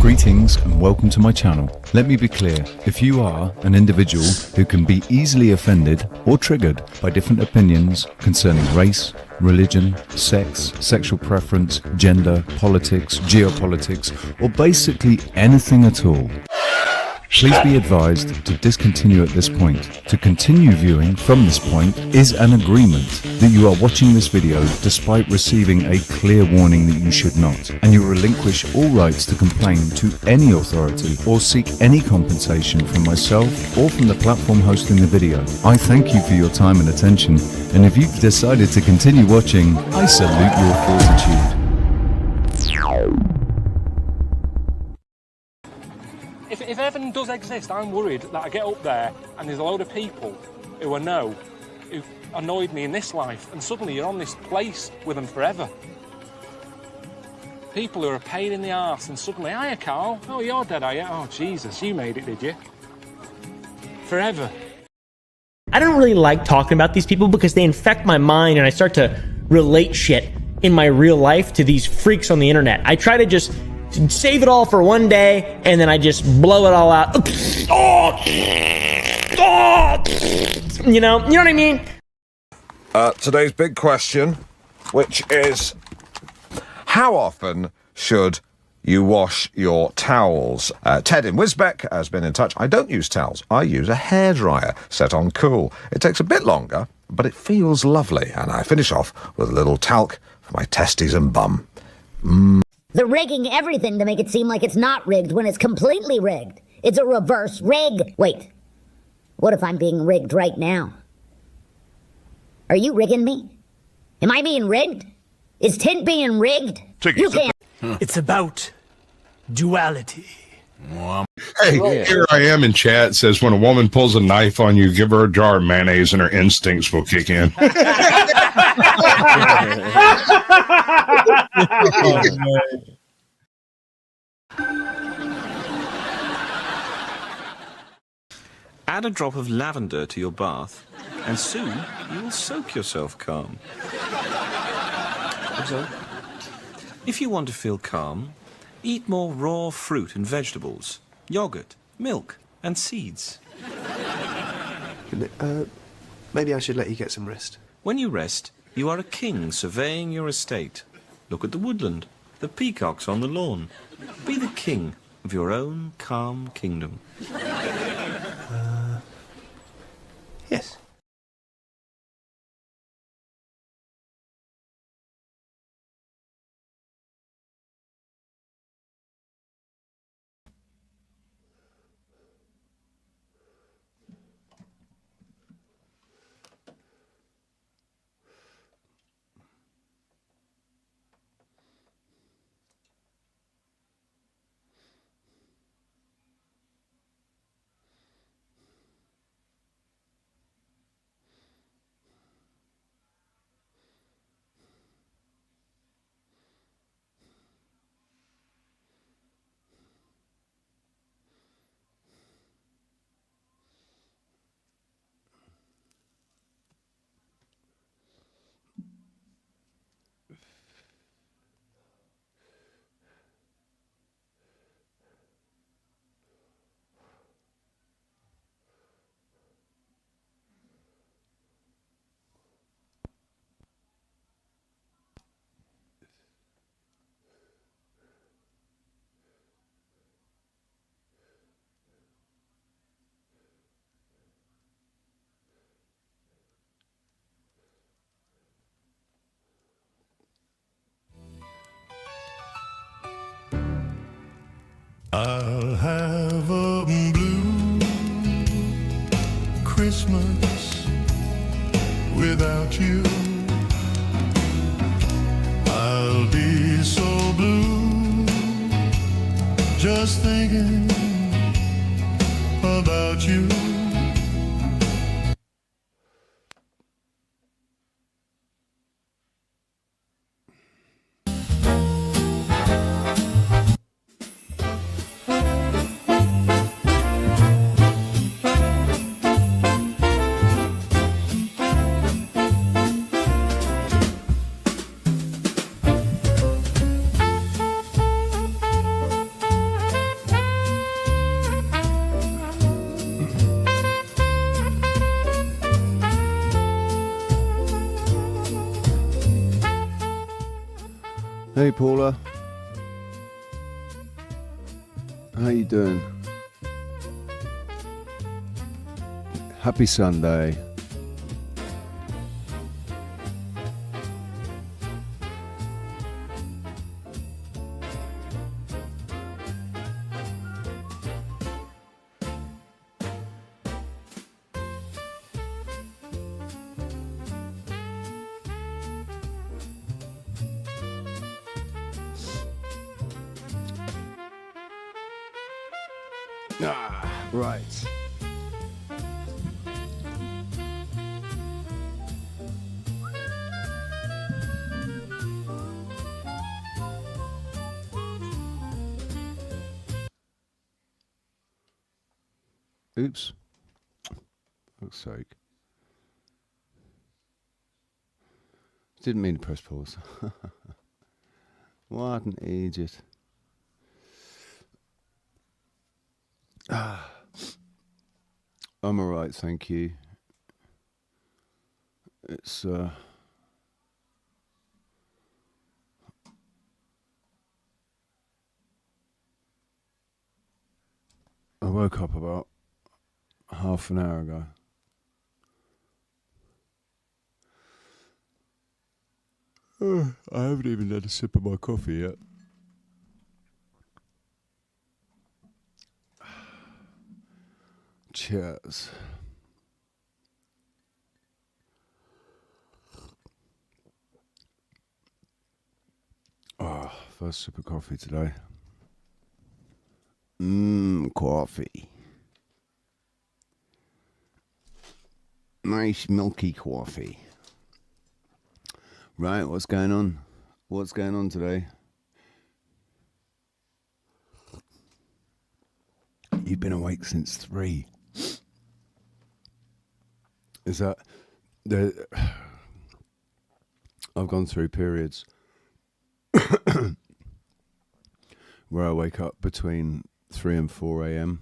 Greetings and welcome to my channel. Let me be clear, if you are an individual who can be easily offended or triggered by different opinions concerning race, religion, sex, sexual preference, gender, politics, geopolitics, or basically anything at all, please be advised to discontinue at this point. To continue viewing from this point is an agreement that you are watching this video despite receiving a clear warning that you should not, and you relinquish all rights to complain to any authority or seek any compensation from myself or from the platform hosting the video. I thank you for your time and attention, and if you've decided to continue watching, I salute your fortitude. If heaven does exist, I'm worried that I get up there and there's a load of people who I know who annoyed me in this life, and suddenly you're on this place with them forever. People who are a pain in the arse, and suddenly, hiya Carl, oh you're dead, are you? Oh Jesus, you made it, did you? Forever. I don't really like talking about these people because they infect my mind and I start to relate shit in my real life to these freaks on the internet. I try to just save it all for one day and then I just blow it all out. You know what I mean? Today's big question, which is, how often should you wash your towels? Ted in Wisbeck has been in touch. I don't use towels. I use a hairdryer set on cool. It takes a bit longer, but it feels lovely. And I finish off with a little talc for my testes and bum. They're rigging everything to make it seem like it's not rigged when it's completely rigged. It's a reverse rig. Wait, what if I'm being rigged right now? Are you rigging me? Am I being rigged? Is Tint being rigged? You can't. It's about duality. Hey, here I am in chat. It says when a woman pulls a knife on you, give her a jar of mayonnaise and her instincts will kick in. Add a drop of lavender to your bath, and soon you will soak yourself calm. So, if you want to feel calm, eat more raw fruit and vegetables, yogurt, milk, and seeds. Maybe I should let you get some rest. When you rest, you are a king surveying your estate. Look at the woodland, the peacocks on the lawn. Be the king of your own calm kingdom. Yes. I'll have a blue Christmas without you. I'll be so blue just thinking about you. Hey Paula. How you doing? Happy Sunday. Right. Oops. Fuck's sake. Didn't mean to press pause. What an idiot. I'm alright, thank you. It's I woke up about half an hour ago. I haven't even had a sip of my coffee yet. Cheers. First sip of coffee today. Coffee. Nice milky coffee. Right, what's going on? What's going on today? You've been awake since 3. Is that the? I've gone through periods where I wake up between 3 and 4 a.m.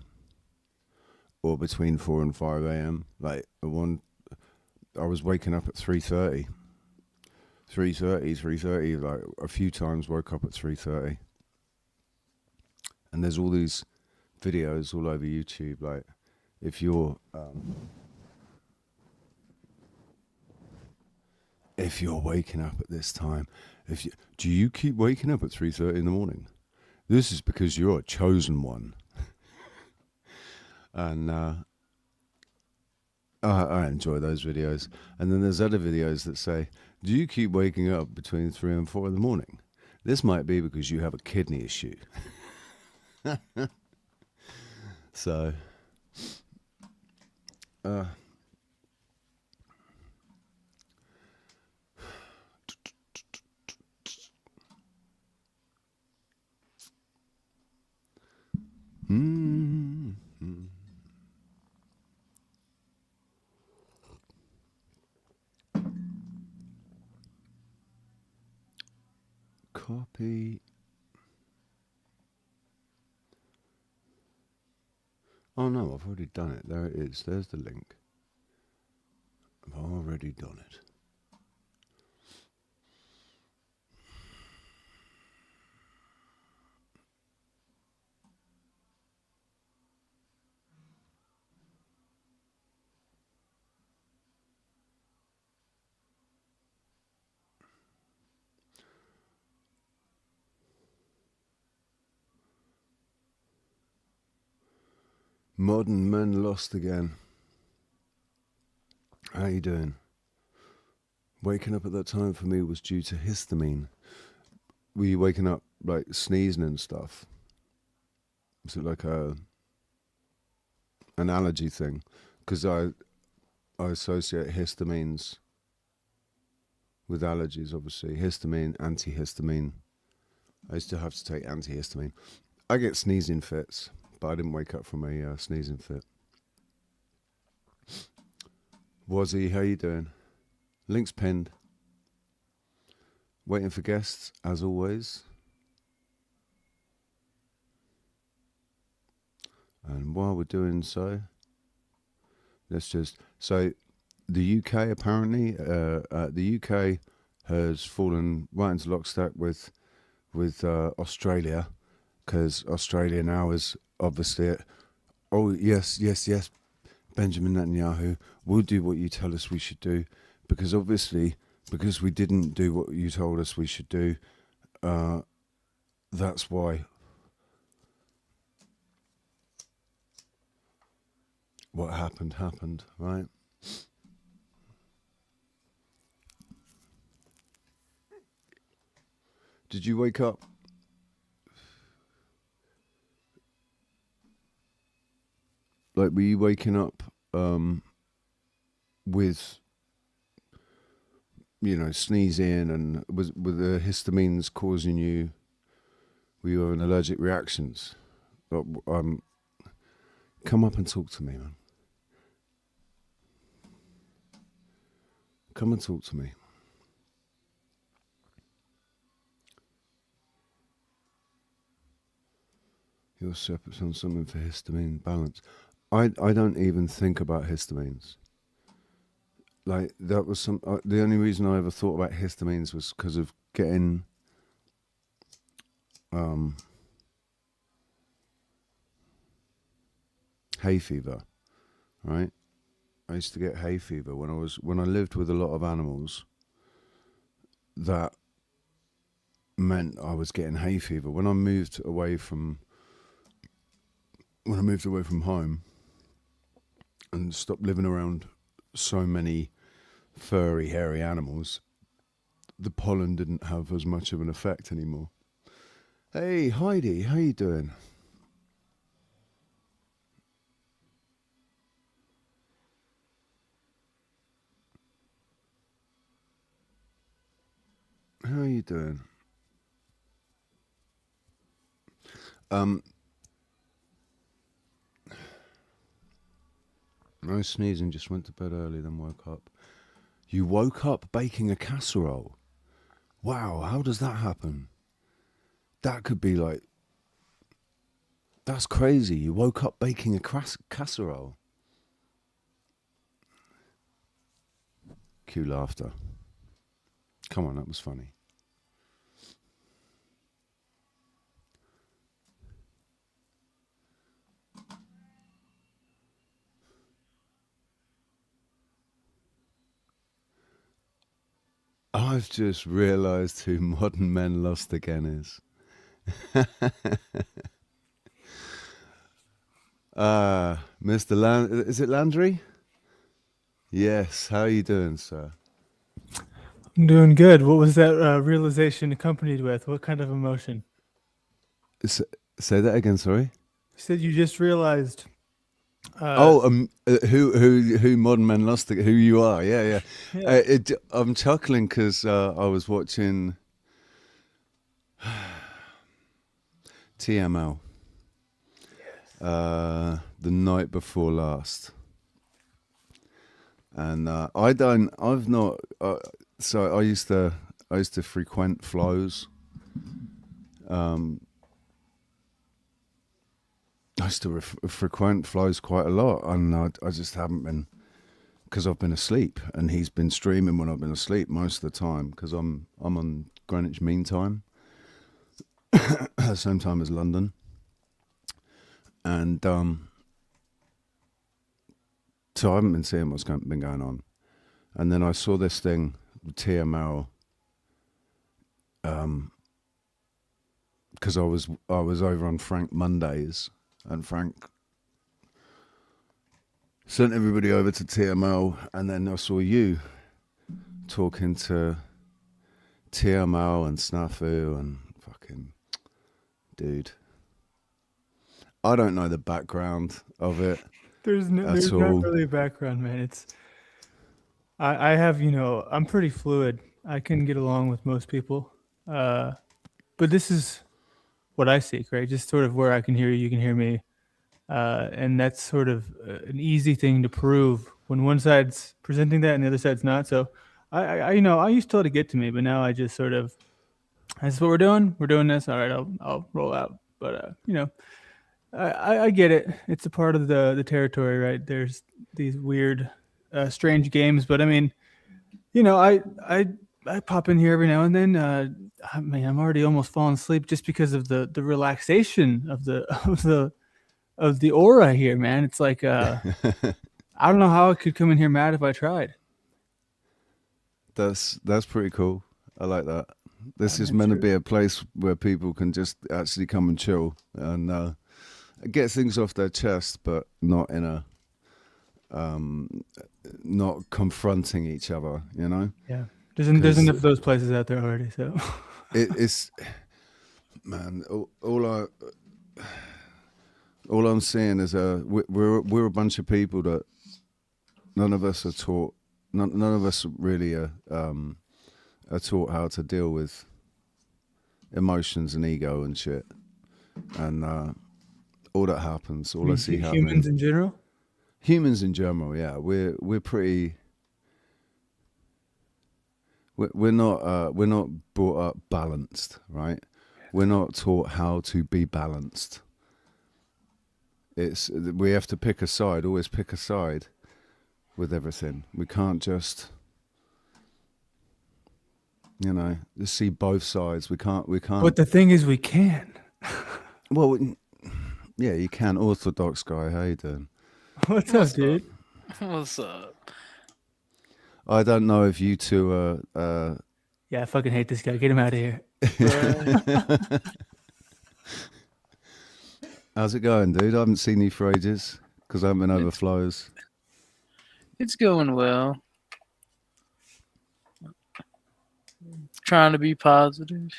or between 4 and 5 a.m. Like I was waking up at 3:30. 3:30, like a few times woke up at 3:30. And there's all these videos all over YouTube, like if you're waking up at this time, do you keep waking up at 3:30 in the morning? This is because you're a chosen one. And I enjoy those videos. And then there's other videos that say, do you keep waking up between 3 and 4 in the morning? This might be because you have a kidney issue. So, copy. Oh no, I've already done it. There it is. There's the link. I've already done it. Modern men lost again. How you doing? Waking up at that time for me was due to histamine. Were you waking up like sneezing and stuff? Was it like an allergy thing? Because I associate histamines with allergies, obviously. Histamine, antihistamine. I used to have to take antihistamine. I get sneezing fits, but I didn't wake up from a sneezing fit. Wazzy, how you doing? Link's pinned. Waiting for guests, as always. And while we're doing so, let's just... So, the UK apparently, the UK has fallen right into lockstep with with Australia, because Australia now is obviously, oh yes, Benjamin Netanyahu, we'll do what you tell us we should do, because obviously, because we didn't do what you told us we should do, that's why. What happened, right? Did you wake up? Like, were you waking up with, sneezing, and were the histamines causing you? Were you having allergic reactions? Come up and talk to me, man. Come and talk to me. Your separate on something for histamine balance. I don't even think about histamines. Like, that was the only reason I ever thought about histamines was because of getting hay fever, right? I used to get hay fever when I lived with a lot of animals. That meant I was getting hay fever. When I moved away from home and stopped living around so many furry, hairy animals, the pollen didn't have as much of an effect anymore. Hey, Heidi, how you doing? How are you doing? No sneezing, just went to bed early, then woke up. You woke up baking a casserole? Wow, how does that happen? That could be like... That's crazy. You woke up baking a casserole. Cue laughter. Come on, that was funny. I've just realised who Modern Men Lost Again is. Mr. Is it Landry? Yes, how are you doing, sir? I'm doing good. What was that realization accompanied with? What kind of emotion? Say that again, sorry? You said you just realized... who Modern Men Lost Again, who you are, yeah. I'm chuckling because I was watching TML the night before last, and so I used to frequent flows. I used to frequent flows quite a lot, and I just haven't been, because I've been asleep, and he's been streaming when I've been asleep most of the time, because I'm on Greenwich Mean Time, same time as London, and so I haven't been seeing what's been going on, and then I saw this thing, TML, because I was over on Frank Mondays. And Frank sent everybody over to TML, and then I saw you talking to TML and Snafu and fucking dude. I don't know the background of it. There's not really a background, man. It's I have, I'm pretty fluid. I can get along with most people, but this is what I seek, right? Just sort of where I can hear you can hear me. And that's sort of an easy thing to prove when one side's presenting that and the other side's not. So I used to let it get to me, but now I just sort of, this is what we're doing. We're doing this. All right, I'll roll out. But, I get it. It's a part of the territory, right? There's these weird, strange games, but I mean, I I pop in here every now and then. I mean, I'm already almost falling asleep just because of the relaxation of the aura here, man. It's like I don't know how I could come in here mad if I tried. That's pretty cool. I like that. This is meant to be a place where people can just actually come and chill and get things off their chest, but not in a not confronting each other. You know. Yeah. There's enough of those places out there already. So it's man. All I'm seeing is we're a bunch of people that none of us are taught. None of us really are taught how to deal with emotions and ego and shit, and all that happens. All I see happening. Humans in general. Humans in general, yeah, we're pretty. We're not brought up balanced, right? We're not taught how to be balanced. We have to pick a side. Always pick a side with everything. We can't just, just see both sides. We can't. But the thing is, we can. Well, yeah, you can. Orthodox guy, how you doing? What's up, dude? What's up? I don't know if you two are. Yeah, I fucking hate this guy. Get him out of here. How's it going, dude? I haven't seen you for ages because I haven't been overflows. It's going well. Trying to be positive.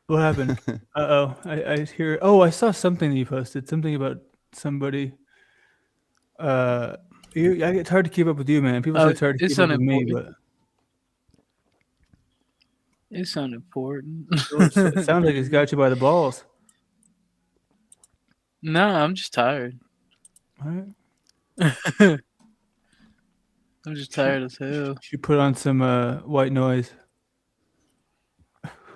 What happened? I hear. Oh, I saw something that you posted. Something about somebody. It's hard to keep up with you, man. People say it's hard to keep up with me, but it's unimportant. It sounds like it's got you by the balls. No, I'm just tired. All right. I'm just tired as hell. You put on some white noise.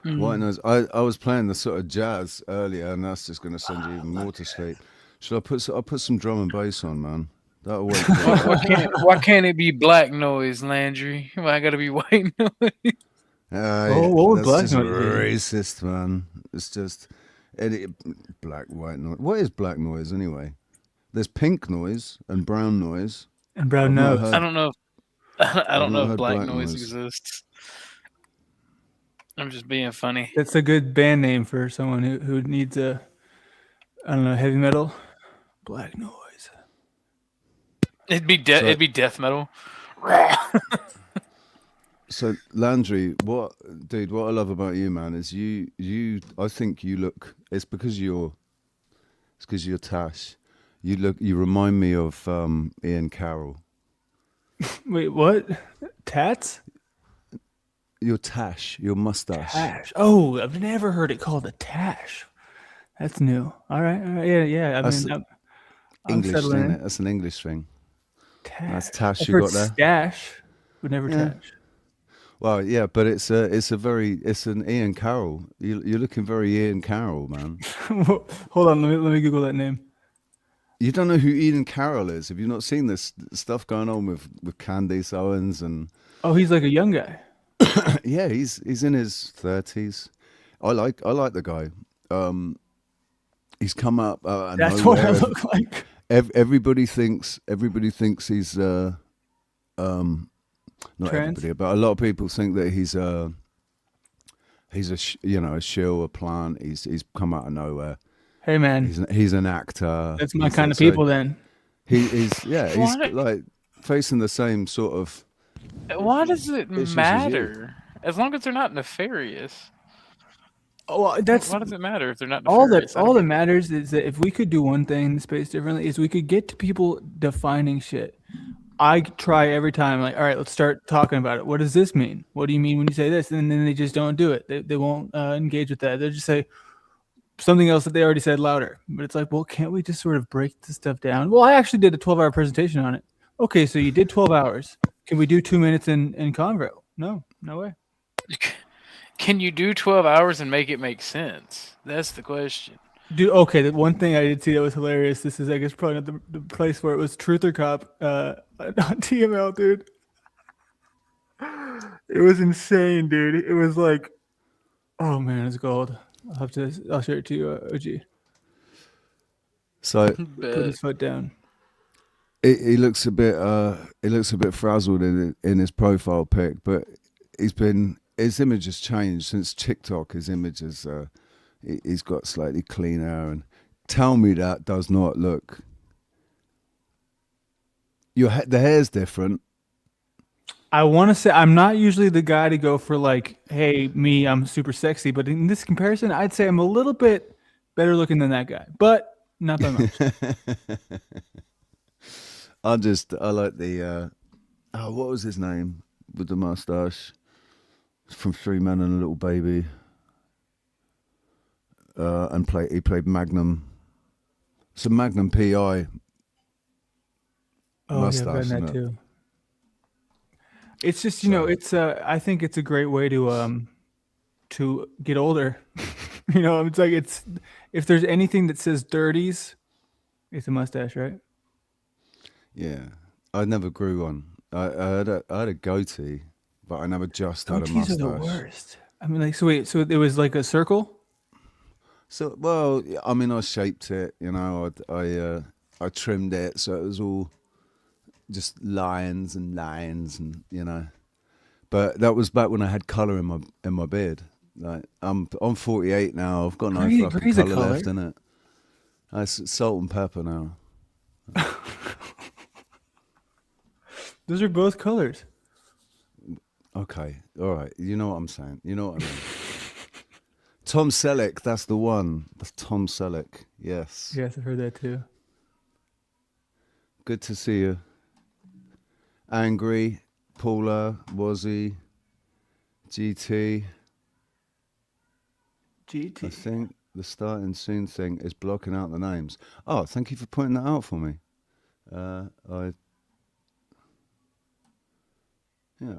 White noise. I was playing the sort of jazz earlier, and that's just going to send you even more to sleep. Should I'll put some drum and bass on, man. That'll wake why can't it be black noise, Landry? Why I gotta be white noise? What would black noise be? Racist, man. It's just black, white noise. What is black noise anyway? There's pink noise and brown noise. And brown nose. I don't know. I don't know if black noise exists. I'm just being funny. That's a good band name for someone who needs I don't know, heavy metal. Black noise. It'd be death metal. So Landry, what I love about you, man, is you I think you look. It's because you're Tash. You remind me of Ian Carroll. Wait, what? Tats? Your tash, your mustache. Tash. Oh, I've never heard it called a tash. That's new. All right. Yeah. I'm English, settling isn't in. it? That's an English thing. Tash. That's tash I've you heard got there. Stash, but never tash. Well, yeah, but it's an Ian Carroll. You're looking very Ian Carroll, man. Hold on, let me Google that name. You don't know who Ian Carroll is? Have you not seen this stuff going on with Candace Owens and? Oh, he's like a young guy. Yeah, he's in his 30s. I like the guy. He's come up. That's what I look like. Everybody thinks he's not Trans? everybody, but a lot of people think that he's a shill, a plant. He's come out of nowhere. Hey man, he's an actor. That's my kind of people. Then he's like facing the same sort of. Why does it matter? As long as they're not nefarious. Oh, well, that's why does it matter if they're not nefarious? All that matters is that if we could do one thing in the space differently, is we could get to people defining shit. I try every time, like, all right, let's start talking about it. What does this mean? What do you mean when you say this? And then they just don't do it. They won't engage with that. They'll just say something else that they already said louder. But it's like, well, can't we just sort of break this stuff down? Well, I actually did a 12-hour presentation on it. Okay, so you did 12 hours. Can we do 2 minutes in convo? No way. Can you do 12 hours and make it make sense? That's the question. Dude, okay, the one thing I did see that was hilarious, this is, I guess, probably not the place where it was Truth or Cop on TML, dude. It was insane, dude. It was like, oh man, it's gold. I'll share it to you, OG. So Put his foot down. he looks a bit frazzled in his profile pic, but his image has changed since TikTok. His image is he's got slightly clean hair, and tell me that does not look. The hair's different. I want to say I'm not usually the guy to go for like, hey, me, I'm super sexy, but in this comparison, I'd say I'm a little bit better looking than that guy, but not by much. I like the what was his name with the mustache from Three Men and a Little Baby, and he played Magnum. It's a Magnum PI. Oh, yeah, I've done that too. It's just, it's I think it's a great way to get older. It's like if there's anything that says 30s, it's a mustache, right? Yeah, I never grew one. I had a goatee, but I never just had a mustache. Goatees are the worst. I mean, like, so it was like a circle. So, well, I mean, I shaped it. I trimmed it so it was all just lines and but that was back when I had color in my beard. Like I'm 48 now. I've got no fucking color left in it. It's salt and pepper now. Those are both colors. Okay, all right. You know what I'm saying. You know what I mean. Tom Selleck, that's the one. That's Tom Selleck. Yes. Yes, I've heard that too. Good to see you. Angry, Paula, Wazzy, GT. I think the starting soon thing is blocking out the names. Oh, thank you for pointing that out for me.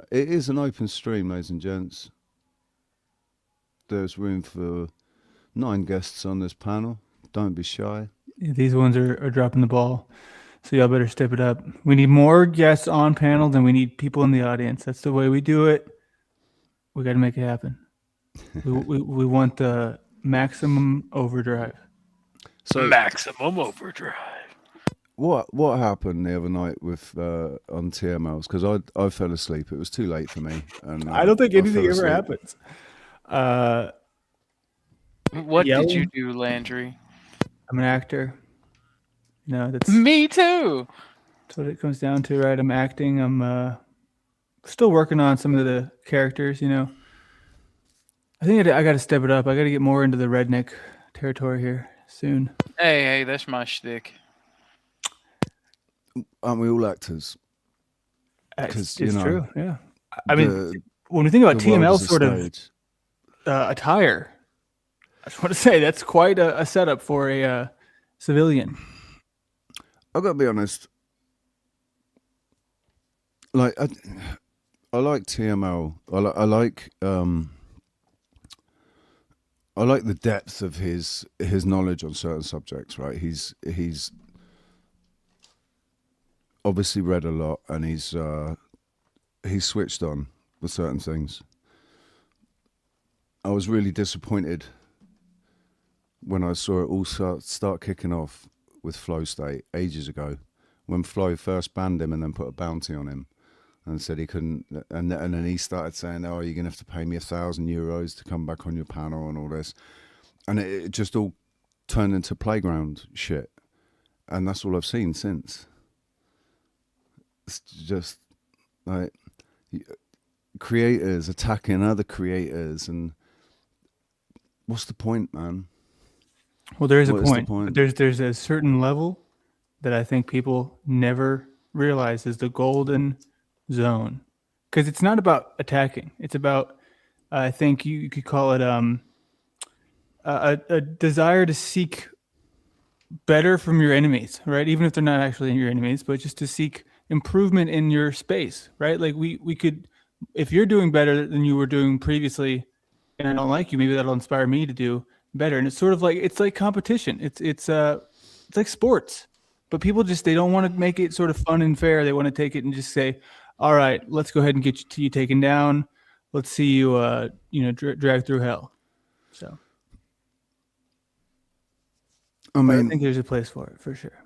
It is an open stream, ladies and gents. There's room for 9 guests on this panel. Don't be shy. Yeah, these ones are dropping the ball. So y'all better step it up. We need more guests on panel than we need people in the audience. That's the way we do it. We got to make it happen. we want the maximum overdrive. So maximum overdrive. What happened the other night with on TMLs? Because I fell asleep. It was too late for me. And I don't think anything ever happens. What did you do, Landry? I'm an actor. No, that's me too. That's what it comes down to, right? I'm acting. I'm still working on some of the characters. I think I got to step it up. I got to get more into the redneck territory here soon. Hey, that's my shtick. Aren't we all actors? It's true. Yeah. I mean, when we think about TML sort of attire, I just want to say that's quite a setup for a civilian. I've got to be honest. Like I like TML. I like the depth of his knowledge on certain subjects. Right, he's obviously read a lot, and he's switched on with certain things. I was really disappointed when I saw it all start kicking off with Flow State ages ago, when Flow first banned him and then put a bounty on him and said he couldn't, and then he started saying, oh, you're gonna have to pay me €1,000 to come back on your panel and all this, and it just all turned into playground shit, and that's all I've seen since. It's just like creators attacking other creators, and what's the point, man? Well, there is a point. There's a certain level that I think people never realize is the golden zone, because it's not about attacking. It's about, I think you could call it a desire to seek better from your enemies, right? Even if they're not actually your enemies, but just to seek improvement in your space, right? Like we could, if you're doing better than you were doing previously, and I don't like you, maybe that'll inspire me to do better. And it's sort of like, it's like competition. It's like sports, but people they don't want to make it sort of fun and fair. They want to take it and just say, all right, let's go ahead and get you taken down. let's see you, drag through hell. So, I but I mean, think there's a place for it for sure.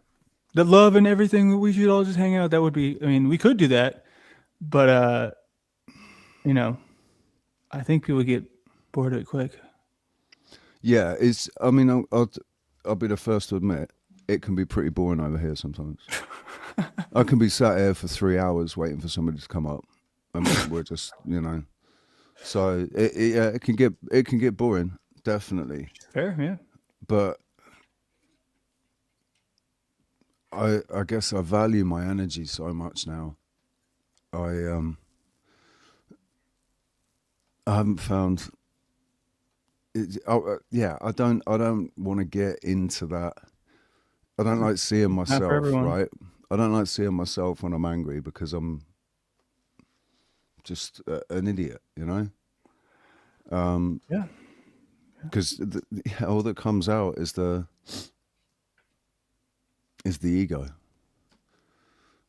The love and everything, we should all just hang out. That would be, I mean, we could do that, but I think people get bored of it quick. yeah, it's. I mean, I'll be the first to admit it can be pretty boring over here sometimes. I can be sat here for 3 hours waiting for somebody to come up, and we're just, So it can get boring, definitely. Fair, yeah. But I guess I value my energy so much now. I haven't found. I don't want to get into that. I don't like seeing myself, right? I don't like seeing myself when I'm angry because I'm just an idiot, Yeah. Because all that comes out is the ego,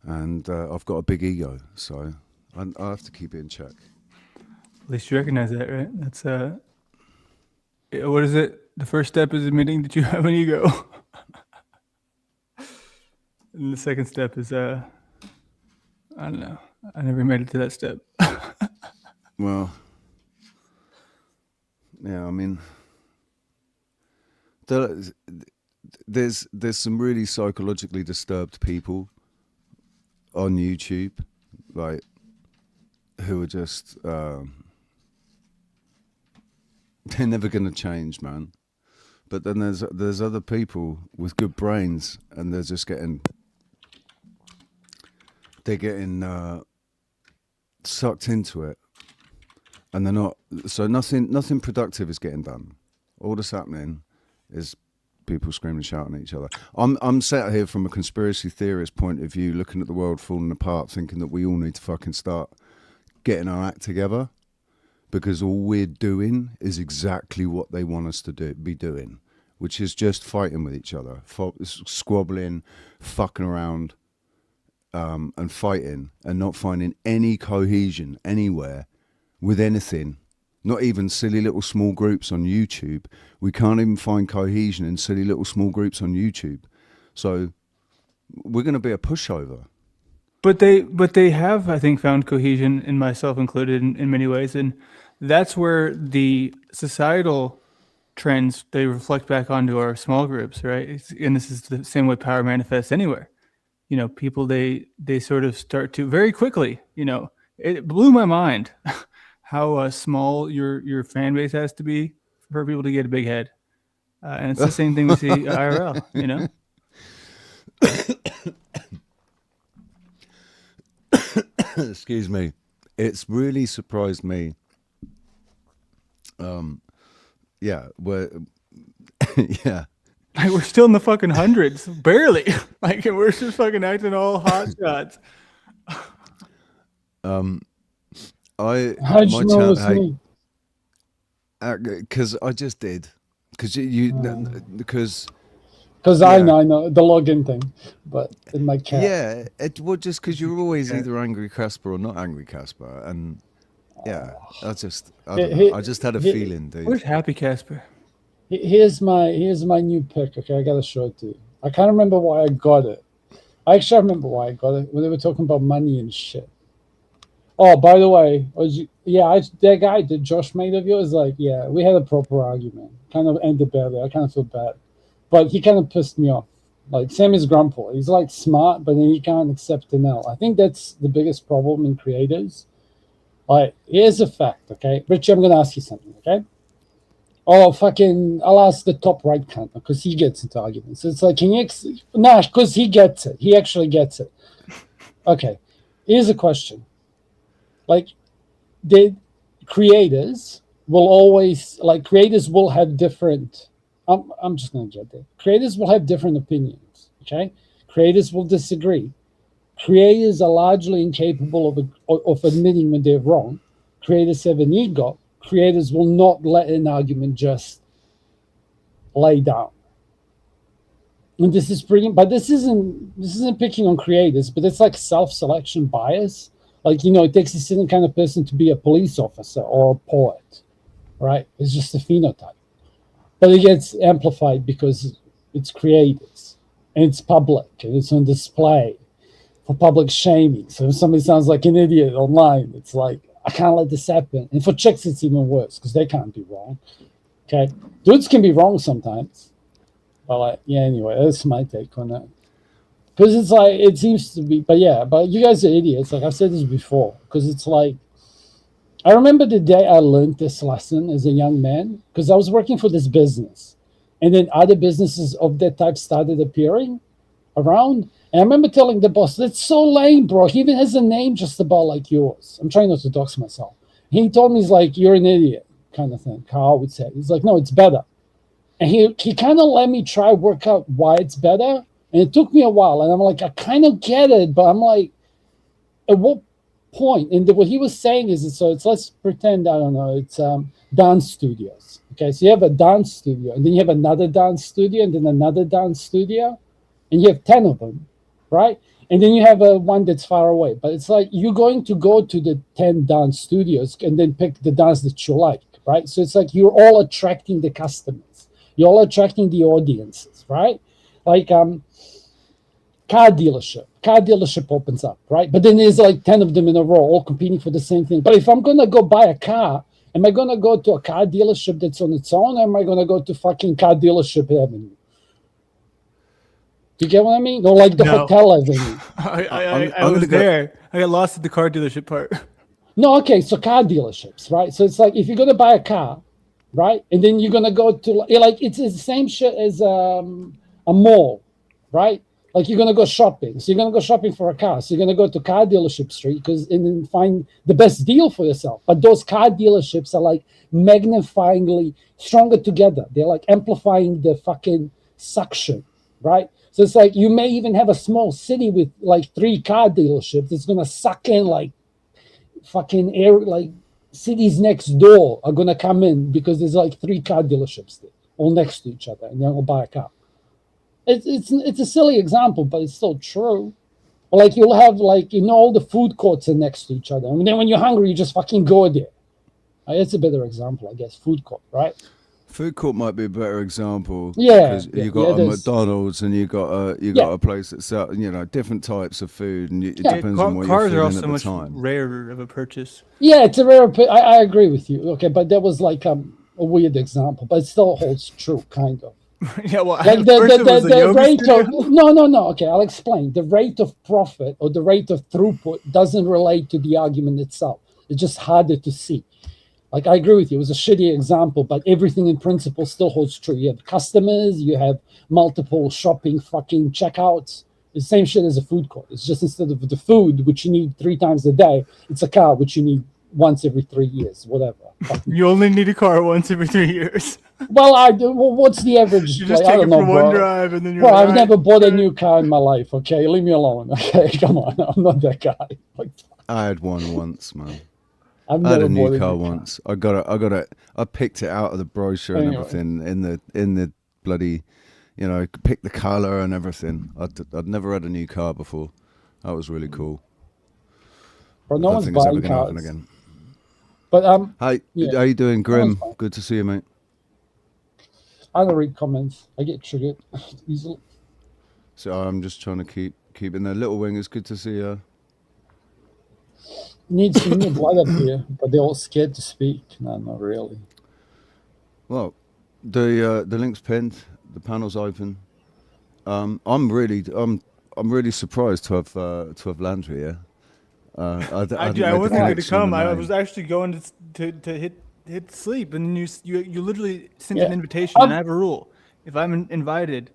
and I've got a big ego, so I have to keep it in check. At least you recognize that, right? That's what is it? The first step is admitting that you have an ego. And the second step is I don't know. I never made it to that step. Well, yeah, I mean, there's some really psychologically disturbed people on YouTube, like, who are just they're never going to change, man. But then there's other people with good brains, and they're just getting sucked into it, and they're not. So nothing productive is getting done. All that's happening is people screaming and shouting at each other. I'm sat here from a conspiracy theorist point of view, looking at the world falling apart, thinking that we all need to fucking start getting our act together, because all we're doing is exactly what they want us to be doing, which is just fighting with each other, squabbling, fucking around, and fighting, and not finding any cohesion anywhere with anything. Not even silly little small groups on YouTube. We can't even find cohesion in silly little small groups on YouTube. So we're going to be a pushover. But they have, I think, found cohesion, and myself included, in many ways, and that's where the societal trends, they reflect back onto our small groups, right? And this is the same way power manifests anywhere. People, they sort of start to very quickly. It blew my mind how small your fan base has to be for people to get a big head, and it's the same thing we see IRL. Excuse me. It's really surprised me. Yeah, yeah. Like, we're still in the fucking hundreds, barely. Like, we're just fucking acting all hot shots. How'd you know it's me? Because I just did. Because I know the login thing, but in my chat. Yeah, just because you're always either angry Casper or not angry Casper, and yeah, I just had a feeling, dude. Where's Happy Casper? Here's my new pick. Okay, I gotta show it to you. I can't remember why I got it. I remember why I got it when they were talking about money and shit. Oh, by the way, that guy that Josh made of yours, like, yeah, we had a proper argument. Kind of ended badly. I kind of feel bad, but he kind of pissed me off. Like, Sam is grumble. He's like smart, but then he can't accept an L. I think that's the biggest problem in creators. Like, here's a fact, okay? Richie, I'm going to ask you something, okay? Oh, I'll ask the top right cunt because he gets into arguments. It's like, because he gets it. He actually gets it. Okay, here's a question. Like, the creators will have different, I'm just going to get there. Creators will have different opinions, okay? Creators will disagree. Creators are largely incapable of admitting when they're wrong. Creators have an ego. Creators will not let an argument just lay down. And this is bringing, but this isn't picking on creators, but it's like self-selection bias. Like, it takes a certain kind of person to be a police officer or a poet, right? It's just a phenotype. But it gets amplified because it's creators and it's public and it's on display for public shaming. So if somebody sounds like an idiot online, it's like, I can't let this happen. And for chicks, it's even worse because they can't be wrong. Okay? Dudes can be wrong sometimes. But anyway, that's my take on that. Because it's like, it seems to be, but you guys are idiots. Like I've said this before, because it's like, I remember the day I learned this lesson as a young man, because I was working for this business. And then other businesses of that type started appearing around. And I remember telling the boss, that's so lame, bro. He even has a name just about like yours. I'm trying not to dox myself. He told me, he's like, you're an idiot, kind of thing. Carl would say. He's like, no, it's better. And he kind of let me try work out why it's better. And it took me a while. And I'm like, I kind of get it. But I'm like, at what point? And what he was saying is, let's pretend, I don't know, it's dance studios. Okay, so you have a dance studio. And then you have another dance studio. And then another dance studio. And you have 10 of them, right? And then you have one that's far away. But it's like you're going to go to the 10 dance studios and then pick the dance that you like, right? So it's like you're all attracting the customers. You're all attracting the audiences, right? Like car dealership opens up, right? But then there's like 10 of them in a row, all competing for the same thing. But if I'm going to go buy a car, am I going to go to a car dealership that's on its own, or am I going to go to fucking car dealership avenue? Do you get what I mean? Or like the hotel avenue? I was there. I got lost at the car dealership part. No, okay, so car dealerships, right? So it's like if you're going to buy a car, right? And then you're going to go to, like, it's the same shit as a mall, right? Like you're going to go shopping. So you're going to go shopping for a car. So you're going to go to car dealership street and then find the best deal for yourself. But those car dealerships are like magnifyingly stronger together. They're like amplifying the fucking suction, right? So it's like you may even have a small city with like 3 car dealerships. It's going to suck in like fucking air, like cities next door are going to come in because there's like 3 car dealerships there, all next to each other, and then we'll buy a car. It's a silly example, but it's still true. Or like you'll have like, all the food courts are next to each other. And then when you're hungry, you just fucking go there. It's a better example, I guess, food court, right? Food court might be a better example. Yeah, because you got a McDonald's and you got a place that sells different types of food, and it depends on what you're feeling at the time. Much rarer of a purchase. Yeah, it's a rare. I agree with you. Okay, but that was like a weird example, but it still holds true, kind of. Yeah, well, like the rate of no. Okay, I'll explain. The rate of profit or the rate of throughput doesn't relate to the argument itself. It's just harder to see. Like, I agree with you. It was a shitty example, but everything in principle still holds true. You have customers, you have multiple shopping fucking checkouts. The same shit as a food court. It's just instead of the food, which you need 3 times a day, it's a car, which you need once every 3 years, whatever. You only need a car once every 3 years. Well, what's the average? You just take it for one drive and then you're I've never bought a new car in my life, okay? Leave me alone, okay? Come on, I'm not that guy. I had one once, man. I had a new car once. I picked it out of the brochure and everything in the bloody, picked the color and everything. I'd never had a new car before. That was really cool. Well, no one's buying cars again. But how you doing, Grim? Good to see you, mate. I don't read comments. I get triggered easily. So I'm just trying to keep in there. Little Wing, it's good to see you. Needs some new blood up here, but they're all scared to speak. No, not really. Well, the link's pinned. The panel's open. I'm really surprised to have landed here. I wasn't going to come. I was actually going to hit sleep, and you literally sent an invitation. And I have a rule: if I'm invited,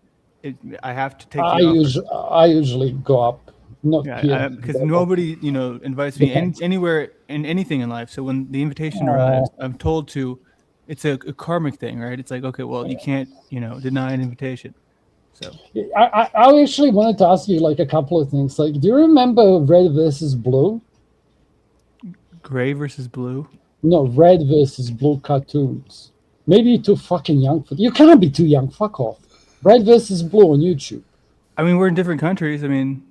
I have to take. I usually go up. Because nobody, invites me anywhere in anything in life. So when the invitation arrives, I'm told to. It's a karmic thing, right? It's like, okay, well, you can't, deny an invitation. So I actually wanted to ask you like a couple of things. Like, do you remember Red versus Blue? Gray versus Blue? No, Red versus Blue cartoons. Maybe you're too fucking young for. You can't be too young. Fuck off. Red versus Blue on YouTube. I mean, we're in different countries. I mean.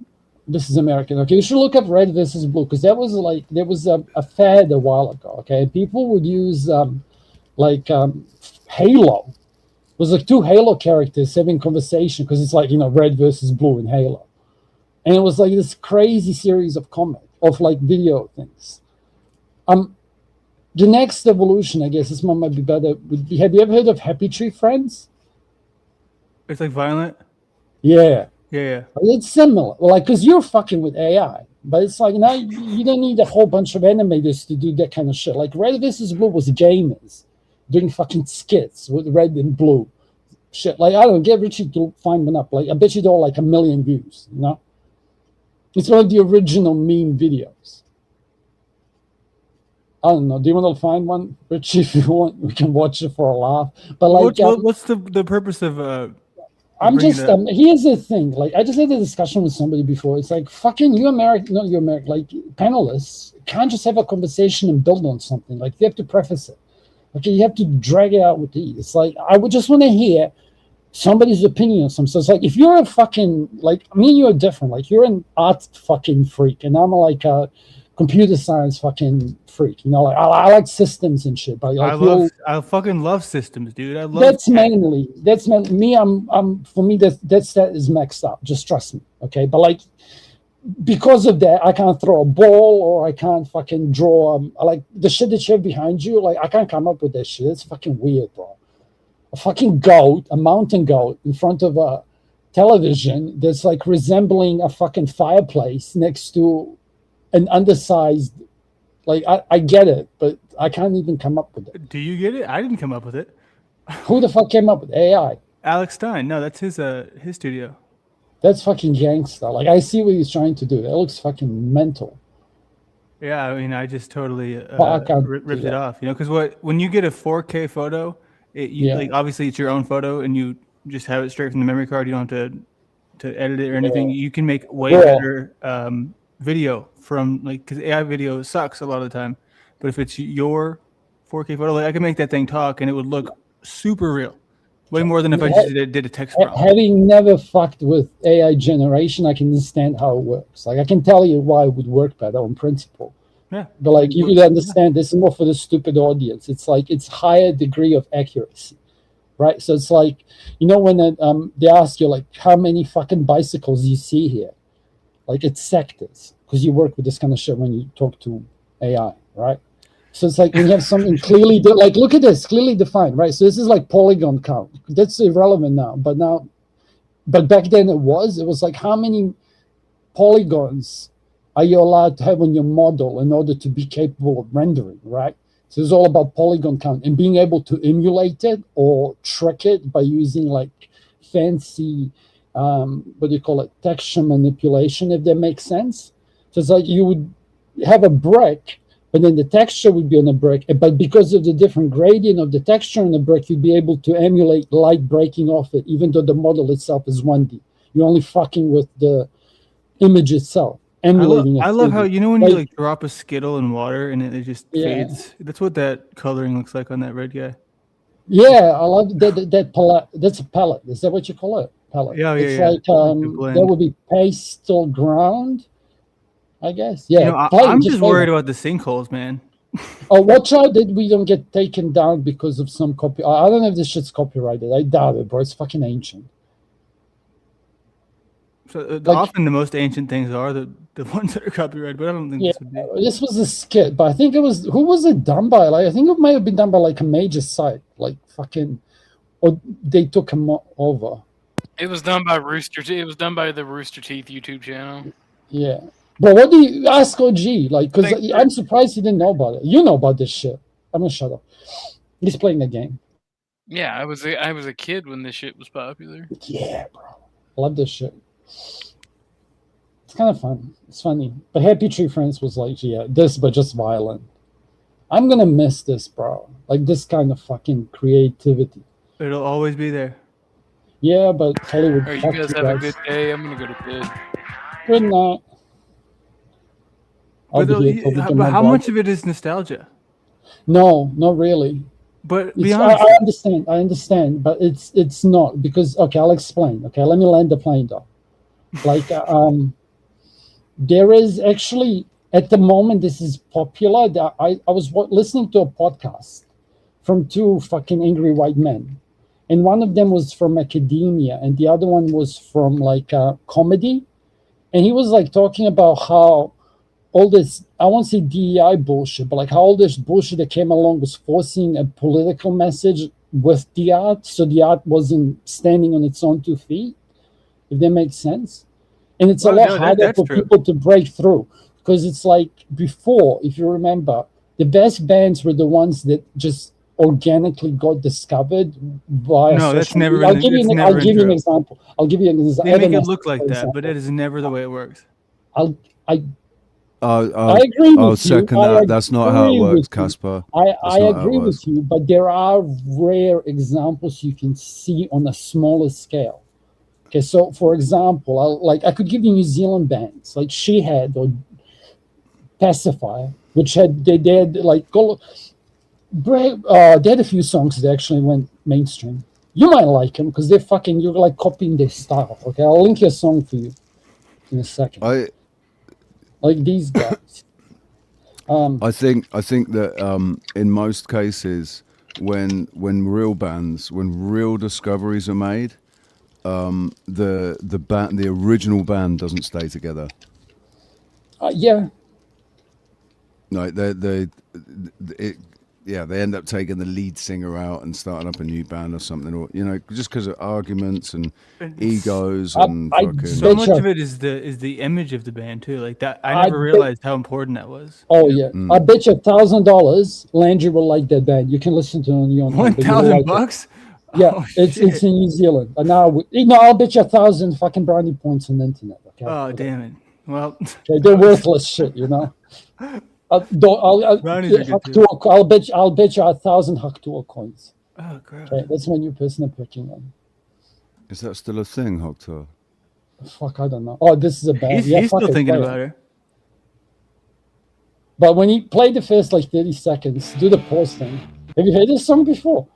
This is American. Okay, you should look up Red versus Blue because there was a fad a while ago. Okay, people would use Halo. It was like two Halo characters having conversation because it's like Red versus Blue in Halo, and it was like this crazy series of like video things. The next evolution, I guess, this one might be better. Would be, have you ever heard of Happy Tree Friends? It's like violent. Yeah. Yeah. It's similar, because you're fucking with AI, but it's like now you don't need a whole bunch of animators to do that kind of shit. Like Red vs. Blue was gamers doing fucking skits with red and blue shit. Like I don't get Richie to find one up. Like I bet you they're like 1 million views. It's one of the original meme videos. I don't know. Do you want to find one, Richie? If you want, we can watch it for a laugh. But what's the purpose of? I'm just here's the thing. Like I just had a discussion with somebody before. It's like fucking you American, not you American. Like panelists can't just have a conversation and build on something. Like you have to preface it. Okay, you have to drag it out with ease. It's like I would just want to hear somebody's opinion on something. So it's like if you're a fucking me and you are different. Like you're an art fucking freak, and I'm like a computer science fucking freak. Like I like systems and shit. But I fucking love systems, dude. I love. That's mainly me. I'm for me that is maxed out. Just trust me, okay? But because of that, I can't throw a ball or I can't fucking draw. Like the shit that you have behind you, like I can't come up with that shit. It's fucking weird, bro. A fucking goat, a mountain goat, in front of a television that's like resembling a fucking fireplace next to an undersized. Like I get it, but I can't even come up with it. Do you get it? I didn't come up with it. Who the fuck came up with AI? Alex Stein. No, that's his studio. That's fucking gangsta. Like I see what he's trying to do. That looks fucking mental. Yeah, I mean, I just totally ripped it off. Because when you get a 4K photo, obviously it's your own photo, and you just have it straight from the memory card. You don't have to edit it or anything. You can make way better video from because AI video sucks a lot of the time, but if it's your 4K photo, I can make that thing talk and it would look super real, way more than if I just did a text prompt. Having never fucked with AI generation, I can understand how it works. Like I can tell you why it would work better on principle. Yeah, but you could understand this is more for the stupid audience. It's like it's higher degree of accuracy, right? So it's like when they ask you how many fucking bicycles you see here. It's sectors, because you work with this kind of shit when you talk to AI, right? So it's like when you have something clearly, look at this, clearly defined, right? So this is polygon count. That's irrelevant now, but back then it was like how many polygons are you allowed to have on your model in order to be capable of rendering, right? So it's all about polygon count and being able to emulate it or trick it by using fancy texture manipulation, if that makes sense. So it's like you would have a brick, but then the texture would be on a brick, but because of the different gradient of the texture on the brick, you'd be able to emulate light breaking off it, even though the model itself is 1D. You're only fucking with the image itself. I love how when you drop a Skittle in water and it just fades. That's what that coloring looks like on that red guy. Yeah, I love that palette. That's a palette. Is that what you call it? Palette. Yeah, it's that would be pastel ground, I guess. Yeah, I'm just worried about the sinkholes, man. Oh, watch out that we don't get taken down because of some copy. I don't know if this shit's copyrighted. I doubt it, bro. It's fucking ancient. So often the most ancient things are the ones that are copyrighted, but I don't think this would be. This was a skit, but I think it was who was it done by? I think it might have been done by a major site, or they took him over. It was done by Rooster. It was done by the Rooster Teeth YouTube channel. Yeah, but what do you ask OG? Because I'm surprised he didn't know about it. You know about this shit. I'm gonna shut up. He's playing the game. Yeah, I was a kid when this shit was popular. Yeah, bro, I love this shit. It's kind of fun. It's funny. But Happy Tree Friends was this, but just violent. I'm gonna miss this, bro. This kind of fucking creativity. It'll always be there. Yeah, but Hollywood. All right, you guys have a good day. I'm gonna go to bed. Good night. But how much of it is nostalgia? No, not really. But be honest. I understand, but it's not because I'll explain. Okay, let me land the plane though. there is actually, at the moment, this is popular. I was listening to a podcast from two fucking angry white men. And one of them was from academia, and the other one was from like comedy. And he was like talking about how all this, I won't say DEI bullshit, but like how all this bullshit that came along was forcing a political message with the art. So the art wasn't standing on its own 2 feet, if that makes sense. And it's a lot harder for people to break through, because it's like before, if you remember, the best bands were the ones that just organically got discovered by that's never I'll give you an example. They make it look like that, but it is never the way it works. I I agree with you. second that. That's not how it works, Caspar. I agree with you, but there are rare examples you can see on a smaller scale. Okay, so for example, I could give you New Zealand bands like Shehead or Pacifier, which they had like they had a few songs that actually went mainstream. You might like them because you're like copying their style. Okay, I'll link you a song for you in a second. Like these guys. I think that in most cases, when real discoveries are made, the original band doesn't stay together. Yeah. No, they end up taking the lead singer out and starting up a new band or something, or just because of arguments and egos and so much of it is the image of the band too. Like that, I never realized how important that was. Oh yeah, I bet you $1,000 Landry will like that band. You can listen to it on your own. $1,000? Yeah, Oh, it's in New Zealand. And now, I'll bet you 1,000 fucking brownie points on the internet. Okay. Oh damn it! Well, okay, they're worthless shit, I'll bet you 1,000 Haktua coins. Oh, gross. Okay, that's my new personal picking one. Is that still a thing, Hogtor? Fuck, I don't know. Oh, this is a band. He's still thinking about her. But when he played the first 30 seconds, do the pause thing. Have you heard this song before?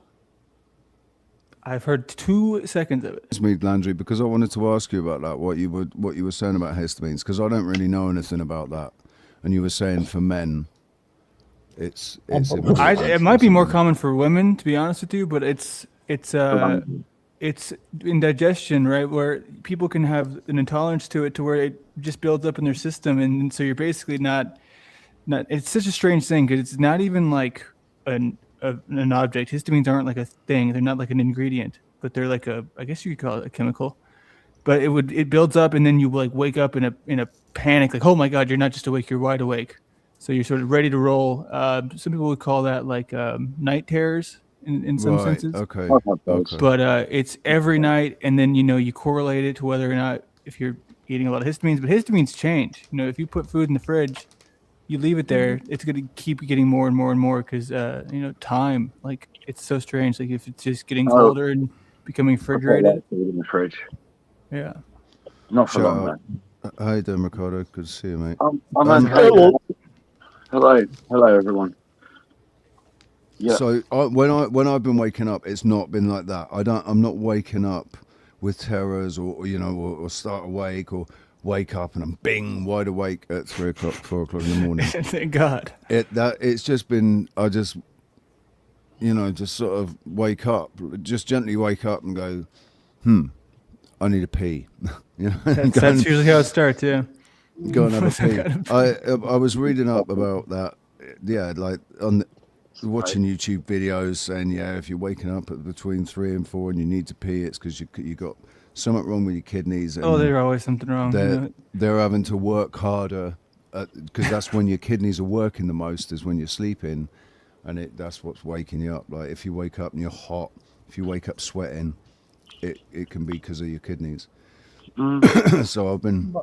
I've heard 2 seconds of it. It's me, Landry, because I wanted to ask you about that. What you were saying about histamines, because I don't really know anything about that. And you were saying for men, it might be more common for women, to be honest with you, but it's indigestion, right? Where people can have an intolerance to it, to where it just builds up in their system, and so you're basically not. It's such a strange thing because it's not even like an object. Histamines aren't like a thing; they're not like an ingredient, but they're like I guess you could call it a chemical. But it builds up, and then you wake up in a panic, like, oh my god, you're not just awake, you're wide awake. So you're sort of ready to roll. Some people would call that like night terrors in some senses. Okay. But it's every night, and then you correlate it to whether or not if you're eating a lot of histamines. But histamines change. If you put food in the fridge, you leave it there, it's going to keep getting more and more and more because time. Like it's so strange. Like if it's just getting colder and becoming refrigerated. Food in the fridge. Yeah. Not for long, man. How you doing, Ricardo? Good to see you, mate. Hello, everyone. Yeah. So when I've been waking up, it's not been like that. I'm not waking up with terrors or start awake or wake up and I'm wide awake at 3 o'clock, 4 o'clock in the morning. Thank God. It's just been just sort of wake up, just gently wake up and go, I need a pee. That's usually how it starts. Yeah. Go and have a pee. I was reading up about that. Yeah, like watching YouTube videos saying, if you're waking up at between 3 and 4 and you need to pee, it's because you got something wrong with your kidneys. And there's always something wrong. They're having to work harder because that's when your kidneys are working the most, is when you're sleeping, and that's what's waking you up. Like if you wake up and you're hot, if you wake up sweating, it can be because of your kidneys. So I've been.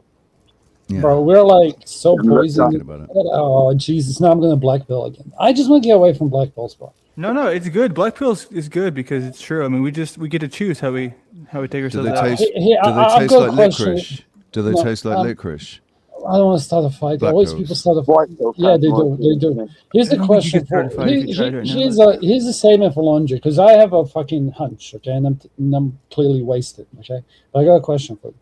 Yeah. Bro, we're like so poisoned. Oh Jesus! Now I'm going to black pill again. I just want to get away from black pills, bro. No, it's good. Black pills is good because it's true. I mean, we get to choose how we take ourselves out. Do they taste like licorice? Do they taste like licorice? I don't want to start a fight. Always people start a fight. Yeah, they do. Here's the question. Here's the statement for laundry, because I have a fucking hunch, okay, and I'm clearly wasted, okay. But I got a question for you.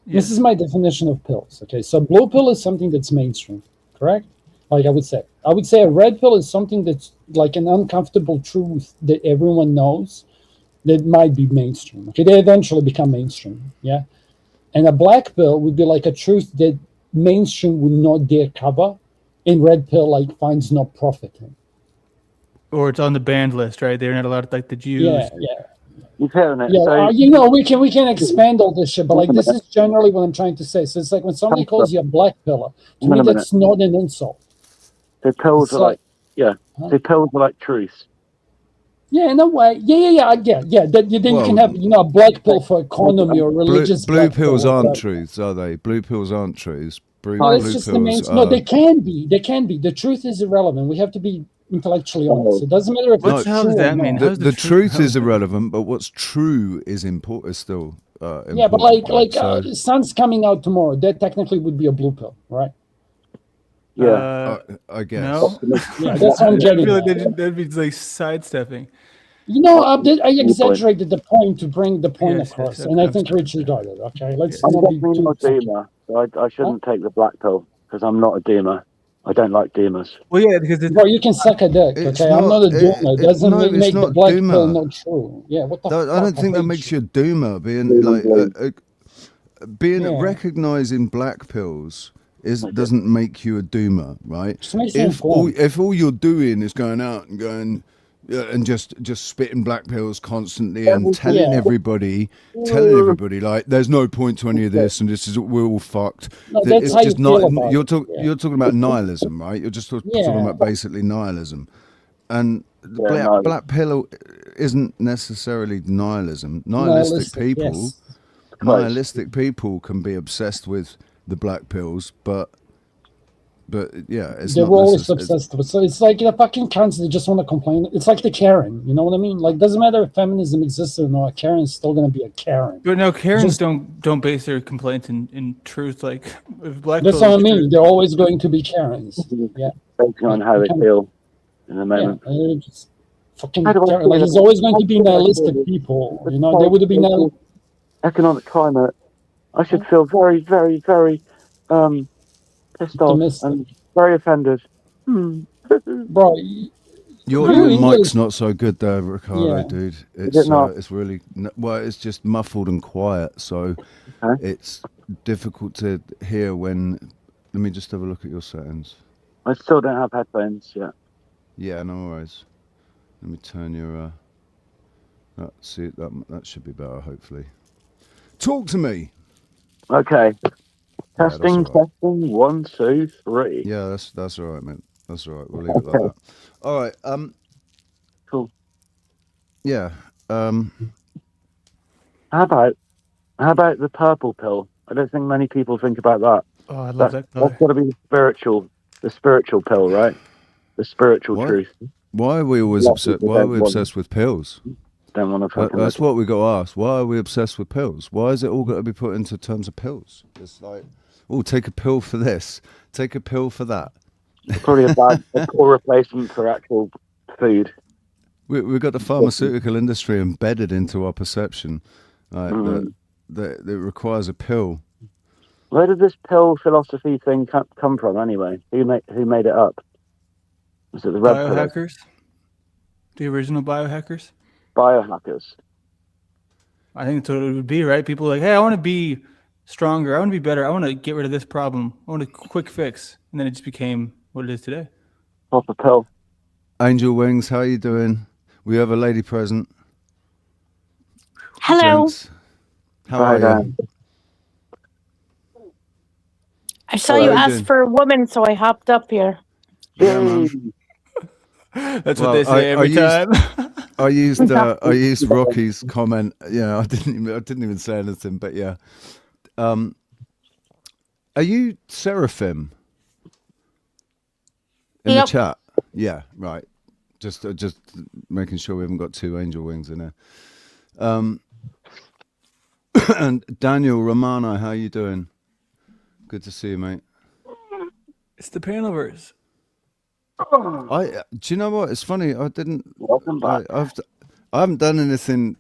This is my definition of pills. Okay, so blue pill is something that's mainstream, correct? Like I would say a red pill is something that's like an uncomfortable truth that everyone knows that might be mainstream. Okay, they eventually become mainstream. Yeah, and a black pill would be like a truth that mainstream would not dare cover, and red pill like finds no profit in. Or it's on the banned list, right? They're not allowed, like the Jews. Yeah. You've hit on it. Yeah, So, we can expand all this shit, but like this is generally what I'm trying to say. So it's like when somebody calls you a black pillar, to me that's not an insult. so pills It's are so pills are like truth. Yeah, in a way. Yeah. Then you can have a black pill for economy or religious. Blue black pills pill, aren't but- truths, are they? Blue pills aren't truths. No, it's just the main. No, they can be. They can be. The truth is irrelevant. We have to be intellectually honest. It doesn't matter if it's true or not. The truth is irrelevant, but what's true is important. Is still important. Yeah, but like so, sun's coming out tomorrow. That technically would be a blue pill, right? I guess. No. Yeah, that's what I'm getting. I feel like at. that'd be like sidestepping. I exaggerated the point to bring the point across, and I think Richie got it. Okay, let's I'm not be definitely too. not a deemer, so I shouldn't take the black pill because I'm not a deemer. I don't like demers. Well, yeah, because Bro, you can suck a dick. Okay, I'm not a doomer. It doesn't make the black pill not true. Yeah, what the fuck? I don't think that makes you a doomer. Being recognizing black pills doesn't make you a doomer, right? If all you're doing is going out and going and just spitting black pills constantly and telling everybody like there's no point to any of this and this is we're all fucked. No, that's it's how just you feel not. about You're talking about nihilism, right? You're just talking about basically nihilism, and black pill isn't necessarily nihilism. Nihilistic people can be obsessed with the black pills, but yeah, it's they're not always obsessed with. So it's like the fucking cunts that just want to complain. It's like the Karen, you know what I mean? Like, doesn't matter if feminism exists or not. Karen's still gonna be a Karen. But no, Karens don't base their complaints in truth. Like if black. That's what I mean. They're always going to be Karens. Yeah. Depending on how they feel in the moment. Yeah, just fucking like there's always going to be nihilistic people. You know, there would be no economic climate. I should feel very, very, very pissed off and very offended. Bro, your mic's not so good there, Ricardo, dude. Not? It's really it's just muffled and quiet, so it's difficult to hear when. Let me just have a look at your settings. I still don't have headphones yet. Yeah, no worries. Let me turn your. See that should be better, hopefully. Talk to me. Okay. Testing, that's all right. testing, 1, 2, 3. Yeah, that's all right, man. That's all right. We'll leave it like that. All right. Cool. Yeah. How about the purple pill? I don't think many people think about that. Oh, I love that color. That's got to be the spiritual pill, right? The spiritual truth. Why are we always obsessed? Why are we obsessed with pills? Don't want to. That's what we got to ask. Why are we obsessed with pills? Why is it all got to be put into terms of pills? It's like, oh, take a pill for this, take a pill for that. Probably a poor replacement for actual food. We've got the pharmaceutical industry embedded into our perception, that it requires a pill. Where did this pill philosophy thing come from, anyway? Who made it up? Was it the red pill? Biohackers? The original biohackers? Biohackers. I think that's what it would be, right? People are like, hey, I want to be stronger. I want to be better. I want to get rid of this problem. I want a quick fix. And then it just became what it is today. Pop a pill. Angel Wings, how are you doing? We have a lady present. Hello. Gents, how are you? I saw you ask for a woman, so I hopped up here. Yeah, man. That's what they say every time. I used Rocky's comment. Yeah, I didn't even say anything, but yeah. Are you Seraphim? In the chat? Yeah, right. Just making sure we haven't got two angel wings in there. And Daniel Romano, how you doing? Good to see you, mate. It's the Panelverse. Do you know what? It's funny. I didn't. Welcome back. I haven't done anything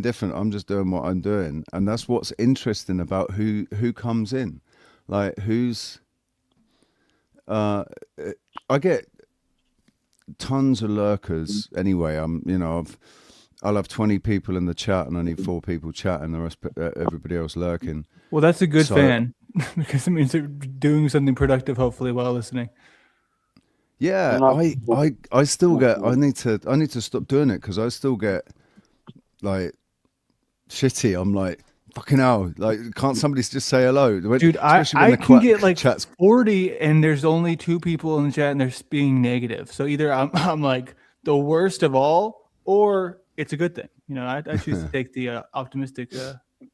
different. I'm just doing what I'm doing, and that's what's interesting about who comes in, like who's. I get tons of lurkers anyway. I'll have 20 people in the chat, and I need 4 people chatting. The rest, everybody else lurking. Well, that's a good fan because it means they're doing something productive, hopefully, while listening. Yeah, I still get. I need to stop doing it because I still get like shitty. I'm like, fucking hell! Like, can't somebody just say hello, dude? I can get like 40, and there's only 2 people in the chat, and they're being negative. So either I'm like the worst of all, or it's a good thing. You know, I choose to take the optimistic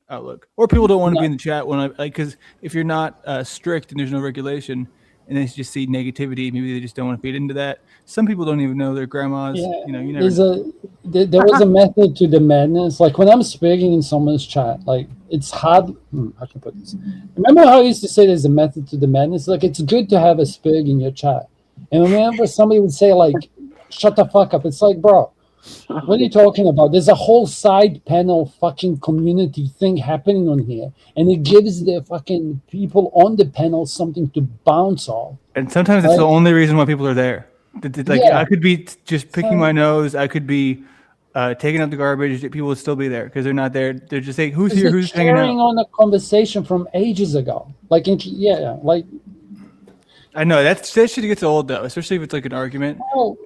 outlook. Or people don't want to be in the chat when I like, because if you're not strict and there's no regulation, and they just see negativity, maybe they just don't want to feed into that. Some people don't even know their grandmas. Yeah, you know, you never. There was a method to the madness. Like when I'm speaking in someone's chat, like it's hard. How can I put this? Remember how I used to say there's a method to the madness? Like it's good to have a spig in your chat. And whenever somebody would say like, "Shut the fuck up," it's like, bro, what are you talking about? There's a whole side panel fucking community thing happening on here, and it gives the fucking people on the panel something to bounce off. And sometimes it's the only reason why people are there. Like I could be just picking my nose. I could be taking out the garbage. People would still be there because they're not there. They're just saying, "Who's here? Who's hanging out?" Carrying on a conversation from ages ago. Like, like. I know that shit gets old though, especially if it's like an argument,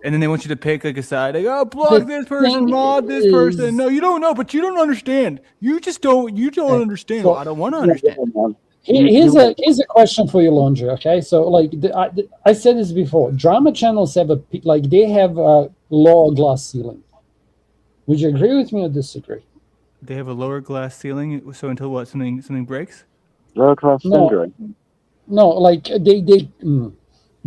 and then they want you to pick like a side. Like, oh, block this person, mod this person. No, you don't know, but you don't understand. You just don't. You don't understand. So, I don't want to understand. Here's a question for you, Laundry. Okay, so like I said this before, drama channels have they have a lower glass ceiling. Would you agree with me or disagree? They have a lower glass ceiling, so until what something breaks. Lower glass syndrome. No, like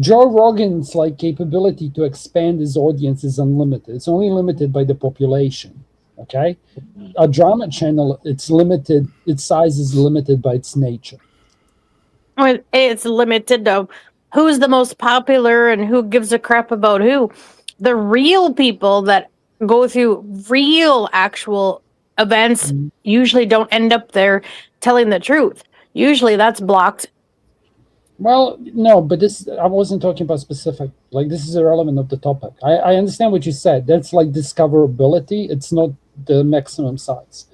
Joe Rogan's like capability to expand his audience is unlimited. It's only limited by the population. Okay, a drama channel, it's limited. Its size is limited by its nature. Well, it's limited to who's the most popular and who gives a crap about who. The real people that go through real actual events usually don't end up there telling the truth. Usually that's blocked. Well, no, but I wasn't talking about specific. Like, this is irrelevant of the topic. I understand what you said. That's like discoverability. It's not the maximum size.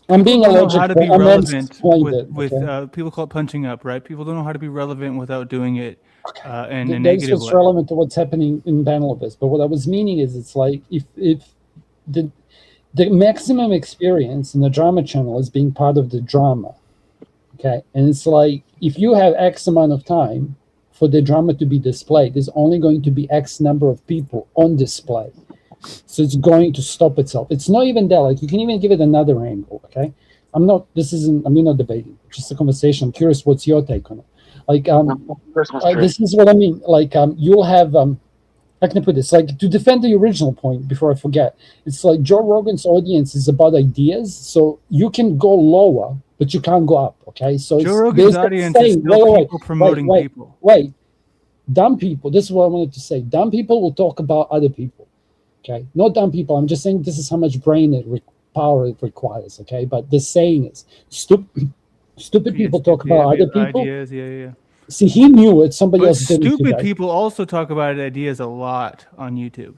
I'm being allergic. How to be relevant with okay? People call it punching up, right? People don't know how to be relevant without doing it in a That's negative what's way. relevant to what's happening in Bangladesh. But what I was meaning is, it's like if the maximum experience in the drama channel is being part of the drama. Okay, and it's like if you have X amount of time for the drama to be displayed, there's only going to be X number of people on display. So it's going to stop itself. It's not even that. Like, you can even give it another angle. Okay, I'm not debating. Just a conversation. I'm curious, what's your take on it? Like, this is what I mean. Like, you'll have how can I put this? Like, to defend the original point before I forget, it's like Joe Rogan's audience is about ideas, so you can go lower, but you can't go up. Okay, so Joe Rogan's audience is still people promoting people. Wait, dumb people. This is what I wanted to say. Dumb people will talk about other people. Okay, not dumb people. I'm just saying this is how much brain power it requires. Okay, but the saying is stupid people talk about other people. Ideas, yeah. See, he knew it. Somebody else didn't. Stupid people also talk about ideas a lot on YouTube.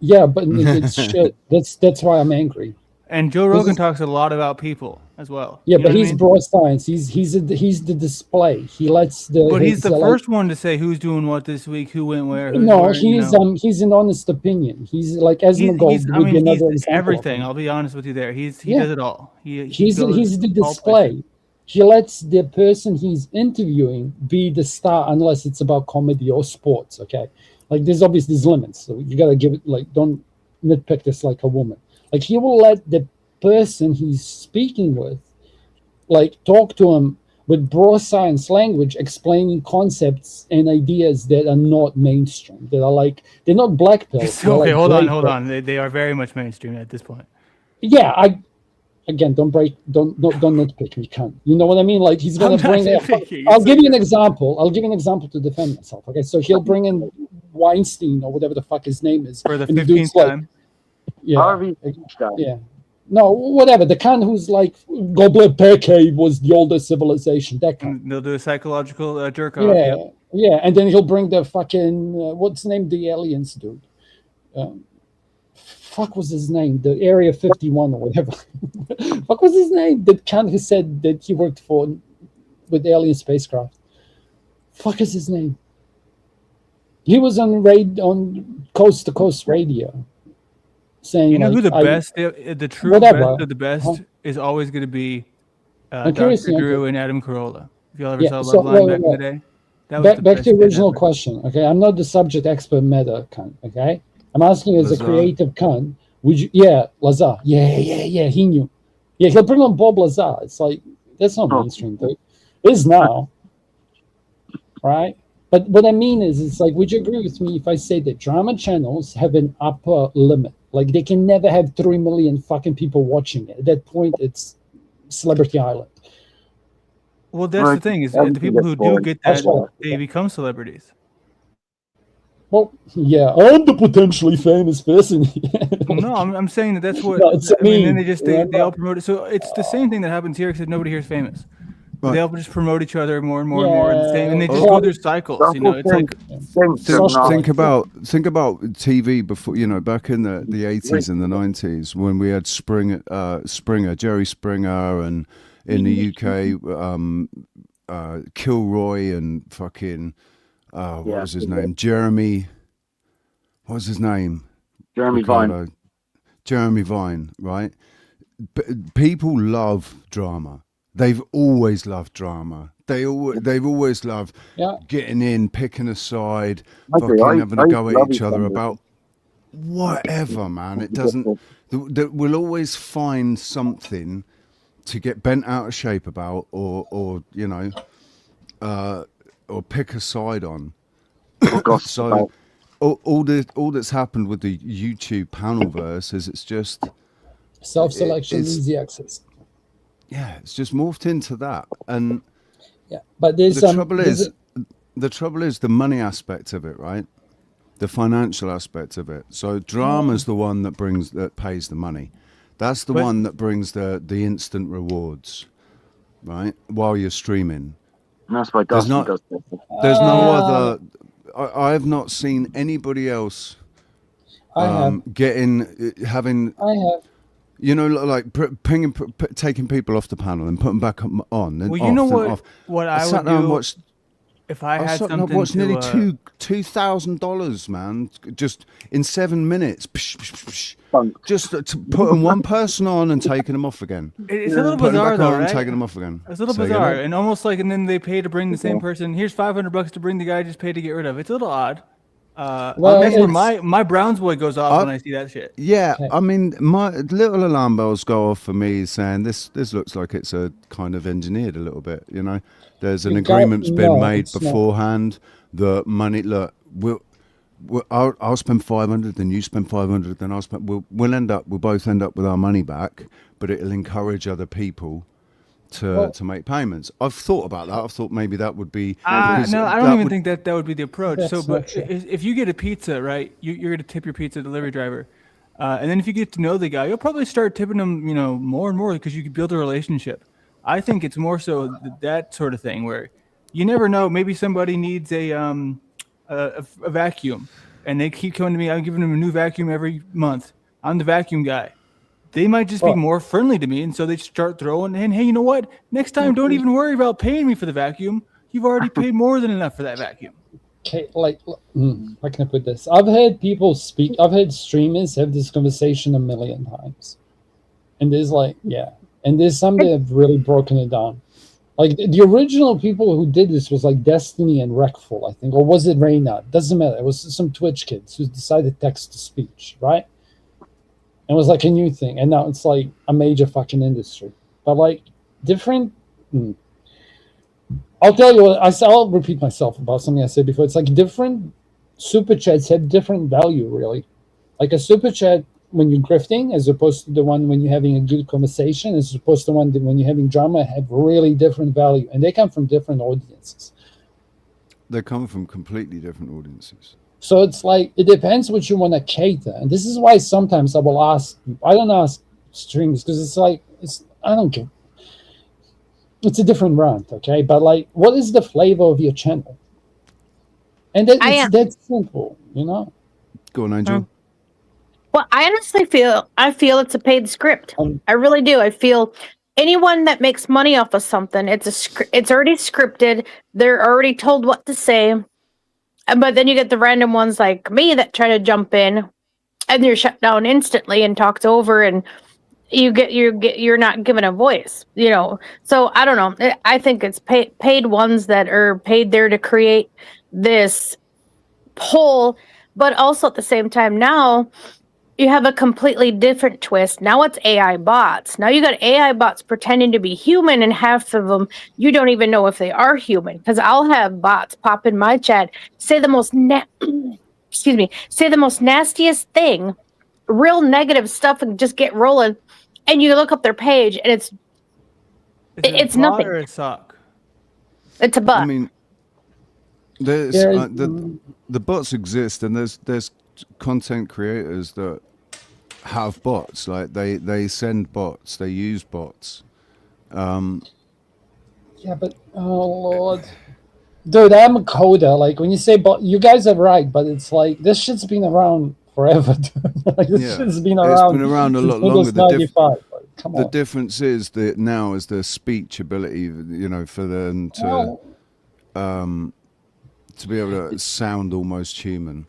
Yeah, but it's shit. That's why I'm angry. And Joe Rogan talks a lot about people as well. Yeah, but he's broad science. He's the display. He lets the. But he's the first one to say who's doing what this week, who went where. He's an honest opinion. He's like Esmeralda would be another example. Everything. I'll be honest with you. There, he does it all. He's the display. He lets the person he's interviewing be the star unless it's about comedy or sports. Okay, like there's limits. So you gotta give it, like, don't nitpick this like a woman. Like, he will let the person he's speaking with, like, talk to him with broad science language, explaining concepts and ideas that are not mainstream. That are like, they're not black pills. Okay, hold on. They are very much mainstream at this point. Yeah, Again, don't nitpick me, cunt. You know what I mean? Like, he's gonna bring. I'll give you an example. to defend myself. Okay, so he'll bring in Weinstein or whatever the fuck his name is for the 15th time. Yeah. Yeah. No, whatever. The cunt who's like, Goblet Peke was the oldest civilization. That cunt. And they'll do a psychological jerk off. Yeah. Yep. Yeah. And then he'll bring the fucking, what's the name? The aliens dude. Fuck was his name? The Area 51 or whatever. Fuck was his name? The cunt who said that he worked with alien spacecraft. Fuck is his name? He was on Coast to Coast Radio, saying, You know who like, the best, the true whatever. best of the best is always going to be I'm Dr. curious, Drew and Adam Carolla. If y'all ever Yeah, saw so, Love Line wait, back wait, in the day, that was back the to best the shit original ever. question. Okay, I'm not the subject expert meta cunt. Okay, I'm asking you as a Lazar. creative cunt. Would you? Yeah, Lazar. Yeah. He knew. Yeah, he'll bring on Bob Lazar. It's like that's not mainstream, dude. It is now, right? But what I mean is, it's like, would you agree with me if I say that drama channels have an upper limit? Like, they can never have 3 million fucking people watching it. At that point, it's Celebrity Island. Well, that's the thing is the people who do get that, they become celebrities. Well, yeah, I'm the potentially famous person. No, I'm saying that's what. No, it's I mean, then me. they all promote it. So it's the same thing that happens here, except nobody here is famous. Right. They all just promote each other more and more and more, and they just Yeah. go through cycles. You know, it's like Think about TV before, you know, back in the 80s and the 90s when we had Springer, Jerry Springer, and in the UK, Kilroy and fucking what was his name? Jeremy. What was his name? Jeremy Vine. Jeremy Vine, right? People love drama. They've always loved drama. They've always loved getting in, picking a side, fucking having a go at each other about whatever, man. It doesn't. We'll always find something to get bent out of shape about, or you know, or pick a side on. So all that's happened with the YouTube panelverse is it's just self-selection, easy access. Yeah, it's just morphed into that, and but there's the trouble is the money aspect of it, right? The financial aspect of it. So drama's the one that pays the money. That's the one that brings the instant rewards, right? While you're streaming. And that's why Dusty does that. There's no other. I have not seen anybody else having. I have. You know, like taking people off the panel and putting back on. And well, off you know and off. what I would do if I had something. I watched nearly $2,000, man, just in 7 minutes. Just putting one person on and taking them off again. It's a little bizarre, though, right? Taking them off again. It's a little bizarre, and almost like, and then they pay to bring the same person. Here's $500 to bring the guy I just paid to get rid of. It's a little odd. That's where my Browns boy goes off when I see that shit. Yeah, I mean, my little alarm bells go off for me saying this looks like it's a kind of engineered a little bit. You know, there's an agreement's been made beforehand. The money, look, I'll spend 500, then you spend 500, then I'll spend. We'll both end up with our money back, but it'll encourage other people to make payments. I've thought about that. I've thought maybe that would be. No, I don't even think that would be the approach. So, but if you get a pizza, right, you're going to tip your pizza delivery driver, and then if you get to know the guy, you'll probably start tipping him, you know, more and more because you can build a relationship. I think it's more so that sort of thing where you never know. Maybe somebody needs a vacuum, and they keep coming to me. I'm giving them a new vacuum every month. I'm the vacuum guy. They might just be more friendly to me, and so they start throwing in, hey, you know what? Next time, don't even worry about paying me for the vacuum. You've already paid more than enough for that vacuum. Okay, like, how can I put this? I've heard people speak. I've heard streamers have this conversation 1 million times, and there's and there's some that have really broken it down. Like the original people who did this was like Destiny and Wreckful, I think, or was it Reynard? Doesn't matter. It was some Twitch kids who decided text to speech, right? It was like a new thing, and now it's like a major fucking industry. But like different. I'll tell you what. I'll repeat myself about something I said before. It's like different super chats have different value, really. Like a super chat when you're grifting, as opposed to the one when you're having a good conversation, as opposed to one that when you're having drama, have really different value, and they come from different audiences. They come from completely different audiences. So it's like, it depends what you want to cater. And this is why sometimes I will ask, I don't ask streams because it's like, I don't care. It's a different rant, okay? But like, what is the flavor of your channel? And it's that simple, you know? Go on, Angel. Well, I honestly feel it's a paid script. I really do. I feel anyone that makes money off of something, it's already scripted. They're already told what to say. But then you get the random ones like me that try to jump in, and you're shut down instantly and talked over, and you're not given a voice. You know, so I don't know. I think it's paid ones that are paid there to create this poll, but also at the same time now. You have a completely different twist. Now it's AI bots. Now you got AI bots pretending to be human, and half of them you don't even know if they are human. Because I'll have bots pop in my chat, say the most say the most nastiest thing, real negative stuff, and just get rolling. And you look up their page, and it's nothing. Or a sock? It's a bot. I mean, there's the bots exist, and there's content creators that have bots. Like they send bots, they use bots. Yeah, but oh lord, dude, I'm a coder. Like when you say bot, you guys are right, but it's like this shit's been around forever. Like this shit's been around. It's been around a lot longer. The difference is that now is the speech ability, you know, for them to be able to sound almost human.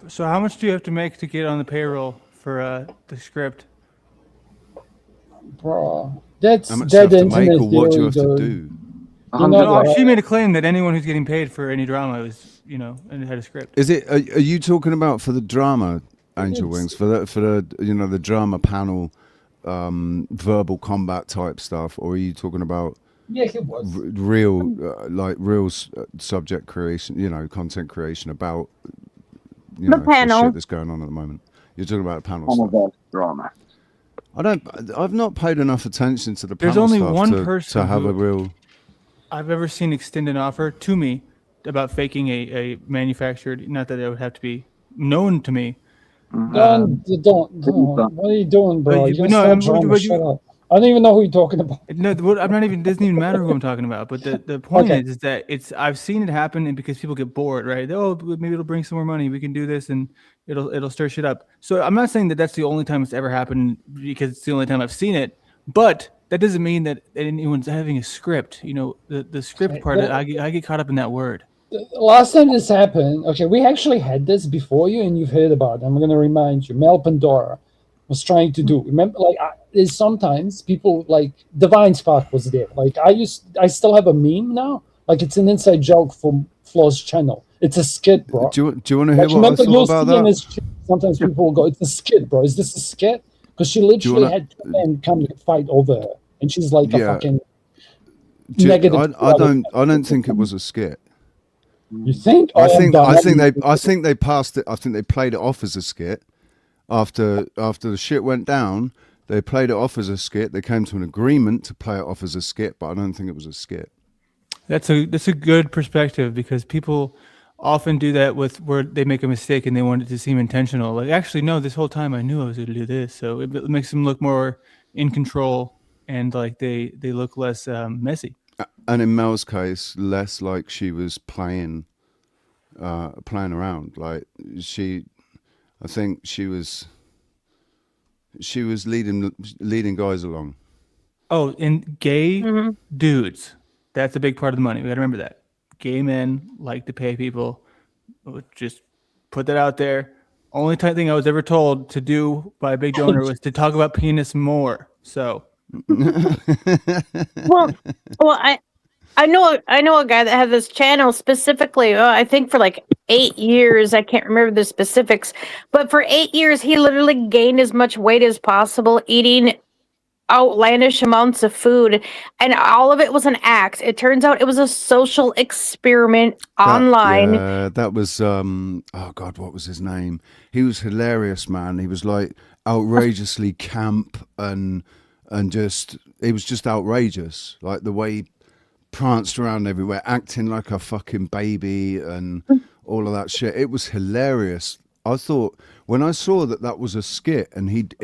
So how much do you have to make to get on the payroll for the script? Bro, that's how much do you have to make, or what do you have to dude. do? No, she made a claim that anyone who's getting paid for any drama was, you know, and had a script. Is it? Are you talking about for the drama, Angel Wings, for the you know, the drama panel, verbal combat type stuff, or are you talking about? Yeah, it was real subject creation, you know, content creation about the panel. The shit that's going on at the moment. You're talking about panel stuff. Drama. I've not paid enough attention to the There's panel only stuff one person to have a real. I've ever seen extend an offer to me about faking a manufactured. Not that it would have to be known to me. Don't. What are you doing, bro? Shut up. I don't even know who you're talking about. No, I'm not even. It doesn't even matter who I'm talking about. But the point is that I've seen it happen, and because people get bored, right? Oh, maybe it'll bring some more money. We can do this, and it'll stir shit up. So I'm not saying that that's the only time it's ever happened, because it's the only time I've seen it. But that doesn't mean that anyone's having a script. You know, the script part. I get caught up in that word. Last time this happened, we actually had this before you, and you've heard about it. I'm going to remind you. Mel Pandora was trying to do. Remember, like, there's sometimes people like Divine Spark was there. Like I still have a meme now. Like it's an inside joke from Flo's channel. It's a skit, bro. Do you want to hear what I thought about that? Sometimes people will go, "It's a skit, bro. Is this a skit?" Because she literally had two men come to fight over her, and she's like a fucking negative. I don't think it was a skit. You think? I think they passed it. I think they played it off as a skit. After the shit went down, they played it off as a skit. They came to an agreement to play it off as a skit, but I don't think it was a skit. That's a good perspective, because people often do that with where they make a mistake and they want it to seem intentional. Like, actually, no, this whole time I knew I was going to do this. So it makes them look more in control, and like they look less messy. And in Mel's case, less like she was playing around. Like I think she was leading guys along. Oh, and gay dudes. That's a big part of the money. We got to remember that. Gay men like to pay people. Just put that out there. Only thing I was ever told to do by a big donor was to talk about penis more. So. well, I know a guy that had this channel specifically. I think for like 8 years. I can't remember the specifics, but for 8 years he literally gained as much weight as possible, eating outlandish amounts of food, and all of it was an act. It turns out it was a social experiment online. That was oh god, what was his name? He was hilarious, man. He was like outrageously camp and just he was just outrageous, like the way he pranced around everywhere, acting like a fucking baby and all of that shit. It was hilarious. I thought when I saw that was a skit and he'd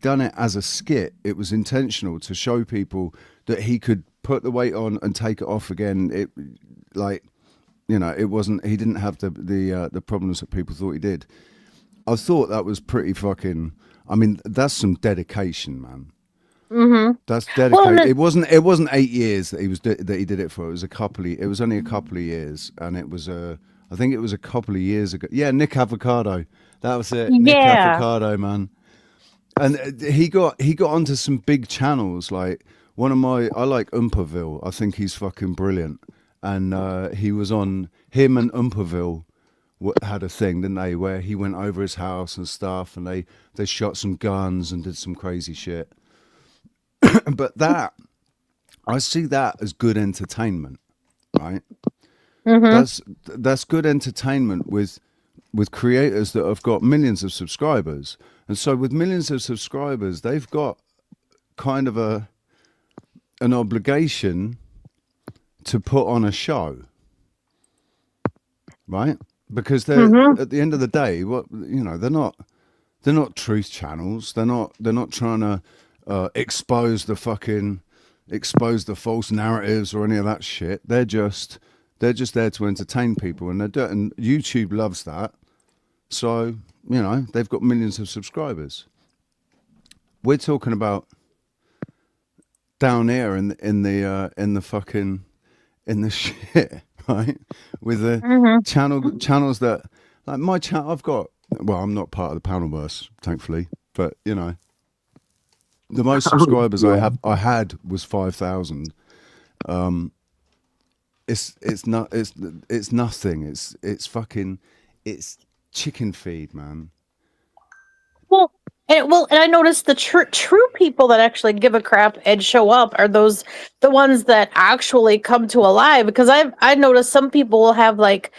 done it as a skit, it was intentional to show people that he could put the weight on and take it off again. It like, you know, it wasn't. He didn't have the problems that people thought he did. I thought that was pretty fucking. I mean, that's some dedication, man. Mm-hmm. That's dedicated. Well, it wasn't 8 years that he did it for. It was only a couple of years, and it was I think it was a couple of years ago. Yeah, Nick Avocado. That was it. Nick Avocado, man. And he got onto some big channels. Like I like Umperville. I think he's fucking brilliant. And he was on, him and Umperville had a thing, didn't they? Where he went over his house and stuff, and they shot some guns and did some crazy shit. But I see that as good entertainment, right? Mm-hmm. That's good entertainment with creators that have got millions of subscribers. And so with millions of subscribers, they've got kind of an obligation to put on a show, right? Because they're at the end of the day, they're not truth channels. They're not trying to expose the false narratives or any of that shit. They're just there to entertain people, and and YouTube loves that. So they've got millions of subscribers. We're talking about down here in the shit, right? With the channels that, like my channel, I'm not part of the Panelverse, thankfully, but the most subscribers I had was 5,000. It's nothing. It's chicken feed, man. And I noticed the true people that actually give a crap and show up are the ones that actually come to a live. Because I noticed some people will have like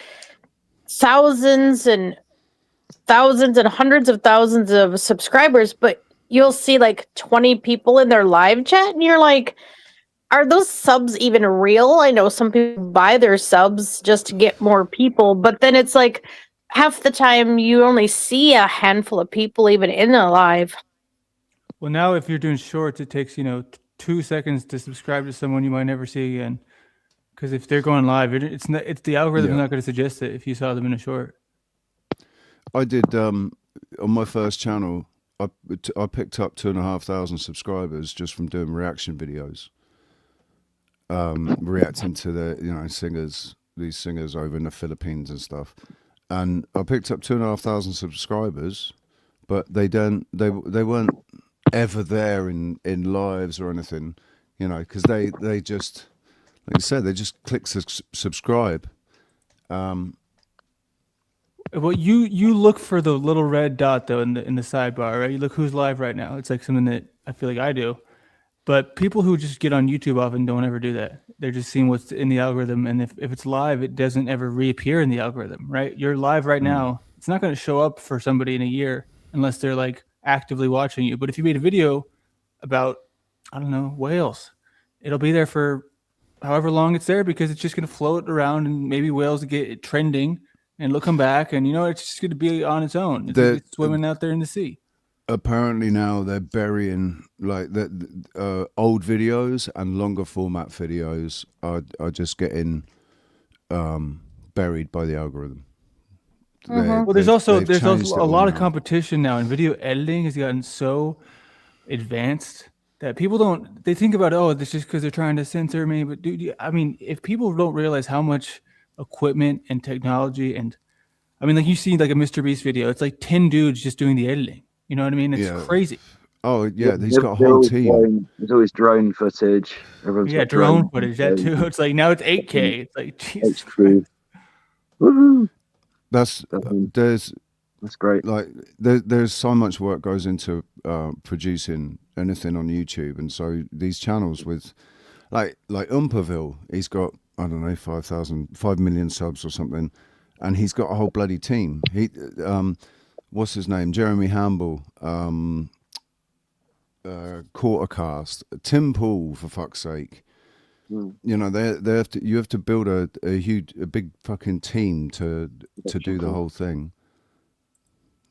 thousands and hundreds of thousands of subscribers, but you'll see like 20 people in their live chat, and you're like, are those subs even real? I know some people buy their subs just to get more people, but then it's like half the time you only see a handful of people even in a live. Well, now if you're doing shorts, it takes 2 seconds to subscribe to someone you might never see again. Because if they're going live, it's the algorithm's not going to suggest it if you saw them in a short. I did on my first channel. I picked up 2,500 subscribers just from doing reaction videos, reacting to these singers over in the Philippines and stuff. And I picked up 2,500 subscribers, but they weren't ever there in lives or anything, because they just, like you said, they just click subscribe. Well, you look for the little red dot though in the sidebar, right? You look who's live right now. It's like something that I feel like I do, but people who just get on YouTube often don't ever do that. They're just seeing what's in the algorithm, and if it's live, it doesn't ever reappear in the algorithm, right? You're live right now. It's not going to show up for somebody in a year unless they're like actively watching you. But if you made a video about, I don't know, whales, it'll be there for however long it's there, because it's just going to float around, and maybe whales get it trending. And it'll come back, and it's just going to be on its own. It's swimming out there in the sea. Apparently now they're burying like the old videos and longer format videos are just getting buried by the algorithm. Well, there's also a lot of competition now, and video editing has gotten so advanced that people they think about, this just because they're trying to censor me. But dude, I mean, if people don't realize how much equipment and technology, and I mean, like you see like a Mr. Beast video, it's like 10 dudes just doing the editing. You know what I mean? It's crazy. Oh yeah, he's got a whole team. There's always drone footage. Drone footage. That too. It's like now it's 8K. It's like Jesus. Woohoo! That's great. Like there's so much work goes into producing anything on YouTube, and so these channels with like Umperville, he's got, I don't know, 5 million subs or something, and he's got a whole bloody team. He what's his name? Jeremy Hamble, Quartercast, Tim Pool, for fuck's sake. You know, they have to. You have to build a big fucking team to do the whole thing.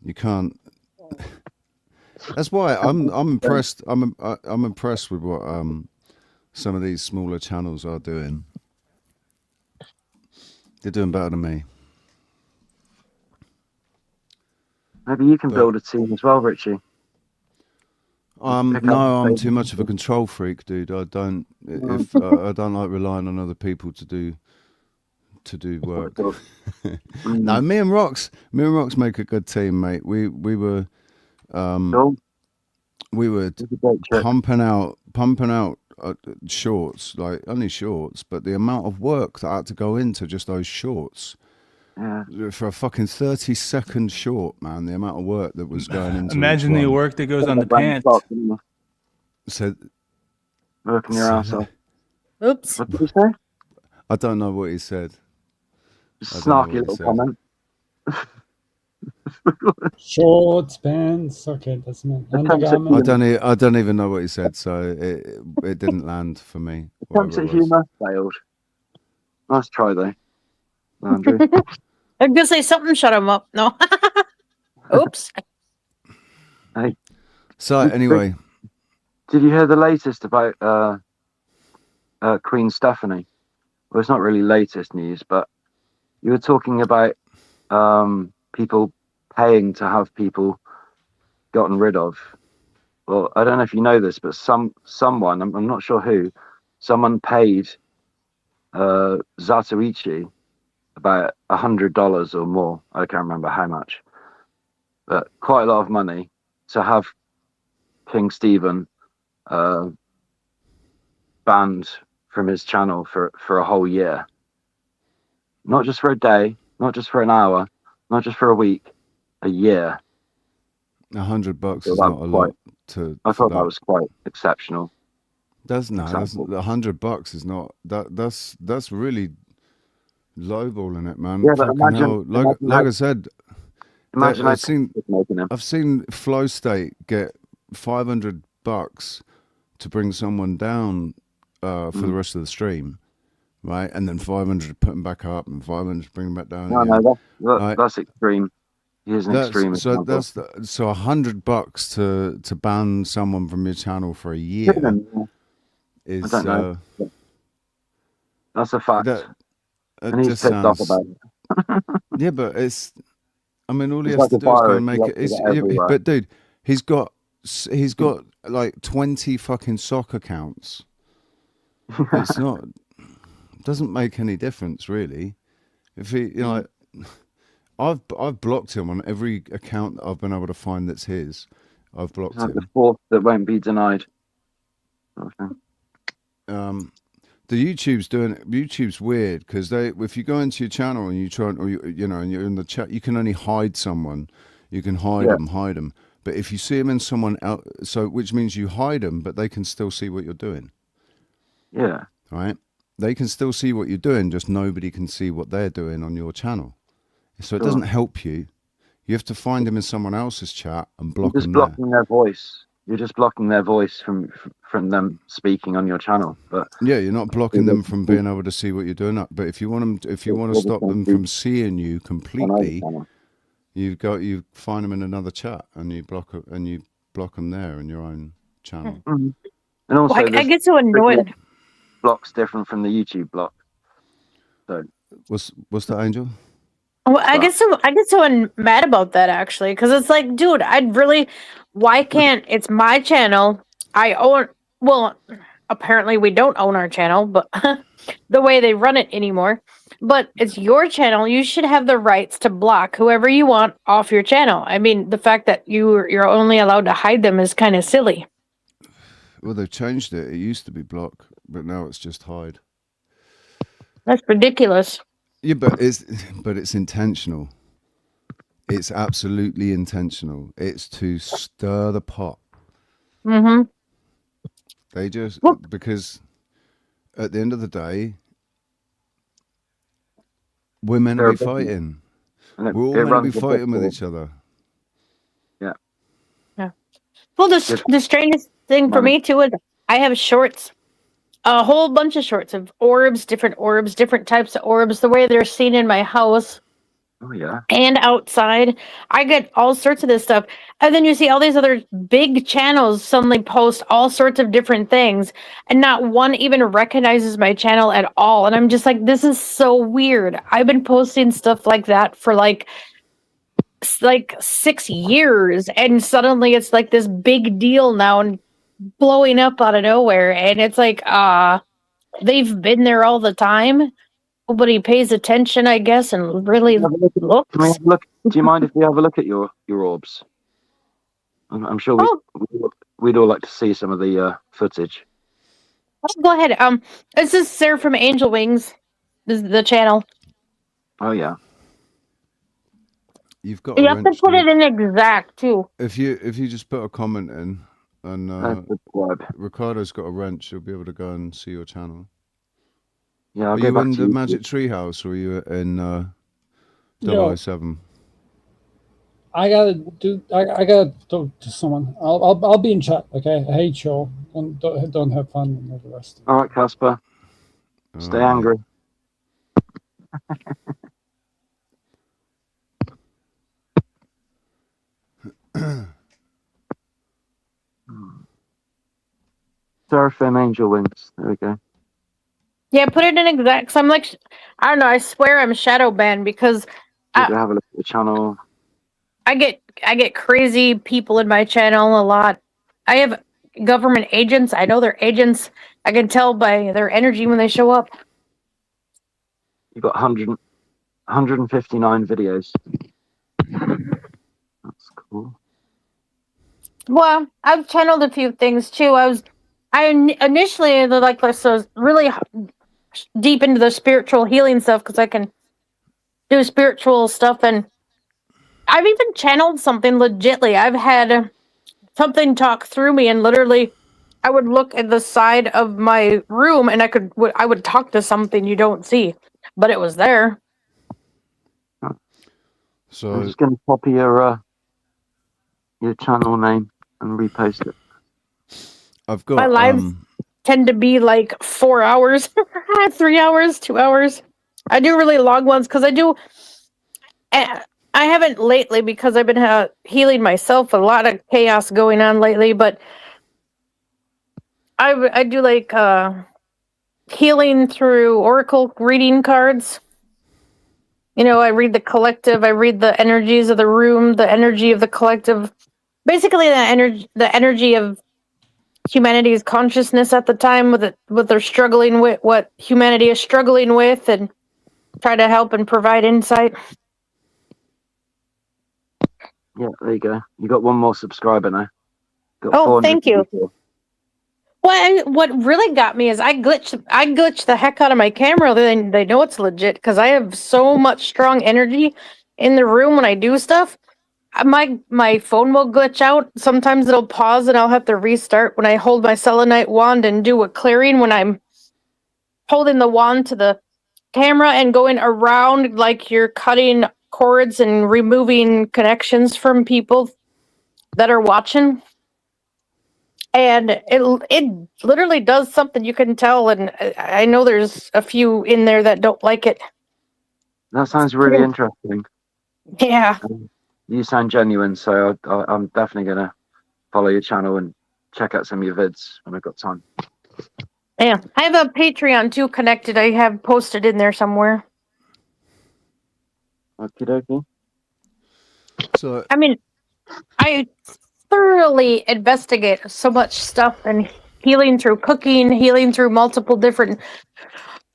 You can't. That's why I'm impressed. I'm impressed with what some of these smaller channels are doing. They're doing better than me. Maybe you can build a team as well, Richie. No, I'm too much of a control freak, dude. I don't. I don't like relying on other people to do work. No, me and Rox make a good team, mate. We were pumping out shorts, like only shorts, but the amount of work that had to go into just those shorts. Yeah. For a fucking 30-second short, man, the amount of work that was going into Imagine the work that goes on the pants. So, working your ass off. Oops. What did you say? I don't know what he said. Snarky little comment. Shorts, pants. Okay, that's me. Undergarment. I don't even know what he said, so it didn't land for me. Attempts at humour failed. Nice try though, Andrew. I'm gonna say something. Shut him up. No. Oops. Hey. So anyway, did you hear the latest about Queen Stephanie? Well, it's not really latest news, but you were talking about people paying to have people gotten rid of. Well, I don't know if you know this, but someone, I'm not sure who, someone paid Zatoichi about $100 or more. I can't remember how much, but quite a lot of money to have King Stephen banned from his channel for a whole year. Not just for a day, not just for an hour, not just for a week, a year. $100 is not a lot to. I thought that was quite exceptional. That's $100 is not that's really lowballing it, man. Yeah, but imagine, like I said, imagine I've seen Flow State get $500 to bring someone down for the rest of the stream, right? And then 500 to put them back up, and 500 to bring them back down. No, that's extreme. He is an extreme. So so $100 to ban someone from your channel for a year is. I don't know. That's a fact. It and he's just pissed sounds, off about it. Yeah, but it's. I mean, all he It's has like to a do is go virus, and make he it. has to get everywhere. But dude, he's got like 20 fucking sock accounts. It's not. Doesn't make any difference really. If he, like, I've blocked him on every account that I've been able to find that's his. I've blocked him. The fourth that won't be denied. Okay. The YouTube's weird because if you go into your channel and you try and you're in the chat, you can only hide someone. You can hide them. But if you see them in someone else, which means you hide them, but they can still see what you're doing. Yeah. Right. They can still see what you're doing, just nobody can see what they're doing on your channel. So it doesn't help you. You have to find them in someone else's chat and block them. You're just blocking their voice. You're just blocking their voice from them speaking on your channel. But yeah, you're not blocking them from being able to see what you're doing. But if you want to stop them from seeing you completely, you find them in another chat and you block them there in your own channel. Mm-hmm. And also, I get so annoyed. Block's different from the YouTube block. So what's that, Angel? Well, I get so mad about that actually, because it's like, dude, why can't, it's my channel, I own, well, apparently we don't own our channel, but the way they run it anymore, but it's your channel, you should have the rights to block whoever you want off your channel. I mean, the fact that you're only allowed to hide them is kind of silly. Well, they've changed it. It used to be block, but now it's just hide. That's ridiculous. Yeah, but it's intentional. It's absolutely intentional. It's to stir the pot. Mm-hmm. They just because at the end of the day, we're meant to be fighting. We're all meant to be fighting with each other. Yeah. Yeah. Well, the strangest thing for me too is I have shorts a whole bunch of shorts of orbs, different types of orbs, the way they're seen in my house. Oh yeah. And outside. I get all sorts of this stuff. And then you see all these other big channels suddenly post all sorts of different things, and not one even recognizes my channel at all. And I'm just like, this is so weird. I've been posting stuff like that for like 6 years, and suddenly it's like this big deal now and blowing up out of nowhere. And it's like, they've been there all the time. Nobody pays attention, I guess, and really looks. Can we have a look? Do you mind if we have a look at your orbs? I'm sure we'd all like to see some of the footage. Go ahead. This is Sarah from Angel Wings. This is the channel. Oh yeah. You've got. You have to put it in exact too. If you just put a comment in, and Ricardo's got a wrench, he'll be able to go and see your channel. Yeah, I'll are go you back in to the YouTube. Magic Treehouse, or are you in No. 007? I gotta talk to someone. I'll be in chat. Okay. I hate y'all. Don't have fun and all the rest. All right, Casper. Stay angry. Seraphim Angel Wings. There we go. Yeah, put it in exact. Cause I'm like, I don't know. I swear I'm shadow banned because You can have a look at the channel. I get crazy people in my channel a lot. I have government agents. I know they're agents. I can tell by their energy when they show up. You've got 159 videos. That's cool. Well, I've channeled a few things too. I initially like this was really deep into the spiritual healing stuff because I can do spiritual stuff, and I've even channeled something legitly. I've had something talk through me, and literally, I would look at the side of my room, and I would talk to something you don't see, but it was there. So I'm just going to copy your channel name and repost it. I've got My lives tend to be like 4 hours, 3 hours, 2 hours. I do really long ones because I haven't lately because I've been healing myself. A lot of chaos going on lately, but I do like healing through oracle reading cards. You know, I read the collective. I read the energies of the room, the energy of the collective. Basically, the energy of humanity's consciousness at the time, what they're struggling with, what humanity is struggling with, and try to help and provide insight. Yeah, there you go. You got one more subscriber now. Got Oh, thank you. 454. What really got me is I glitched the heck out of my camera. They know it's legit because I have so much strong energy in the room when I do stuff. My phone will glitch out. Sometimes it'll pause and I'll have to restart when I hold my selenite wand and do a clearing when I'm holding the wand to the camera and going around like you're cutting cords and removing connections from people that are watching. And it literally does something you can tell, and I know there's a few in there that don't like it. That sounds really interesting. Yeah. You sound genuine, so I'm definitely going to follow your channel and check out some of your vids when I've got time. Yeah. I have a Patreon too connected. I have posted in there somewhere. Okie dokie. So I mean, I thoroughly investigate so much stuff and healing through cooking, healing through multiple different.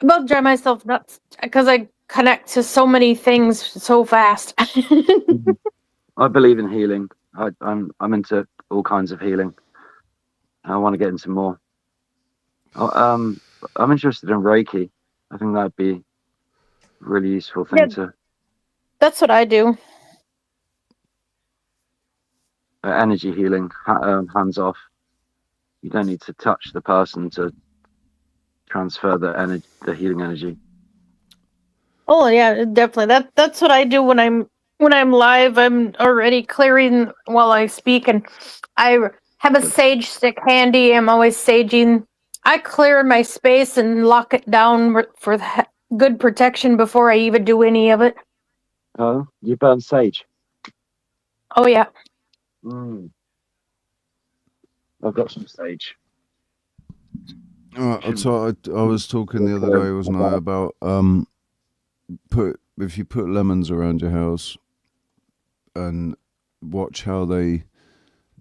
I'm about to drive myself nuts because I connect to so many things so fast. I believe in healing. I'm into all kinds of healing. I want to get into more. I'm interested in Reiki. I think that'd be a really useful thing to. That's what I do. Energy healing, hands off. You don't need to touch the person to transfer the healing energy. Oh yeah, definitely. That's what I do when I'm live. I'm already clearing while I speak, and I have a sage stick handy. I'm always saging. I clear my space and lock it down for good protection before I even do any of it. Oh, you burn sage? Oh yeah. Mm. I've got some sage. I was talking the other day, wasn't I, about if you put lemons around your house and watch how they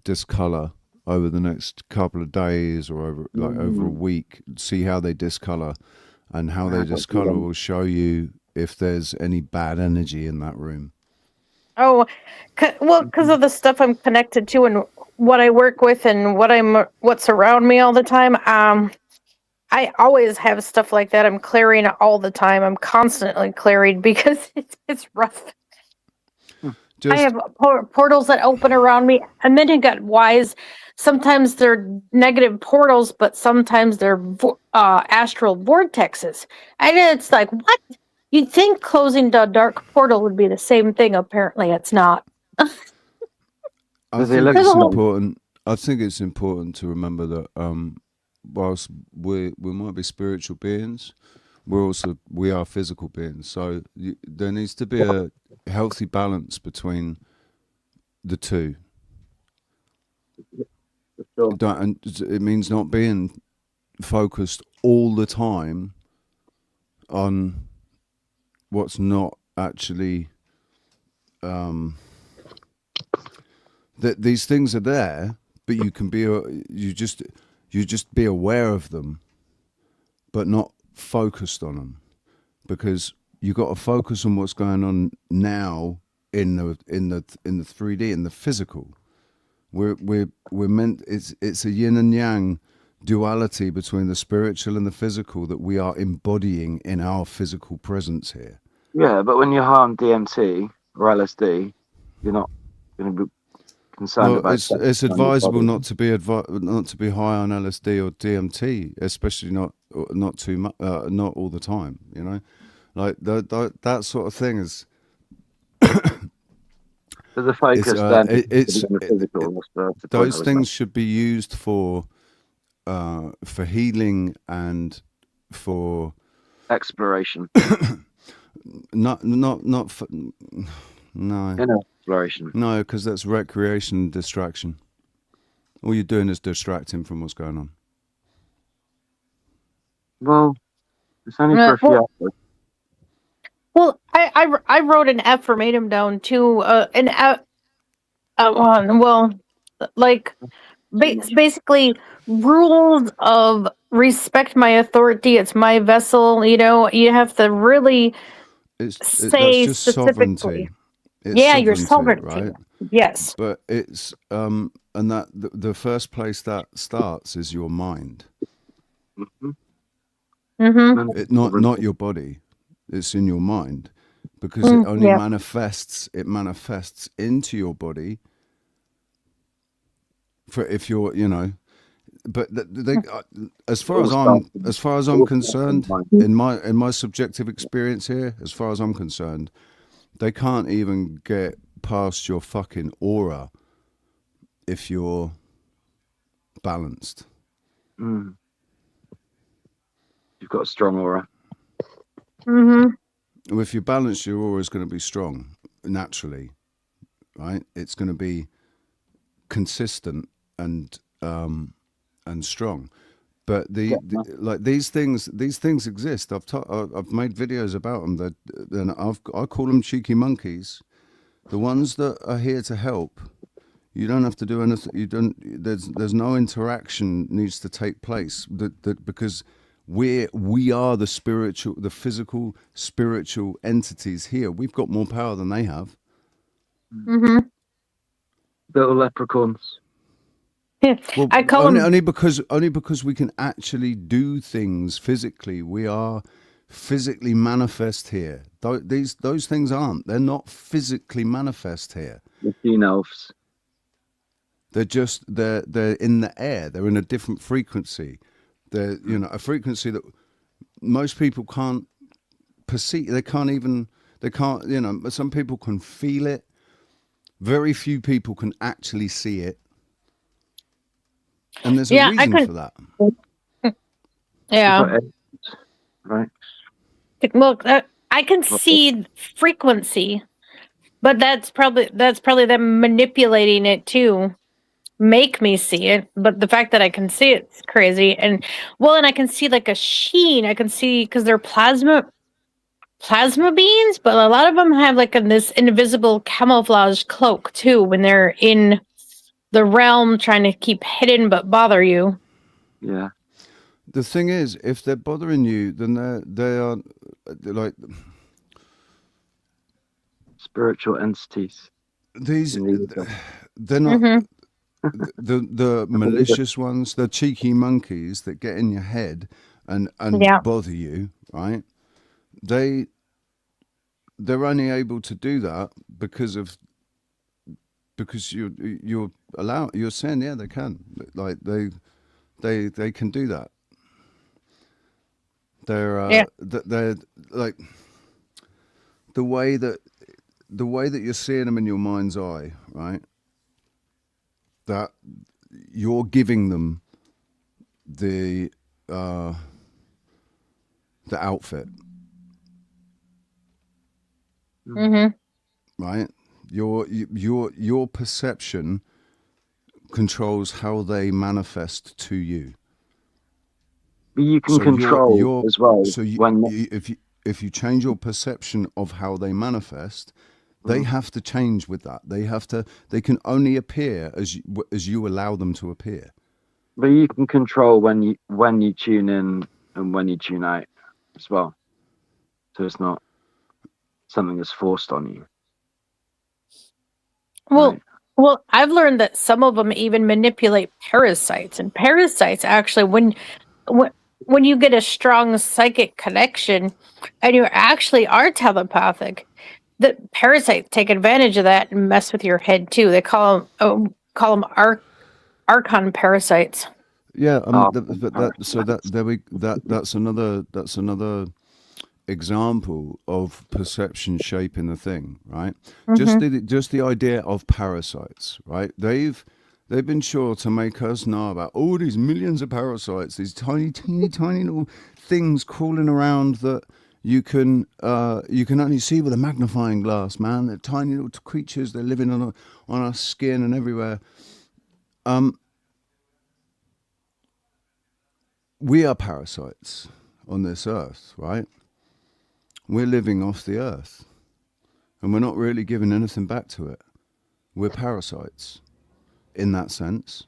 discolor over the next couple of days or over a week, see how they discolor, and how they discolor will show you if there's any bad energy in that room. Oh, well, because of the stuff I'm connected to and what I work with and what's around me all the time. I always have stuff like that. I'm clearing it all the time. I'm constantly clearing because it's rough. I have portals that open around me, and then it got wise. Sometimes they're negative portals, but sometimes they're astral vortexes. And it's like, what? You'd think closing the dark portal would be the same thing. Apparently, it's not. I think it's important to remember that whilst we might be spiritual beings, we are physical beings. So there needs to be a healthy balance between the two. And it means not being focused all the time on what's not actually that these things are there, but you can be you just be aware of them, but not focused on them, because you got to focus on what's going on now in the 3D, in the physical. We're meant, it's a yin and yang duality between the spiritual and the physical that we are embodying in our physical presence here. Yeah, but when you harm DMT or LSD, you're not going to be concerned about. It's advisable not to be high on LSD or DMT, especially not too much, not all the time. You know, like that sort of thing is. So the focus those things should be used for healing and for exploration. not for, no. Exploration. No, because that's recreation and distraction. All you're doing is distracting from what's going on. Well, it's only for a few hours. Well, I wrote an affirmatum down too. Basically rules of respect my authority. It's my vessel. You know, you have to really say that's just specifically. Sovereignty. Your sovereignty, right? Yes. But it's and that the first place that starts is your mind. Not your body. It's in your mind, because it only manifests into your body for if you're, you know, but as far as I'm concerned, in my subjective experience here, as far as I'm concerned, they can't even get past your fucking aura if you're balanced. You've got a strong aura. If you balance, your aura is going to be strong naturally, right? It's going to be consistent and strong. But these things exist. I've made videos about them. I call them cheeky monkeys. The ones that are here to help. You don't have to do anything. You don't. There's no interaction needs to take place. Because we are the physical spiritual entities here. We've got more power than they have. Little leprechauns. Well, I call them only because we can actually do things physically. We are physically manifest here. Those things aren't. They're not physically manifest here. Machine elves. They're in the air. They're in a different frequency. They're a frequency that most people can't perceive. They can't. Some people can feel it. Very few people can actually see it. And there's a reason for that. Yeah. Right. Look, I can see frequency, but that's probably them manipulating it to make me see it. But the fact that I can see it's crazy. And I can see like a sheen. I can see because they're plasma beings, but a lot of them have like this invisible camouflage cloak too when they're in the realm trying to keep hidden but bother you. Yeah. The thing is, if they're bothering you, then they're like spiritual entities. These, they're not the malicious ones, the cheeky monkeys that get in your head and bother you, right? They're only able to do that because you're saying, yeah, they can, like they can do that. They're like the way that you're seeing them in your mind's eye, right? That you're giving them the outfit, right? Your perception controls how they manifest to you. But you can control as well. So if you change your perception of how they manifest, they have to change with that. They can only appear as you allow them to appear. But you can control when you tune in and when you tune out as well. So it's not something that's forced on you. Well, I've learned that some of them even manipulate parasites, and parasites actually, when you get a strong psychic connection, and you actually are telepathic, the parasites take advantage of that and mess with your head too. They call them archon parasites. Yeah, that's another example of perception shaping the thing, right? Just the idea of parasites, right? They've been sure to make us know about all these millions of parasites, these tiny little things crawling around that you can only see with a magnifying glass, man. They're tiny little creatures. They're living on our skin and everywhere. We are parasites on this earth, right? We're living off the earth, and we're not really giving anything back to it. We're parasites in that sense,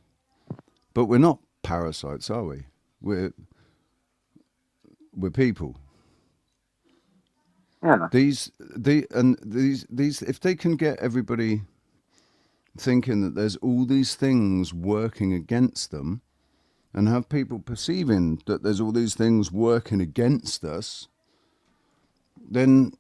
but we're not parasites, are we? We're people. Yeah. These, if they can get everybody thinking that there's all these things working against them, and have people perceiving that there's all these things working against us, then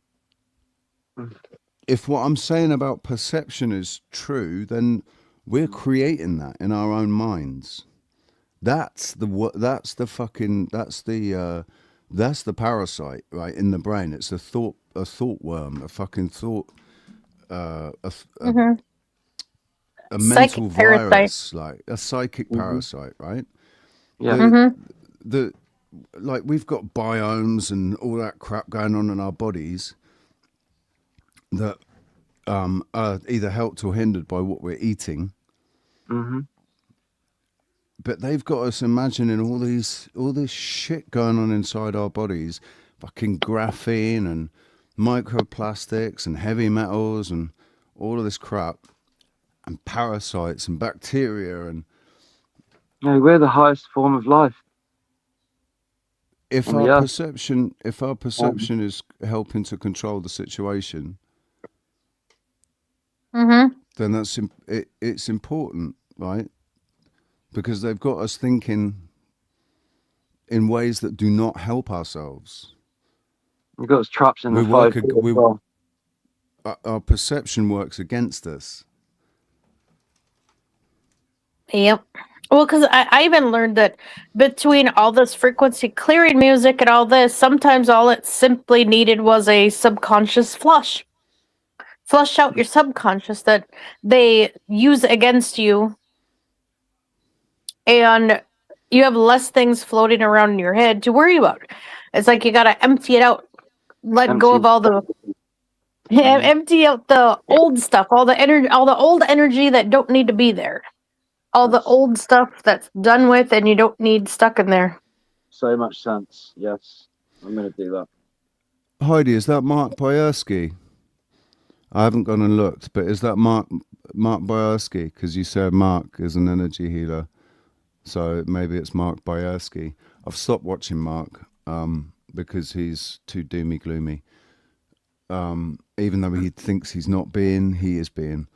if what I'm saying about perception is true, then we're creating that in our own minds. That's the parasite, right, in the brain. It's a thought worm, a fucking thought, a mental virus, like a psychic parasite, right? Yeah. Like we've got biomes and all that crap going on in our bodies that are either helped or hindered by what we're eating. But they've got us imagining all this shit going on inside our bodies, fucking graphene and microplastics and heavy metals and all of this crap, and parasites and bacteria and. No, we're the highest form of life. If our perception is helping to control the situation, then it's important, right? Because they've got us thinking in ways that do not help ourselves. We've got us trapped in the our perception works against us. Yep. Well, because I even learned that between all this frequency clearing music and all this, sometimes all it simply needed was a subconscious flush. Flush out your subconscious that they use against you. And you have less things floating around in your head to worry about. It's like you gotta empty it out, let go of all the empty out the old stuff, all the energy, all the old energy that don't need to be there, all the old stuff that's done with and you don't need stuck in there. So much sense. Yes, I'm going to do that. Heidi, is that Mark Boyersky? I haven't gone and looked, but is that Mark Boyersky? Because you said Mark is an energy healer, so maybe it's Mark Boyersky. I've stopped watching Mark because he's too doomy gloomy. Even though he thinks he's not being, he is being,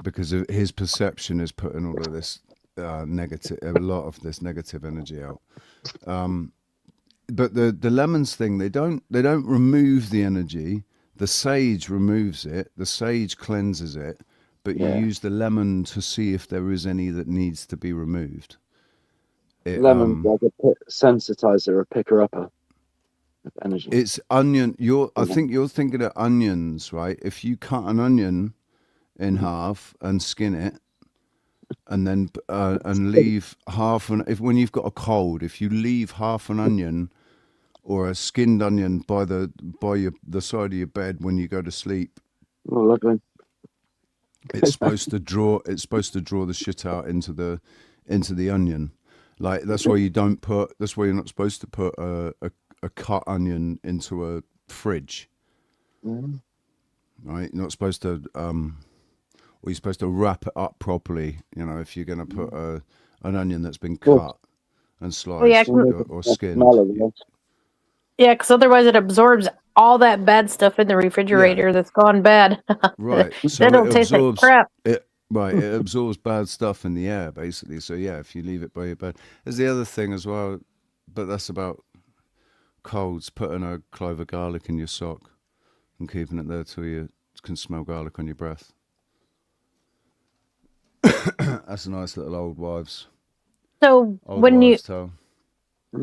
because of his perception is putting all of this negative, a lot of this negative energy out. But the lemons thing, they don't remove the energy. The sage removes it. The sage cleanses it, but you use the lemon to see if there is any that needs to be removed. Lemon like a sensitizer, a picker upper of energy. It's onion. I think you're thinking of onions, right? If you cut an onion in half and skin it, and then and leave half when you've got a cold, if you leave half an onion or a skinned onion by the side of your bed when you go to sleep, it's supposed to draw the shit out into the onion. Like that's why you're not supposed to put a cut onion into a fridge. Right? You're not supposed to or you're supposed to wrap it up properly, if you're going to put an onion that's been cut and sliced or skinned. Yeah, because otherwise it absorbs all that bad stuff in the refrigerator that's gone bad. Right. So then it'll taste like crap. It absorbs bad stuff in the air, basically. So yeah, if you leave it by your bed. There's the other thing as well, but that's about colds, putting a clove of garlic in your sock and keeping it there till you can smell garlic on your breath. That's a nice little old wives. So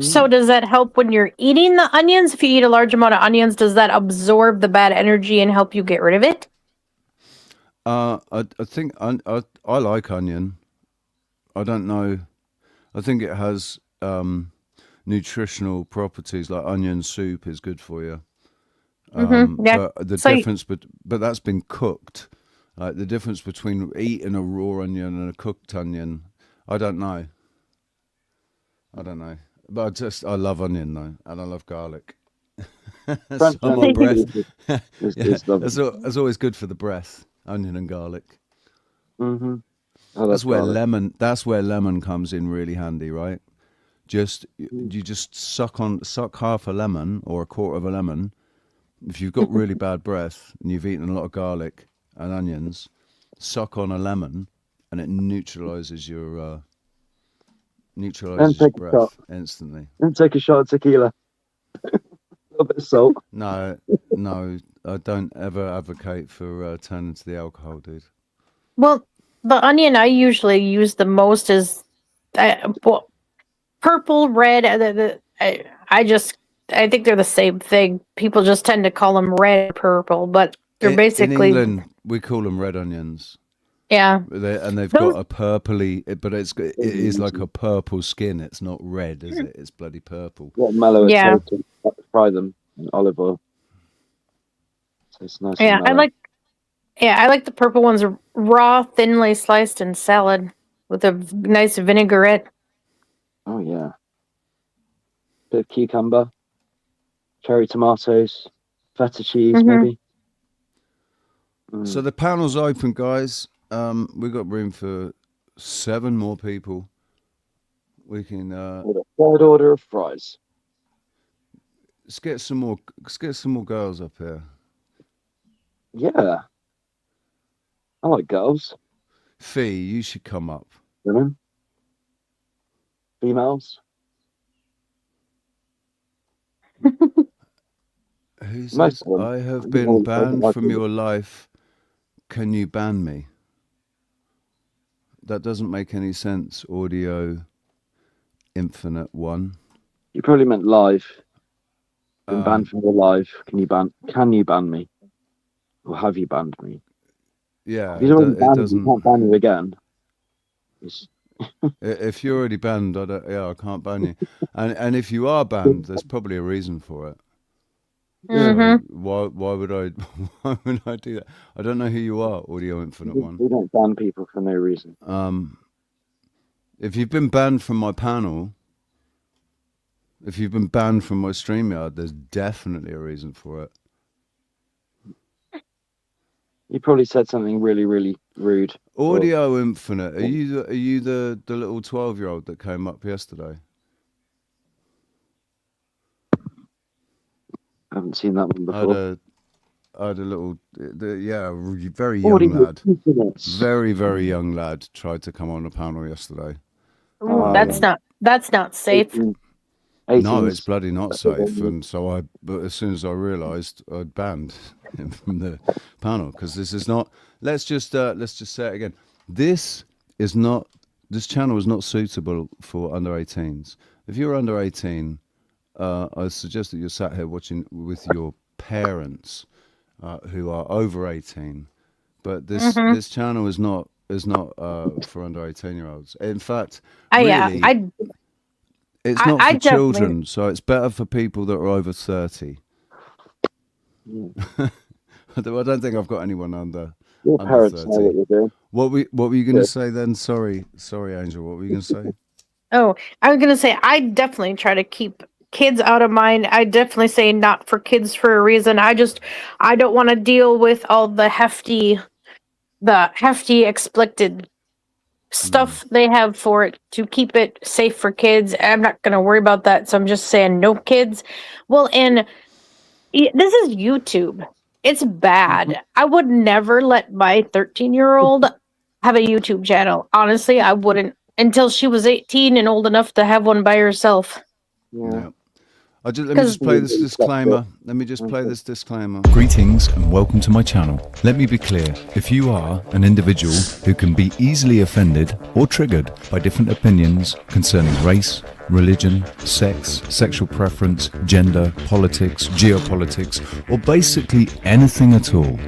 So does that help when you're eating the onions? If you eat a large amount of onions, does that absorb the bad energy and help you get rid of it? I think I like onion. I don't know. I think it has nutritional properties. Like onion soup is good for you. Yeah. But the difference, but that's been cooked. Like the difference between eating a raw onion and a cooked onion, I don't know. But I love onion though, and I love garlic. So my breath. That's always good for the breath. Onion and garlic. That's where lemon. That's where lemon comes in really handy, right? You just suck half a lemon or a quarter of a lemon. If you've got really bad breath and you've eaten a lot of garlic and onions, suck on a lemon, and it neutralizes your breath instantly. And take a shot of tequila. A little bit of salt. No, I don't ever advocate for turning to the alcohol, dude. Well, the onion I usually use the most is purple, red. I think they're the same thing. People just tend to call them red or purple, but they're basically. In England, we call them red onions. Yeah. They've got a purpley, but it is like a purple skin. It's not red, is it? It's bloody purple. Mellow fry them in olive oil. So it's nice. Yeah, I like the purple ones raw, thinly sliced in salad with a nice vinaigrette. Oh yeah. Bit of cucumber, cherry tomatoes, feta cheese, maybe. So the panel's open, guys. We've got room for 7 more people. We can with a third order of fries. Let's get some more girls up here. Yeah. I like girls. Fee, you should come up. Women? Females? Who says, I have been banned from your life. Can you ban me? That doesn't make any sense. Audio Infinite 1. You probably meant live. Been banned from your life. Can you ban me? Or have you banned me? Yeah. If you don't ban me, you can't ban you again. If you're already banned, I can't ban you. And if you are banned, there's probably a reason for it. So why would I why would I do that? I don't know who you are, Audio Infinite One. We don't ban people for no reason. If you've been banned from my panel, if you've been banned from my StreamYard, there's definitely a reason for it. You probably said something really, really rude. Audio Infinite, are you the little 12-year-old that came up yesterday? I haven't seen that one before. I had a little, very young lad, very, very young lad tried to come on the panel yesterday. Ooh, that's not safe. 18. No, it's bloody not safe. And so but as soon as I realised, I'd banned him from the panel because this is not. Let's just say it again. This channel is not suitable for under 18s. If you're under 18, I suggest that you're sat here watching with your parents who are over 18. But this channel is not for under 18-year-olds. In fact, really, it's not for children, so it's better for people that are over 30. I don't think I've got anyone under 30. Know what you're doing. What were you going to say then? Sorry, Angel. What were you going to say? Oh, I was gonna say I definitely try to keep kids out of mine. I definitely say not for kids for a reason. I don't want to deal with all the hefty explicit stuff they have for it to keep it safe for kids. I'm not gonna worry about that, so I'm just saying no kids. Well, and this is YouTube. It's bad. I would never let my 13-year-old have a YouTube channel. Honestly, I wouldn't until she was 18 and old enough to have one by herself. Yeah. Let me just play this disclaimer. Greetings and welcome to my channel. Let me be clear. If you are an individual who can be easily offended or triggered by different opinions concerning race, religion, sex, sexual preference, gender, politics, geopolitics, or basically anything at all,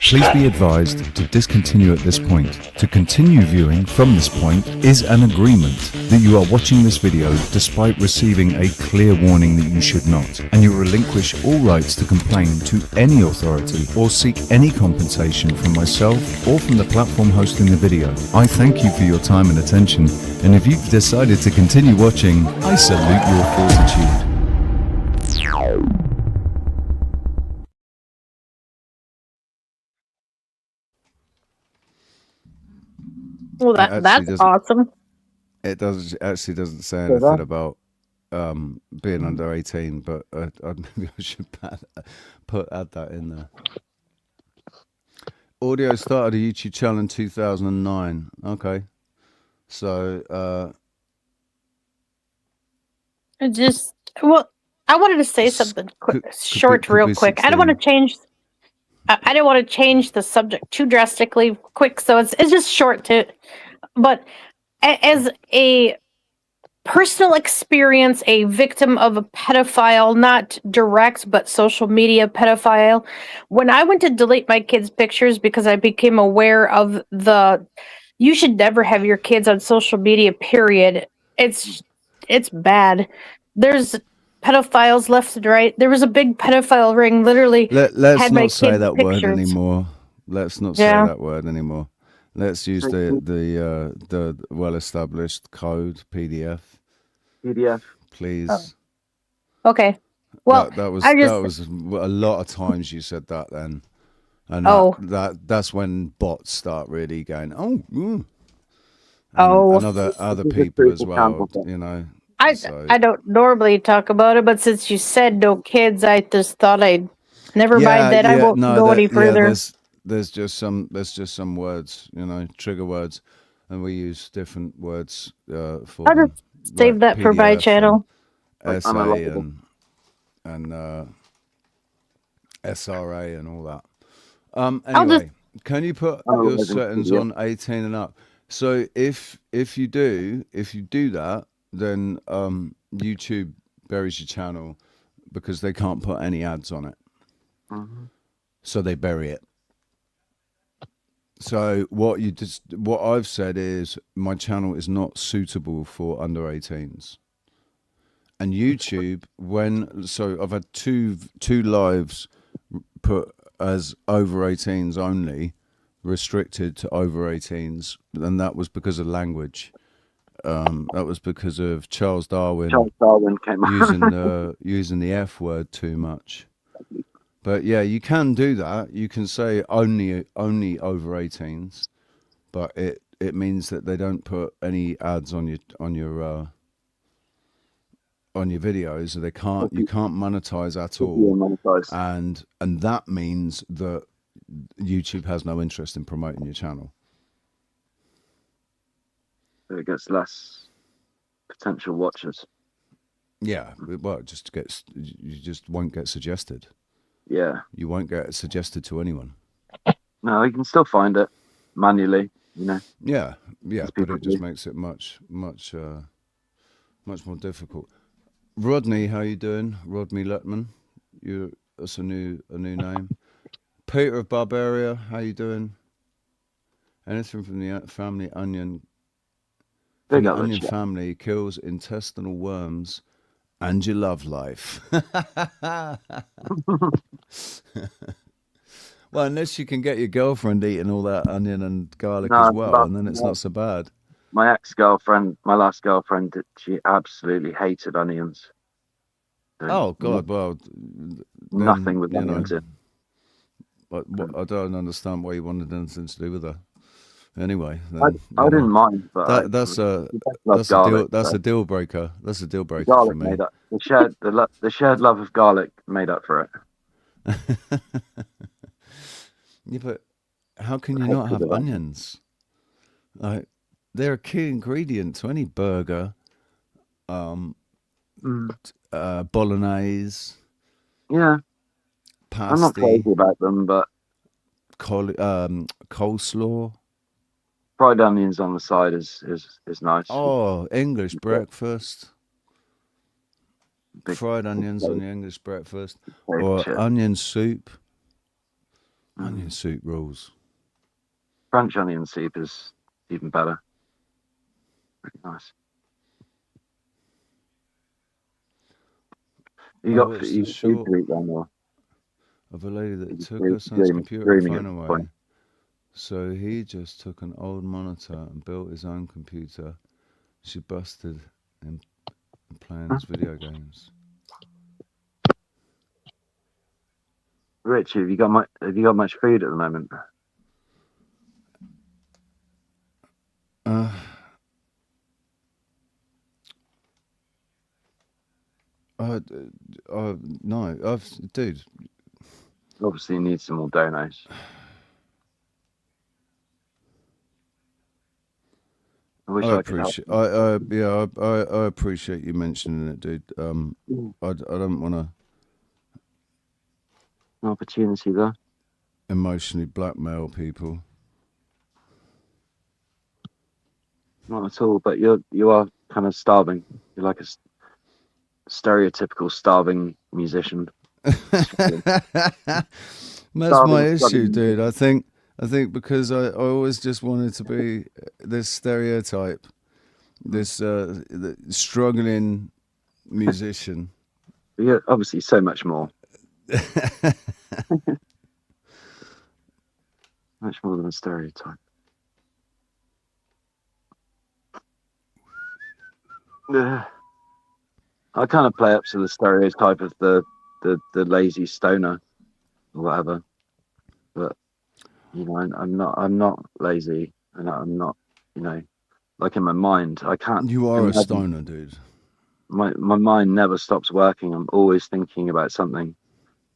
please be advised to discontinue at this point. To continue viewing from this point is an agreement that you are watching this video despite receiving a clear warning that you should not, and you relinquish all rights to complain to any authority or seek any compensation from myself or from the platform hosting the video. I thank you for your time and attention, and if you've decided to continue watching, I salute your fortitude. Well, that's awesome. It actually doesn't say anything about being under 18, but maybe I should add that in there. Audio started a YouTube channel in 2009. Okay, so I wanted to say something quick, real quick. I don't want to change. I didn't want to change the subject too drastically quick, so it's just short but as a personal experience, a victim of a pedophile, not direct, but social media pedophile, when I went to delete my kids' pictures because I became aware of you should never have your kids on social media, period. It's bad. There's pedophiles left and right. There was a big pedophile ring, literally. Let's not say that word anymore. Let's not say that word anymore. Let's use the well-established code PDF. Please. Oh. Okay. Well, that was a lot of times you said that then, and that's when bots start really going. And other people as well. You know. I don't normally talk about it, but since you said no kids, I just thought I'd never mind that. I won't go any further. There's just some words, trigger words, and we use different words for. I'll just save that for my channel. SA and SRA and all that. Anyway, can you put your settings on 18 and up? So if you do that, then YouTube buries your channel because they can't put any ads on it. So they bury it. So what I've said is my channel is not suitable for under 18s. And YouTube, so I've had two lives put as over 18s only, restricted to over 18s, and that was because of language. That was because of Charles Darwin came using the F word too much. But yeah, you can do that. You can say only over 18s, but it means that they don't put any ads on your videos. So you can't monetize at all. And that means that YouTube has no interest in promoting your channel. It gets less potential watchers. Yeah, well, you just won't get suggested. Yeah, you won't get suggested to anyone. No, you can still find it manually, you know. Yeah, but it just makes it much more difficult. Rodney, how you doing? Rodney Letman, that's a new name. Peter of Barbaria, how you doing? Anything from the family onion? From the onion family kills intestinal worms and your love life. Well, unless you can get your girlfriend eating all that onion and garlic as well, and then it's not so bad. My ex-girlfriend, my last girlfriend, she absolutely hated onions. Oh God! Well, nothing with onions in. But I don't understand why you wanted anything to do with her. Anyway, I didn't mind, but that's a deal breaker. That's a deal breaker garlic for me. made up. The shared love of garlic made up for it. Yeah, but how can you not have onions? Like, they're a key ingredient to any burger. Bolognese. Yeah. Pasty. I'm not crazy about them, but coleslaw. Fried onions on the side is nice. Oh, English breakfast. Fried onions on the English breakfast. Or onion soup. Onion soup rules. French onion soup is even better. Pretty nice. You got food to eat then, or? Of a lady that took her son's computer and phone away. So he just took an old monitor and built his own computer. She busted him playing his video games. Richie, have you got much food at the moment? No, dude. Obviously, you need some more donuts. I appreciate you mentioning it, dude. I don't want to. An opportunity there. Emotionally blackmail people. Not at all, but you are kind of starving. You're like a stereotypical starving musician. That's my issue, dude. I think because I always just wanted to be this stereotype, this struggling musician. You're obviously so much more. Much more than a stereotype. I kind of play up to the stereotype of the lazy stoner or whatever, but you know, I'm not lazy, and I'm not, you know, like in my mind, I can't. You are a stoner, dude. My mind never stops working. I'm always thinking about something,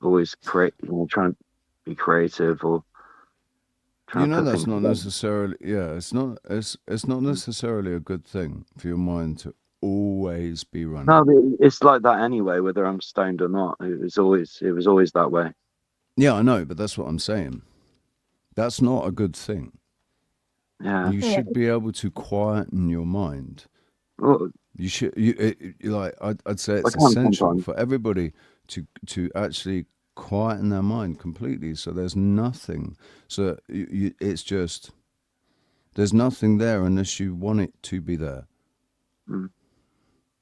always trying to be creative or. You know, that's not necessarily. Yeah, it's not necessarily a good thing for your mind to always be running. No, it's like that anyway, whether I'm stoned or not. It was always that way. Yeah, I know, but that's what I'm saying. That's not a good thing. Yeah, you should be able to quieten your mind. Well, you should. I'd say it's essential for everybody to actually quieten their mind completely. So there's nothing. So it's just, there's nothing there unless you want it to be there. Mm.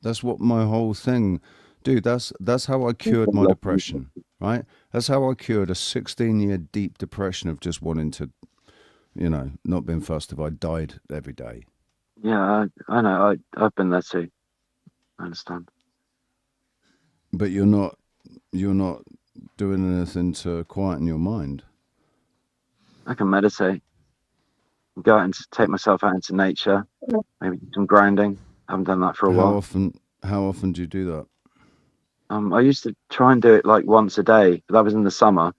That's what my whole thing, dude. That's how I cured my depression, right? That's how I cured a 16-year deep depression of just wanting to, not being fussed if I died every day. Yeah, I know. I've been there too. I understand. But you're not doing anything to quieten your mind. I can meditate. Go out and take myself out into nature. Maybe do some grounding. I haven't done that for a while. How often do you do that? I used to try and do it like once a day, but that was in the summer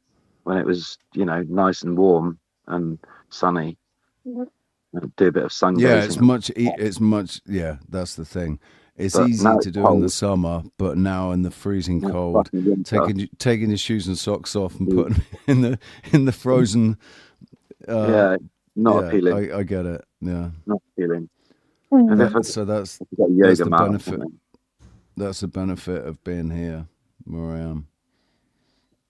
when it was, nice and warm and sunny. I'd do a bit of sun gazing. Yeah, it's much. Yeah, that's the thing. It's easy to do in the summer, but now in the freezing cold, taking your shoes and socks off and putting them in the frozen. Not appealing. I get it. Yeah, not appealing. So that's the benefit. That's the benefit of being here where I am.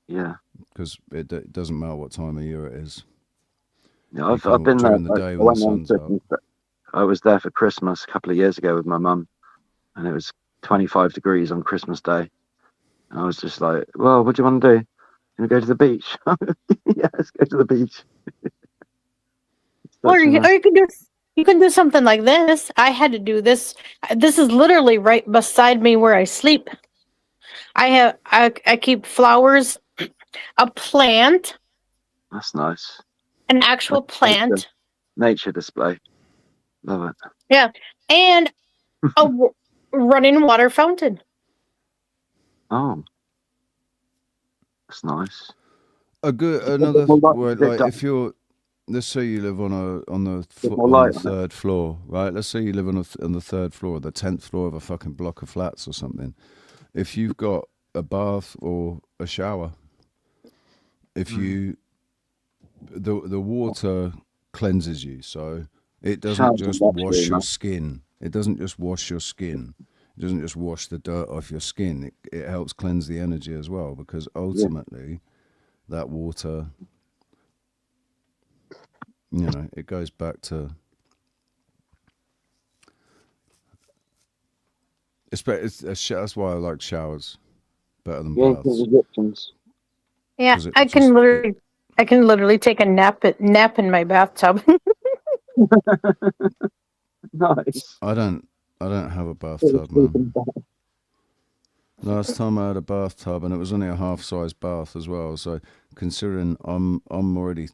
Yeah, because it doesn't matter what time of year it is. Yeah, I've been there. During the day when the sun's out. I was there for Christmas a couple of years ago with my mum, and it was 25 degrees on Christmas Day. And I was just like, well, what do you want to do? You want to go to the beach? Yeah, let's go to the beach. Or you can do something like this. I had to do this. This is literally right beside me where I sleep. I keep flowers, a plant. That's nice. An actual plant. Nature display. Love it. Yeah, and a running water fountain. Oh, that's nice. Another word, like if you're, let's say you live on the third floor, right? Let's say you live on the third floor, the 10th floor of a fucking block of flats or something. If you've got a bath or a shower, if you the water cleanses you, so it doesn't just wash your skin. It doesn't just wash your skin. It doesn't just wash the dirt off your skin. It helps cleanse the energy as well, because ultimately that water, it goes back to that's why I like showers better than baths. Yeah, I can literally take a nap in my bathtub. Nice. I don't have a bathtub, man. Last time I had a bathtub, and it was only a half-size bath as well. So considering I'm already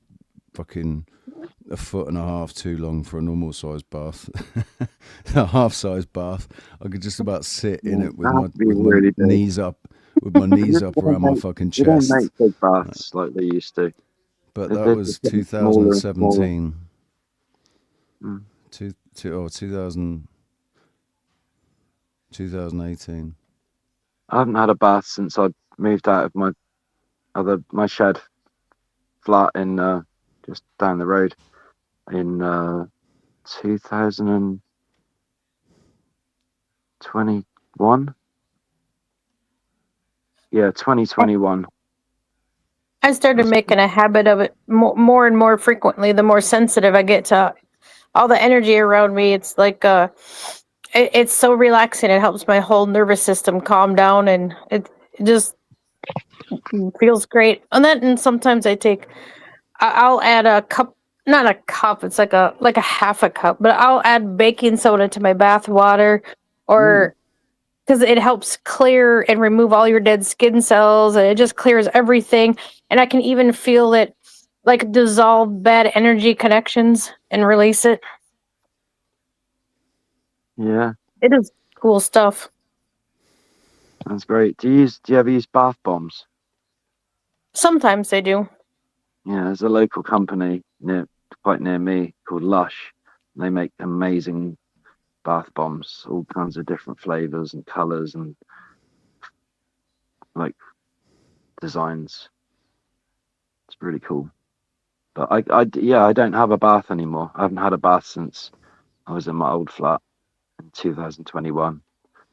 fucking a foot and a half too long for a normal-sized bath, a half-size bath, I could just about sit in it with my knees up. With my knees up around my fucking chest. They don't make big baths like they used to. But that was 2017. 2018. I haven't had a bath since I moved out of my shed flat in just down the road in 2021. Yeah, 2021. I started making a habit of it more and more frequently. The more sensitive I get to all the energy around me, it's like it's so relaxing. It helps my whole nervous system calm down, and it just feels great. And sometimes I'll add a cup, not a cup. It's like a half a cup, but I'll add baking soda to my bath water, or because it helps clear and remove all your dead skin cells, and it just clears everything. And I can even feel it like dissolve bad energy connections and release it. Yeah. It is cool stuff. That's great. Do you ever use bath bombs? Sometimes they do. Yeah, there's a local company quite near me called Lush. They make amazing bath bombs, all kinds of different flavors and colors and like designs. It's really cool. But I don't have a bath anymore. I haven't had a bath since I was in my old flat in 2021.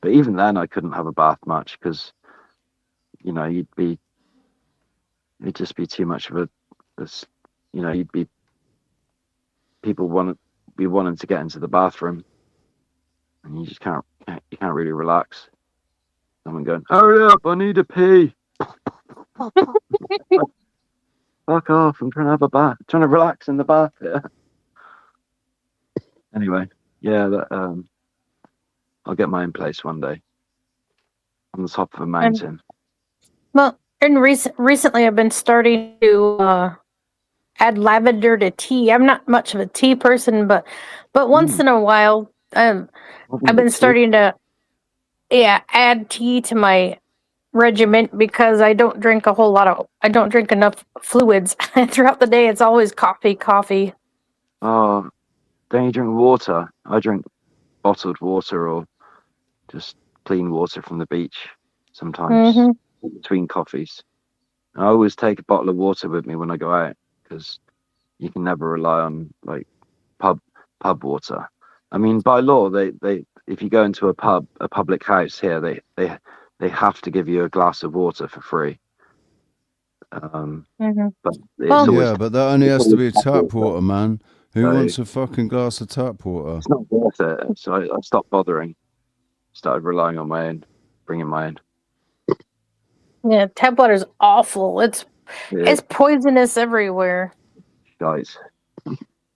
But even then I couldn't have a bath much because you'd be it'd just be too much of a, you'd be people be wanting to get into the bathroom, and you just can't really relax. Someone going, hurry up, I need a pee. Fuck off, I'm trying to have a bath, trying to relax in the bath here. Anyway, yeah, I'll get my own place one day on the top of a mountain. And recently I've been starting to add lavender to tea. I'm not much of a tea person, but once in a while, I've been starting to add tea to my regiment because I don't drink enough fluids throughout the day. It's always coffee. Oh, don't you drink water? I drink bottled water or just clean water from the beach sometimes between coffees. I always take a bottle of water with me when I go out because you can never rely on like pub water. I mean, by law, they if you go into a public house here, they have to give you a glass of water for free. But but that only has to be tap water, man. Who wants a fucking glass of tap water? It's not worth it. So I stopped bothering. Started relying on my own, bringing my own. Yeah, tap water is awful. It's poisonous everywhere. Guys.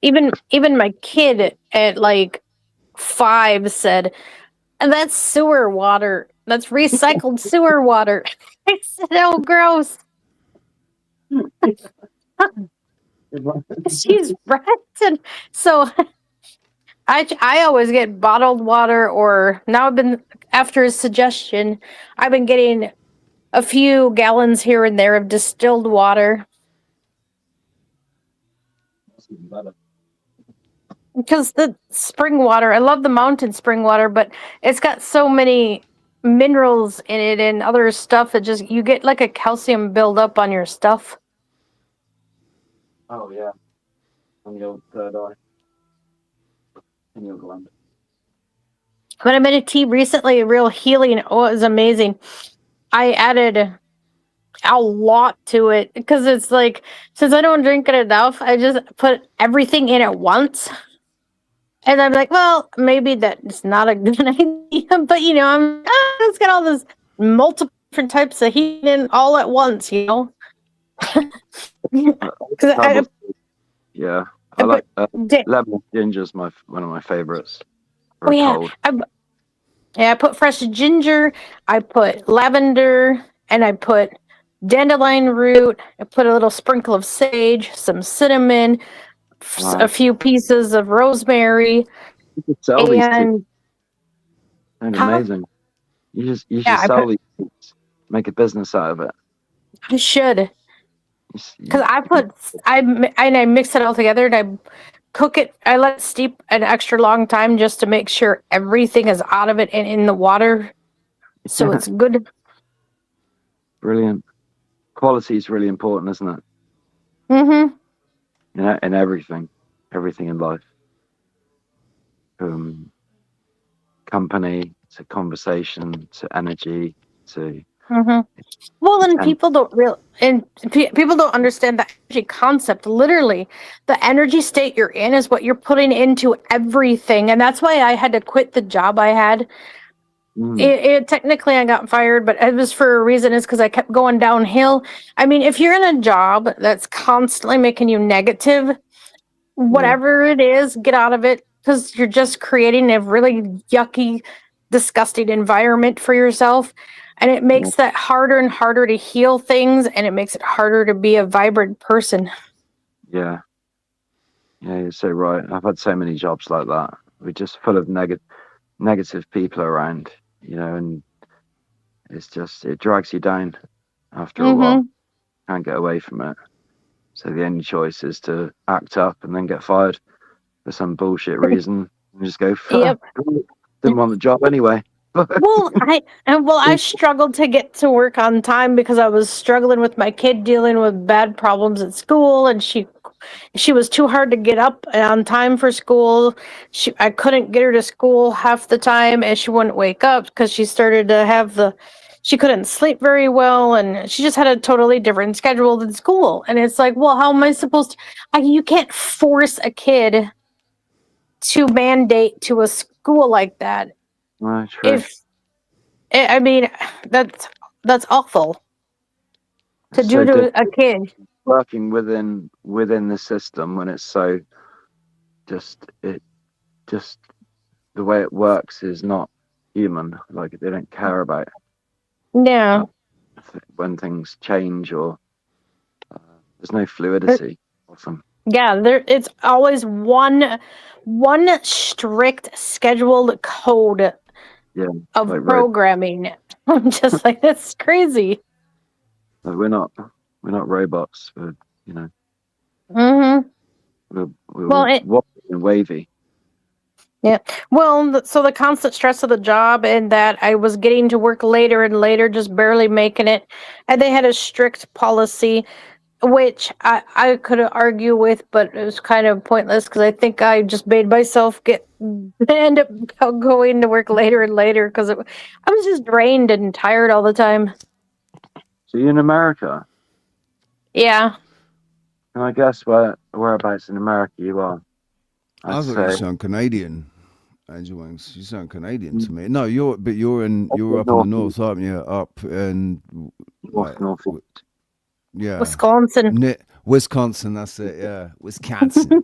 Even my kid at like 5 said, "That's sewer water. That's recycled sewer water." I said, "Oh, gross." She's right. And so I always get bottled water, or now after his suggestion, I've been getting a few gallons here and there of distilled water. Because the spring water, I love the mountain spring water, but it's got so many minerals in it and other stuff that you get like a calcium buildup on your stuff. Oh yeah, on your third eye, in your gland. But I made a tea recently, real healing. Oh, it was amazing. I added a lot to it because it's like, since I don't drink it enough, I just put everything in at once. And I'm like, well, maybe that's not a good idea, but it's got all this multiple different types of healing all at once, I like lemon ginger's one of my favorites. I put fresh ginger, I put lavender, and I put dandelion root. I put a little sprinkle of sage, some cinnamon, a few pieces of rosemary. You could sell these things. And amazing. You should sell these things. Make a business out of it. I should. Because I mix it all together and I cook it. I let it steep an extra long time just to make sure everything is out of it and in the water. So it's good. Brilliant. Quality is really important, isn't it? In everything in life, from company to conversation to energy to. Well, and people don't understand the energy concept. Literally, the energy state you're in is what you're putting into everything, and that's why I had to quit the job I had. Technically, I got fired, but it was for a reason. Is because I kept going downhill. I mean, if you're in a job that's constantly making you negative, whatever it is, get out of it, because you're just creating a really yucky, disgusting environment for yourself. And it makes that harder and harder to heal things, and it makes it harder to be a vibrant person. Yeah, you're so right. I've had so many jobs like that. We're just full of negative people around, and it's just, it drags you down after a while. Can't get away from it. So the only choice is to act up and then get fired for some bullshit reason and just go, fuck, didn't want the job anyway. I struggled to get to work on time because I was struggling with my kid dealing with bad problems at school, and she was too hard to get up on time for school. I couldn't get her to school half the time, and she wouldn't wake up because she started to have she couldn't sleep very well, and she just had a totally different schedule than school. And it's like, well, how am I supposed to? You can't force a kid to mandate to a school like that. Well, true. I mean, that's awful to It's do so to a kid. working within the system when it's so just the way it works is not human. Like they don't care about Yeah. when things change or there's no fluidity. Awesome. Yeah, it's always one strict scheduled code of like programming. I'm just like, that's crazy. Like we're not robots. We're Mm-hmm. we're Well, wobbly and wavy. Yeah. Well, so the constant stress of the job and that I was getting to work later and later, just barely making it. And they had a strict policy, which I could argue with, but it was kind of pointless because I think I just made myself end up going to work later and later because I was just drained and tired all the time. So you're in America? Yeah. Can I guess whereabouts in America you are? I thought you sound Canadian, Angel Wings. You sound Canadian to me. No, you're up in the north, aren't you? Up in north. Yeah, Wisconsin. Wisconsin, that's it. Yeah, Wisconsin.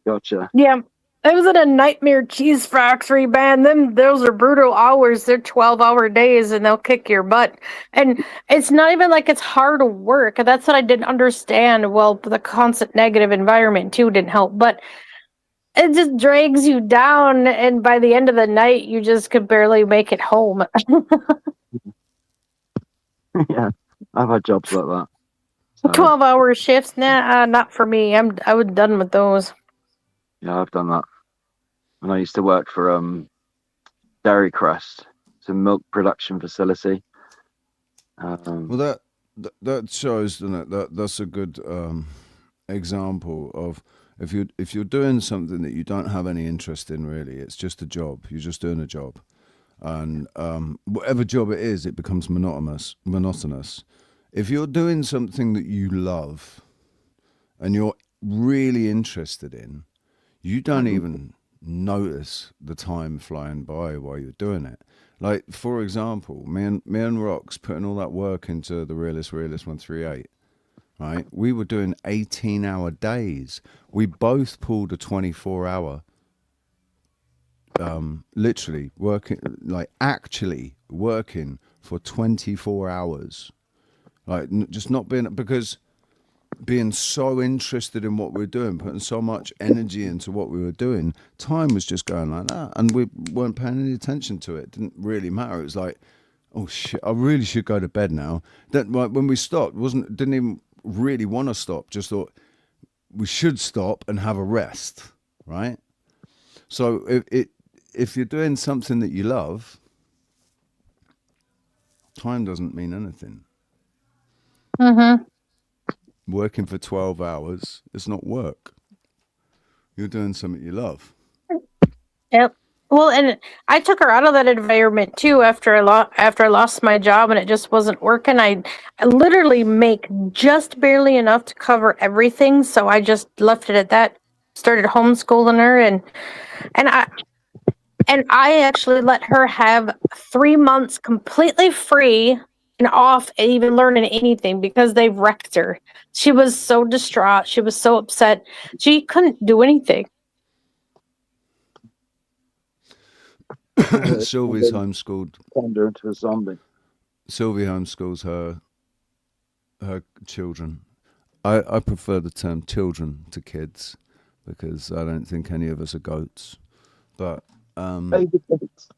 Gotcha. Yeah. I was in a nightmare cheese factory, man. Those are brutal hours. They're 12-hour days and they'll kick your butt. And it's not even like it's hard work. That's what I didn't understand. Well, the constant negative environment too didn't help. But it just drags you down, and by the end of the night you just could barely make it home. Yeah. I've had jobs like that. So, 12-hour shifts, not for me. I was done with those. Yeah, I've done that. And I used to work for Dairy Crest, it's a milk production facility. Well, that shows, doesn't it? That's a good example of if you're doing something that you don't have any interest in, really, it's just a job. You're just doing a job, and whatever job it is, it becomes monotonous. If you're doing something that you love and you're really interested in, you don't even notice the time flying by while you're doing it. Like, for example, me and Rox putting all that work into the Realist 138, right? We were doing 18-hour days. We both pulled a 24-hour, literally working, like actually working for 24 hours. Like, just not being so interested in what we were doing, putting so much energy into what we were doing, time was just going like that, and we weren't paying any attention to it. It didn't really matter. It was like, oh shit, I really should go to bed now. That when we stopped, didn't even really want to stop. Just thought we should stop and have a rest, right? So if you're doing something that you love, time doesn't mean anything. Mm-hmm. Working for 12 hours is not work. You're doing something you love. Yep. Well, and I took her out of that environment too after I lost my job and it just wasn't working. I literally make just barely enough to cover everything, so I just left it at that. Started homeschooling her, and I actually let her have 3 months completely free and off even learning anything because they wrecked her. She was so distraught. She was so upset. She couldn't do anything. Sylvie's homeschooled. Turned her into a zombie. Sylvie homeschools her children. I prefer the term children to kids because I don't think any of us are goats. But baby goats.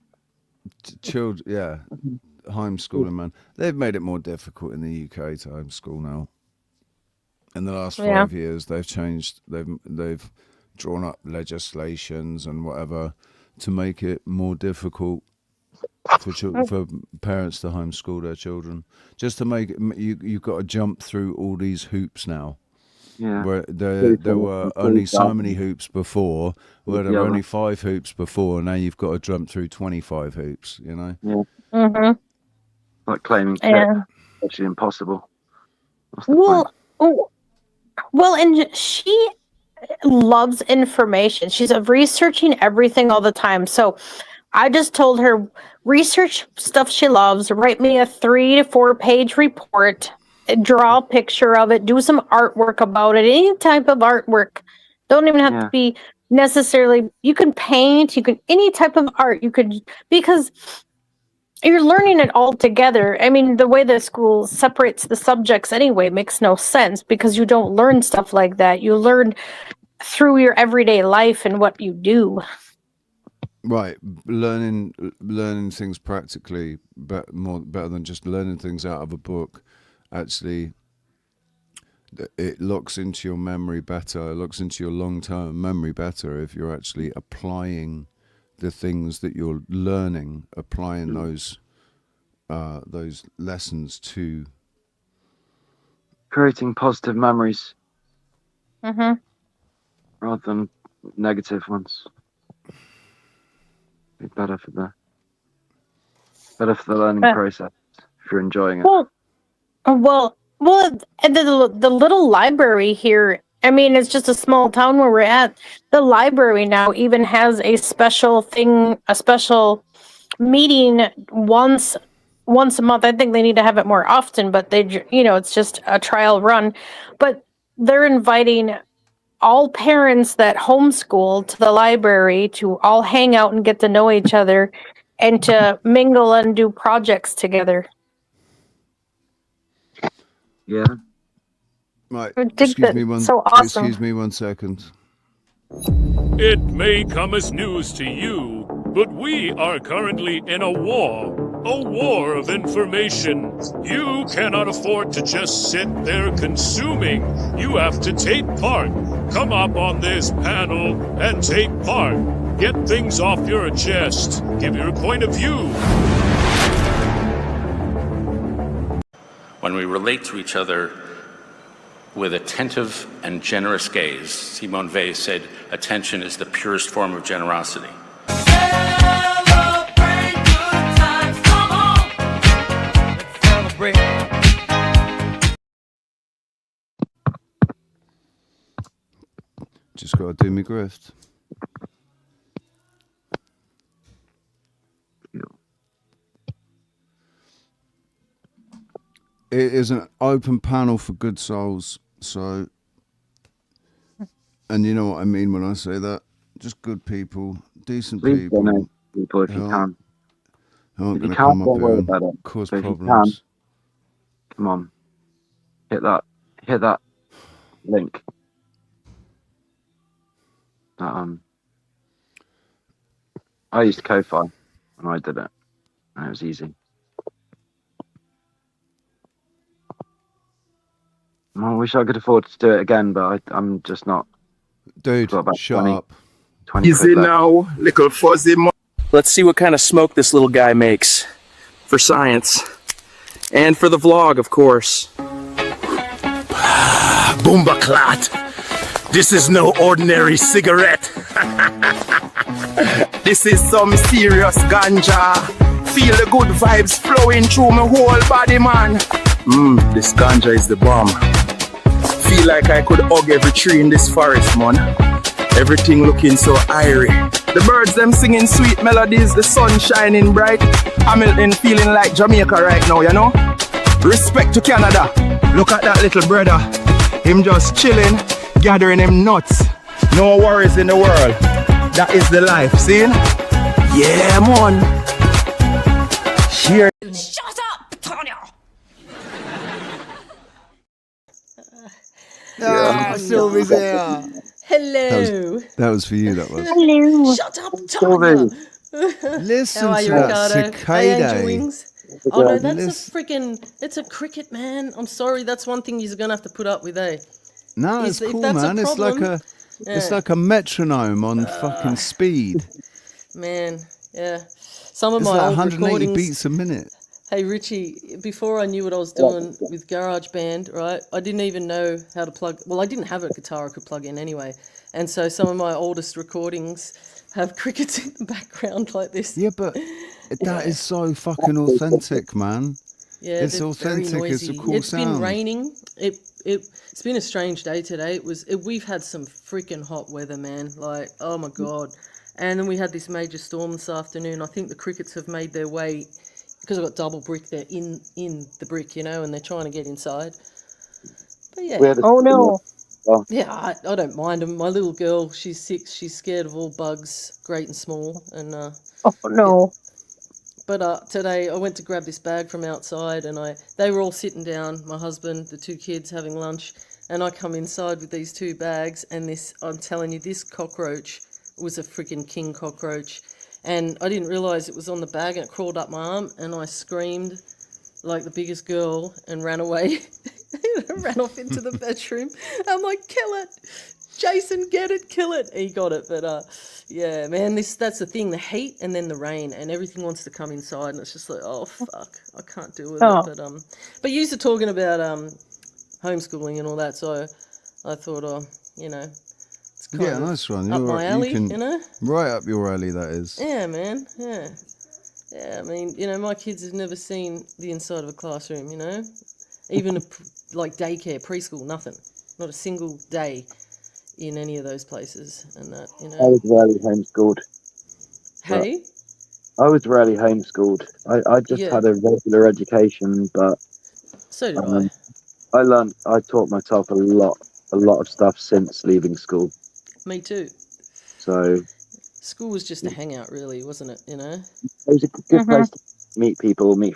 Children, yeah. Homeschooling, man. They've made it more difficult in the UK to homeschool now. In the last 5 years, they've changed. They've drawn up legislations and whatever to make it more difficult for parents to homeschool their children. Just to make it, you've got to jump through all these hoops now. Yeah. Where there were only so many hoops before, where there were only 5 hoops before, and now you've got to jump through 25 hoops, you know? Yeah. Mm-hmm. Like claiming Yeah. it's actually impossible. What's the Well, point? well, and she loves information. She's researching everything all the time. So I just told her, research stuff she loves, write me a 3 to 4 page report, draw a picture of it, do some artwork about it, any type of artwork. Don't even have to be necessarily, you can paint, you can, any type of art, you could, because you're learning it all together. I mean, the way the school separates the subjects anyway makes no sense because you don't learn stuff like that. You learn through your everyday life and what you do. Right, learning things practically, better than just learning things out of a book. Actually, it locks into your memory better. It locks into your long-term memory better if you're actually applying the things that you're learning, applying those lessons to Creating positive memories Mm-hmm. rather than negative ones. Be better for the learning process if you're enjoying it. Well, and the little library here. I mean, it's just a small town where we're at. The library now even has a special thing, a special meeting once a month. I think they need to have it more often, but it's just a trial run. But they're inviting all parents that homeschool to the library to all hang out and get to know each other and to mingle and do projects together. Yeah. Right. I think Excuse that's me one. so awesome. Excuse me 1 second. It may come as news to you, but we are currently in a war of information. You cannot afford to just sit there consuming. You have to take part. Come up on this panel and take part. Get things off your chest. Give your point of view. When we relate to each other with attentive and generous gaze, Simone Weil said, attention is the purest form of generosity. Just got to do me grift. It is an open panel for good souls, so, and you know what I mean when I say that, just good people, decent Please people. donate people if you can. Who aren't If you going to come can't, up don't here worry and about it. cause But if you problems. can, come on. Hit that link. I used Ko-Fi when I did it, and it was easy. I wish I could afford to do it again, but I'm just not. Dude, shut up. 20 Easy quid left. now, little fuzzy. Let's see what kind of smoke this little guy makes for science and for the vlog, of course. Boomba clot. This is no ordinary cigarette. This is some serious ganja. Feel the good vibes flowing through my whole body, man. This ganja is the bomb. Feel like I could hug every tree in this forest, man. Everything looking so airy. The birds them singing sweet melodies, the sun shining bright. Hamilton feeling like Jamaica right now, you know. Respect to Canada. Look at that little brother. Him just chilling, gathering him nuts. No worries in the world. That is the life, see? Yeah, man. Here. Shut up, Tanya! Ah, Sylvie's here. Hello. That was for you, that was. Hello. Shut up, Tanya. Listen How are to you, that Ricardo? cicada. Hey, Angel Wings. Oh no, that's Listen- it's a cricket, man. I'm sorry, that's one thing you're gonna have to put up with, eh? No, If it's cool, that's a man. It's like problem- it's Yeah. like a metronome on fucking speed. Man, yeah. Some of It's my like old 180 recordings. beats a minute. Hey Richie, before I knew what I was doing with GarageBand, right? I didn't even know how to plug. Well, I didn't have a guitar I could plug in anyway, and so some of my oldest recordings have crickets in the background like this. Yeah, but that is so fucking authentic, man. Yeah, It's they're authentic. very It's a noisy. cool It's been sound. raining. It's been a strange day today. We've had some freaking hot weather, man. Like, oh my god. And then we had this major storm this afternoon. I think the crickets have made their way because I've got double brick there in the brick, you know, and they're trying to get inside. But yeah. Oh no. Yeah, I don't mind them. My little girl, she's 6. She's scared of all bugs, great and small. And Oh no. But today I went to grab this bag from outside, and they were all sitting down, my husband, the 2 kids having lunch, and I come inside with these 2 bags, and I'm telling you, this cockroach was a freaking king cockroach, and I didn't realise it was on the bag, and it crawled up my arm, and I screamed like the biggest girl and ran away. Ran off into the bedroom. I'm like, kill it, Jason, get it, kill it. He got it, but yeah, man, that's the thing, the heat and then the rain, and everything wants to come inside, and it's just like, oh fuck, I can't deal with it. But you were talking about homeschooling and all that, so I thought, you know, it's kind of Nice one. up my alley, you know. Right up your alley, that is. Yeah, man. Yeah. Yeah, I mean, you know, my kids have never seen the inside of a classroom, you know, even like daycare, preschool, nothing, not a single day in any of those places, and that, you know. I was rarely homeschooled. Hey? I was rarely homeschooled. I just had a regular education, but so did I taught myself a lot of stuff since leaving school. Me too. So school was just a hangout, really, wasn't it? You know, it was a good place to meet people, make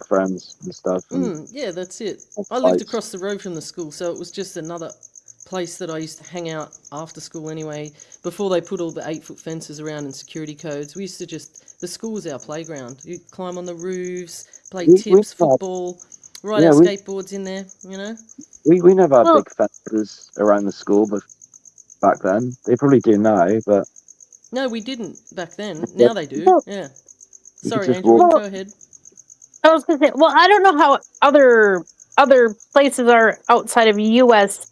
friends and stuff. And yeah, that's it. I lived across the road from the school, so it was just another place that I used to hang out after school anyway, before they put all the 8-foot fences around and security codes. We used to the school was our playground. You'd climb on the roofs, play tips, football, ride our skateboards in there, you know. We never had big fences around the school, but back then. They probably do now, but... No, we didn't back then. Now they do, yeah. Sorry, Andrew, go ahead. I was going to say, well, I don't know how other places are outside of U.S.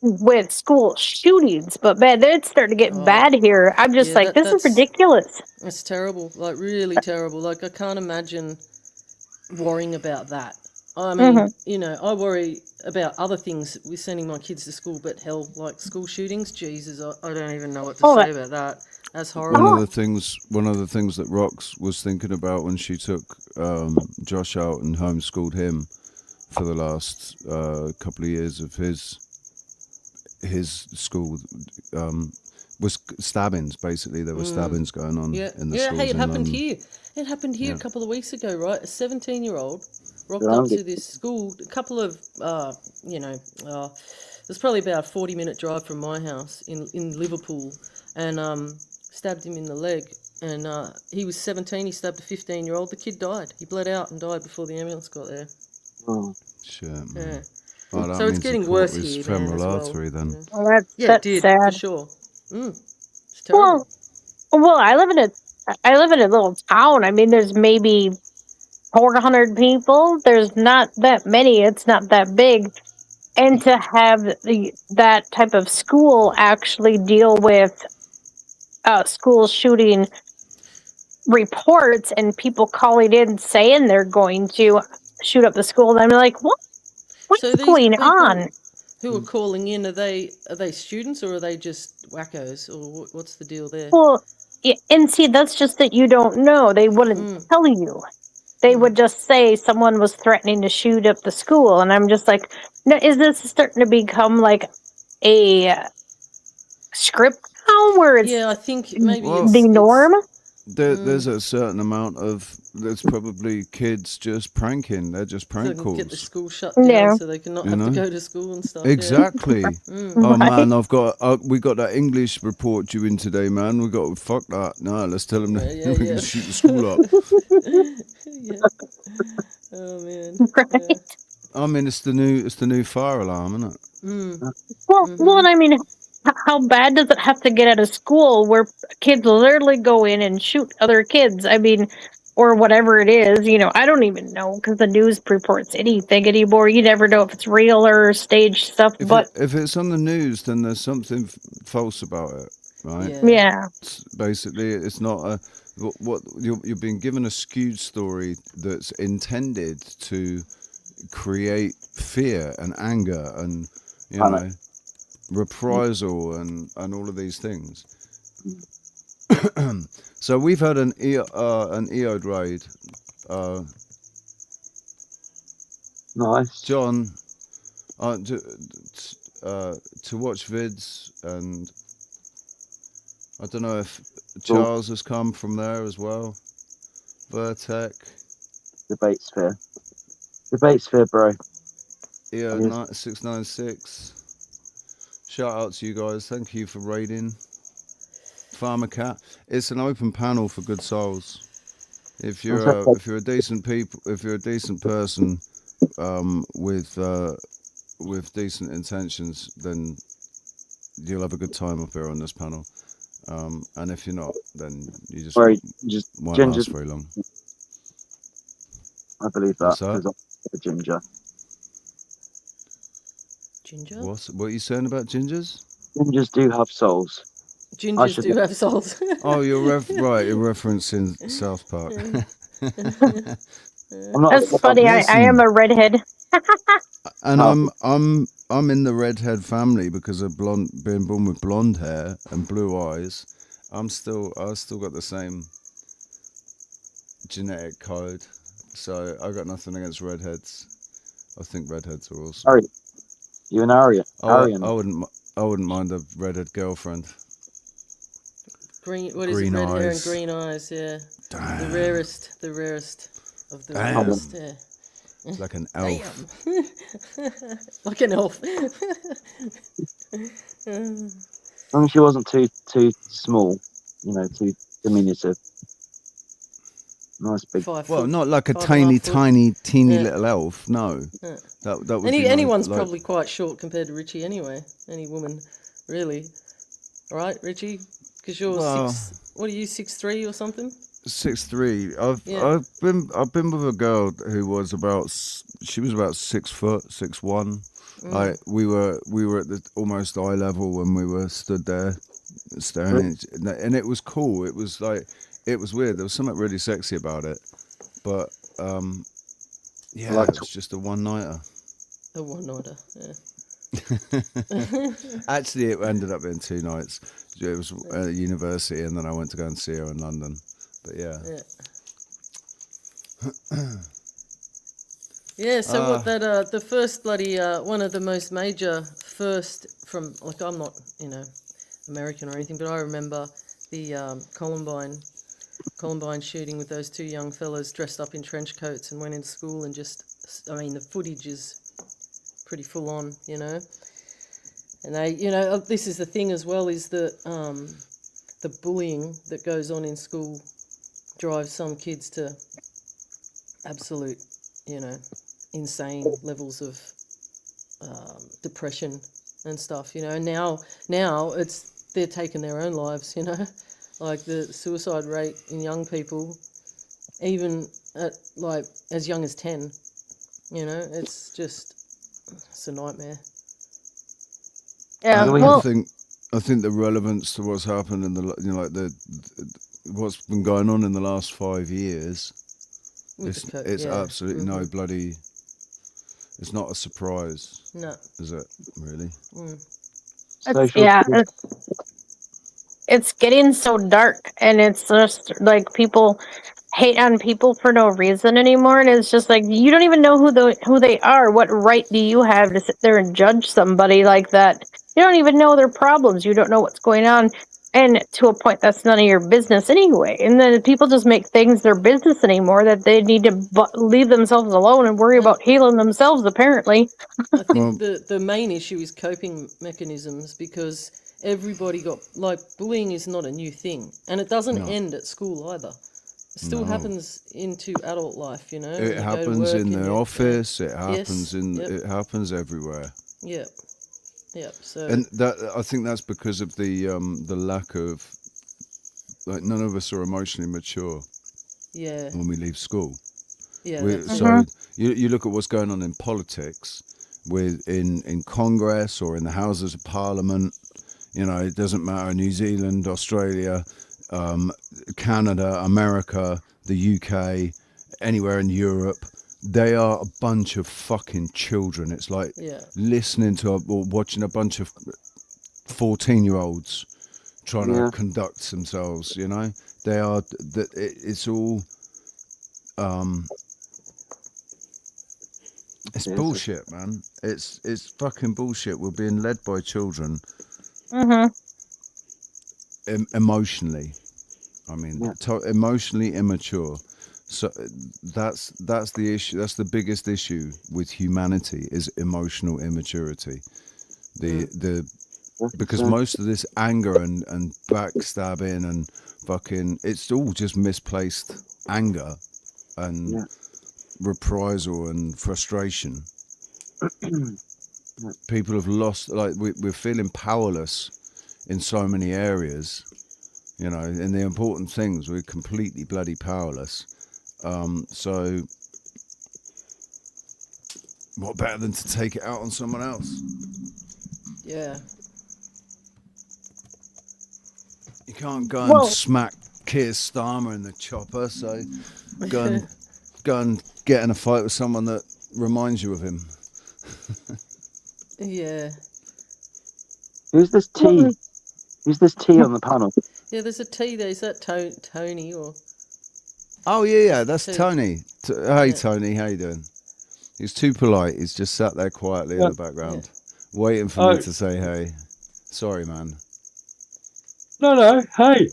with school shootings, but man, it's starting to get bad here. I'm just like, this is ridiculous. It's terrible, like really terrible. Like, I can't imagine worrying about that. I mean, you know, I worry about other things with sending my kids to school, but hell, like school shootings, Jesus, I don't even know what to say about that. That's horrible. One of the things that Rox was thinking about when she took Josh out and homeschooled him for the last couple of years of his school was stabbings. Basically, there were stabbings going on in the schools. Hey, it happened here. It happened here a couple of weeks ago, right? A 17-year-old rocked up to this school. A couple of, it was probably about a 40-minute drive from my house in Liverpool, and stabbed him in the leg. And he was 17. He stabbed a 15-year-old. The kid died. He bled out and died before the ambulance got there. Oh, shit, man. Yeah. Oh, So it's getting worse here, femoral man, as artery well. then. Well, that's it did, sad. for sure. It's terrible. Well, I live in a little town. I mean, there's maybe 400 people. There's not that many. It's not that big. And to have that type of school actually deal with school shooting reports and people calling in saying they're going to shoot up the school, I'm like, what's going on? Who are calling in? Are they students, or are they just wackos, or what's the deal there? Well, and see, that's just that you don't know. They wouldn't tell you. They would just say someone was threatening to shoot up the school, and I'm just like, no, is this starting to become like a script now, where it's I think maybe the norm? There's a certain amount of there's probably kids just pranking. They're just prank so they can calls. get the school shut down, so they can not have to go to school and stuff. Exactly. Yeah. Oh man, we got that English report due in today, man. We got fuck that. No, let's tell them we can shoot the school up. Oh man. Right. Yeah. I mean, it's the new fire alarm, isn't it? Well, and I mean, how bad does it have to get out of school where kids literally go in and shoot other kids? I mean, or whatever it is, you know, I don't even know, because the news reports anything anymore. You never know if it's real or staged stuff. If it's on the news, then there's something false about it, right? Yeah. Basically, it's not what you're being given a skewed story that's intended to create fear and anger and reprisal and all of these things. So we've had an EOD raid. Nice, John. To watch vids, and I don't know if Charles has come from there as well. Vertec. Debate sphere, bro. EO 696. Shout out to you guys. Thank you for raiding. Farmer Cat. It's an open panel for good souls. If you're a decent person with decent intentions, then you'll have a good time up here on this panel. And if you're not, then you just won't last very long. I believe that. Ginger. Ginger? What are you saying about gingers? Gingers do have souls. Gingers do have souls. Oh, you're referencing South Park. That's funny. I am a redhead. And I'm in the redhead family because of being born with blonde hair and blue eyes. I still got the same genetic code, so I got nothing against redheads. I think redheads are awesome. Ari, you an Aryan? I wouldn't mind a redhead girlfriend. Green green red hair and eyes. green eyes, yeah. Damn. The rarest of the Damn. rarest, yeah. It's like an elf. Damn. Like an elf. As long as she wasn't too small, too diminutive. Nice big. Well, not like a teeny little elf. No, Yeah. that would anyone's be probably quite short compared to Richie anyway. Any woman, really. All right, Richie, because you're what are you, 6'3" or something? 6'3". I've been with a girl who was about 6 foot, 6'1". We were at the almost eye level when we were stood there staring, and it was cool. It was weird. There was something really sexy about it, but it was just a one-nighter. A one-nighter, yeah. Actually, it ended up being 2 nights. It was at university, and then I went to go and see her in London. But yeah. Yeah, so what that the first bloody one of the most major first from, like, I'm not American or anything, but I remember the Columbine shooting with those 2 young fellas dressed up in trench coats and went into school and the footage is pretty full on, and they, this is the thing as well, is that the bullying that goes on in school drives some kids to absolute, insane levels of depression and stuff, and now they're taking their own lives, like the suicide rate in young people, even at like as young as 10, it's a nightmare. Yeah, I think the relevance to what's happened in what's been going on in the last 5 years, it's absolutely no bloody. It's not a surprise. No. Is it really? It's getting so dark, and it's just like people hate on people for no reason anymore, and it's just like you don't even know who they are. What right do you have to sit there and judge somebody like that? You don't even know their problems. You don't know what's going on, and to a point, that's none of your business anyway. And then people just make things their business anymore, that they need to leave themselves alone and worry about healing themselves. Apparently, I think the main issue is coping mechanisms, because everybody bullying is not a new thing, and it doesn't end at school either. It still happens into adult life, It happens in the office. It happens it happens everywhere. Yeah. Yeah. So. And I think that's because of the lack of, like, none of us are emotionally mature. Yeah. When we leave school. Yeah. So you look at what's going on in politics, in Congress or in the Houses of Parliament. It doesn't matter. New Zealand, Australia. Canada, America, the UK, anywhere in Europe. They are a bunch of fucking children. It's like listening to or watching a bunch of 14-year-olds trying to conduct themselves. You know, they are. It's all. It's bullshit, man. It's fucking bullshit. We're being led by children. Emotionally, I mean, emotionally immature. So that's the issue. That's the biggest issue with humanity is emotional immaturity. Because most of this anger and backstabbing and fucking, it's all just misplaced anger and reprisal and frustration. People have lost, like we're feeling powerless in so many areas, you know, in the important things we're completely bloody powerless. So what better than to take it out on someone else? Yeah. You can't go and smack Keir Starmer in the chopper, so go and get in a fight with someone that reminds you of him. Yeah. Who's this T? Who's this T on the panel? Yeah, there's a T there. Is that Tony or? Oh yeah, that's T. Tony. Hey Tony, how you doing? He's too polite. He's just sat there quietly in the background, waiting for me to say hey. Sorry, man. No. Hey.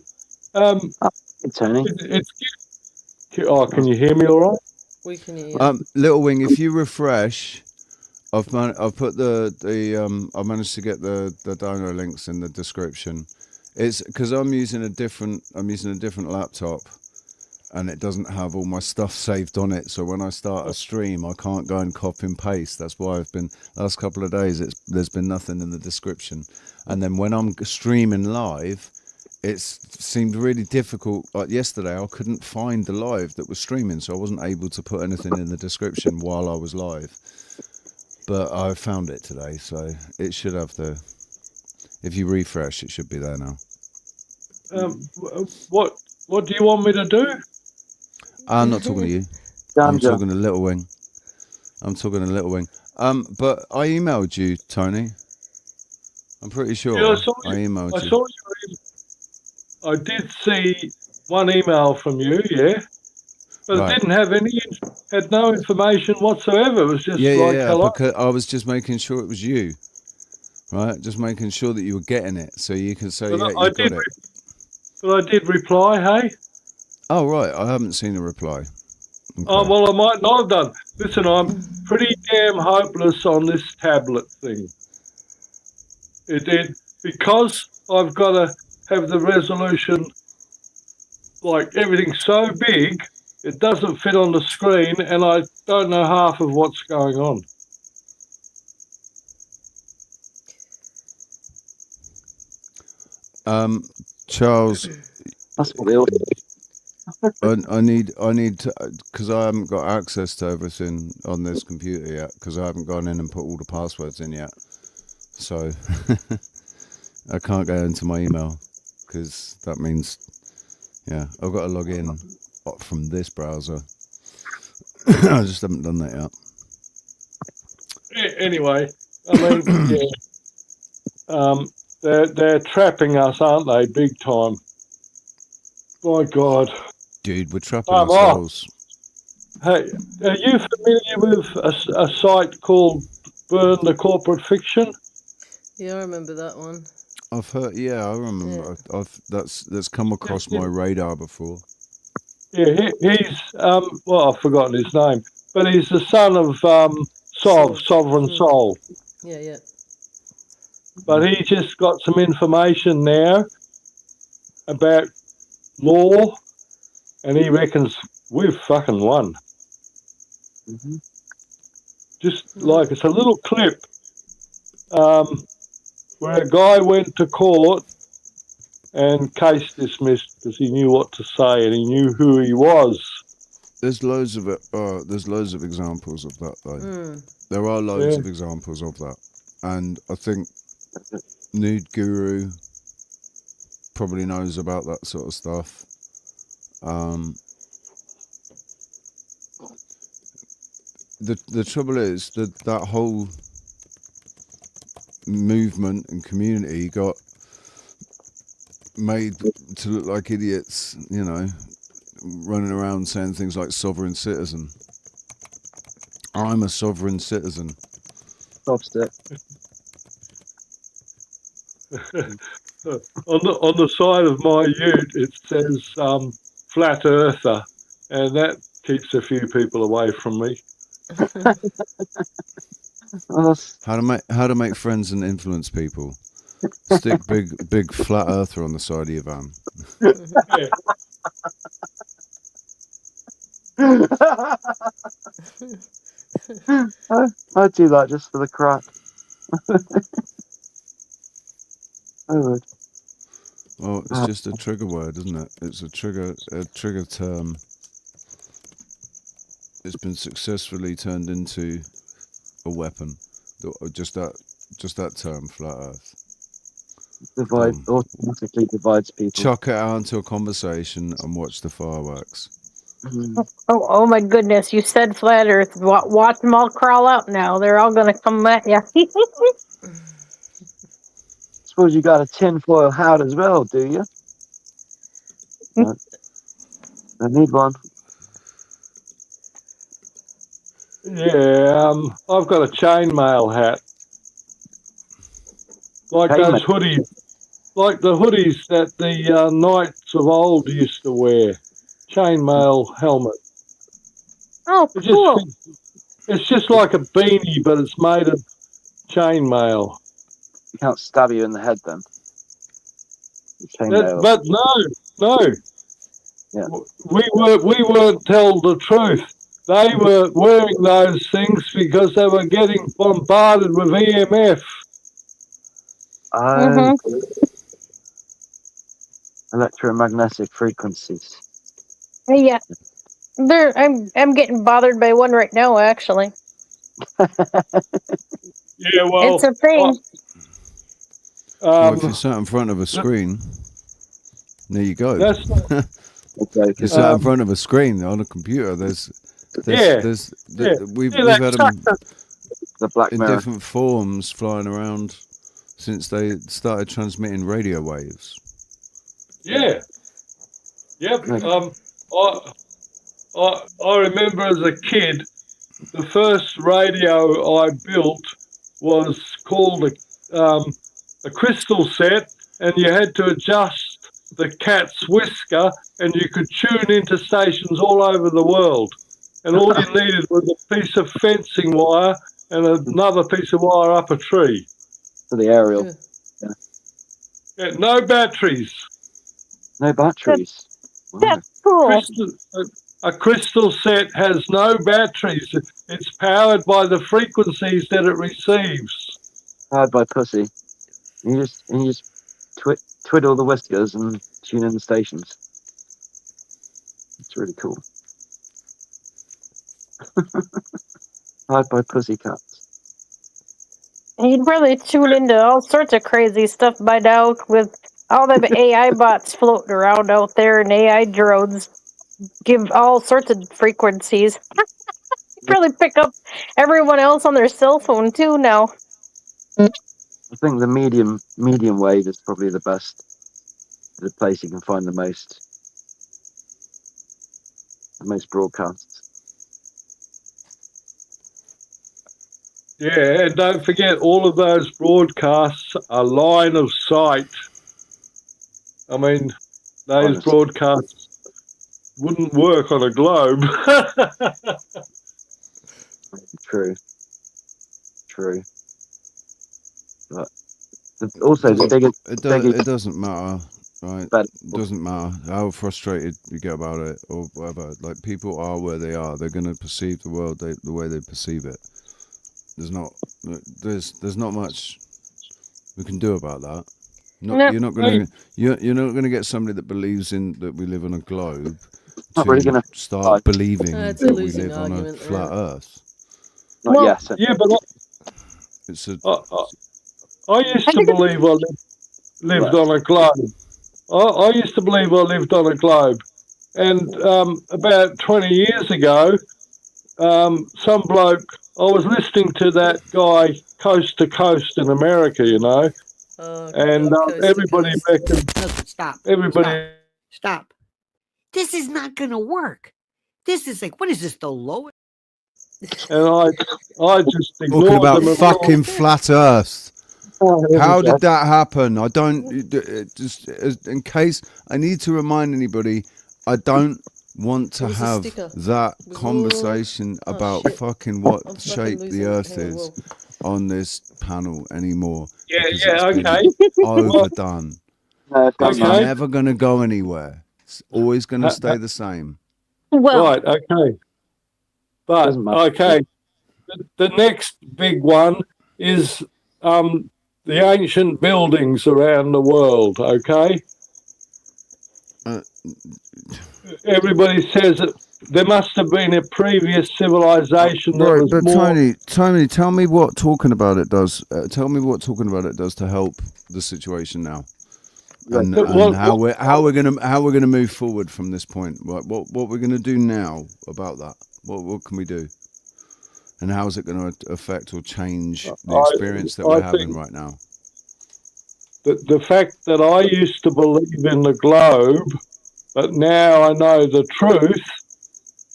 Tony. Can you hear me all right? We can hear you. Little Wing, if you refresh, I've put I managed to get the download links in the description. It's because I'm using a different laptop, and it doesn't have all my stuff saved on it. So when I start a stream, I can't go and copy and paste. That's why I've been last couple of days. There's been nothing in the description, and then when I'm streaming live, it seemed really difficult. Like yesterday, I couldn't find the live that was streaming, so I wasn't able to put anything in the description while I was live. But I found it today, so it should have the. If you refresh, it should be there now. What do you want me to do? I'm not talking to you. I'm talking to Little Wing. But I emailed you, Tony. I'm pretty sure Yeah, I emailed you. I saw you. I did see one email from you, yeah, but it didn't have had no information whatsoever. It was just hello. Because I was just making sure it was you, right? Just making sure that you were getting it, so you can say, you got it. But I did reply, hey. Oh right, I haven't seen a reply. Okay. Oh well, I might not have done. Listen, I'm pretty damn hopeless on this tablet thing. Because I've got to have the resolution, like everything's so big, it doesn't fit on the screen, and I don't know half of what's going on. Charles, that's what we all do. I need to, because I haven't got access to everything on this computer yet, because I haven't gone in and put all the passwords in yet. So I can't go into my email, because that means, I've got to log in from this browser. I just haven't done that yet. Anyway, I mean, they're trapping us, aren't they? Big time. My God. Dude, we're trapping ourselves. Hey, are you familiar with a site called Burn the Corporate Fiction? Yeah, I remember that one. I've heard. Yeah, I remember. Yeah. That's come across my radar before. Yeah, he's well, I've forgotten his name, but he's the son of Sovereign Soul. Yeah. But he just got some information now about law, and he reckons we've fucking won. Mm-hmm. Just like it's a little clip where a guy went to court and case dismissed because he knew what to say and he knew who he was. There's loads of it. There's loads of examples of that, though. There are loads of examples of that, and I think Nude Guru probably knows about that sort of stuff. The trouble is that whole movement and community got made to look like idiots, you know, running around saying things like sovereign citizen. I'm a sovereign citizen. Stops it. On the side of my ute, it says flat earther, and that keeps a few people away from me. How to make friends and influence people. Stick big flat earther on the side of your van. I'd do that just for the crack. I would. Well, it's just a trigger word, isn't it? It's a trigger term. It's been successfully turned into a weapon. Just that term, flat Earth. Automatically divides people. Chuck it out into a conversation and watch the fireworks. Oh my goodness! You said flat Earth. Watch them all crawl out now. They're all gonna come at you. Suppose you got a tinfoil hat as well, do you? I need one. Yeah, I've got a chainmail hat. Like those hoodies, like the hoodies that the knights of old used to wear. Chainmail helmet. Oh, cool. It's just like a beanie, but it's made of chainmail. You can't stab you in the head then. But no. Yeah. We weren't told the truth. They were wearing those things because they were getting bombarded with EMF. Electromagnetic frequencies. Yeah, I'm getting bothered by one right now. Actually, yeah, well, it's a thing. Well, if you're sat in front of a screen, there you go. You're sat in front of a screen on a computer. We've had them the Black in Mirror. different forms flying around since they started transmitting radio waves. Yeah. Yep. I remember as a kid, the first radio I built was called a crystal set, and you had to adjust the cat's whisker, and you could tune into stations all over the world. And all you needed was a piece of fencing wire and another piece of wire up a tree. For the aerial. Yeah, no batteries. No batteries. That's cool. A crystal set has no batteries. It's powered by the frequencies that it receives. Powered by pussy. You just twiddle the whiskers and tune in the stations. It's really cool. Powered by pussycats. You'd probably tune into all sorts of crazy stuff by now with all the AI bots floating around out there and AI drones give all sorts of frequencies. You probably pick up everyone else on their cell phone too now. I think the medium wave is probably the place you can find the most broadcasts. Yeah, and don't forget, all of those broadcasts are line of sight. I mean, those broadcasts wouldn't work on a globe. True. But also, it doesn't matter, right? It doesn't matter how frustrated you get about it or whatever. Like, people are where they are. They're going to perceive the world the way they perceive it. There's not much we can do about that. You're not going to get somebody that believes in that we live on a globe to start believing that we live on a flat Earth. Yeah, but I used to believe I lived on a globe, I used to believe I lived on a globe. And about 20 years ago, some bloke, I was listening to that guy Coast to Coast in America, you know, and everybody reckons, Stop. everybody, Stop. This is not going to work. This is like, what is this, the lowest? and I just Talking ignored about them. fucking flat Earth. here How we go. did that happen? I don't. Just in case I need to remind anybody, I don't want to was a have sticker. that It was all- conversation Oh, about shit. fucking what I'm fucking shape the losing- Earth hang on, is whoa. on this panel anymore. Yeah, because yeah, it's been okay. overdone. No, it's It's Okay. never going to go anywhere. It's always going to stay the same. Well, Right, okay. But, Doesn't matter. okay, the next big one is the ancient buildings around the world, okay? Uh, Everybody says that there must have been a previous civilization that Right, was but more... Tony, tell me what talking about it does. Tell me what talking about it does to help the situation now, and how we're gonna move forward from this point. What we're gonna do now about that? What can we do? And how is it going to affect or change the experience that we're having right now? The fact that I used to believe in the globe, but now I know the truth,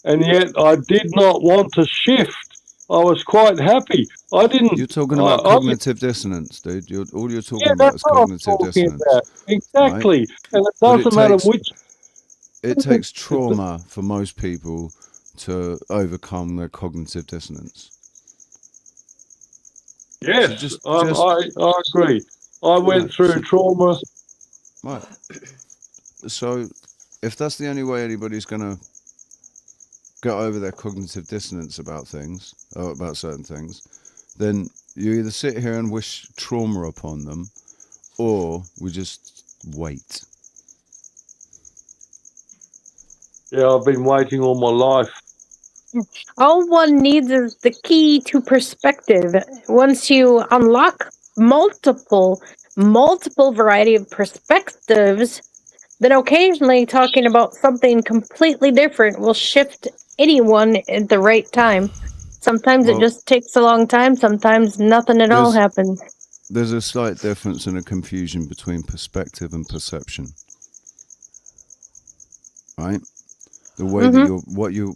and yet I did not want to shift. I was quite happy. I didn't. You're talking about cognitive dissonance, dude. All you're talking Yeah, about that's is what I'm cognitive talking dissonance. about. Exactly. Right? And it But doesn't matter which. It takes trauma for most people to overcome their cognitive dissonance. Yes, So I agree. I went through trauma. Right. So, if that's the only way anybody's going to get over their cognitive dissonance about things, or about certain things, then you either sit here and wish trauma upon them, or we just wait. Yeah, I've been waiting all my life. all one needs is the key to perspective. Once you unlock multiple variety of perspectives, then occasionally talking about something completely different will shift anyone at the right time. Sometimes it Well, just takes a long time, sometimes nothing at all happens. There's a slight difference and a confusion between perspective and perception. Right? The way that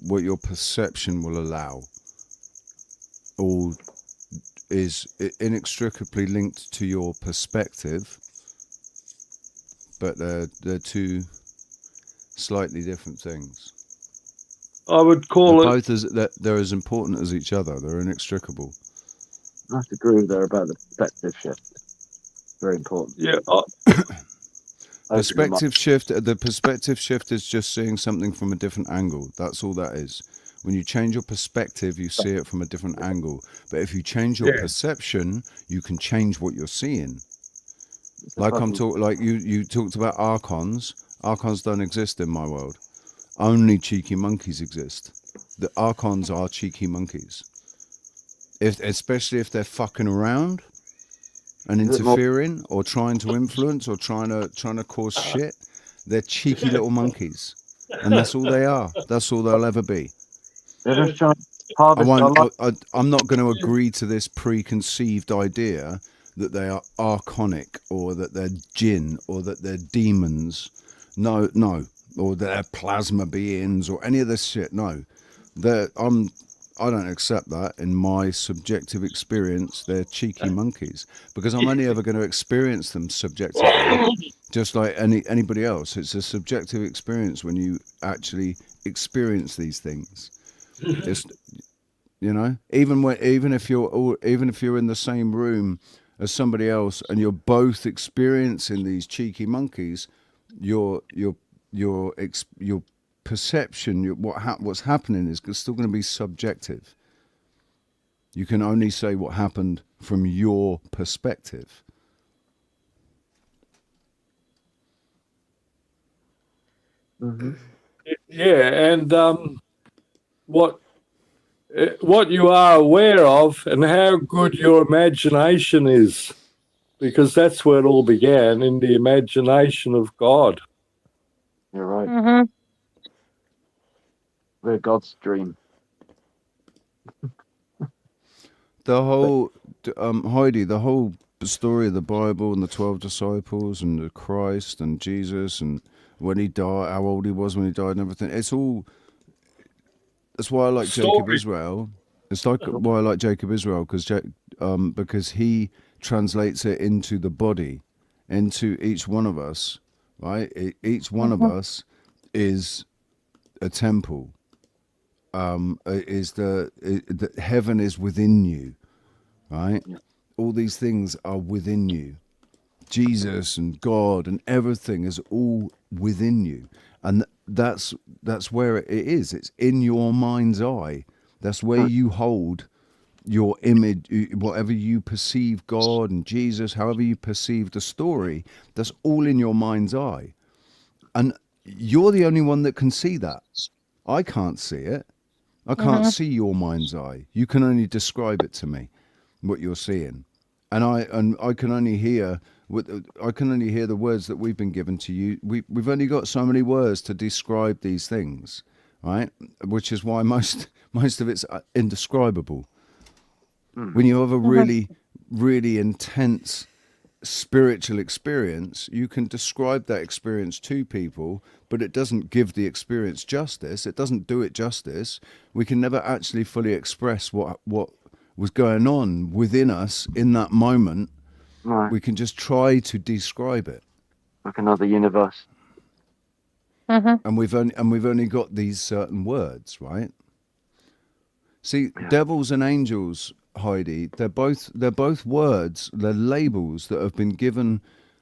what your perception will allow all is inextricably linked to your perspective, but they're two slightly different things. I would call they're both they're as important as each other. They're inextricable. I have to agree with her about the perspective shift. Very important. Yeah. Perspective shift. The perspective shift is just seeing something from a different angle. That's all that is. When you change your perspective, you see it from a different angle. But if you change your perception, you can change what you're seeing. Like you talked about archons. Archons don't exist in my world. Only cheeky monkeys exist. The archons are cheeky monkeys. Especially if they're fucking around and interfering or trying to influence or trying to cause shit, they're cheeky little monkeys, and that's all they are. That's all they'll ever be. I'm not going to agree to this preconceived idea that they are archonic or that they're jinn or that they're demons. No, or that they're plasma beings or any of this shit. No, I don't accept that. In my subjective experience, they're cheeky monkeys because I'm only ever going to experience them subjectively, just like anybody else. It's a subjective experience when you actually experience these things. It's, even if you're in the same room as somebody else and you're both experiencing these cheeky monkeys, your perception, what's happening is still going to be subjective. You can only say what happened from your perspective. Mm-hmm. Yeah, and what you are aware of and how good your imagination is. because that's where it all began, in the imagination of God. You're right. Mm-hmm. We're God's dream. The whole, Heidi, the whole story of the Bible and the 12 disciples and the Christ and Jesus and when he died, how old he was when he died and everything. It's all, that's why I like Jacob Israel. It's like why I like Jacob Israel, because he translates it into the body, into each one of us, right? Each one of us is a temple. The heaven is within you, right? All these things are within you. Jesus and God and everything is all within you, and that's where it is. It's in your mind's eye. That's where you hold your image, whatever you perceive God and Jesus, however you perceive the story. That's all in your mind's eye, and you're the only one that can see that. I can't see it. I can't see your mind's eye. You can only describe it to me, what you're seeing, and I can only hear the words that we've been given to you. We've only got so many words to describe these things, right? Which is why most of it's indescribable. When you have a really, really intense spiritual experience, you can describe that experience to people, but it doesn't give the experience justice. It doesn't do it justice. We can never actually fully express what was going on within us in that moment. Right. We can just try to describe it. Like another universe. And we've only got these certain words, right? See, devils and angels, Heidi, they're both words, they're labels that have been given.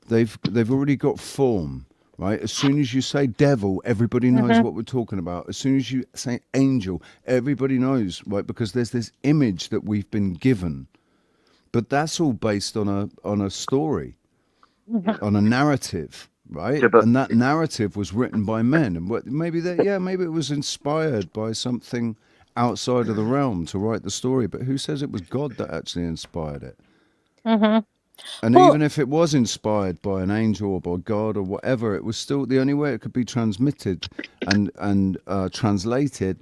They've already got form, right? As soon as you say devil, everybody knows what we're talking about. As soon as you say angel, everybody knows, right? Because there's this image that we've been given. But that's all based on a story, on a narrative, right? And that narrative was written by men, and maybe it was inspired by something outside of the realm to write the story. But who says it was God that actually inspired it? And even if it was inspired by an angel or by God or whatever, it was still the only way it could be transmitted and translated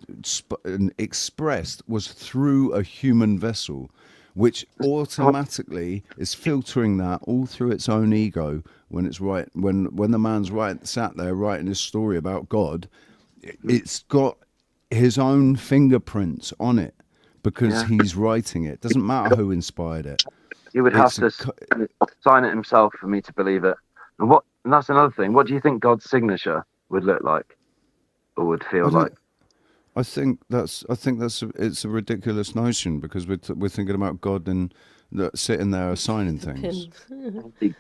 and expressed was through a human vessel, which automatically is filtering that all through its own ego when it's right. When the man's sat there writing his story about God, it's got his own fingerprints on it because he's writing it. Doesn't matter who inspired it. He would have to sign it himself for me to believe it. And that's another thing. What do you think God's signature would look like, or would feel like? I think it's a ridiculous notion because we're thinking about God and sitting there signing things.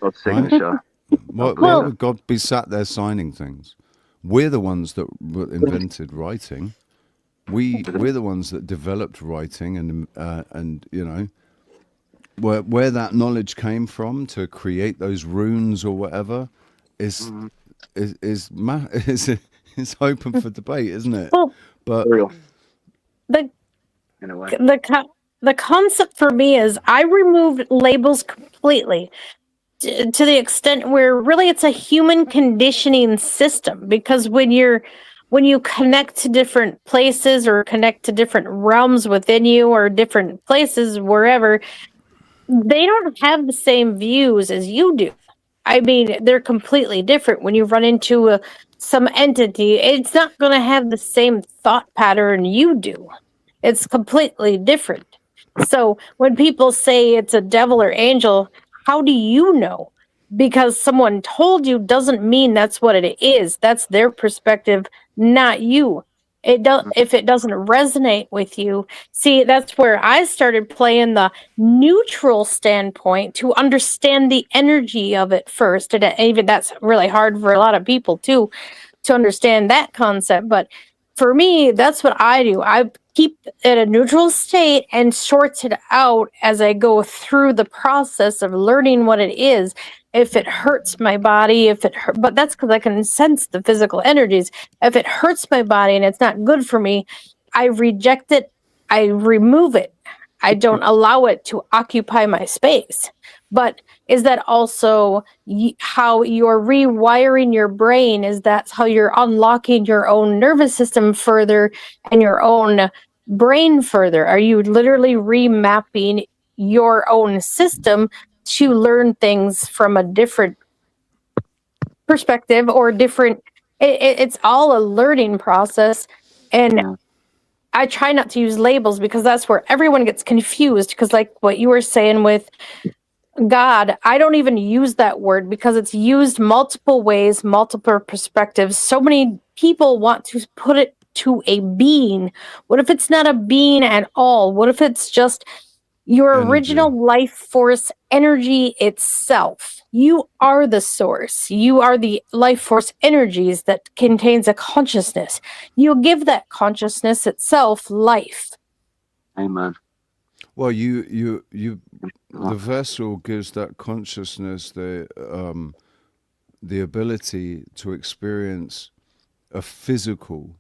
God's signature. Why would God be sat there signing things? We're the ones that invented writing. We're the ones that developed writing, and you know where that knowledge came from to create those runes or whatever is open for debate, isn't it? Well, but the concept for me is I removed labels completely to the extent where really it's a human conditioning system, because when you connect to different places or connect to different realms within you or different places wherever, they don't have the same views as you do. I mean, they're completely different. When you run into some entity, it's not going to have the same thought pattern you do. It's completely different. So when people say it's a devil or angel, how do you know? Because someone told you doesn't mean that's what it is. That's their perspective, not you. If it doesn't resonate with you, see, that's where I started playing the neutral standpoint to understand the energy of it first. And even that's really hard for a lot of people too, to understand that concept. But for me, that's what I do. I keep it at a neutral state and sort it out as I go through the process of learning what it is. If it hurts my body, but that's because I can sense the physical energies. If it hurts my body and it's not good for me, I reject it. I remove it. I don't allow it to occupy my space. But is that also how you're rewiring your brain? Is that how you're unlocking your own nervous system further and your own brain further? Are you literally remapping your own system to learn things from a different perspective or different? It's all a learning process. And I try not to use labels because that's where everyone gets confused. Because, like what you were saying with God, I don't even use that word because it's used multiple ways, multiple perspectives. So many people want to put it to a being. What if it's not a being at all? What if it's just your original life force energy itself? You are the source. You are the life force energies that contains a consciousness. You give that consciousness itself life. Amen. Well, the vessel gives that consciousness the ability to experience a physical,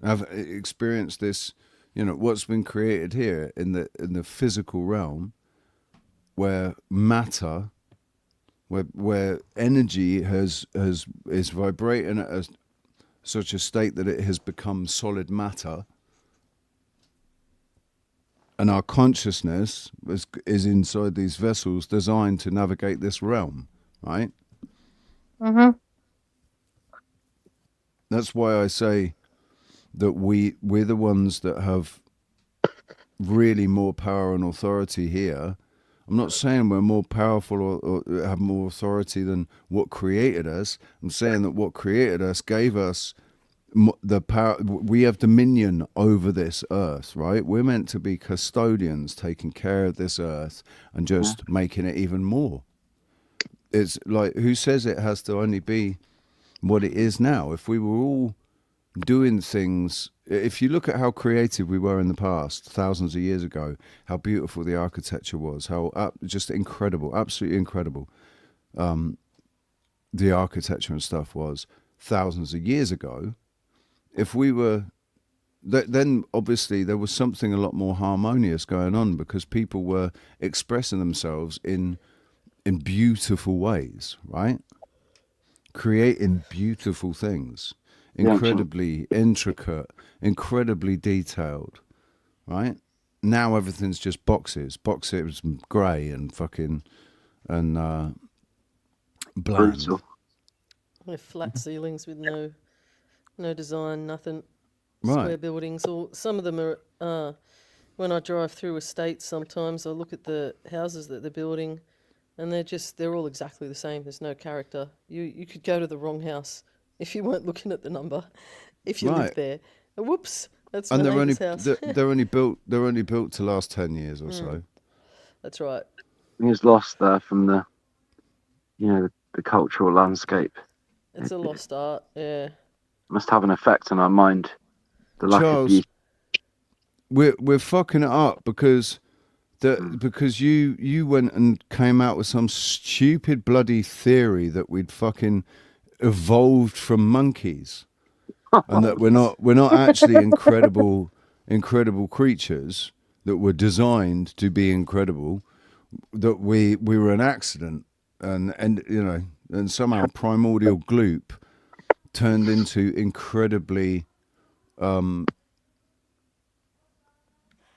experience this, what's been created here in the physical realm, where matter, where energy is vibrating at such a state that it has become solid matter. And our consciousness is inside these vessels designed to navigate this realm, right? Mm-hmm. That's why I say that we're the ones that have really more power and authority here. I'm not saying we're more powerful or have more authority than what created us. I'm saying that what created us gave us the power. We have dominion over this earth, right? We're meant to be custodians, taking care of this earth and just making it even more. It's like, who says it has to only be what it is now? If we were all doing things, if you look at how creative we were in the past, thousands of years ago, how beautiful the architecture was, how just incredible, absolutely incredible, the architecture and stuff was thousands of years ago. If we were, then obviously there was something a lot more harmonious going on because people were expressing themselves in beautiful ways, right? Creating beautiful things, incredibly intricate, incredibly detailed, right? Now everything's just boxes, grey and fucking and bland. They're flat ceilings with no design, nothing. Right. Square buildings, or some of them are. When I drive through estates, sometimes I look at the houses that they're building, and they're all exactly the same. There's no character. You could go to the wrong house if you weren't looking at the number. If you lived there, whoops, that's my neighbour's house. They're only built to last 10 years or so. That's right. He was lost there from the cultural landscape. It's a lost art. Yeah. Must have an effect on our mind. The lack of beauty. We're fucking it up because you went and came out with some stupid bloody theory that we'd fucking evolved from monkeys, and that we're not actually incredible creatures that were designed to be incredible. That we were an accident, and somehow primordial gloop turned into incredibly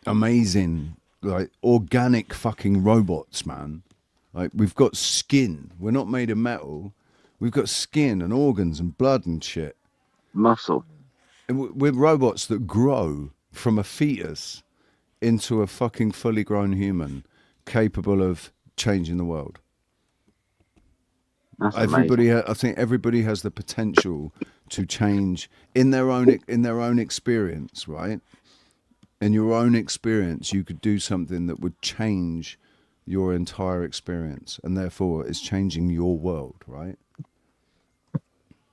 amazing, like organic fucking robots, man. Like, we've got skin. We're not made of metal. We've got skin and organs and blood and shit. Muscle. And we're robots that grow from a fetus into a fucking fully grown human capable of changing the world. That's I think everybody has the potential to change in their own experience, right? In your own experience, you could do something that would change your entire experience, and therefore it's changing your world, right?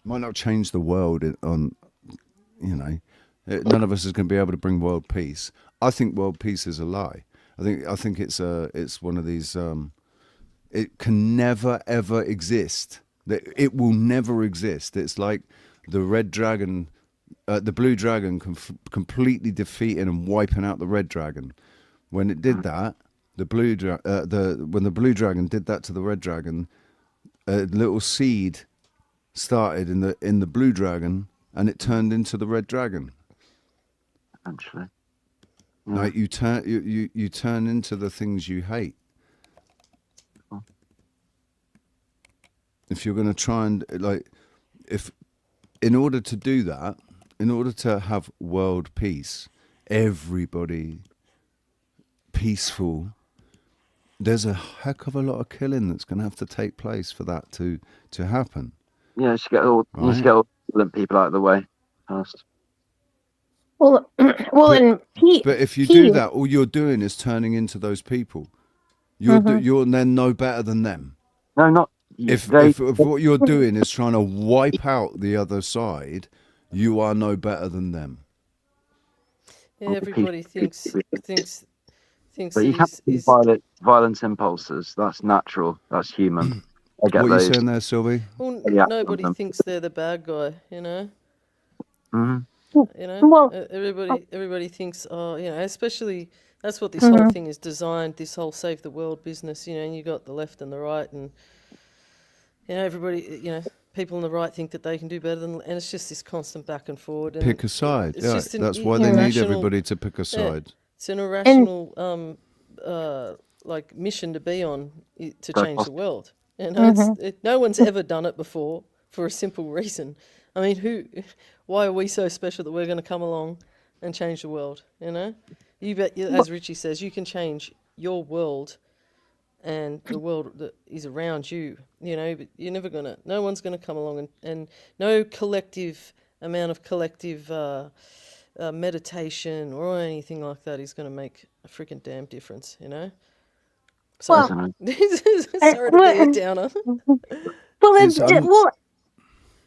Might not change the world none of us is going to be able to bring world peace. I think world peace is a lie. I think it's one of these. It can never ever exist. It will never exist. It's like the red dragon. The blue dragon completely defeating and wiping out the red dragon. when it did that, when the blue dragon did that to the red dragon, a little seed started in the blue dragon, and it turned into the red dragon. Actually, like you turn into the things you hate. If you're going to try and in order to do that, in order to have world peace, everybody peaceful, there's a heck of a lot of killing that's going to have to take place for that to happen. Yeah, you should get all the people out of the way first. Well, but if you do that, all you're doing is turning into those people. You're then no better than them. No, not if what you're doing is trying to wipe out the other side, you are no better than them. Yeah, everybody thinks. But you can't see violent impulses. That's natural. That's human. I get what those. Are you saying there, Sylvie? Well, nobody thinks they're the bad guy, you know. You know, well, everybody thinks, especially that's what this whole thing is designed. This whole save the world business, and you got the left and the right, and everybody, people on the right think that they can do better than, and it's just this constant back and forward. And pick a side. Yeah, that's why they need everybody to pick a side. It's an irrational, mission to be on to change the world. No one's ever done it before for a simple reason. I mean, why are we so special that we're going to come along and change the world? You bet, as Richie says, you can change your world and the world that is around you, but you're never going to, no one's going to come along and no collective amount of collective meditation or anything like that is going to make a freaking damn difference, So, well, sorry to be a downer. Well,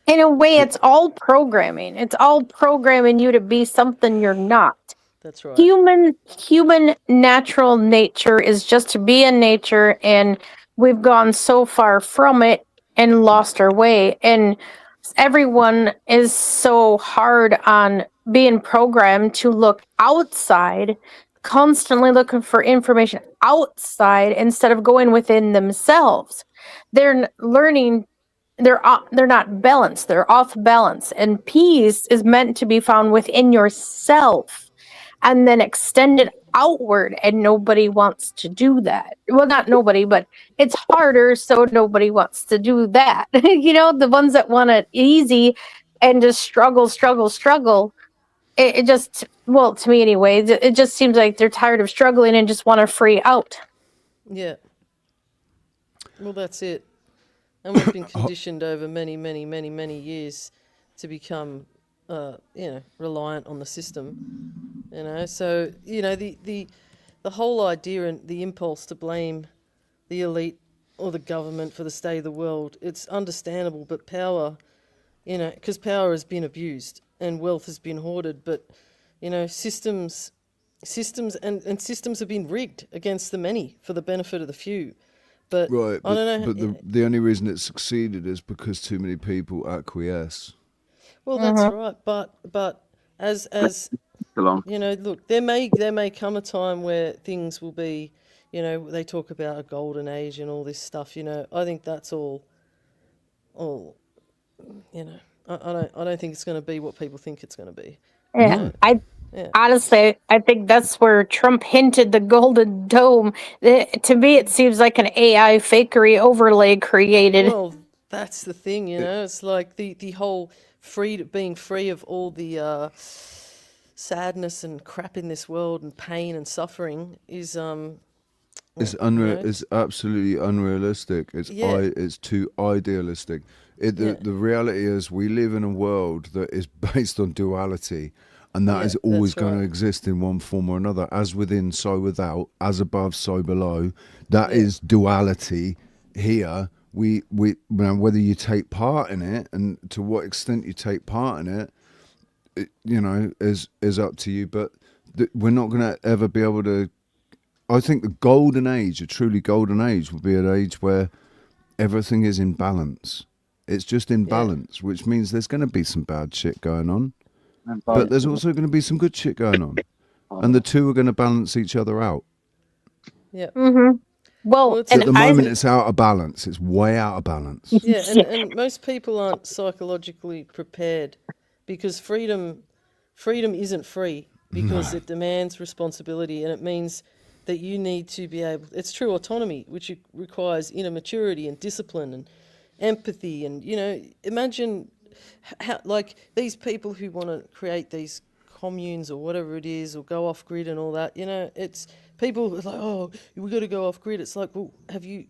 in a way, it's all programming. It's all programming you to be something you're not. That's right. Human natural nature is just to be in nature, and we've gone so far from it and lost our way. And everyone is so hard on being programmed to look outside, constantly looking for information outside instead of going within themselves. They're learning. They're not balanced. They're off balance. And peace is meant to be found within yourself and then extended outward. And nobody wants to do that. Well, not nobody, but it's harder. So nobody wants to do that. The ones that want it easy and just struggle. It just, well, to me anyway, it just seems like they're tired of struggling and just want to free out. Yeah. Well, that's it. And we've been conditioned over many, many, many, many years to become, reliant on the system. So the whole idea and the impulse to blame the elite or the government for the state of the world, it's understandable. But power, because power has been abused and wealth has been hoarded. But systems and systems have been rigged against the many for the benefit of the few. But right, I don't know. But the only reason it succeeded is because too many people acquiesce. Well, that's right. But as look, there may come a time where things will be, they talk about a golden age and all this stuff. I think that's all. I don't think it's going to be what people think it's going to be. Yeah, honestly, I think that's where Trump hinted the Golden Dome. To me, it seems like an AI fakery overlay created. Well, that's the thing, It's like the whole being free of all the sadness and crap in this world and pain and suffering is It's unreal. It's absolutely unrealistic. It's too idealistic. The reality is we live in a world that is based on duality. And that is always going to exist in one form or another, as within, so without, as above, so below. That is duality here. Whether you take part in it and to what extent you take part in it, is up to you. But we're not going to ever be able to. I think the golden age, a truly golden age, will be an age where everything is in balance. It's just in balance, which means there's going to be some bad shit going on. But there's also going to be some good shit going on. And the two are going to balance each other out. Yeah. Mm-hmm. Well, it's At the moment, I, it's out of balance. It's way out of balance. yeah, and most people aren't psychologically prepared because freedom isn't free because No. it demands responsibility and it means that you need to be able. It's true autonomy, which requires inner maturity and discipline and empathy, and imagine how like these people who want to create these communes or whatever it is or go off grid and all that. It's people are like, oh, we got to go off grid. It's like, well, have you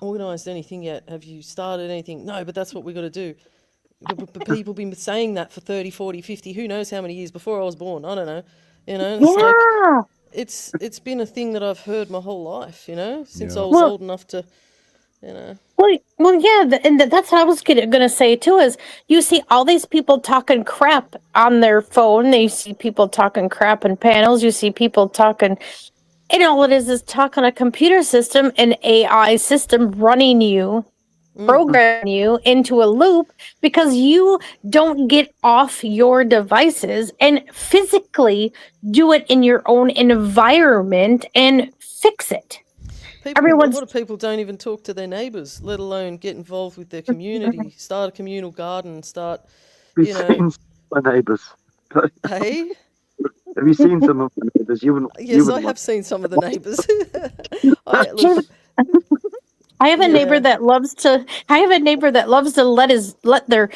organised anything yet? Have you started anything? No, but that's what we got to do. But people been saying that for 30, 40, 50, who knows how many years before I was born. I don't know. It's like it's been a thing that I've heard my whole life, since I was Well, old enough to, you know. well, yeah, that's what I was gonna say too. Is you see all these people talking crap on their phone. You see people talking crap in panels. You see people talking, and all it is talk on a computer system, an AI system running you, programming you into a loop because you don't get off your devices and physically do it in your own environment and fix it. A lot of people don't even talk to their neighbours, let alone get involved with their community, start a communal garden, start, Have you seen my neighbours? Hey? Have you seen some of my neighbours? Yes, I have seen some of the neighbours. I have a neighbor Yeah. that loves to. I have a neighbor that loves to let their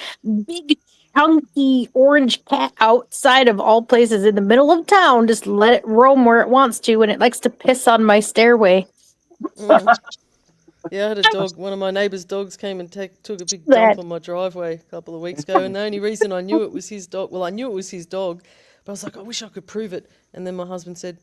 big chunky orange cat outside of all places in the middle of town. Just let it roam where it wants to, and it likes to piss on my stairway. Yeah, I had a dog. One of my neighbour's dogs came and took a big dump on my driveway a couple of weeks ago. And the only reason I knew it was his dog, well, I knew it was his dog, but I was like, I wish I could prove it. And then my husband said,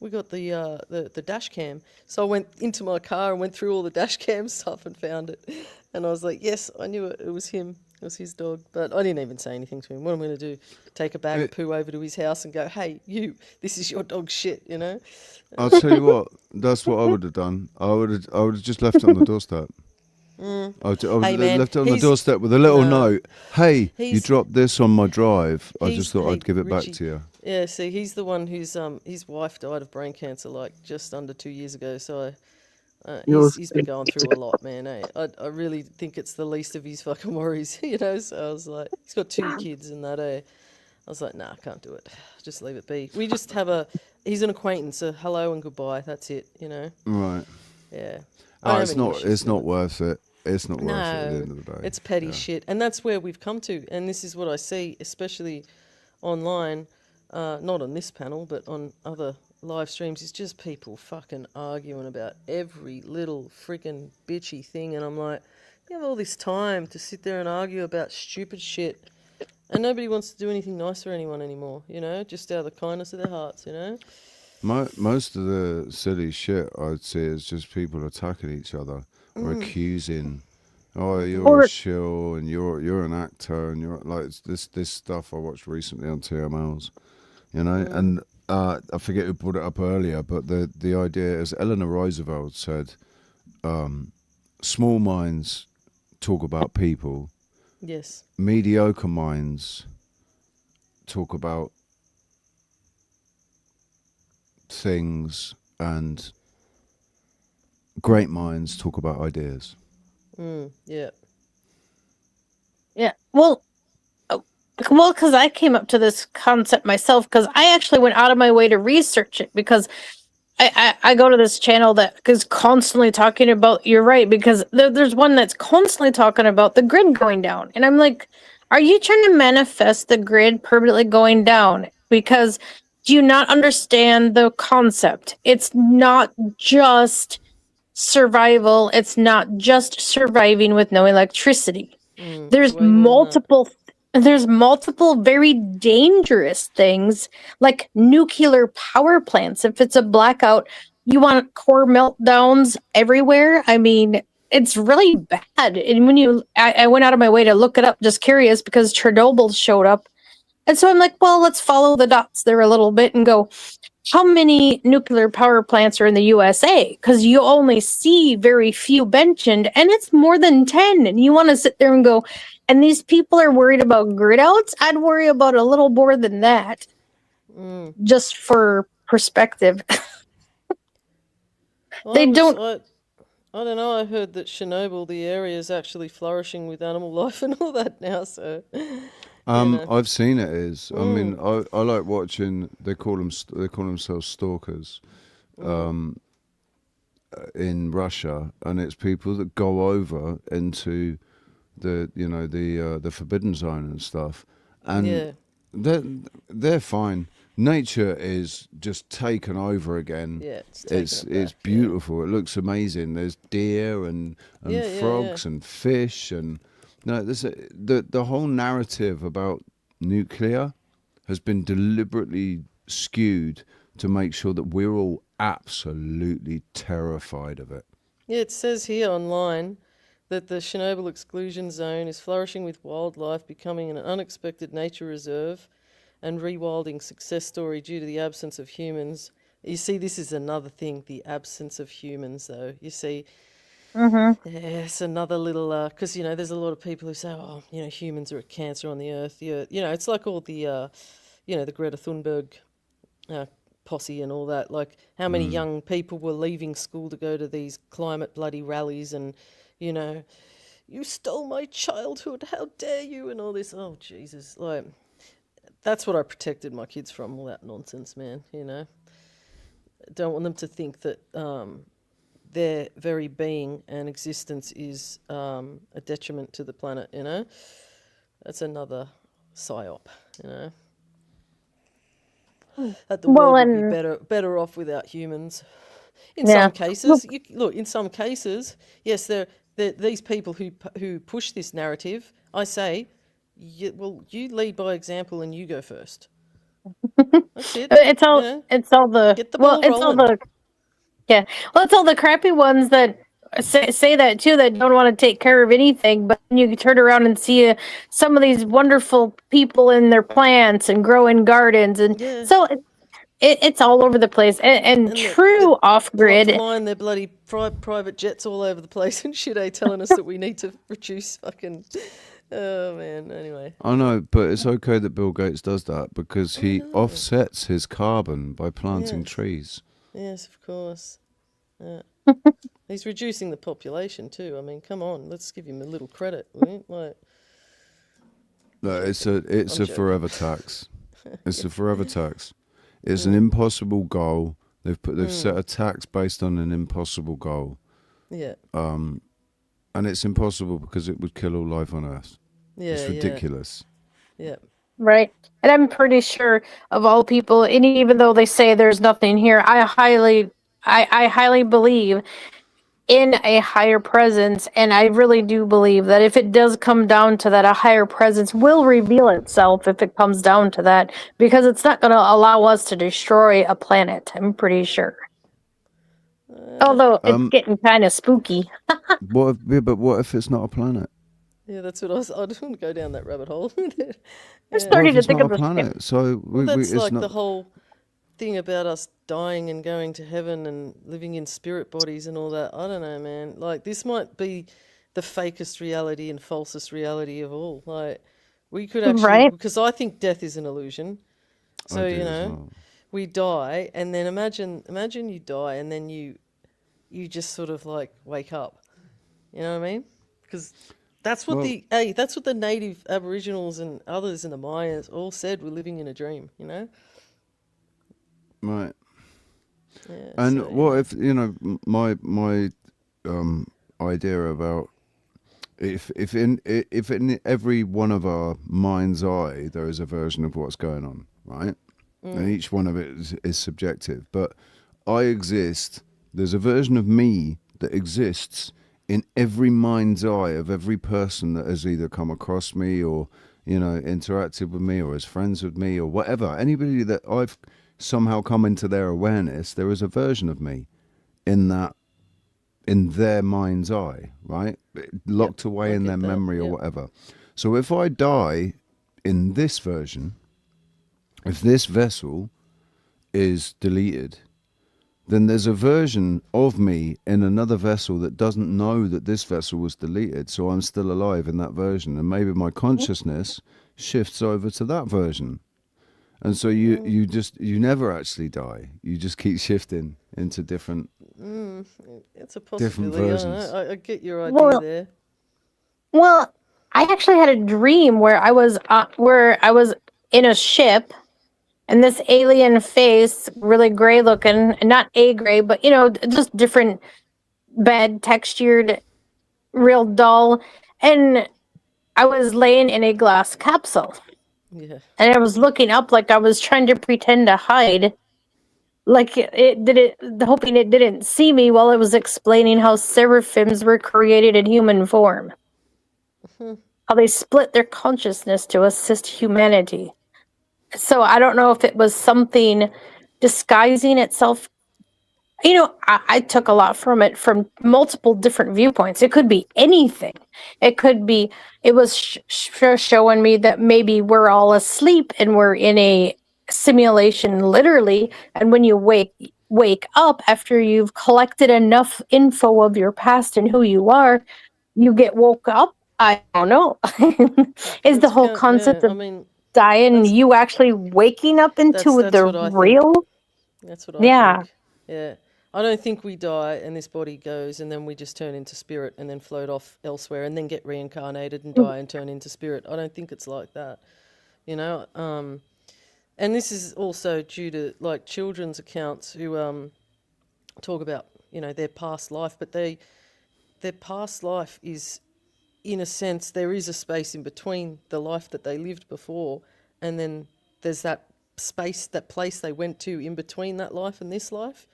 we got the dash cam. So I went into my car and went through all the dash cam stuff and found it. And I was like, yes, I knew it. It was him. It was his dog. But I didn't even say anything to him. What am I going to do? Take a bag of poo over to his house and go, hey, this is your dog's shit, I'll tell you what. That's what I would have done. I would have just left it on the doorstep. I would Hey, man, left it on the doorstep with a little note. Hey, you He's- dropped this on my drive. I just thought Hey, I'd give it Richie. back to you. Yeah, see, he's the one who's his wife died of brain cancer like just under 2 years ago. So he's been going through a lot, man. I really think it's the least of his fucking worries, So I was like, he's got 2 kids and that. I was like, nah, I can't do it. Just leave it be. We just have he's an acquaintance, a hello and goodbye. That's it, Right. Yeah. Oh, it's not worth it. It's not worth it at the No, end of the day. it's petty shit, and that's where we've come to. And this is what I see, especially online, not on this panel, but on other live streams. Is just people fucking arguing about every little freaking bitchy thing, and I'm like, you have all this time to sit there and argue about stupid shit, and nobody wants to do anything nice for anyone anymore. Just out of the kindness of their hearts. Most of the silly shit I'd say is just people attacking each other or accusing. Oh, you're a shill and you're an actor and you're like this stuff I watched recently on TMLs, and I forget who brought it up earlier, but the idea, as Eleanor Roosevelt said, small minds talk about people. Yes. Mediocre minds talk about things, and great minds talk about ideas. Yeah. Yeah. Well, because I came up to this concept myself because I actually went out of my way to research it because I go to this channel that is constantly talking about, you're right, because there's one that's constantly talking about the grid going down. And I'm like, are you trying to manifest the grid permanently going down? Because do you not understand the concept? It's not just survival. It's not just surviving with no electricity. There's multiple very dangerous things like nuclear power plants. If it's a blackout, you want core meltdowns everywhere. I mean, it's really bad. And when I went out of my way to look it up, just curious, because Chernobyl showed up. And so I'm like, well, let's follow the dots there a little bit and go, how many nuclear power plants are in the USA? Because you only see very few mentioned, and it's more than 10. And you want to sit there and go, and these people are worried about grid outs? I'd worry about a little more than that, just for perspective. They don't. I don't know. I heard that Chernobyl, the area, is actually flourishing with animal life and all that now. So, I've seen it is. I mean, I like watching. They call themselves stalkers, in Russia, and it's people that go over into the forbidden zone and stuff, and they're fine. Nature is just taken over again. Yeah, it's beautiful. It looks amazing. There's deer and frogs and fish and the whole narrative about nuclear has been deliberately skewed to make sure that we're all absolutely terrified of it. Yeah, it says here online that the Chernobyl exclusion zone is flourishing with wildlife, becoming an unexpected nature reserve and rewilding success story due to the absence of humans. You see, this is another thing, the absence of humans, though. You see, it's another little, because, there's a lot of people who say, oh, humans are a cancer on the earth. It's like all the, the Greta Thunberg posse and all that. Like, how many young people were leaving school to go to these climate bloody rallies and, you stole my childhood, how dare you, and all this. Oh, Jesus. Like, that's what I protected my kids from, all that nonsense, man, Don't want them to think that their very being and existence is a detriment to the planet, That's another psyop, That the world would be better off without humans. In some cases, in some cases, yes, these people who push this narrative, I say, you lead by example and you go first. That's it. It's all the get the ball rolling. It's all the crappy ones that say that too, that don't want to take care of anything, but then you turn around and see some of these wonderful people in their plants and growing gardens, and so it's all over the place. And true off-grid, flying their bloody private jets all over the place and shit, telling us that we need to reduce fucking. Oh man. Anyway. I know, but it's okay that Bill Gates does that because he offsets his carbon by planting trees. Yes, of course. Yeah. He's reducing the population too. I mean, come on, let's give him a little credit. Like, no, it's a forever tax. It's a forever tax. It's an impossible goal. They've set a tax based on an impossible goal. Yeah. And it's impossible because it would kill all life on Earth. Yeah, it's ridiculous. Yeah. Right. And I'm pretty sure of all people, and even though they say there's nothing here, I highly believe in a higher presence, and I really do believe that if it does come down to that, a higher presence will reveal itself if it comes down to that, because it's not going to allow us to destroy a planet, I'm pretty sure. Although it's getting kind of spooky. But what if it's not a planet? Yeah, that's what I just want to go down that rabbit hole. I'm starting to think of a planet. So that's it's like not... the whole thing about us dying and going to heaven and living in spirit bodies and all that. I don't know, man. Like, this might be the fakest reality and falsest reality of all. Like, we could actually, because I think death is an illusion. So we die, and then imagine you die, and then you just sort of like wake up. You know what I mean? Because that's what that's what the native Aboriginals and others in the Mayas all said. We're living in a dream. Right. Yeah, and what if my idea about if in every one of our mind's eye there is a version of what's going on, right? And each one of it is subjective, but I exist. There's a version of me that exists in every mind's eye of every person that has either come across me or interacted with me or is friends with me or whatever. Anybody that I've somehow come into their awareness, there is a version of me in their mind's eye, right? Locked away in their memory or whatever. So if I die in this version, if this vessel is deleted, then there's a version of me in another vessel that doesn't know that this vessel was deleted, so I'm still alive in that version, and maybe my consciousness shifts over to that version. And so you never actually die. You just keep shifting into different It's a Different possibility. versions. I get your idea Well, there. well, I actually had a dream where I was in a ship, and this alien face, really gray looking, not a gray, but just different bed textured, real dull, and I was laying in a glass capsule, Yeah. and I was looking up like I was trying to pretend to hide, like hoping it didn't see me while it was explaining how seraphims were created in human form, how they split their consciousness to assist humanity. So I don't know if it was something disguising itself. I took a lot from it from multiple different viewpoints. It could be anything. It was showing me that maybe we're all asleep and we're in a simulation, literally. And when you wake up after you've collected enough info of your past and who you are, you get woke up. I don't know. Is the whole concept Yeah, I of mean, dying you actually waking up into that's the what I think. real? That's what I Yeah. think. Yeah. I don't think we die and this body goes and then we just turn into spirit and then float off elsewhere and then get reincarnated and die and turn into spirit. I don't think it's like that. And this is also due to like children's accounts who talk about, their past life, but their past life is, in a sense, there is a space in between the life that they lived before, and then there's that space, that place they went to in between that life and this life,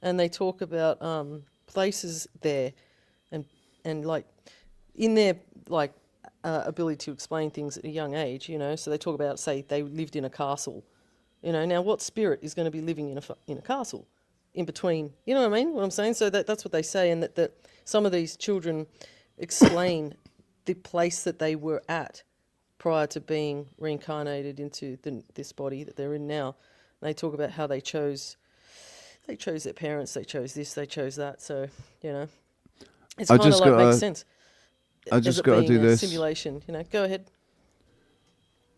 and they talk about places there, and like in their like ability to explain things at a young age, So they talk about, say, they lived in a castle, Now, what spirit is going to be living in a castle, in between? You know what I mean? What I'm saying? So that's what they say, and that some of these children explain the place that they were at prior to being reincarnated into this body that they're in now. And they talk about how they chose their parents, they chose this, they chose that. So it's kind of like makes sense. I just got to do this. Simulation, Go ahead.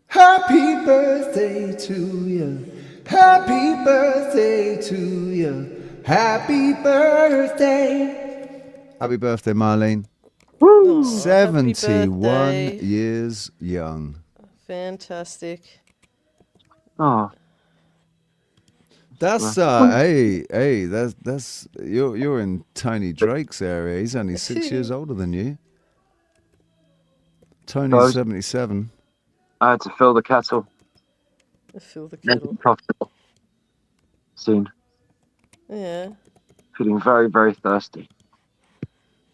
Happy birthday to you. Happy birthday to you. Happy birthday. Happy birthday, Marlene. Woo! 71 years young. Fantastic. Oh. That's hey, that's you're in Tony Drake's area. He's only 6 years older than you. Tony's 77. I had to fill the kettle. Fill the kettle. Profitable. Soon. Yeah. Feeling very, very thirsty.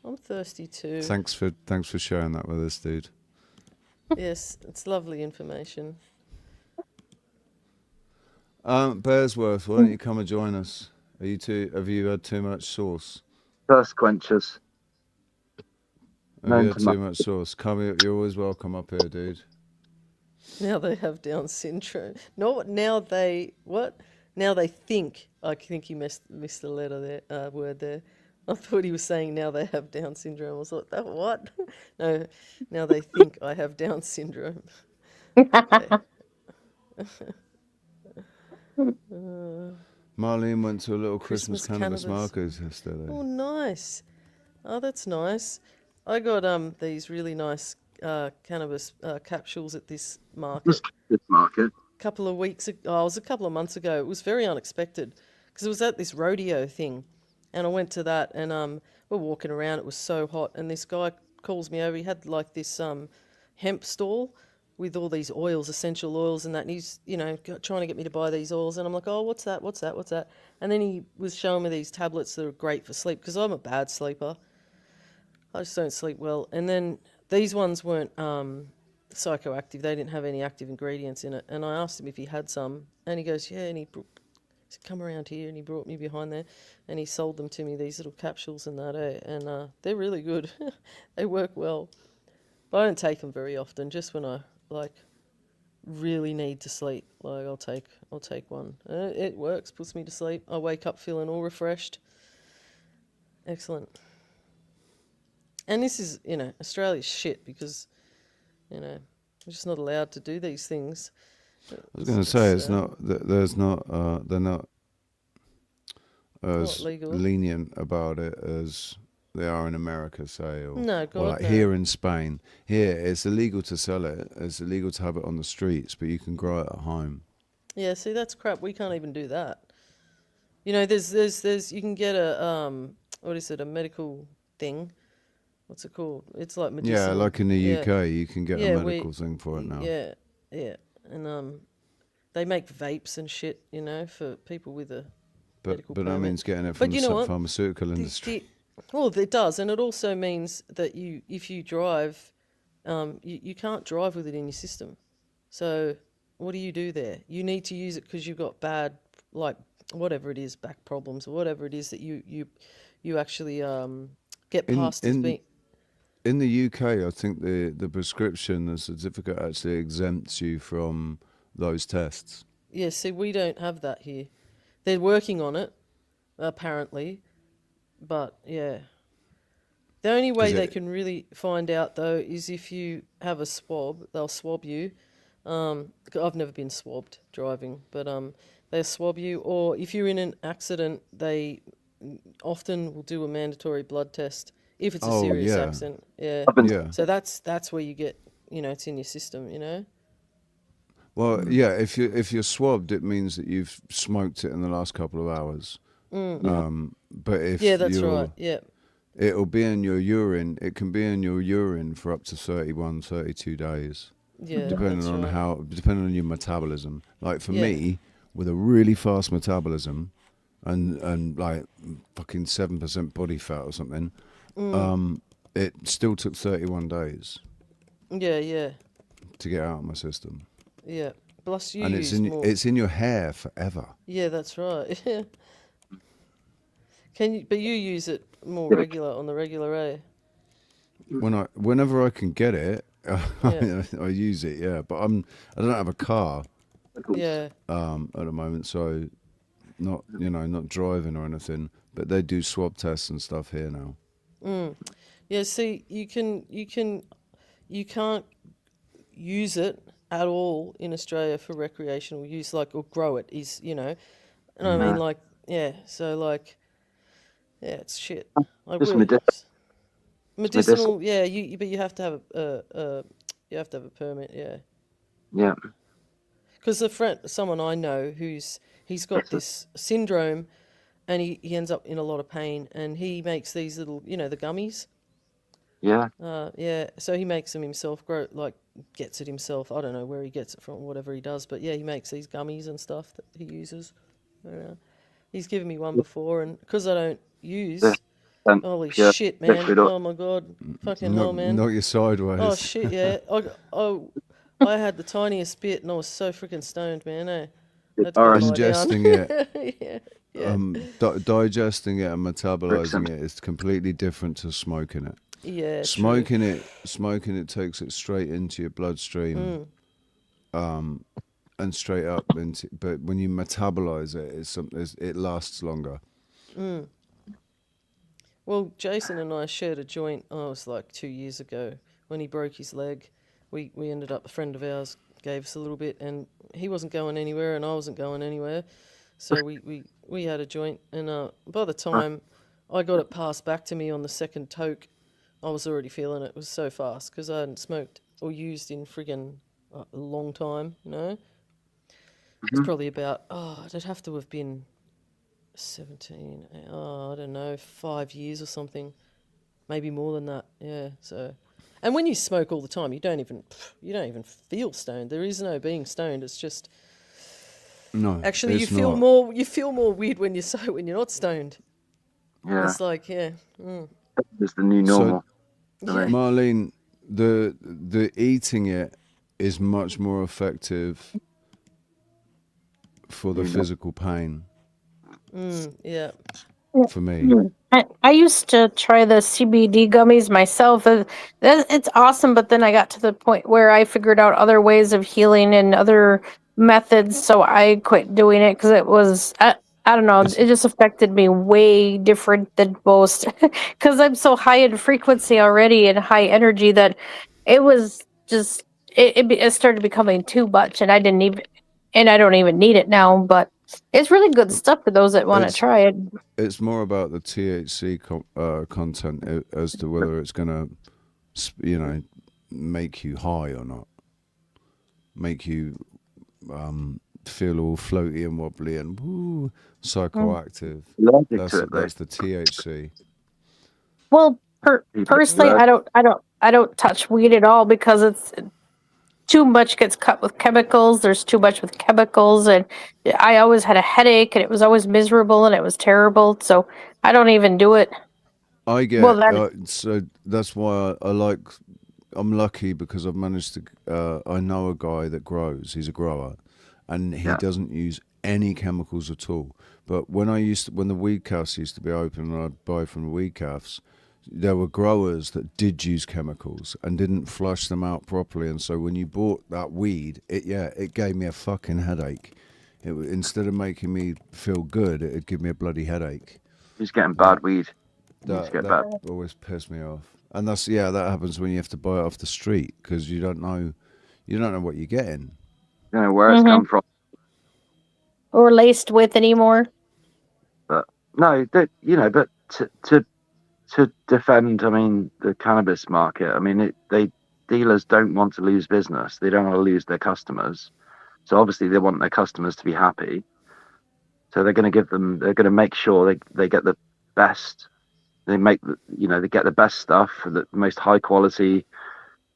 I'm thirsty too. Thanks for sharing that with us, dude. Yes, it's lovely information. Bearsworth, why don't you come and join us? Have you had too much sauce? Thirst quenchers. Have you had too much sauce? Come here, you're always welcome up here, dude. Now they have Down syndrome. No, now they what? Now they think. I think he missed the letter there, word there. I thought he was saying now they have Down syndrome. I was like, that what? No, now they think I have Down syndrome. Marlene went to a little Christmas cannabis market yesterday. Oh, nice. Oh, that's nice. I got these really nice cannabis capsules at this market. This market. Couple of weeks ago, it was a couple of months ago. It was very unexpected because it was at this rodeo thing, and I went to that, and we're walking around. It was so hot, and this guy calls me over. He had like this hemp stall with all these oils, essential oils, and that. And he's trying to get me to buy these oils, and I'm like, oh, what's that? What's that? What's that? And then he was showing me these tablets that are great for sleep because I'm a bad sleeper. I just don't sleep well. And then these ones weren't psychoactive. They didn't have any active ingredients in it. And I asked him if he had some, and he goes, yeah. And he said, come around here, and he brought me behind there, and he sold them to me, these little capsules and that, and they're really good. They work well. But I don't take them very often, just when I really need to sleep. Like I'll take one. It works, puts me to sleep. I wake up feeling all refreshed. Excellent. And this is, Australia's shit because, we're just not allowed to do these things. I was going to say they're not. as legal. lenient about it as they are in America, say, or, No, or God, like no. here in Spain. Here, it's illegal to sell it. It's illegal to have it on the streets, but you can grow it at home. Yeah, see, that's crap. We can't even do that. You know, there's you can get a what is it, a medical thing? What's it called? It's like medicinal. Yeah, like in the yeah. UK, you can get Yeah, a medical thing for it now. Yeah, yeah, and they make vapes and shit, you know, for people with a medical But that permit. means getting it But from you the know what? pharmaceutical industry. Well, it does, and it also means that if you drive, you can't drive with it in your system. So what do you do there? You need to use it because you've got bad, like whatever it is, back problems or whatever it is that you actually get past as being. In the UK, I think the prescription, the certificate actually exempts you from those tests. Yeah, see, we don't have that here. They're working on it, apparently, but yeah. The only way they can really find out, though, is if you have a swab. They'll swab you. I've never been swabbed driving, but they'll swab you. Or if you're in an accident, they often will do a mandatory blood test if it's a serious accident. Yeah. Yeah. So that's where you get, you know, it's in your system, you know. Well, yeah, if you're swabbed, it means that you've smoked it in the last couple of hours. But if that's right. Yeah. It'll be in your urine. It can be in your urine for up to 31, 32 days. Yeah, depending that's on right. depending on your metabolism. Like for me, with a really fast metabolism, and like fucking 7% body fat or something, it still took 31 days. Yeah. To get out of my system. Yeah. Plus you and it's in your hair forever. Yeah, that's right. Yeah. But you use it more regular on the regular, eh? Whenever I can get it, I use it. Yeah, but I don't have a car. Yeah. At the moment, so not driving or anything. But they do swab tests and stuff here now. Yeah. See, you can't use it at all in Australia for recreational use, like, or grow it is, you know. And I mean, like, yeah. So like. Yeah, it's shit. Like just medicinal, yeah. But you have to have a permit, yeah. Yeah. Because someone I know he's got this syndrome, and he ends up in a lot of pain, and he makes these little, you know, the gummies. Yeah. Yeah. So he makes them himself. Gets it himself. I don't know where he gets it from, whatever he does, but yeah, he makes these gummies and stuff that he uses. He's given me one before, and because I don't use. Holy shit, man! Oh my god, fucking hell, man! Knock you sideways. Oh shit, yeah. I had the tiniest bit, and I was so freaking stoned, man. Eh? Ingesting it, digesting it and metabolizing it is completely different to smoking it. Yeah. Smoking it takes it straight into your bloodstream. And straight up into, but when you metabolize it, it lasts longer. Well, Jason and I shared a joint. It was like 2 years ago when he broke his leg. We ended up, a friend of ours gave us a little bit, and he wasn't going anywhere, and I wasn't going anywhere. So we had a joint, and by the time I got it passed back to me on the second toke, I was already feeling it. It was so fast because I hadn't smoked or used in friggin' a long time, you know. It's probably about, it'd have to have been 17, I don't know, 5 years or something. Maybe more than that, yeah. So, and when you smoke all the time, you don't even feel stoned. There is no being stoned. It's just, no. Actually, you feel more weird when you're not stoned. Yeah. It's like, yeah. It's the new normal. So, Marlene, the eating it is much more effective for the physical pain. Yeah. For me. I used to try the CBD gummies myself. It's awesome, but then I got to the point where I figured out other ways of healing and other methods, so I quit doing it because it was, I don't know, it just affected me way different than most because I'm so high in frequency already and high energy that it was just, it started becoming too much, and I don't even need it now, but It's really good stuff for those that want to It's- try it. It's more about the THC content as to whether it's going to, make you high or not. Make you feel all floaty and wobbly and woo, psychoactive. That's the THC. Well, personally, I don't touch weed at all because it's too much gets cut with chemicals. There's too much with chemicals, and I always had a headache, and it was always miserable, and it was terrible. So I don't even do it. I get so that's why I'm lucky because I've managed to. I know a guy that grows. He's a grower, and he doesn't use any chemicals at all. But when the weed calves used to be open, and I'd buy from the weed calves, there were growers that did use chemicals and didn't flush them out properly. And so when you bought that weed, it gave me a fucking headache. Instead of making me feel good, it'd give me a bloody headache. He's getting bad weed. That always pissed me off. And that happens when you have to buy it off the street because you don't know what you're getting. You don't know where it's come from. Or laced with anymore. But no, but to defend, I mean, the cannabis market. I mean, dealers don't want to lose business. They don't want to lose their customers. So obviously, they want their customers to be happy. So they're going to make sure they get the best. They get the best stuff, the most high quality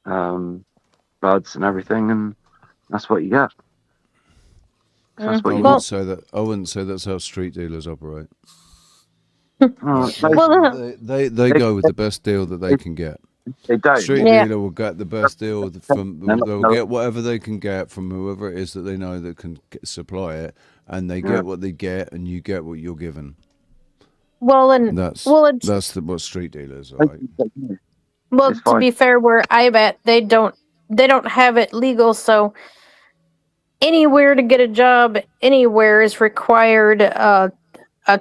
buds and everything, and that's what you get. I wouldn't say that's how street dealers operate. They go with the best deal that they can get. They don't. Street dealer will get the best deal they'll get whatever they can get from whoever it is that they know that can supply it, and they get what they get, and you get what you're given. That's what street dealers are like. Well, to be fair, where I'm at, they don't have it legal, so anywhere to get a job anywhere is required a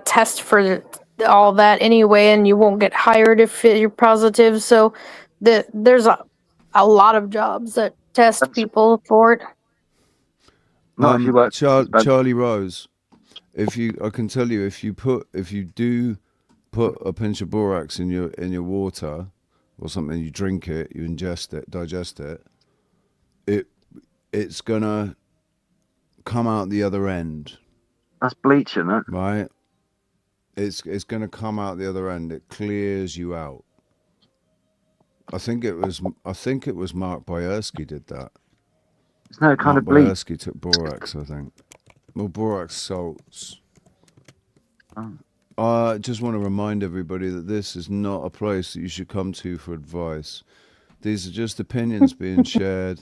test for all that anyway, and you won't get hired if you're positive. So there's a lot of jobs that test people for it. Charlie Rose, I can tell you, if you do put a pinch of borax in your water or something, you drink it, you ingest it, digest it, it's gonna come out the other end. That's bleach, isn't it? Right. It's going to come out the other end. It clears you out. I think it was Mark Byersky did that. It's no kind of bleach. bleach. Byersky took borax, I think. Well, borax salts. I just want to remind everybody that this is not a place that you should come to for advice. These are just opinions being shared.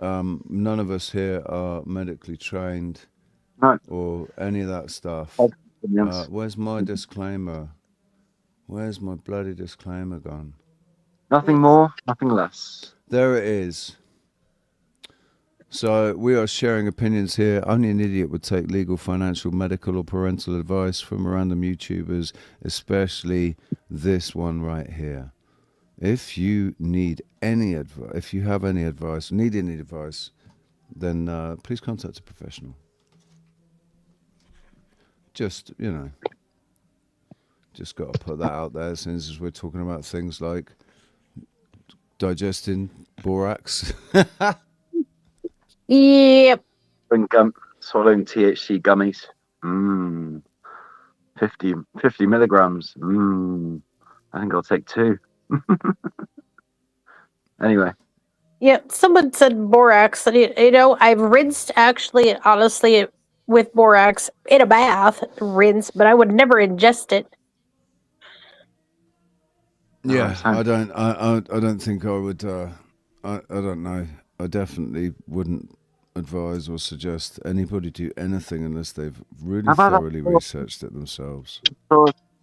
None of us here are medically trained or any of that stuff. Where's my disclaimer? Where's my bloody disclaimer gone? Nothing more, nothing less. There it is. So we are sharing opinions here. Only an idiot would take legal, financial, medical, or parental advice from random YouTubers, especially this one right here. If you need any advice, if you have any advice, need any advice, then please contact a professional. Just got to put that out there, since we're talking about things like digesting borax. Yep. Swallowing THC gummies. 50 milligrams. I think I'll take 2. Anyway. Yeah, someone said borax. I've rinsed honestly, with borax in a bath, rinse, but I would never ingest it. Yeah, I don't think I would. I don't know. I definitely wouldn't advise or suggest anybody do anything unless they've really thoroughly researched it themselves.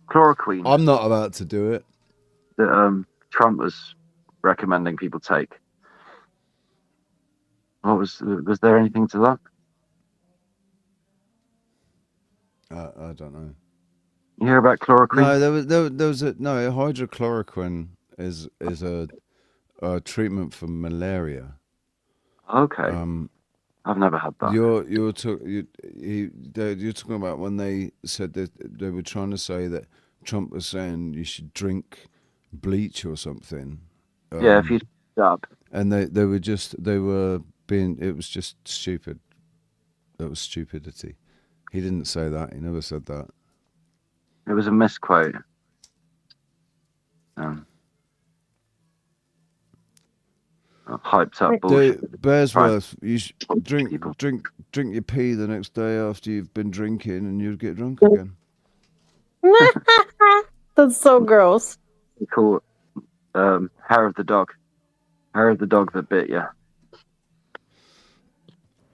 Chloroquine. I'm not about to do it. That Trump was recommending people take. Was there anything to that? I don't know. You hear about chloroquine? No, there was hydrochloroquine is a treatment for malaria. Okay. I've never had that. You're talking about when they said that they were trying to say that Trump was saying you should drink bleach or something. Yeah, if you up. And it was just stupid. That was stupidity. He didn't say that. He never said that. It was a misquote. Hyped up bullshit. Bearsworth, you drink your pee the next day after you've been drinking, and you'd get drunk again. That's so gross. We call it hair of the dog. Hair of the dog that bit you.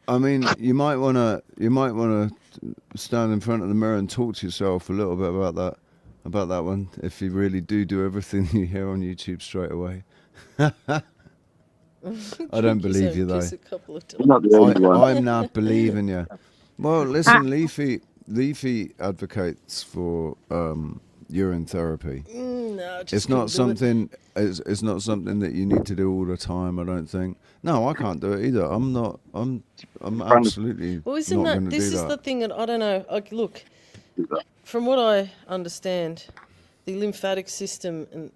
I mean, you might want to stand in front of the mirror and talk to yourself a little bit about that one. If you really do everything you hear on YouTube straight away. I don't believe you though. I'm not believing you. Well, listen, Leafy advocates for urine therapy. No, it's not something. It's not something that you need to do all the time. I don't think. No, I can't do it either. I'm absolutely Well, isn't not that going to do this is that. the thing that I don't know. Like, look, from what I understand, the lymphatic system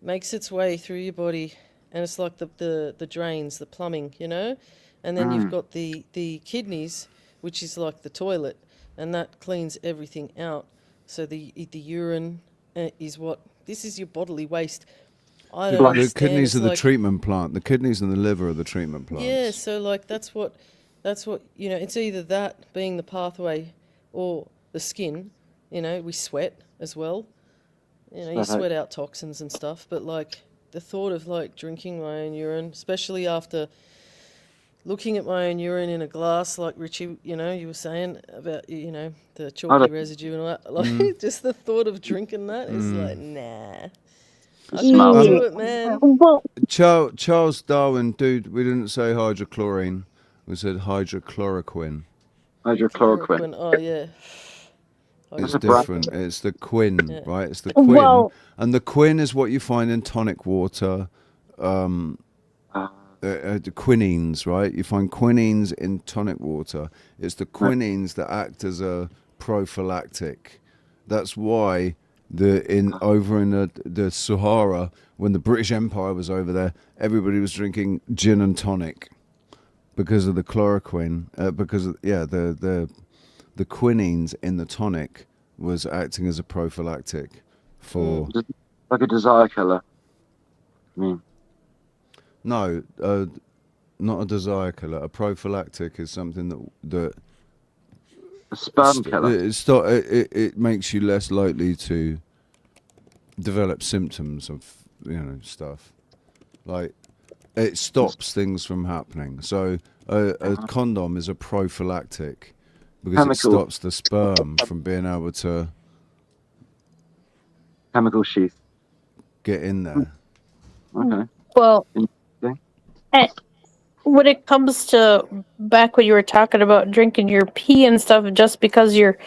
makes its way through your body, and it's like the drains, the plumbing, you know, and then you've got the kidneys, which is like the toilet, and that cleans everything out. So the urine is what this is your bodily waste. I don't understand. The kidneys It's are the like- treatment plant. The kidneys and the liver are the treatment plants. Yeah, so like that's what you know. It's either that being the pathway or the skin. You know, we sweat as well. You know, you sweat out toxins and stuff. But like the thought of like drinking my own urine, especially after looking at my own urine in a glass, like Richie, you know, you were saying about the chalky residue and all that. Like just the thought of drinking that is like nah. I can't do it, man. Charles Darwin, dude, we didn't say hydrochlorine. We said hydrochloroquine. Hydrochloroquine. Oh, yeah. It's different. It's the quin, right? It's the quin. Well- And the quin is what you find in tonic water. The quinines, right? You find quinines in tonic water. It's the quinines that act as a prophylactic. That's why over in the Sahara, when the British Empire was over there, everybody was drinking gin and tonic because of the chloroquine. Because of, the quinines in the tonic was acting as a prophylactic for like a desire killer. I mean, no, not a desire killer. A prophylactic is something that a sperm killer. It makes you less likely to develop symptoms of stuff. Like it stops things from happening. So a condom is a prophylactic because it stops the sperm from being able to chemical sheath get in there. Okay. Well, when it comes to back when you were talking about drinking your pee and stuff, just because your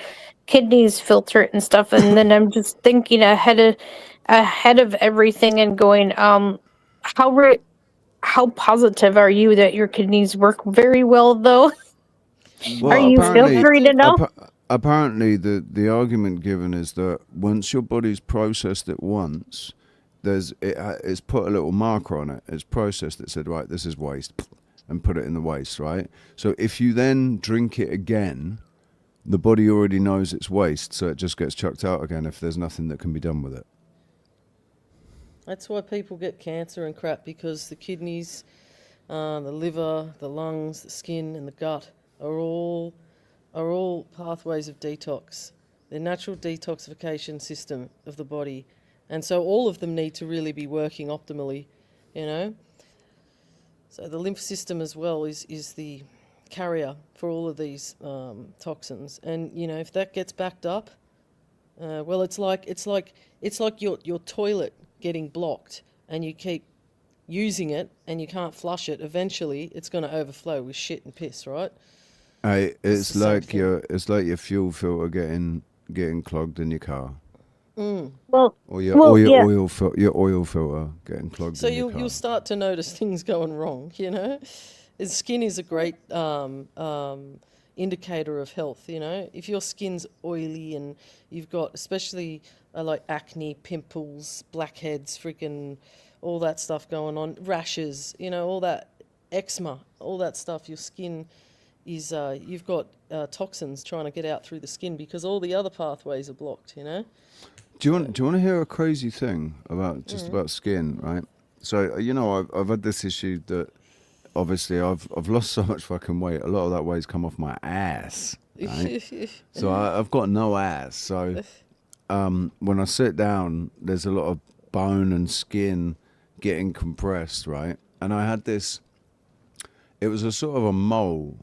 kidneys filter it and stuff, and then I'm just thinking ahead of everything and going, how positive are you that your kidneys work very well, though? Well, are you filtering enough? Apparently, the argument given is that once your body's processed it once, it's put a little marker on it. It's processed it, said, right, this is waste, and put it in the waste, right? So if you then drink it again, the body already knows it's waste, so it just gets chucked out again if there's nothing that can be done with it. That's why people get cancer and crap, because the kidneys, the liver, the lungs, the skin, and the gut are all pathways of detox. They're natural detoxification system of the body. And so all of them need to really be working optimally, you know. So the lymph system as well is the carrier for all of these toxins. And, you know, if that gets backed up, well, it's like your toilet getting blocked and you keep using it and you can't flush it. Eventually, it's going to overflow with shit and piss, right? It's like your fuel filter getting clogged in your car. Well, or your oil filter getting clogged. So in your car. you'll start to notice things going wrong, you know. Skin is a great indicator of health. You know, if your skin's oily and you've got, especially like acne, pimples, blackheads, freaking all that stuff going on, rashes, you know, all that eczema, all that stuff, your skin is, you've got toxins trying to get out through the skin because all the other pathways are blocked, you know? Do you want to hear a crazy thing about Mm. about skin, right? So you know, I've had this issue that obviously I've lost so much fucking weight. A lot of that weight's come off my ass, right? So I've got no ass. So when I sit down, there's a lot of bone and skin getting compressed, right? And I had this. It was a sort of a mole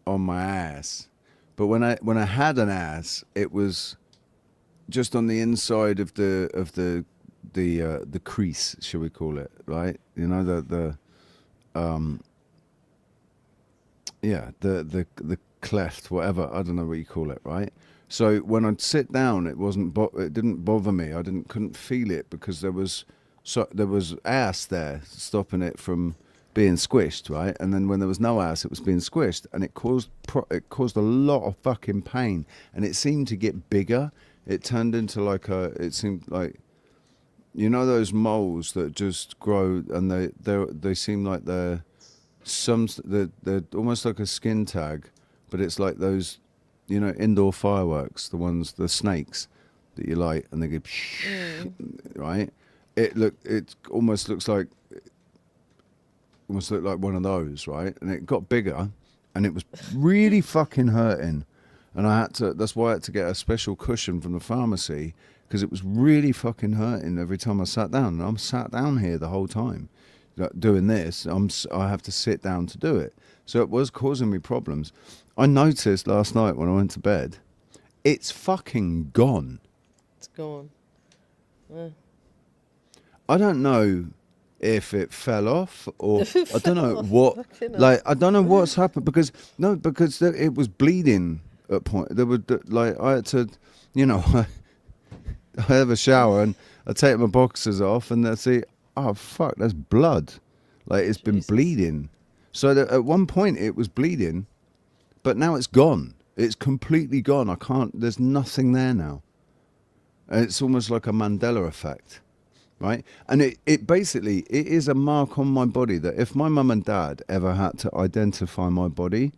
on my ass, but when I had an ass, it was just on the inside of the crease, shall we call it, right? You know, the cleft, whatever, I don't know what you call it, right? So when I'd sit down, it didn't bother me. Couldn't feel it because there was ass there stopping it from being squished, right? And then when there was no ass, it was being squished, and it caused a lot of fucking pain, and it seemed to get bigger. It turned into it seemed like, you know, those moles that just grow, and they seem like they're almost like a skin tag, but it's like those, you know, indoor fireworks, the snakes that you light and they go right. It almost looked like one of those, right? And it got bigger, and it was really fucking hurting. And that's why I had to get a special cushion from the pharmacy, because it was really fucking hurting every time I sat down. And I'm sat down here the whole time doing this. I have to sit down to do it. So it was causing me problems. I noticed last night when I went to bed, it's fucking gone. It's gone. Yeah. I don't know if it fell off or I don't know what. I don't know what's happened because it was bleeding. At point there would I had to, you know, I have a shower and I take my boxers off and I see, oh fuck, there's blood, like it's been bleeding. So that at one point it was bleeding, but now it's gone. It's completely gone. There's nothing there now. And it's almost like a Mandela effect, right? And it basically is a mark on my body that if my mum and dad ever had to identify my body.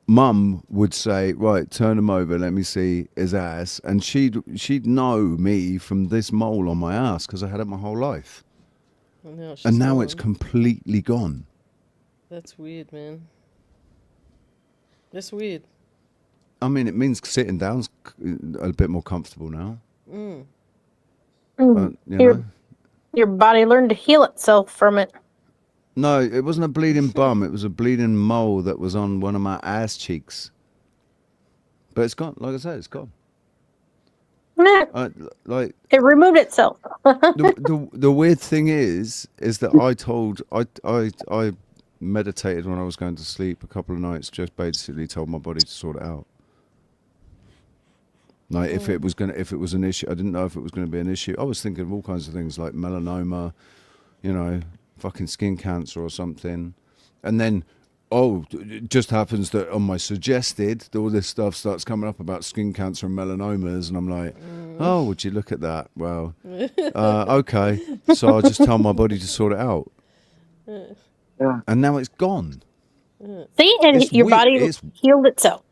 Mum would say, right, turn him over, let me see his ass, and she'd know me from this mole on my ass because I had it my whole life. And now it's completely gone. That's weird, man. That's weird. I mean, it means sitting down's a bit more comfortable now. Your body learned to heal itself from it. No, it wasn't a bleeding bum. It was a bleeding mole that was on one of my ass cheeks. But it's gone. Like I said, it's gone. It removed itself. the weird thing is that I meditated when I was going to sleep a couple of nights. Just basically told my body to sort it out. Like if it was an issue, I didn't know if it was going to be an issue. I was thinking of all kinds of things like melanoma, you know, fucking skin cancer or something. And then, it just happens that on my suggested, all this stuff starts coming up about skin cancer and melanomas. And I'm like, oh, would you look at that? Well, okay. So I'll just tell my body to sort it out. And now it's gone. See, and your body healed itself.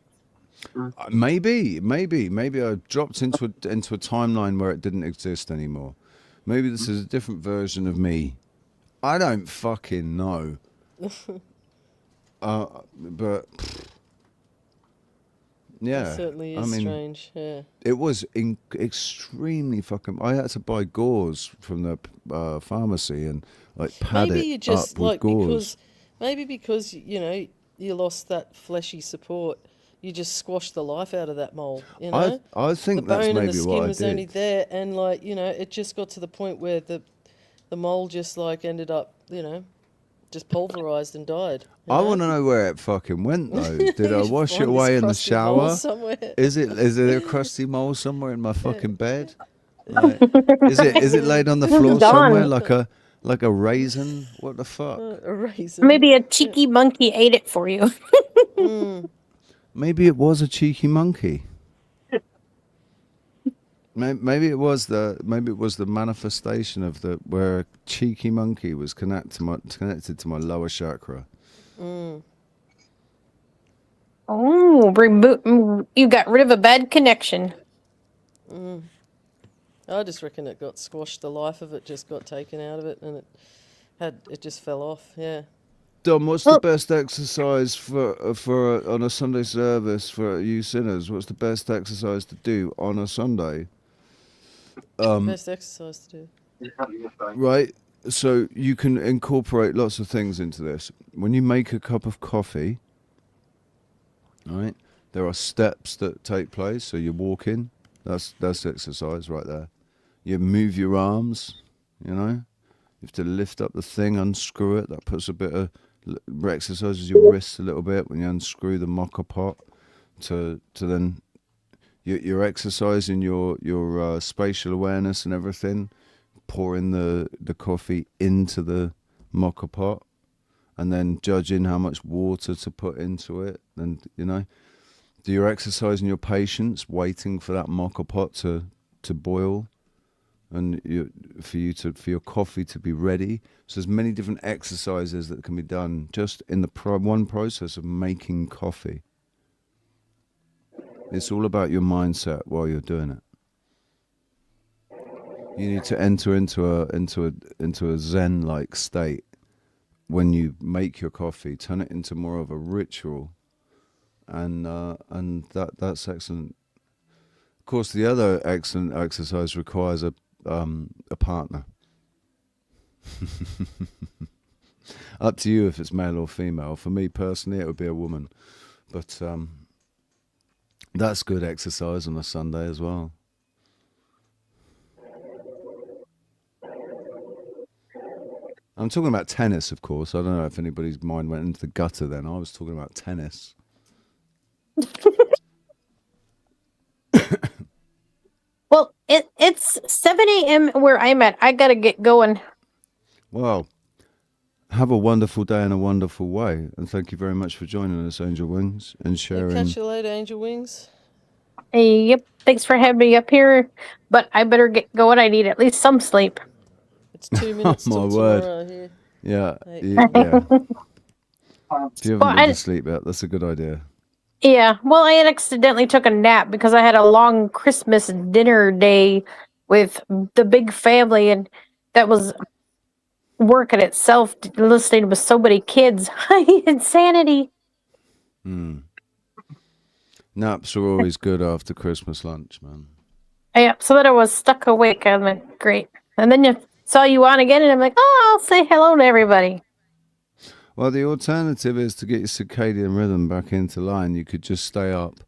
Maybe I dropped into a timeline where it didn't exist anymore. Maybe this is a different version of me. I don't fucking know. But yeah, It certainly is strange. Yeah, it was extremely fucking. I had to buy gauze from the pharmacy and pad maybe it you just up with gauze. because you know you lost that fleshy support. You just squashed the life out of that mole. You know, I think the that's bone maybe and the skin what I was did. only there, and it just got to the point where the mole just ended up, just pulverized and died. I want to know where it fucking went though. Did I wash it Find this away in the crusty mole shower? somewhere. Is it a crusty mole somewhere in my fucking bed? Like, is it laid on the floor Gone. somewhere like a Like a raisin? What the fuck? A raisin. Maybe a cheeky monkey ate it for you. Maybe it was a cheeky monkey. Maybe it was the manifestation of where a cheeky monkey was connected to my lower chakra. Oh, you got rid of a bad connection. I just reckon it got squashed. The life of it just got taken out of it, and it just fell off. Yeah. Dom, what's the best exercise for on a Sunday service for you sinners? What's the best exercise to do on a Sunday? Best exercise to do. Right. So you can incorporate lots of things into this. When you make a cup of coffee, right, there are steps that take place. So you walk in. That's exercise right there. You move your arms. You know, you have to lift up the thing, unscrew it. That puts a bit of exercises your wrists a little bit when you unscrew the mocha pot. To then you're exercising your spatial awareness and everything. Pouring the coffee into the mocha pot, and then judging how much water to put into it. And do your exercise and your patience, waiting for that mocha pot to boil, and for your coffee to be ready. So there's many different exercises that can be done just in the one process of making coffee. It's all about your mindset while you're doing it. You need to enter into a Zen-like state when you make your coffee. Turn it into more of a ritual, and that's excellent. Of course, the other excellent exercise requires a partner. Up to you if it's male or female. For me personally, it would be a woman, but that's good exercise on a Sunday as well. I'm talking about tennis, of course. I don't know if anybody's mind went into the gutter then. I was talking about tennis. Well, it's 7 a.m. where I'm at. I gotta get going. Well, have a wonderful day in a wonderful way. And thank you very much for joining us, Angel Wings, and sharing. Catch you later, Angel Wings. Yep. Thanks for having me up here. But I better get going. I need at least some sleep. It's 2 minutes my till word. tomorrow here. Yeah. Hey. Yeah. If you haven't been to sleep yet, that's a good idea. Yeah, well, I had accidentally took a nap because I had a long Christmas dinner day with the big family, and that was work in itself, listening with so many kids. Insanity. Naps are always good after Christmas lunch, man. Yeah, so then I was stuck awake. I went, great. And then you saw you on again, and I'm like, oh, I'll say hello to everybody. Well, the alternative is to get your circadian rhythm back into line. You could just stay up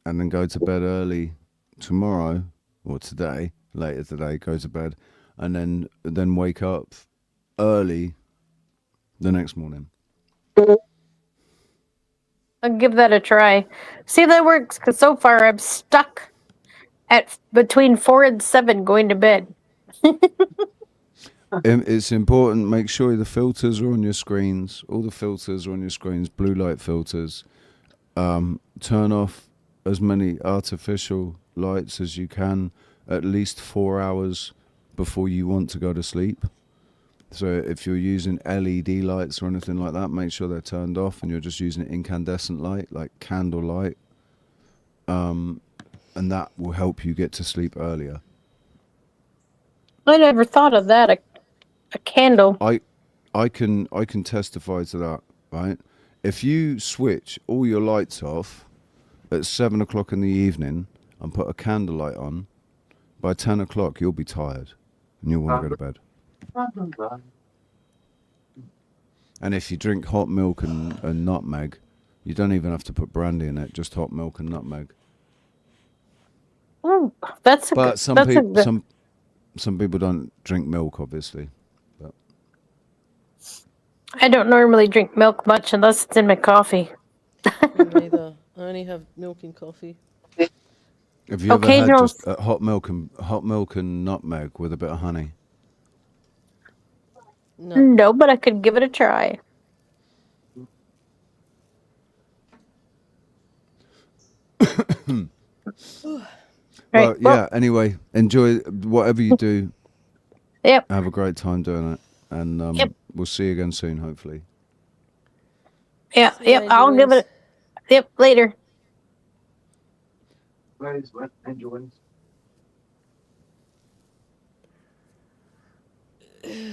and then go to bed early tomorrow or today, later today, go to bed, and then wake up early the next morning. I'll give that a try. See if that works, because so far I'm stuck at between 4 and 7 going to bed. It's important, make sure the filters are on your screens. All the filters are on your screens, blue light filters. Turn off as many artificial lights as you can at least 4 hours before you want to go to sleep. So if you're using LED lights or anything like that, make sure they're turned off and you're just using incandescent light, like candle light. And that will help you get to sleep earlier. I never thought of that. A candle. I can testify to that, right? If you switch all your lights off at 7 o'clock in the evening and put a candlelight on, by 10 o'clock you'll be tired and you'll want to go to bed. And if you drink hot milk and nutmeg, you don't even have to put brandy in it, just hot milk and nutmeg. Oh, that's a But good, some that's a people good. some people don't drink milk, obviously. But I don't normally drink milk much unless it's in my coffee. Me neither. I only have milk and coffee. have you ever had Occasional. just hot milk and nutmeg with a bit of honey? No, but I could give it a try. Well, yeah. Anyway, enjoy whatever you do. Yep. Have a great time doing it, and we'll see you again soon, hopefully. Yeah, yep. I'll give it. Yep. Later.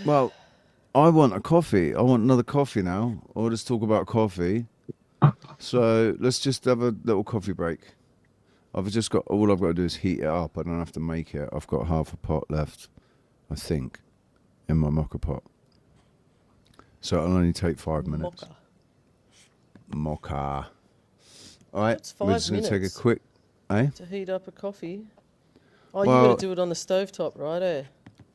Well, I want a coffee. I want another coffee now. I'll just talk about coffee. So let's just have a little coffee break. I've just got, all I've got to do is heat it up. I don't have to make it. I've got half a pot left, I think, in my mocha pot. So it'll only take 5 minutes. Mocha. All right, That's we're 5 just going to minutes. take a quick, To heat up a coffee. Oh, Well- you got to do it on the stovetop, right?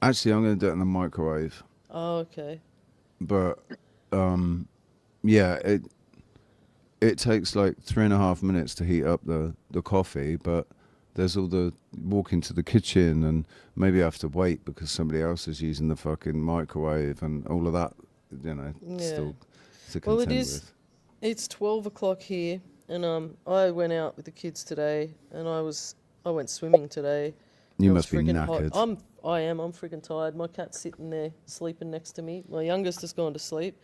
Actually, I'm going to do it in the microwave. Oh, okay. But yeah, it takes like 3.5 minutes to heat up the coffee, but there's all the walking to the kitchen, and maybe I have to wait because somebody else is using the fucking microwave and all of that, still to contend Well, it is. with. It's 12 o'clock here, and I went out with the kids today, and I went swimming today. You It must was be friggin' hot. knackered. I am. I'm friggin' tired. My cat's sitting there sleeping next to me. My youngest has gone to sleep,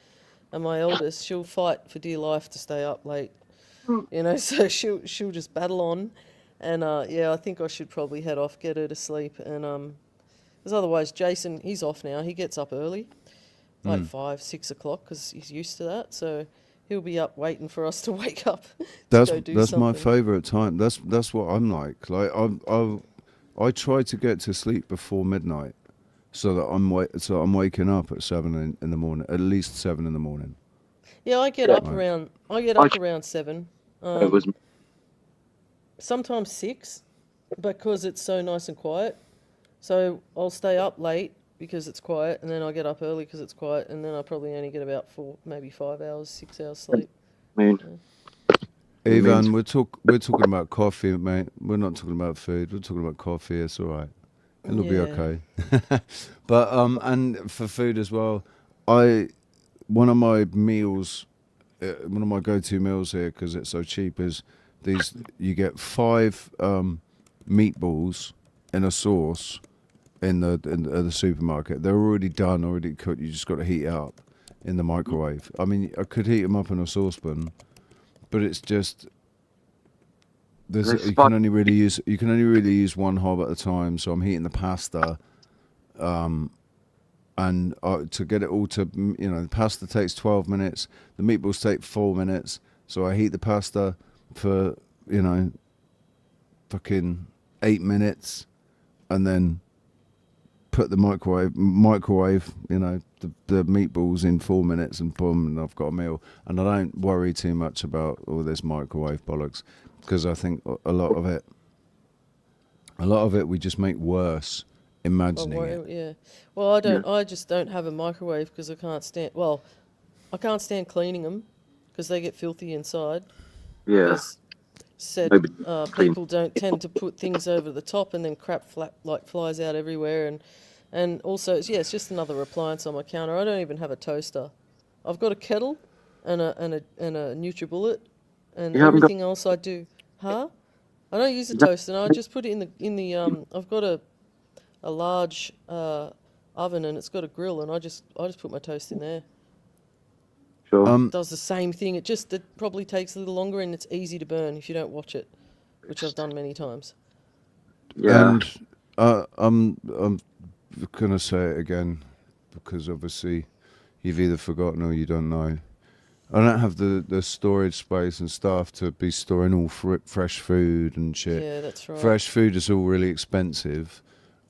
and my eldest, she'll fight for dear life to stay up late. So she'll just battle on, and I think I should probably head off, get her to sleep, and because otherwise Jason, he's off now. He gets up early, like 5, 6 o'clock, because he's used to that. So he'll be up waiting for us to wake up. That's to go do my something. favourite time. That's what I'm like. Like I try to get to sleep before midnight, so that I'm waking up at 7 in the morning, at least 7 in the morning. Yeah, I get up around 7. It was Sometimes 6, because it's so nice and quiet. So I'll stay up late because it's quiet, and then I get up early because it's quiet, and then I probably only get about 4, maybe 5 hours, 6 hours sleep. Ivan, we're talking about coffee, mate. We're not talking about food. We're talking about coffee. It's all right. It'll be okay. But and for food as well, one of my meals, one of my go-to meals here, because it's so cheap, is these. You get 5 meatballs in a sauce in the supermarket. They're already done, already cooked. You just got to heat it up in the microwave. I mean, I could heat them up in a saucepan, but it's just you can only really use one hob at a time. So I'm heating the pasta, and to get it all to, the pasta takes 12 minutes. The meatballs take 4 minutes. So I heat the pasta for fucking 8 minutes, and then put the microwave, the meatballs in 4 minutes, and boom, and I've got a meal. And I don't worry too much about all this microwave bollocks, because I think a lot of it we just make worse imagining it. Yeah. Well, I don't. I just don't have a microwave because I can't stand. Well, I can't stand cleaning them because they get filthy inside. Yeah. Because people don't tend to put things over the top, and then crap flies out everywhere, and also it's just another appliance on my counter. I don't even have a toaster. I've got a kettle and a NutriBullet, and everything else I do. Huh? I don't use a toaster. No, I just put it in the I've got a large oven, and it's got a grill, and I just put my toast in there. Sure. It does the same thing. It probably takes a little longer, and it's easy to burn if you don't watch it, which I've done many times. Yeah. And I'm gonna say it again, because obviously you've either forgotten or you don't know. I don't have the storage space and stuff to be storing all fresh food and shit. Yeah, that's right. Fresh food is all really expensive,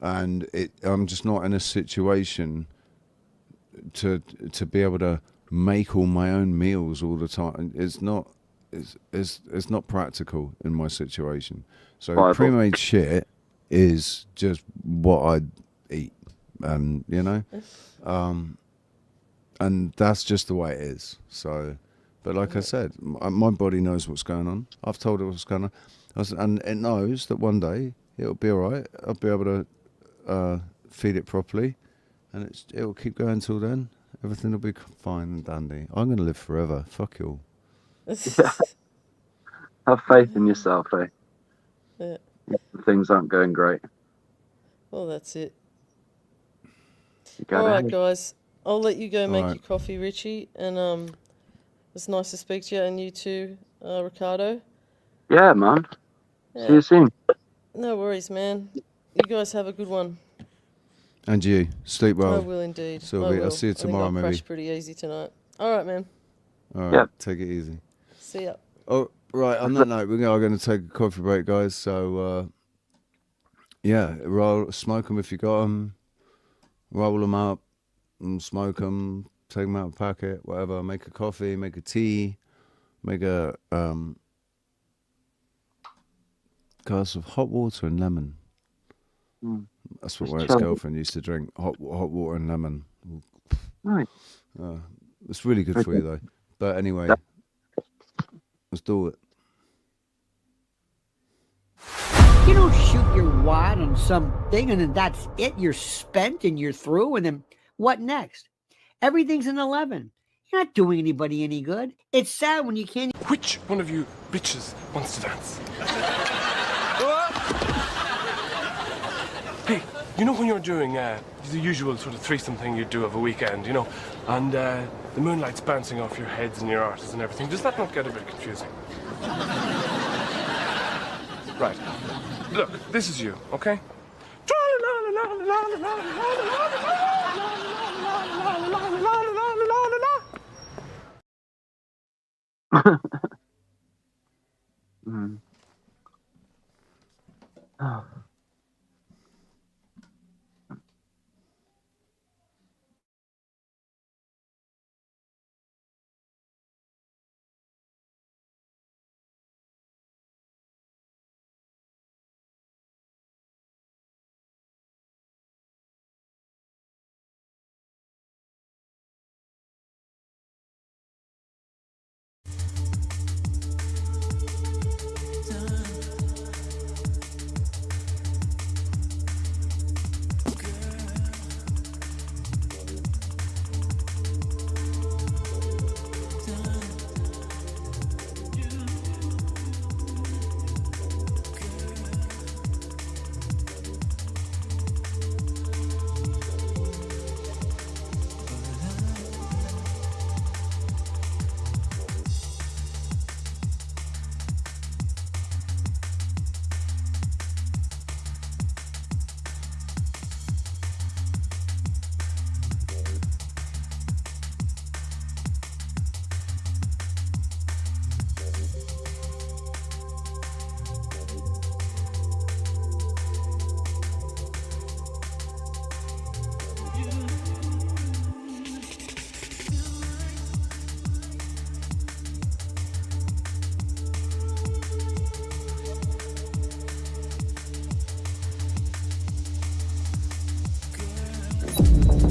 and I'm just not in a situation to be able to make all my own meals all the time. It's not practical in my situation. So pre-made shit is just what I eat, and and that's just the way it is. So, but like I said, my body knows what's going on. I've told it what's going on, and it knows that one day it'll be all right. I'll be able to feed it properly, and it'll keep going till then. Everything will be fine and dandy. I'm going to live forever. Fuck you all. Have faith in yourself, eh? Yeah. Things aren't going great. Well, that's it. You All gotta right, have- guys. I'll let you go make right. your coffee, Richie. And it's nice to speak to you, and you too, Ricardo. Yeah, man. Yeah. See you soon. No worries, man. You guys have a good one. And you. Sleep well. I will indeed. Sylvie, I will. I'll see you tomorrow, I think I'll maybe. crash pretty easy tonight. All right, man. All right. Yeah. Take it easy. See ya. Oh, right. On that note, we are going to take a coffee break, guys. So, yeah, smoke them if you got them. Roll them up and smoke them. Take them out of a packet, whatever. Make a coffee, make a tea, make a glass of hot water and lemon. Mm. That's what Just my chill. ex-girlfriend used to drink. Hot water and lemon. Right. It's really good for you, though. But anyway, let's do it. You don't shoot your wad on something and then that's it. You're spent and you're through. And then what next? Everything's an 11. You're not doing anybody any good. It's sad when you can't. Which one of you bitches wants to dance? Hey, you know when you're doing the usual sort of threesome thing you do of a weekend, you know, and the moonlight's bouncing off your heads and your arses and everything, does that not get a bit confusing? Right. Look, this is you, okay? Mm. Oh.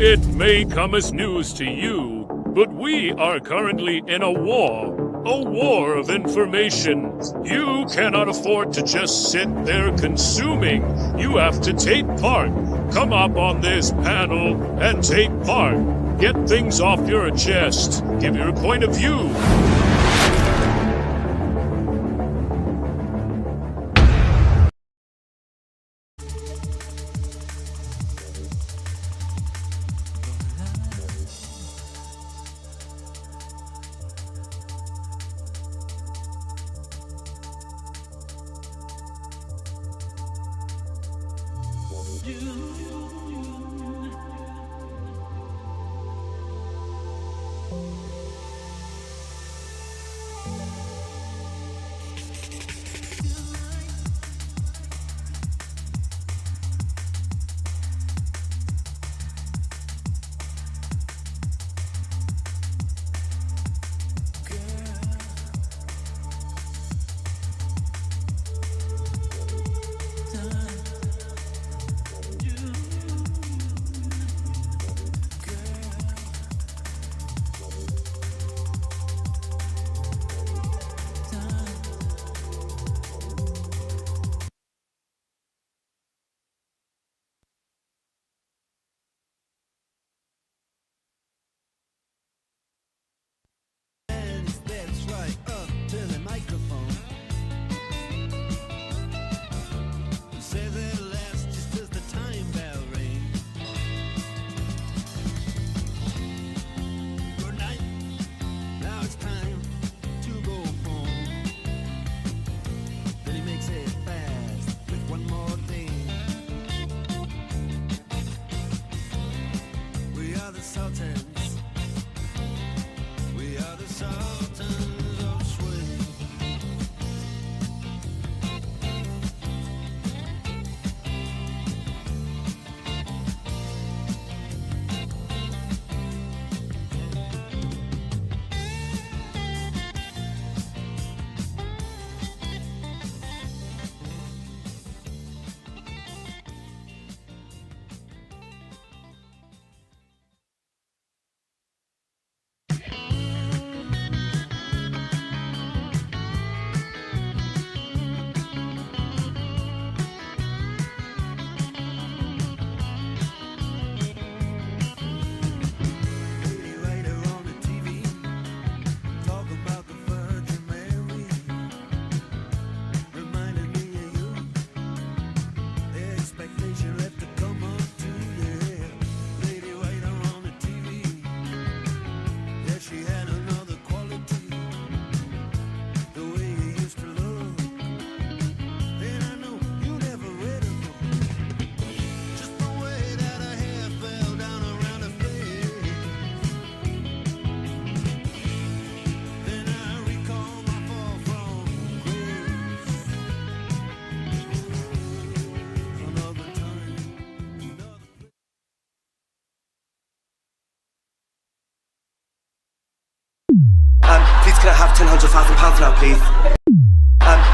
It may come as news to you, but we are currently in a war of information. You cannot afford to just sit there consuming. You have to take part. Come up on this panel and take part. Get things off your chest. Give your point of view. £100,000 now, please?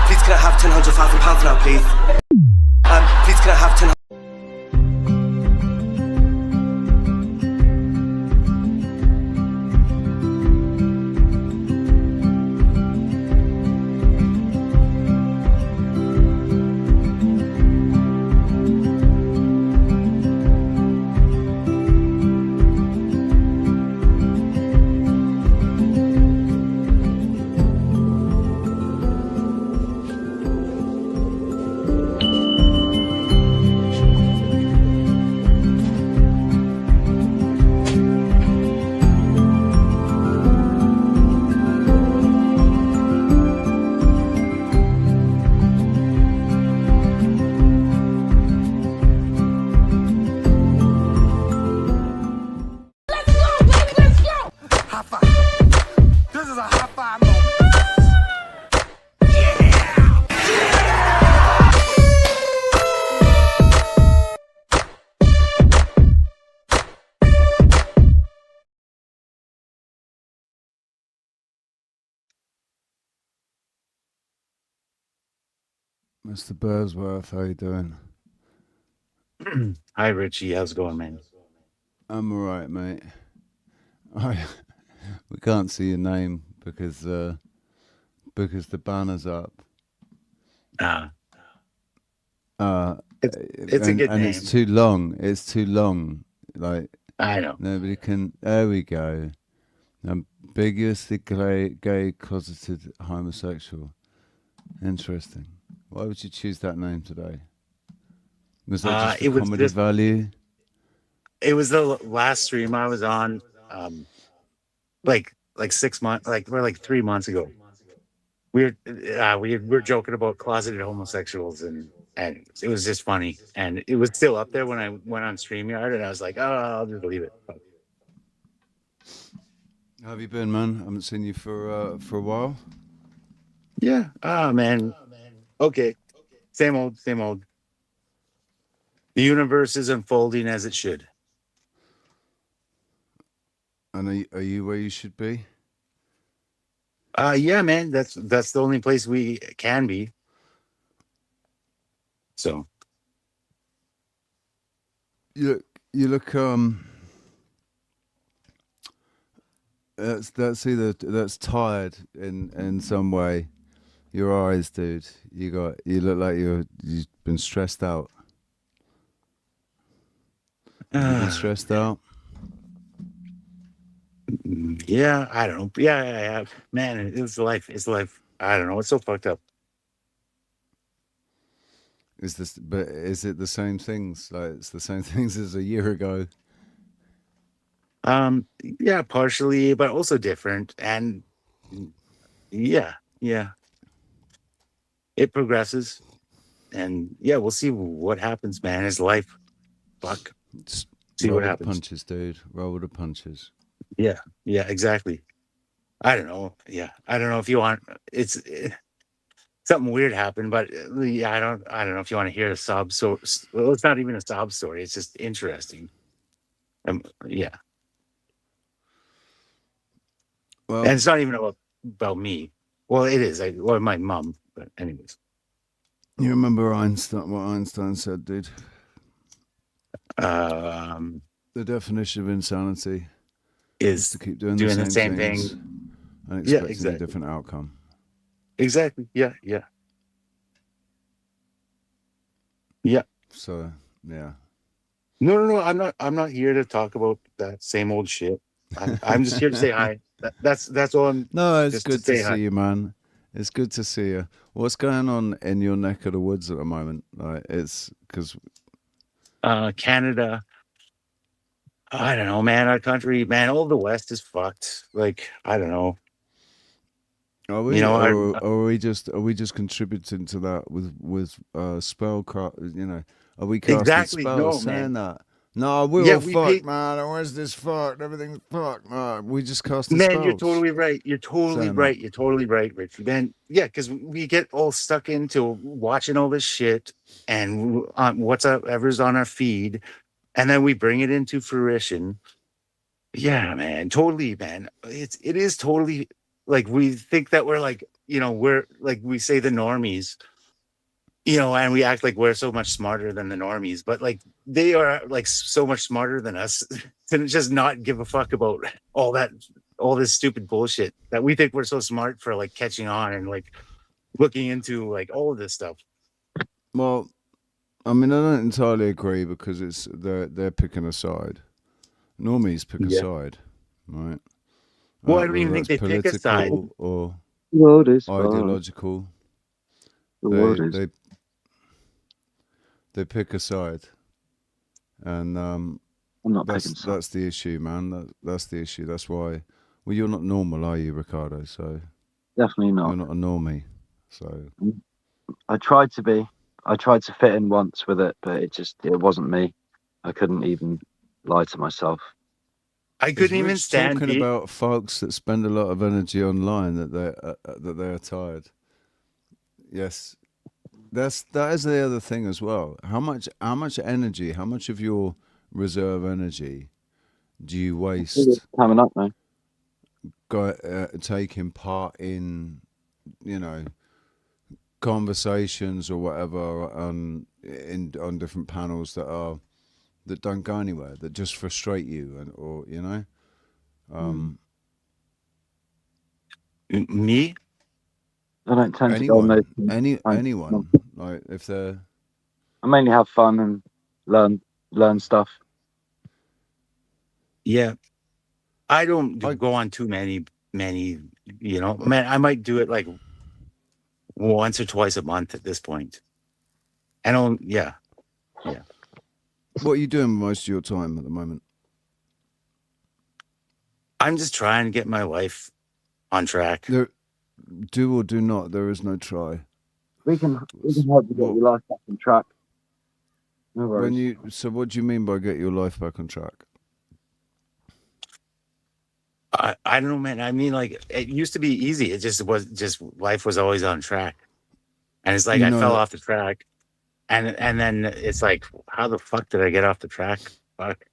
Please can I have £100,000 now, please? Please can I have 10. Mr. Bursworth, how you doing? Hi, Richie. How's it going, man? I'm all right, mate. We can't see your name because the banner's up. It's a good and name. it's too long. It's too long. Like I know. Nobody can. There we go. Ambiguously gay, closeted homosexual. Interesting. Why would you choose that name today? Was that just for comedy value? It was the last stream I was on, like 6 months, or 3 months ago. We were joking about closeted homosexuals, and it was just funny. And it was still up there when I went on StreamYard, and I was like, oh, I'll just leave it. How have you been, man? I haven't seen you for a while. Yeah. Oh, man. Okay. Same old, same old. The universe is unfolding as it should. And are you where you should be? Yeah, man. That's the only place we can be. So. You look that's tired in some way. Your eyes, dude. You look like you've been stressed out. You've been stressed out. Yeah, I don't know. Yeah. Man, it's life. It's life. I don't know. It's so fucked up. Is it the same things? Like it's the same things as a year ago? Yeah, partially, but also different. And yeah. It progresses. And yeah, we'll see what happens, man. It's life. Fuck. See what happens. Punches, dude. Roll with the punches. Yeah, exactly. I don't know. Yeah, I don't know if you want. It's something weird happened, but yeah, I don't know if you want to hear a sob story. Well, it's not even a sob story. It's just interesting. Yeah. Well, and it's not even about me. Well, it is. Or my mom. But anyways. You remember Einstein? What Einstein said, dude? The definition of insanity is to keep doing the same thing and expecting a different outcome. Exactly. Yeah. So yeah. No. I'm not here to talk about that same old shit. I'm just here to say hi. That's all. It's good to see you, man. It's good to see you. What's going on in your neck of the woods at the moment? Like it's because Canada. I don't know, man. Our country, man. All the West is fucked. Like I don't know. Are we? Are we just contributing to that with spell? Are we casting spells saying that? No, we're all fucked, man. Where's this fucked? Everything's fucked. No, we just casting spells. Man, you're totally right. You're totally right. You're totally right, Richie. Man, yeah, because we get all stuck into watching all this shit and whatever's on our feed, and then we bring it into fruition. Yeah, man, totally, man. It is totally like we think that we're like, we're like, we say the normies, and we act like we're so much smarter than the normies, but like they are like so much smarter than us to just not give a fuck about all this stupid bullshit that we think we're so smart for, like catching on and like looking into like all of this stuff. Well, I mean, I don't entirely agree because they're picking a side. Normies pick a side, right? Well, I don't Whether even think that's they pick a side. political or World is ideological. The world is. They pick a side, and I'm not picking sides. that's the issue, man. That's the issue. That's why. Well, you're not normal, are you, Ricardo? So Definitely not. You're not a normie. So I tried to be. I tried to fit in once with it, but it wasn't me. I couldn't even lie to myself. I couldn't even Rich stand talking about folks that spend a lot of energy online that they're tired. Yes, that is the other thing as well. How much energy, how much of your reserve energy do you waste coming up, man? Taking part in, conversations or whatever on different panels that don't go anywhere, that just frustrate you, Me? I don't tend anyone, to go on anyone, like if they're. I mainly have fun and learn stuff. Yeah, I don't go on too many. Man, I might do it like once or twice a month at this point. Yeah. What are you doing most of your time at the moment? I'm just trying to get my life on track. Do or do not. There is no try. We can help you get your life back on track. No worries. So what do you mean by get your life back on track? I don't know, man. I mean, like, it used to be easy. It just life was always on track, and it's like I fell off the track, and then it's like, how the fuck did I get off the track? Fuck.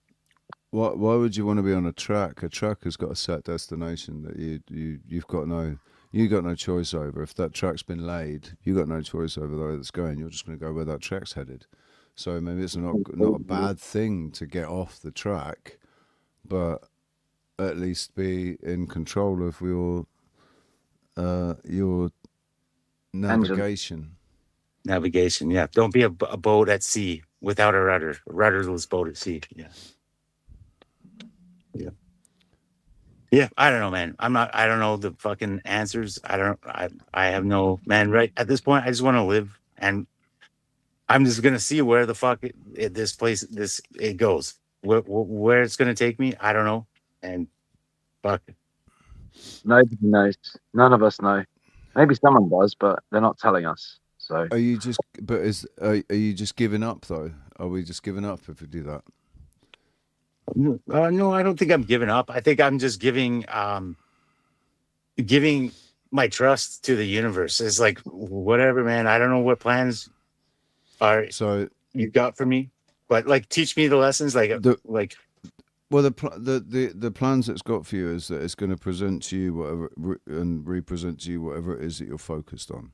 Why would you want to be on a track? A track has got a set destination that you've got no choice over. If that track's been laid, you got no choice over the way that's going. You're just going to go where that track's headed. So maybe it's not a bad thing to get off the track, but at least be in control of your navigation. Navigation, yeah. Don't be a boat at sea without a rudder. A rudderless boat at sea. Yeah. I don't know, man. I don't know the fucking answers. I have no, man, right at this point, I just want to live, and I'm just going to see where the fuck it goes. Where it's going to take me, I don't know. And fuck. Nobody knows. None of us know. Maybe someone does, but they're not telling us. So are you just giving up though? Are we just giving up if we do that? No, I don't think I'm giving up. I think I'm just giving my trust to the universe. It's like, whatever, man. I don't know what plans you got for me, but like, teach me the lessons. Well, the plans it's got for you is that it's going to present to you whatever and represent to you whatever it is that you're focused on.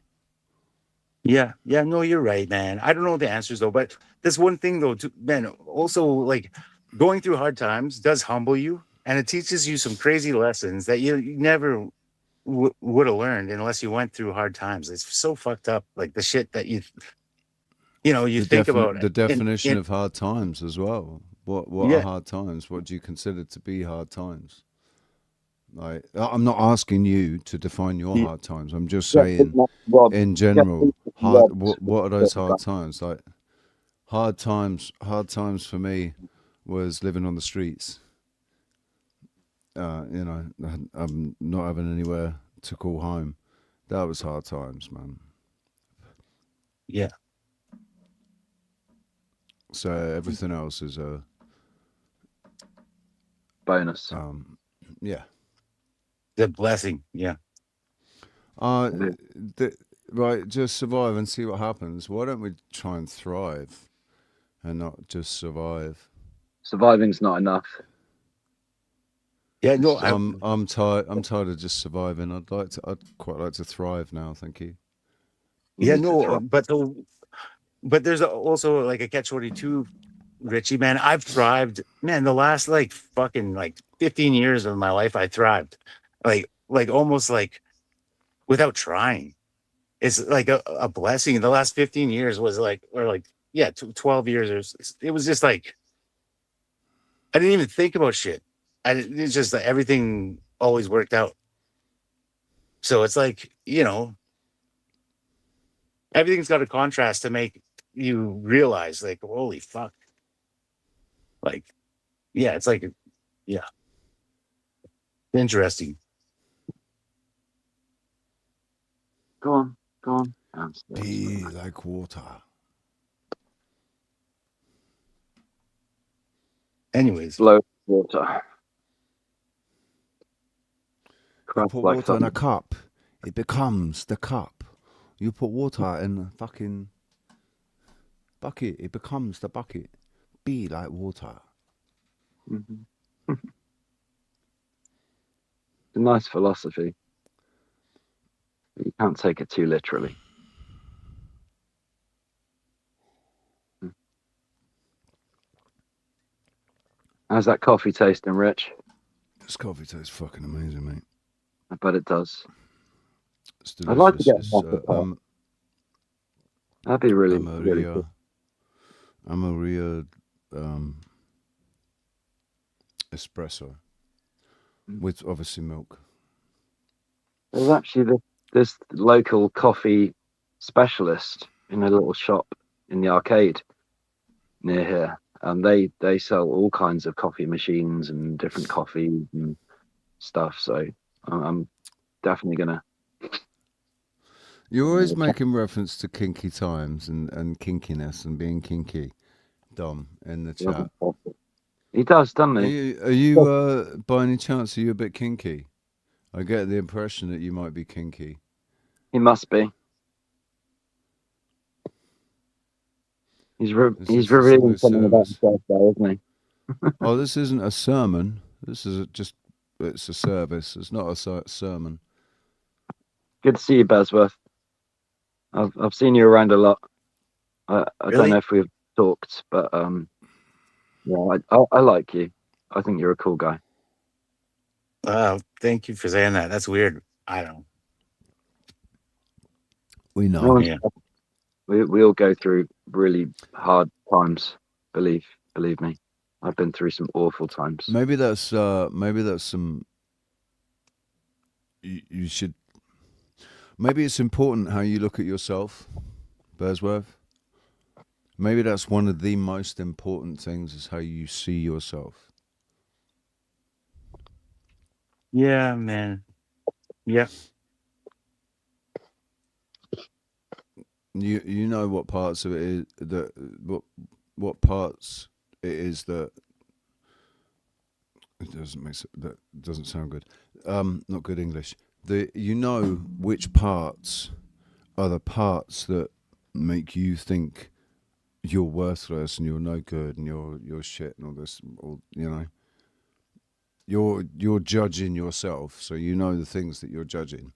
Yeah, no, you're right, man. I don't know the answers though, but there's one thing though, man. Also, like, going through hard times does humble you, and it teaches you some crazy lessons that you never would have learned unless you went through hard times. It's so fucked up, like the shit that you think about. The definition of hard times as well. What are hard times? What do you consider to be hard times? Like, I'm not asking you to define your hard times. I'm just saying, in general, what are those hard times? Like, hard times for me was living on the streets. I'm not having anywhere to call home. That was hard times, man. Yeah. So everything else is a bonus. Yeah. The blessing. Yeah. Right. Just survive and see what happens. Why don't we try and thrive and not just survive? Surviving's not enough. Yeah, no, I'm tired. I'm tired of just surviving. I'd quite like to thrive now. Thank you. Yeah, no, but there's also like a catch-22, Richie, man. I've thrived, man. The last like fucking like 15 years of my life, I thrived, like almost like without trying. It's like a blessing. The last 15 years was like, or like, yeah, 12 years. It was just like I didn't even think about shit. It's just like everything always worked out. So it's like, everything's got a contrast to make you realize, like, holy fuck. Like, yeah, it's like, yeah, interesting. Go on. Be like water. Anyways, Slow water. You put water in a cup, it becomes the cup. You put water in a fucking bucket, it becomes the bucket. Be like water. Mm-hmm. It's a nice philosophy. You can't take it too literally. How's that coffee tasting, Rich? This coffee tastes fucking amazing, mate. I bet it does. It's I'd like to delicious. get a pot. That'd be really cool. Amaria espresso with obviously milk. There's actually this local coffee specialist in a little shop in the arcade near here. And they sell all kinds of coffee machines and different coffees and stuff. So I'm definitely gonna. You're always making reference to kinky times and kinkiness and being kinky, Dom, in the chat. He does, doesn't he? Are you by any chance, are you a bit kinky? I get the impression that you might be kinky. He must be. He's revealing something about himself there, isn't he? Oh, this isn't a sermon. This is it's a service. It's not a sermon. Good to see you, Basworth. I've seen you around a lot. I don't know if we've talked, but yeah, I like you. I think you're a cool guy. Thank you for saying that. That's weird. I don't. We know. Yeah. We all go through really hard times. Believe me, I've been through some awful times. Maybe that's some. You should. Maybe it's important how you look at yourself, Bearsworth. Maybe that's one of the most important things is how you see yourself. Yeah, man. Yeah. You know what parts of it is that what parts it is that it that doesn't sound good. Not good English. You know which parts are the parts that make you think you're worthless and you're no good and you're shit and all this, you're judging yourself, so you know the things that you're judging.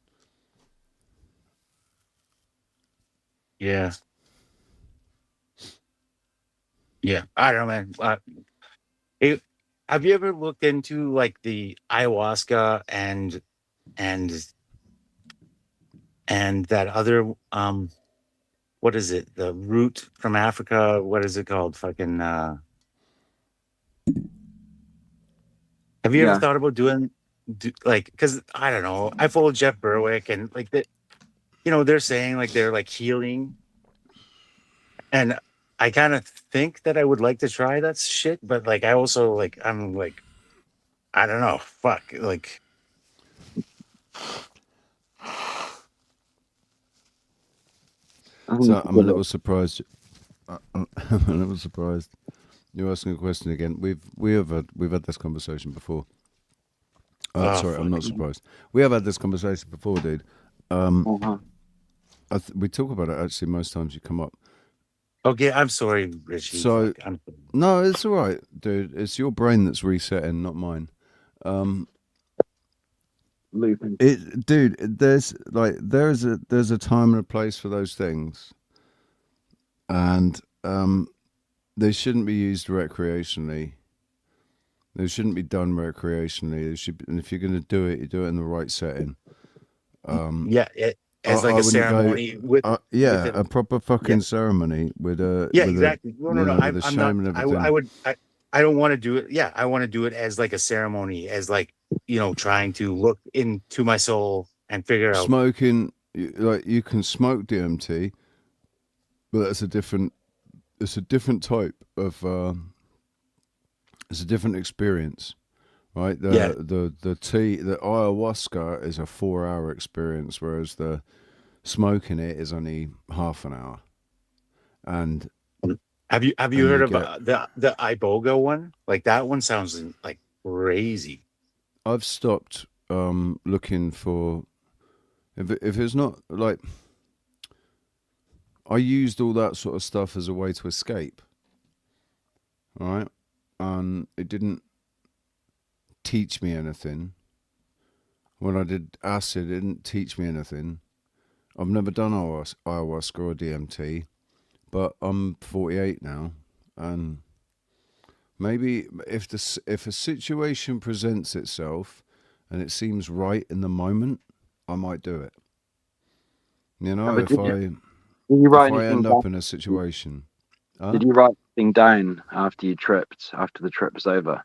Yeah. Yeah, I don't know, man. Have you ever looked into like the ayahuasca and that other what is it? The root from Africa? What is it called? Fucking. Have you ever thought about doing like? Because I don't know. I follow Jeff Berwick and like that. They're saying like they're like healing, and I kind of think that I would like to try that shit, but like I also like I'm like I don't know. Fuck like. So I'm a little surprised. I'm a little surprised. You're asking a question again. We've had this conversation before. Sorry, I'm not surprised. We have had this conversation before, dude. We talk about it actually most times you come up. Okay, I'm sorry, Richie. So no, it's all right, dude. It's your brain that's resetting, not mine. looping. Dude, there's a time and a place for those things, and they shouldn't be used recreationally. They shouldn't be done recreationally. They should, and if you're going to do it, you do it in the right setting. As like I a wouldn't ceremony with a proper fucking ceremony with a exactly. No, with I'm a not. shame and everything. I don't want to do it. Yeah, I want to do it as like a ceremony, as like trying to look into my soul and figure out. Smoking, like you can smoke DMT, but that's a different. It's a different type of. It's a different experience, right? The ayahuasca is a 4-hour experience, whereas the smoking it is only half an hour. And have you heard of the iboga one? Like that one sounds like crazy. I've stopped looking for if it's not like I used all that sort of stuff as a way to escape, right? And it didn't teach me anything. When I did acid, it didn't teach me anything. I've never done ayahuasca or DMT, but I'm 48 now, and maybe if a situation presents itself and it seems right in the moment, I might do it. You know, if I end up in a situation. Did you write anything down after the trip was over?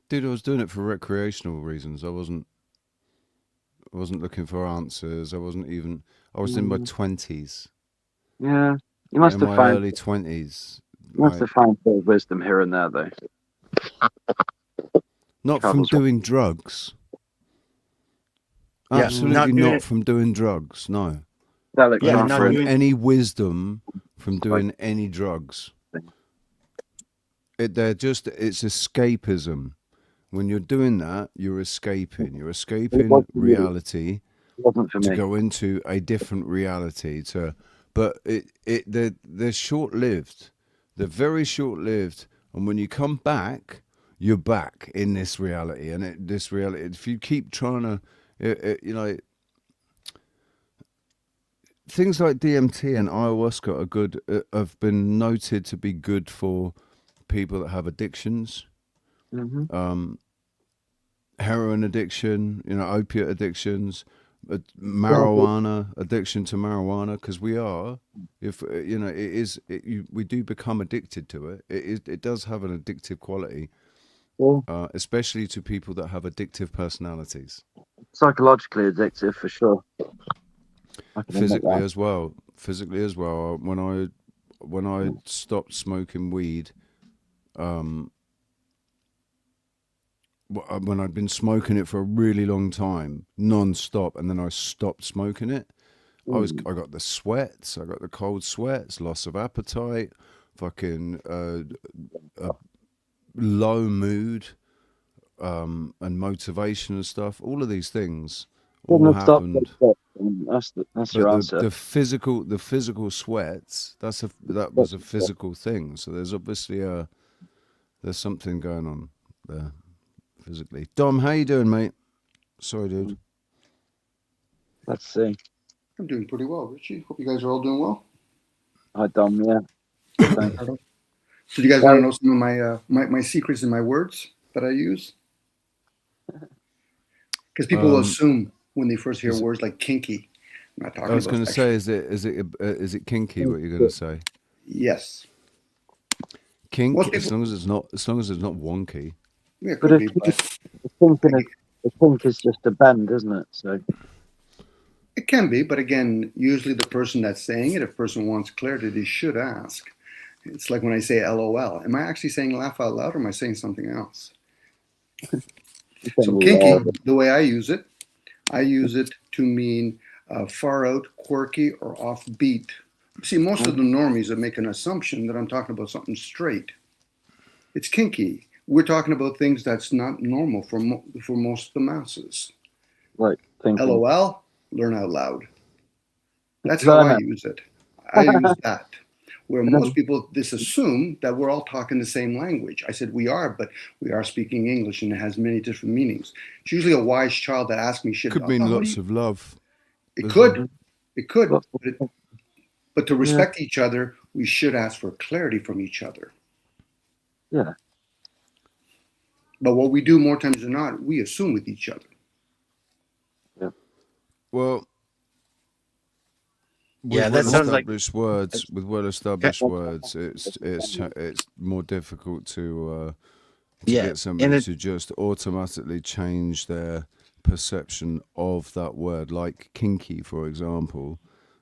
Dude, I was doing it for recreational reasons. I wasn't looking for answers. I was in my 20s. Yeah, you must have my found early 20s. You must have found a bit of wisdom here and there, though. Not from doing drugs. Absolutely not from doing drugs. No. Not from any wisdom from doing any drugs. It's escapism. When you're doing that, you're escaping. You're escaping reality to go into a different reality. But they're short-lived. They're very short-lived. And when you come back, you're back in this reality. And this reality, if you keep trying to, things like DMT and ayahuasca are good. Have been noted to be good for people that have addictions. Mm-hmm. Heroin addiction, opiate addictions, marijuana addiction to marijuana, because we do become addicted to it. It does have an addictive quality, especially to people that have addictive personalities. Psychologically addictive for sure. Physically as well. When I stopped smoking weed, when I'd been smoking it for a really long time, non-stop, and then I stopped smoking it, I got the sweats, I got the cold sweats, loss of appetite, fucking low mood, and motivation and stuff. All of these things all happened. That's your answer. The physical sweats. That was a physical thing. So there's obviously there's something going on there. Physically. Dom, how you doing, mate? Sorry, dude. Let's see. I'm doing pretty well, Richie. Hope you guys are all doing well. Hi, Dom. Yeah. So, do you guys want to know some of my secrets and my words that I use? Because people will assume when they first hear words like kinky. I'm not talking I was going to say, is it kinky? What you're going to say? Yes. Kink, as long as it's not wonky. Yeah, but a kink is just a bend, isn't it? So it can be, but again, usually the person that's saying it, if a person wants clarity, they should ask. It's like when I say LOL. Am I actually saying laugh out loud, or am I saying something else? So kinky, the way I use it to mean far out, quirky, or offbeat. See, most of the normies that make an assumption that I'm talking about something straight. It's kinky. We're talking about things that's not normal for most of the masses. Right. LOL, learn out loud. That's how I use it. I use that. where most people just assume that we're all talking the same language. I said we are, but we are speaking English, and it has many different meanings. It's usually a wise child that asks me shit. Could mean lots of love. It as could. well. It could. But to respect each other, we should ask for clarity from each other. Yeah. But what we do more times than not, we assume with each other. Well, Yeah, that sounds like well-established words, it's more difficult to Yeah, get somebody to just automatically change their perception of that word. Like kinky, for example,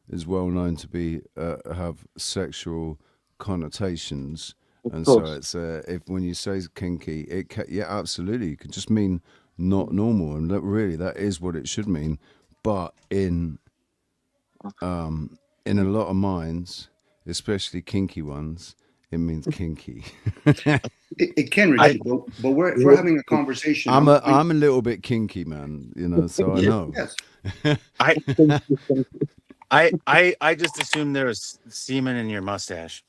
is well known to be have sexual connotations, and so it's if when you say kinky, absolutely, it can just mean not normal, and really that is what it should mean. But in a lot of minds, especially kinky ones, it means kinky. It can, Richie, but if we're having a conversation. I'm a little bit kinky, man. So I know. Yes. I just assumed there was semen in your mustache.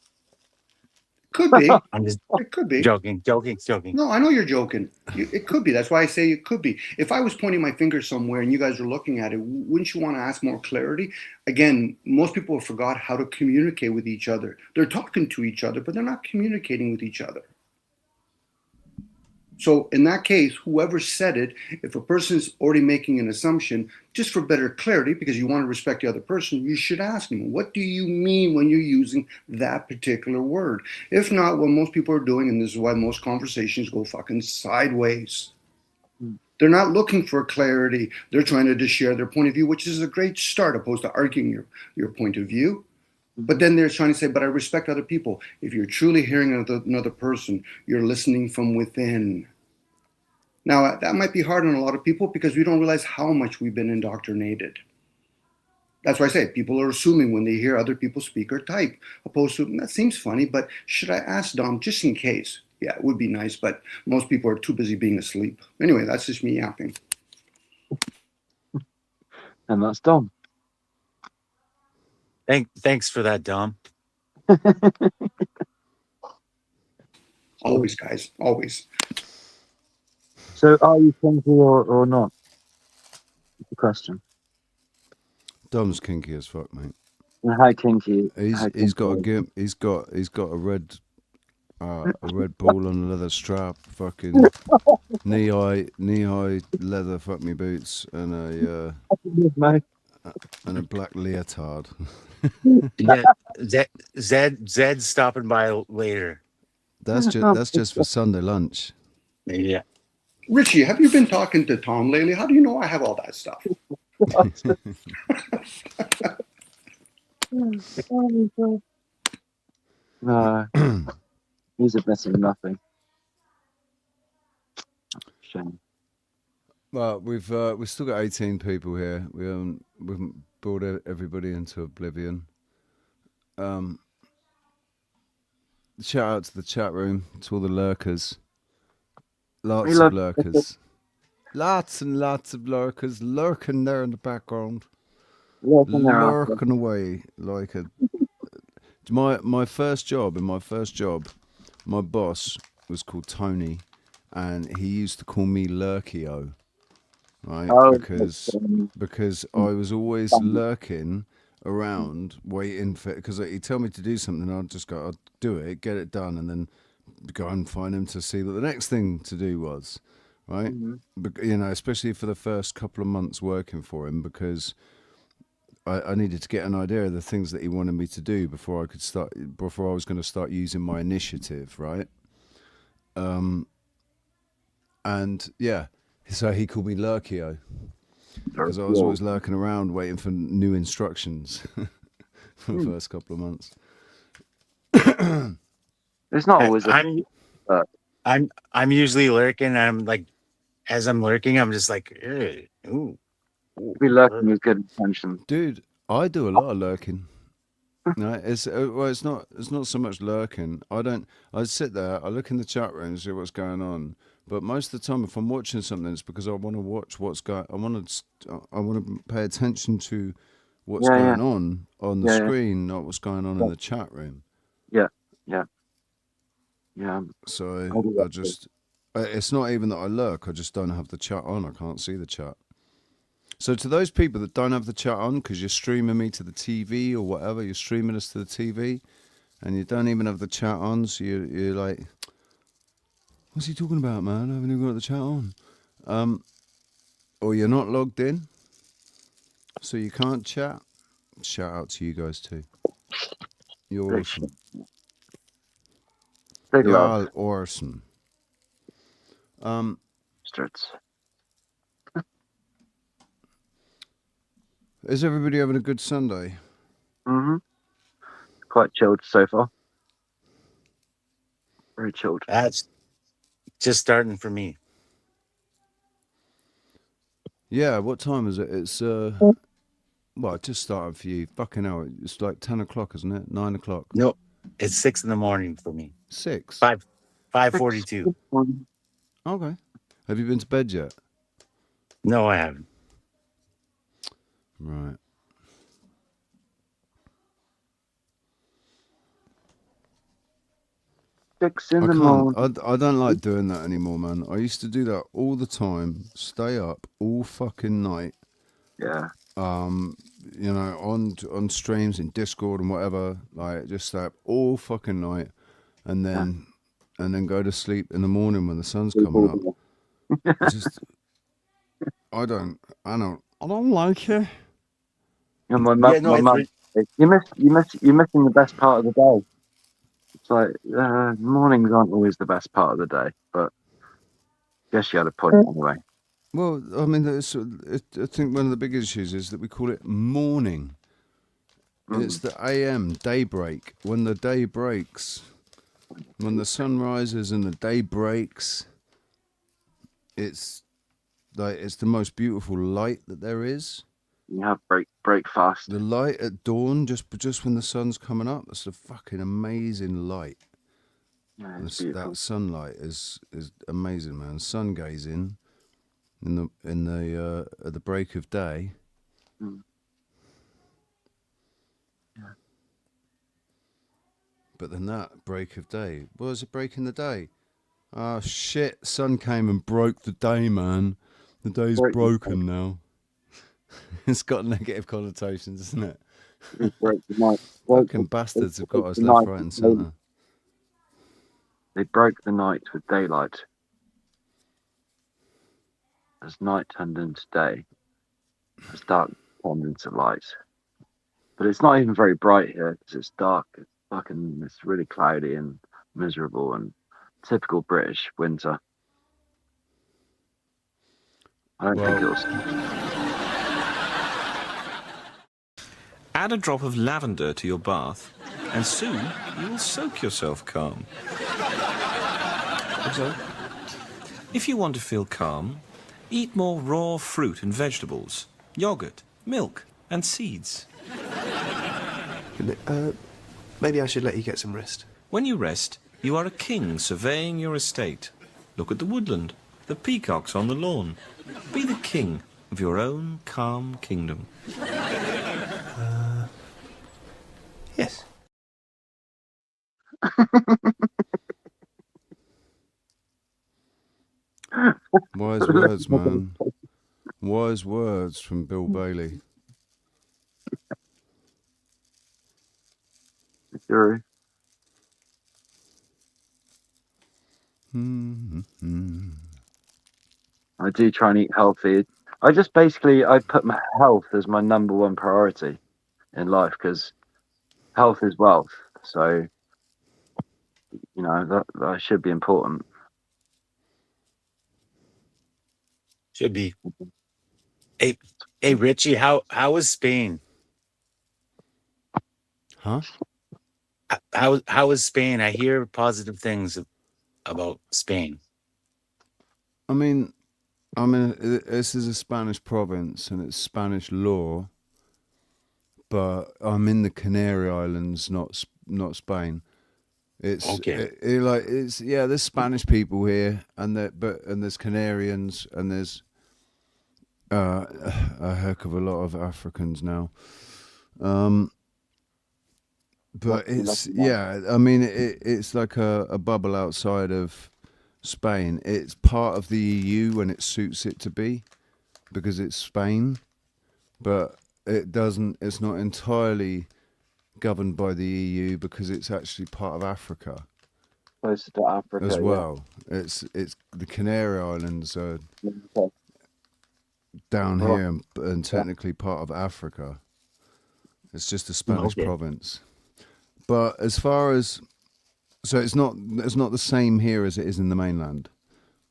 Could be. I'm just It could be. joking. No, I know you're joking. It could be. That's why I say it could be. If I was pointing my finger somewhere and you guys were looking at it, wouldn't you want to ask more clarity? Again, most people forgot how to communicate with each other. They're talking to each other, but they're not communicating with each other. So in that case, whoever said it, if a person is already making an assumption, just for better clarity, because you want to respect the other person, you should ask them, what do you mean when you're using that particular word? If not, what most people are doing, and this is why most conversations go fucking sideways. They're not looking for clarity. They're trying to just share their point of view, which is a great start, opposed to arguing your point of view. But then they're trying to say, but I respect other people. If you're truly hearing another person, you're listening from within. Now, that might be hard on a lot of people because we don't realize how much we've been indoctrinated. That's why I say people are assuming when they hear other people speak or type, opposed to, that seems funny, but should I ask Dom just in case? Yeah, it would be nice, but most people are too busy being asleep. Anyway, that's just me yapping. And that's Dom. Thanks for that, Dom. Always, guys, always. So, are you kinky or not? That's the question. Dom's kinky as fuck, mate. How kinky? He's got a gimp. He's got a red ball on a leather strap, fucking knee high leather fuck me boots, and a black leotard. Yeah, Zed's stopping by later. That's just for Sunday lunch. Yeah. Richie, have you been talking to Tom lately? How do you know I have all that stuff? No, he's a bit of nothing. Shame. Well, we've still got 18 people here. We haven't brought everybody into oblivion. Shout out to the chat room, to all the lurkers. Lots of lurkers. Lots and lots of lurkers lurking there in the background. Lurking away like a... My first job, my boss was called Tony, and he used to call me Lurkio, right? Because I was always lurking around, waiting for... Because he'd tell me to do something, I'd just go, I'd do it, get it done, and then go and find him to see what the next thing to do was, right? Mm-hmm. Especially for the first couple of months working for him, because I needed to get an idea of the things that he wanted me to do before I was going to start using my initiative, right? And yeah, so he called me Lurkio because I was always lurking around waiting for new instructions for the first couple of months. It's not always. I'm usually lurking. I'm like, as I'm lurking, I'm just like, ooh. Be lurking with good intention, dude. I do a lot of lurking. No, it's not so much lurking. I sit there, I look in the chat room and see what's going on. But most of the time, if I'm watching something, it's because I want to watch what's going. I want to pay attention to what's going on the screen, not what's going on in the chat room. Yeah. Yeah. So I do I that too. just, it's not even that I lurk. I just don't have the chat on. I can't see the chat. So to those people that don't have the chat on because you're streaming me to the TV or whatever, you're streaming us to the TV, and you don't even have the chat on, so you're like, what's he talking about, man? I haven't even got the chat on. Or you're not logged in, so you can't chat. Shout out to you guys too. You're Big awesome. Big love. Y'all awesome. Struts. Is everybody having a good Sunday? Mm-hmm. Quite chilled so far. Very chilled. That's just starting for me. Yeah, what time is it? It's well, it just started for you. Fucking hell, it's like 10 o'clock, isn't it? 9 o'clock. No, it's 6 in the morning for me. 6? 5:42. Okay. Have you been to bed yet? No, I haven't. Right. Six in I the can't. morning. I don't like doing that anymore, man. I used to do that all the time. Stay up all fucking night. Yeah. You know, on streams in Discord and whatever. Like, just stay up all fucking night, and then go to sleep in the morning when the sun's coming up. It's just, I don't like it. Yeah, my mum. You're missing the best part of the day. It's like mornings aren't always the best part of the day, but I guess you had a point anyway. Well, I mean, I think one of the big issues is that we call it morning. It's the AM, daybreak. When the day breaks, when the sun rises and the day breaks, it's like it's the most beautiful light that there is. You have break fast. The light at dawn, just when the sun's coming up, that's a fucking amazing light. Yeah, it's beautiful. That sunlight is amazing, man. Sun gazing in the at the break of day. Mm. Yeah. But then that break of day, what was it breaking the day? Oh shit! Sun came and broke the day, man. The day's broken now. It's got negative connotations, isn't it? Fucking bastards have got us left, right, and centre. They broke the night with daylight. As night turned into day, as dark turned into light. But it's not even very bright here because it's dark. It's really cloudy and miserable and typical British winter. I don't think it'll. Add a drop of lavender to your bath, and soon you will soak yourself calm. So, if you want to feel calm, eat more raw fruit and vegetables, yogurt, milk, and seeds. Maybe I should let you get some rest. When you rest, you are a king surveying your estate. Look at the woodland, the peacocks on the lawn. Be the king of your own calm kingdom. Yes. Wise words, man. Wise words from Bill Bailey. Sure. I do try and eat healthy. I put my health as my number one priority in life because health is wealth. So, you know, that should be important. Should be. Hey, Richie, how was Spain? Huh? How was Spain? I hear positive things about Spain. I mean, this is a Spanish province and it's Spanish law, but I'm in the Canary Islands, not Spain. It's okay. There's Spanish people here, and there's Canarians, and there's a heck of a lot of Africans now. But it's I mean, it's like a bubble outside of Spain. It's part of the EU when it suits it to be, because it's Spain, but it doesn't. It's not entirely governed by the EU because it's actually part of Africa. Closer to Africa As well. It's the Canary Islands are down Right. here and technically part of Africa. It's just a Spanish province. But as far as it's not the same here as it is in the mainland.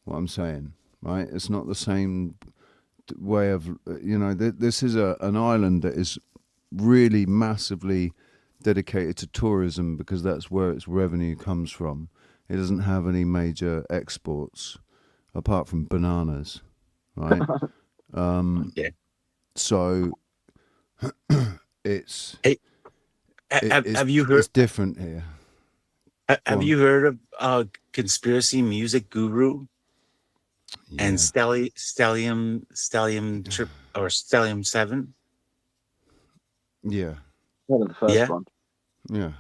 What I'm saying, right? It's not the same way of this is an island that is really massively dedicated to tourism because that's where its revenue comes from. It doesn't have any major exports apart from bananas, right? So it's have you heard? It's different here. Have you heard of conspiracy music guru and Stellium Trip or Stellium 7? Yeah. One of the first one. Yeah.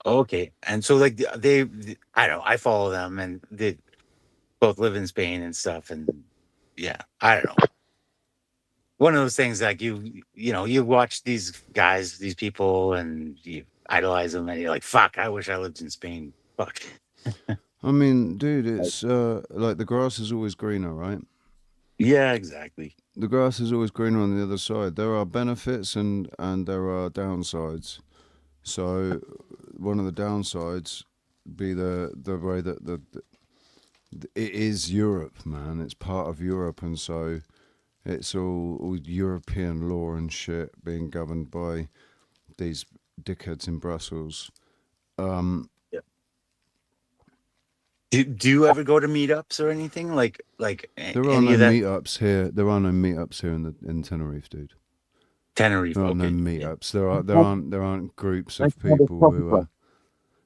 Okay, and so like they I don't know. I follow them, and they both live in Spain and stuff, and yeah, I don't know. One of those things like you watch these guys, these people, and you idolize them, and you're like, fuck, I wish I lived in Spain. Fuck. I mean, dude, it's like the grass is always greener, right? Yeah, exactly. The grass is always greener on the other side. There are benefits and there are downsides. So one of the downsides be the way that it is Europe, man. It's part of Europe, and so it's all European law and shit being governed by these dickheads in Brussels. Do you ever go to meetups or anything like there are no meetups here. There are no meetups here in Tenerife, dude. Tenerife. There are okay. no meetups. There aren't groups of people who are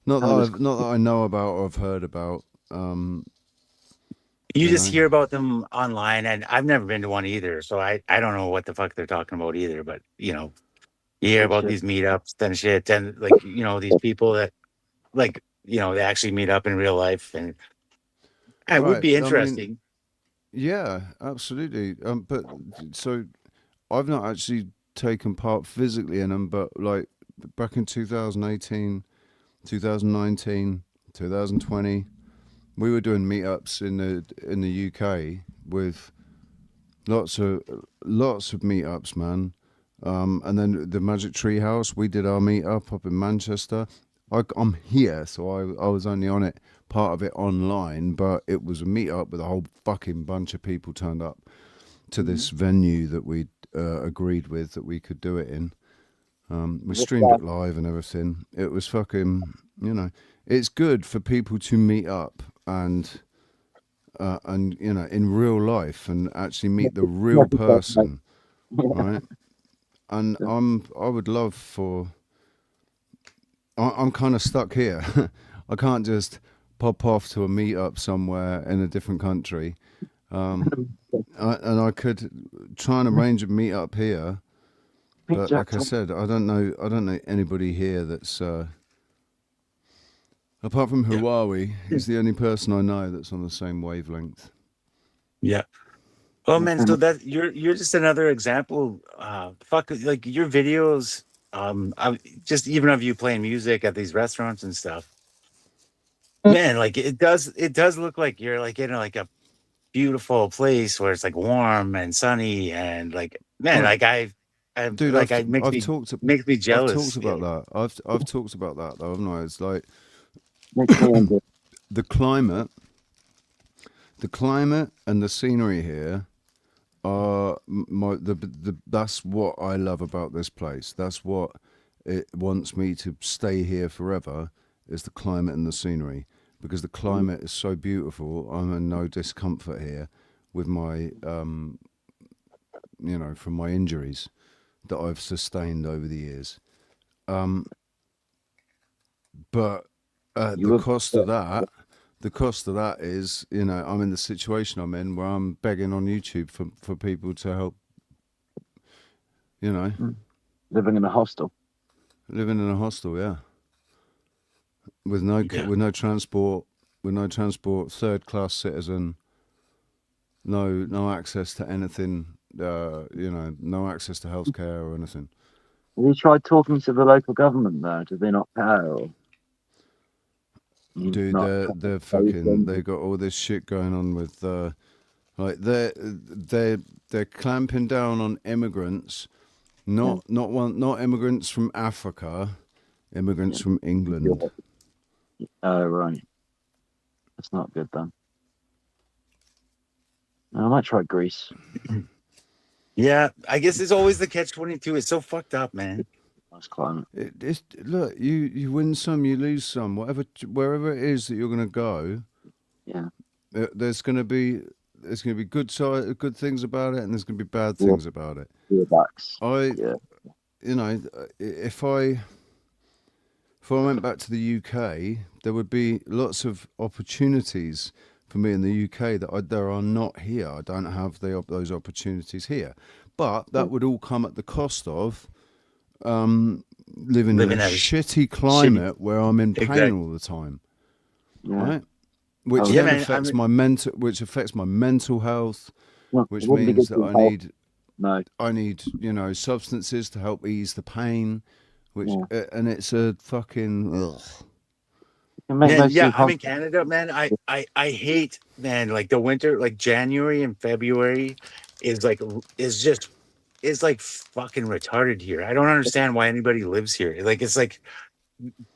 not that I know about or have heard about. You just hear about them online, and I've never been to one either, so I don't know what the fuck they're talking about either. But you hear about these meetups and shit, and like these people that like they actually meet up in real life, and it would be interesting. Yeah, absolutely. But so I've not actually taken part physically in them, but like back in 2018, 2019, 2020, we were doing meetups in the UK with lots of meetups, man. And then the Magic Tree House, we did our meetup up in Manchester. I'm here, so I was only on it, part of it online, but it was a meetup with a whole fucking bunch of people turned up to this venue that we agreed with that we could do it in. We streamed it live and everything. It was fucking, it's good for people to meet up and in real life and actually meet the real person, right? And I would love for. I'm kind of stuck here. I can't just pop off to a meetup somewhere in a different country, and I could try and arrange a meetup here. But like I said, I don't know anybody here that's apart from Huawei. He's the only person I know that's on the same wavelength. Yeah. Oh man, so that you're just another example. Fuck, like your videos. Just even of you playing music at these restaurants and stuff. Man, like it does look like you're like in like a beautiful place where it's like warm and sunny and like man, like Dude, like I've makes me jealous. I've talked about that. I've talked about that though, haven't I? It's like the climate and the scenery here are that's what I love about this place. That's what it wants me to stay here forever, is the climate and the scenery, because the climate is so beautiful. I'm in no discomfort here with my from my injuries that I've sustained over the years. But the cost of that is, I'm in the situation I'm in where I'm begging on YouTube for people to help, Living in a hostel. Living in a hostel, yeah. with no transport, third class citizen, no access to anything, no access to healthcare or anything. Have you tried talking to the local government there? Do they not care? Or Dude, they're fucking. They got all this shit going on with, like they're clamping down on immigrants, not immigrants from Africa, immigrants from England. Oh, right. That's not good then. I might try Greece. Yeah, I guess it's always the catch-22. It's so fucked up, man. Nice climate. Look, you win some, you lose some. Wherever it is that you're going to go, yeah, there's going to be good things about it, and there's going to be bad things about it. If I went back to the UK, there would be lots of opportunities for me in the UK that there are not here. I don't have those opportunities here, but that would all come at the cost of living in a shitty climate where I'm in pain all the time, right? Which affects my mental health, which means that I need substances to help ease the pain, and it's a fucking ugh. Yeah, I'm in Canada, man. I hate, man, like the winter, like January and February is like fucking retarded here. I don't understand why anybody lives here. Like it's like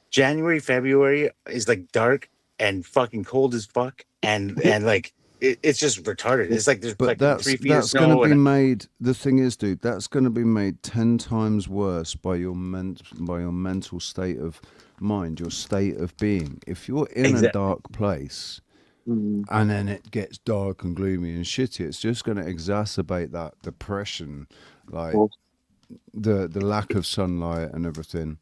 January, February is like dark and fucking cold as fuck, and like it's just retarded. It's like there's like 3 feet of snow. Going to be made. The thing is, dude, that's going to be made 10 times worse by your mental state of mind, your state of being. If you're in a dark place and then it gets dark and gloomy and shitty, it's just going to exacerbate that depression, like the lack of sunlight and everything.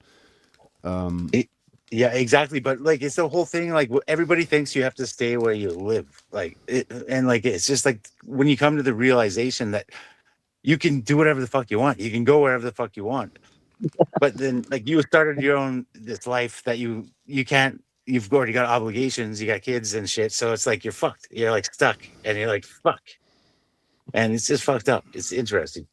Yeah, exactly. But like, it's the whole thing. Like, everybody thinks you have to stay where you live. Like, it's just like when you come to the realization that you can do whatever the fuck you want, you can go wherever the fuck you want. But then, like, you started your own this life that you can't. You've already got obligations. You got kids and shit. So it's like you're fucked. You're like stuck, and you're like fuck. And it's just fucked up. It's interesting.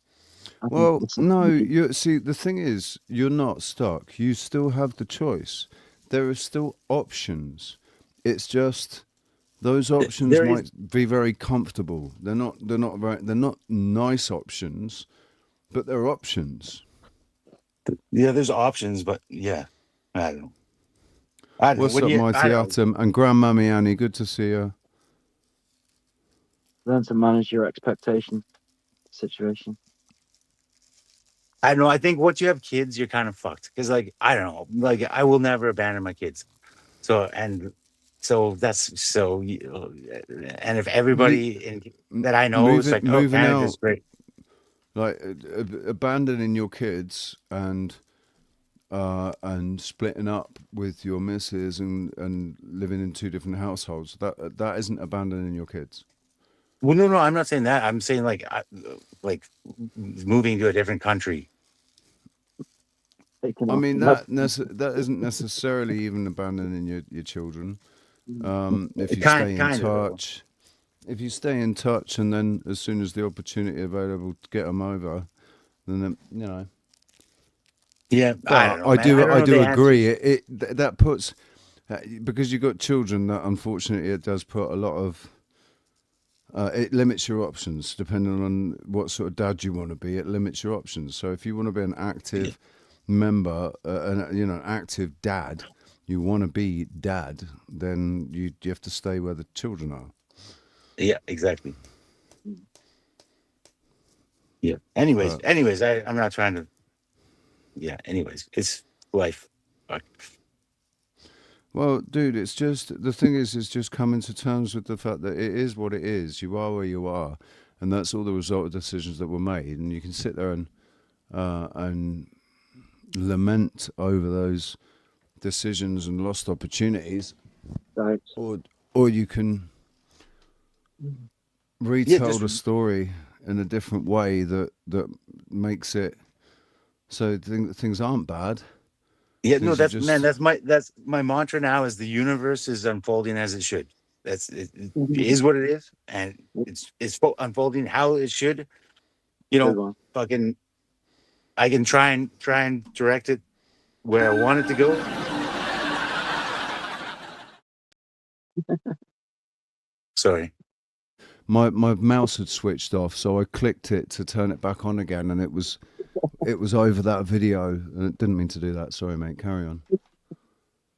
Well, no, you see, the thing is, you're not stuck. You still have the choice. There are still options. It's just those options might be very comfortable. They're not nice options, but they're options. Yeah, there's options, but yeah, I don't know. What's up, Mighty Atom and Grandmammy Annie? Good to see you. Learn to manage your expectation situation. I don't know. I think once you have kids, you're kind of fucked. Because, like, I don't know. Like, I will never abandon my kids. And if everybody that I know is like, oh, Canada's great. Like, abandoning your kids and splitting up with your missus and living in 2 different households, that isn't abandoning your kids. Well, no, I'm not saying that. I'm saying like moving to a different country. I mean that isn't necessarily even abandoning your children. If you stay in touch, and then as soon as the opportunity available to get them over, then Yeah, I don't know, I do agree. That puts because you've got children. That unfortunately it does put a lot of. It limits your options depending on what sort of dad you want to be. It limits your options. So if you want to be an active member, an active dad, you want to be dad, then you have to stay where the children are. Yeah, exactly. Yeah. Anyways, I'm not trying to. Yeah. Anyways, it's life. Fuck. Well, dude, it's just the thing is just coming to terms with the fact that it is what it is. You are where you are, and that's all the result of decisions that were made. And you can sit there and lament over those decisions and lost opportunities, or you can retell the story in a different way that makes it so things aren't bad. Yeah, no, Things are that's my mantra now. Is the universe is unfolding as it should. It is what it is, and unfolding how it should. Fucking, I can try and direct it where I want it to go. Sorry. My mouse had switched off, so I clicked it to turn it back on again, and it was over that video, and it didn't mean to do that. Sorry, mate. Carry on.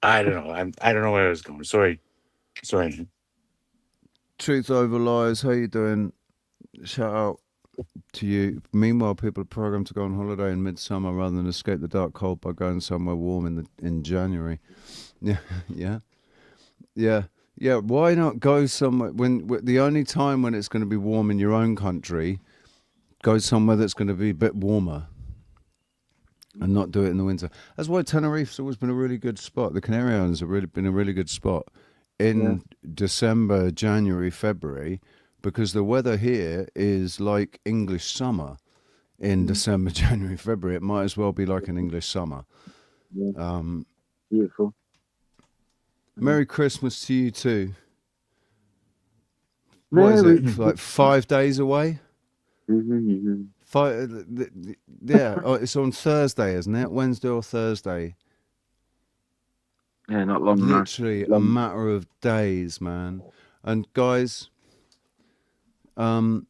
I don't know. I don't know where I was going. Sorry. Truth over lies. How you doing? Shout out to you. Meanwhile, people are programmed to go on holiday in midsummer rather than escape the dark cold by going somewhere warm in January. Yeah. Why not go somewhere when the only time when it's going to be warm in your own country? Go somewhere that's going to be a bit warmer, and not do it in the winter. That's why Tenerife's always been a really good spot. The Canary Islands have been a really good spot in December, January, February, because the weather here is like English summer in December, January, February. It might as well be like an English summer. Beautiful. Merry Christmas to you too. What is it? Like 5 days away? Yeah. Oh, it's on Thursday, isn't it? Wednesday or Thursday? Yeah, not long. Literally a matter of days, man. And guys, I'm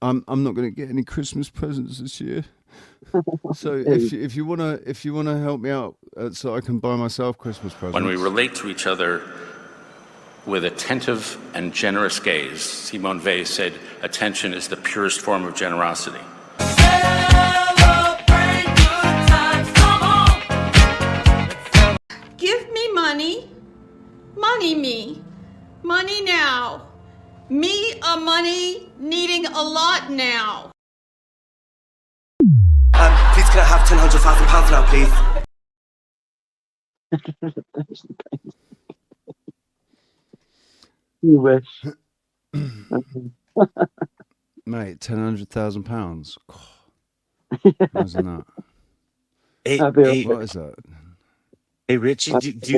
not going to get any Christmas presents this year. So if you wanna help me out, so I can buy myself Christmas presents. When we relate to each other with attentive and generous gaze, Simone Weil said, attention is the purest form of generosity. Give me money. Money me. Money now. Me a money needing a lot now. Please can I have £100,000 now, please? You wish. Mate, £100,000. Imagine that. Hey, what is that? Hey, Richie, do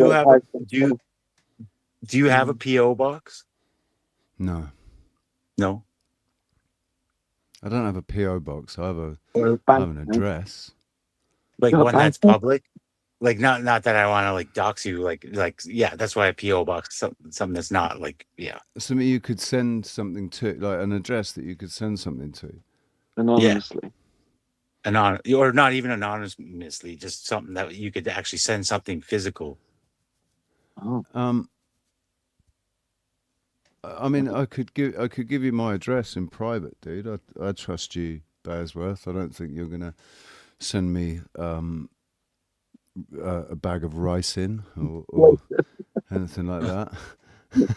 you have a PO box? No. I don't have a PO box. I have an address. Like one that's public. Like not that I want to like dox you. Like yeah, that's why a PO box. Something that's not like something you could send something to, like an address that you could send something to anonymously. Or not even anonymously, just something that you could actually send something physical. I mean, I could give you my address in private, dude. I trust you, Bearsworth. I don't think you're gonna send me a bag of rice in or anything like that.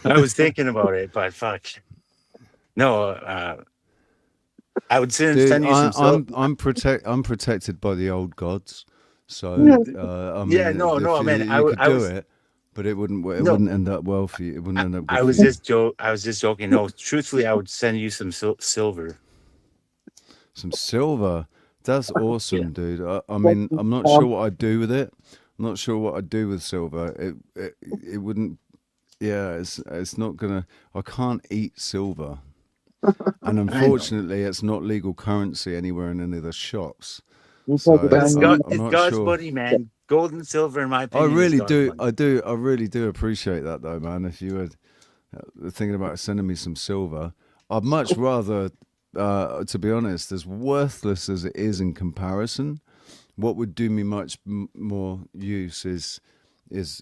I was thinking about it, but fuck. No, I would send you some. I'm protected by the old gods, so I mean, yeah, no, man. I could do it. But it wouldn't end up well for you. It wouldn't end up good. I was just joking. No, truthfully, I would send you some silver. Some silver. That's awesome, dude. I mean, I'm not sure what I'd do with it. I'm not sure what I'd do with silver. It wouldn't. Yeah, it's not gonna. I can't eat silver, and unfortunately, it's not legal currency anywhere in any of the shops. So it's God's money, man. Gold and silver, in my opinion. I really do. I really do appreciate that, though, man. If you were thinking about sending me some silver, I'd much rather, to be honest, as worthless as it is in comparison, what would do me much more use is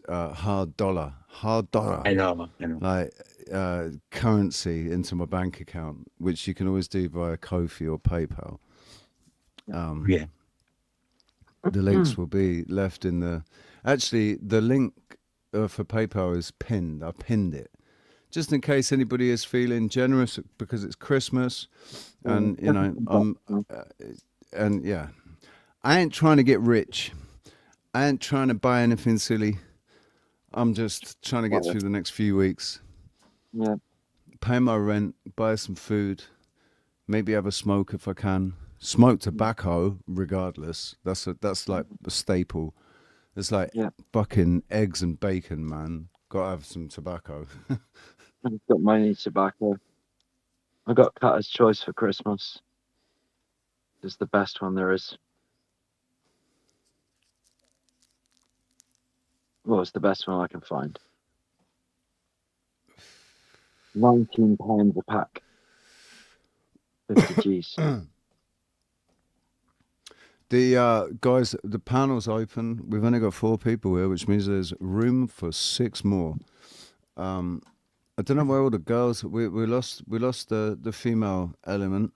hard dollar. I know. Like currency into my bank account, which you can always do via Ko-fi or PayPal. Yeah. The links will be left in the. Actually, the link for PayPal is pinned. I pinned it, just in case anybody is feeling generous because it's Christmas, and you know, and yeah, I ain't trying to get rich. I ain't trying to buy anything silly. I'm just trying to get through the next few weeks. Yeah. Pay my rent, buy some food, Maybe have a smoke if I can. Smoke tobacco, regardless. That's like a staple. It's like fucking eggs and bacon, man. Gotta have some tobacco. I've got my tobacco. I got Cutter's Choice for Christmas. It's the best one there is. Well, it's the best one I can find. £19 a pack. 50 G's. The guys, the panel's open. We've only got 4 people here, which means there's room for 6 more. I don't know where all the girls. We lost the female element.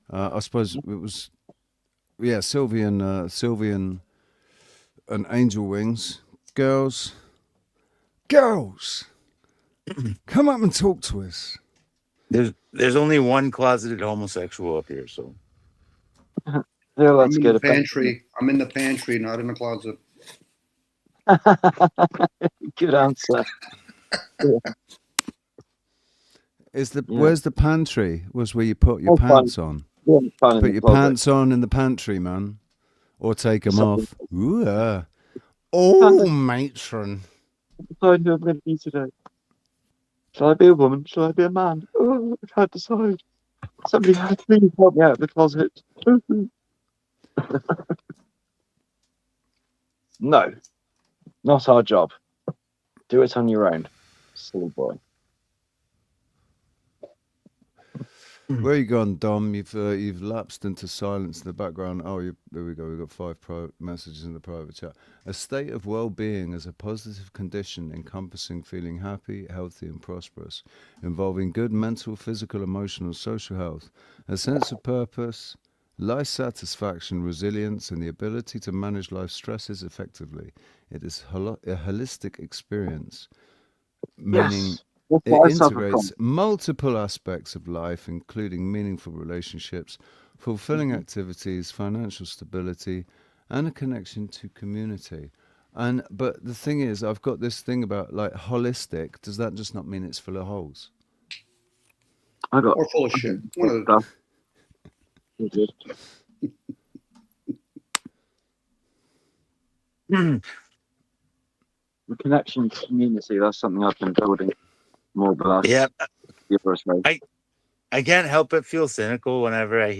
I suppose it was Sylvie and Angel Wings. Girls, come up and talk to us. There's only one closeted homosexual up here, so. Yeah, I'm in the pantry. I'm in the pantry, not in the closet. Good answer. Where's the pantry? Was where you put your pants on. Yeah, put your pants on in the pantry, man, or take them off. Ooh, oh, matron. Decide who I'm going to be today. Shall I be a woman? Shall I be a man? Oh, I can't decide. Somebody please help me out of the closet. No, not our job. Do it on your own, silly boy. Where you gone, Dom? You've lapsed into silence in the background. Oh, there we go. We've got 5 messages in the private chat. A state of well-being is a positive condition encompassing feeling happy, healthy, and prosperous, involving good mental, physical, emotional, social health, a sense of purpose, life satisfaction, resilience, and the ability to manage life stresses effectively. It is a holistic experience, meaning it integrates multiple aspects of life, including meaningful relationships, fulfilling activities, financial stability, and a connection to community. But the thing is, I've got this thing about like holistic. Does that just not mean it's full of holes? Or full of shit. One of the The connection to community, that's something I've been building more the last year or so. I can't help but feel cynical whenever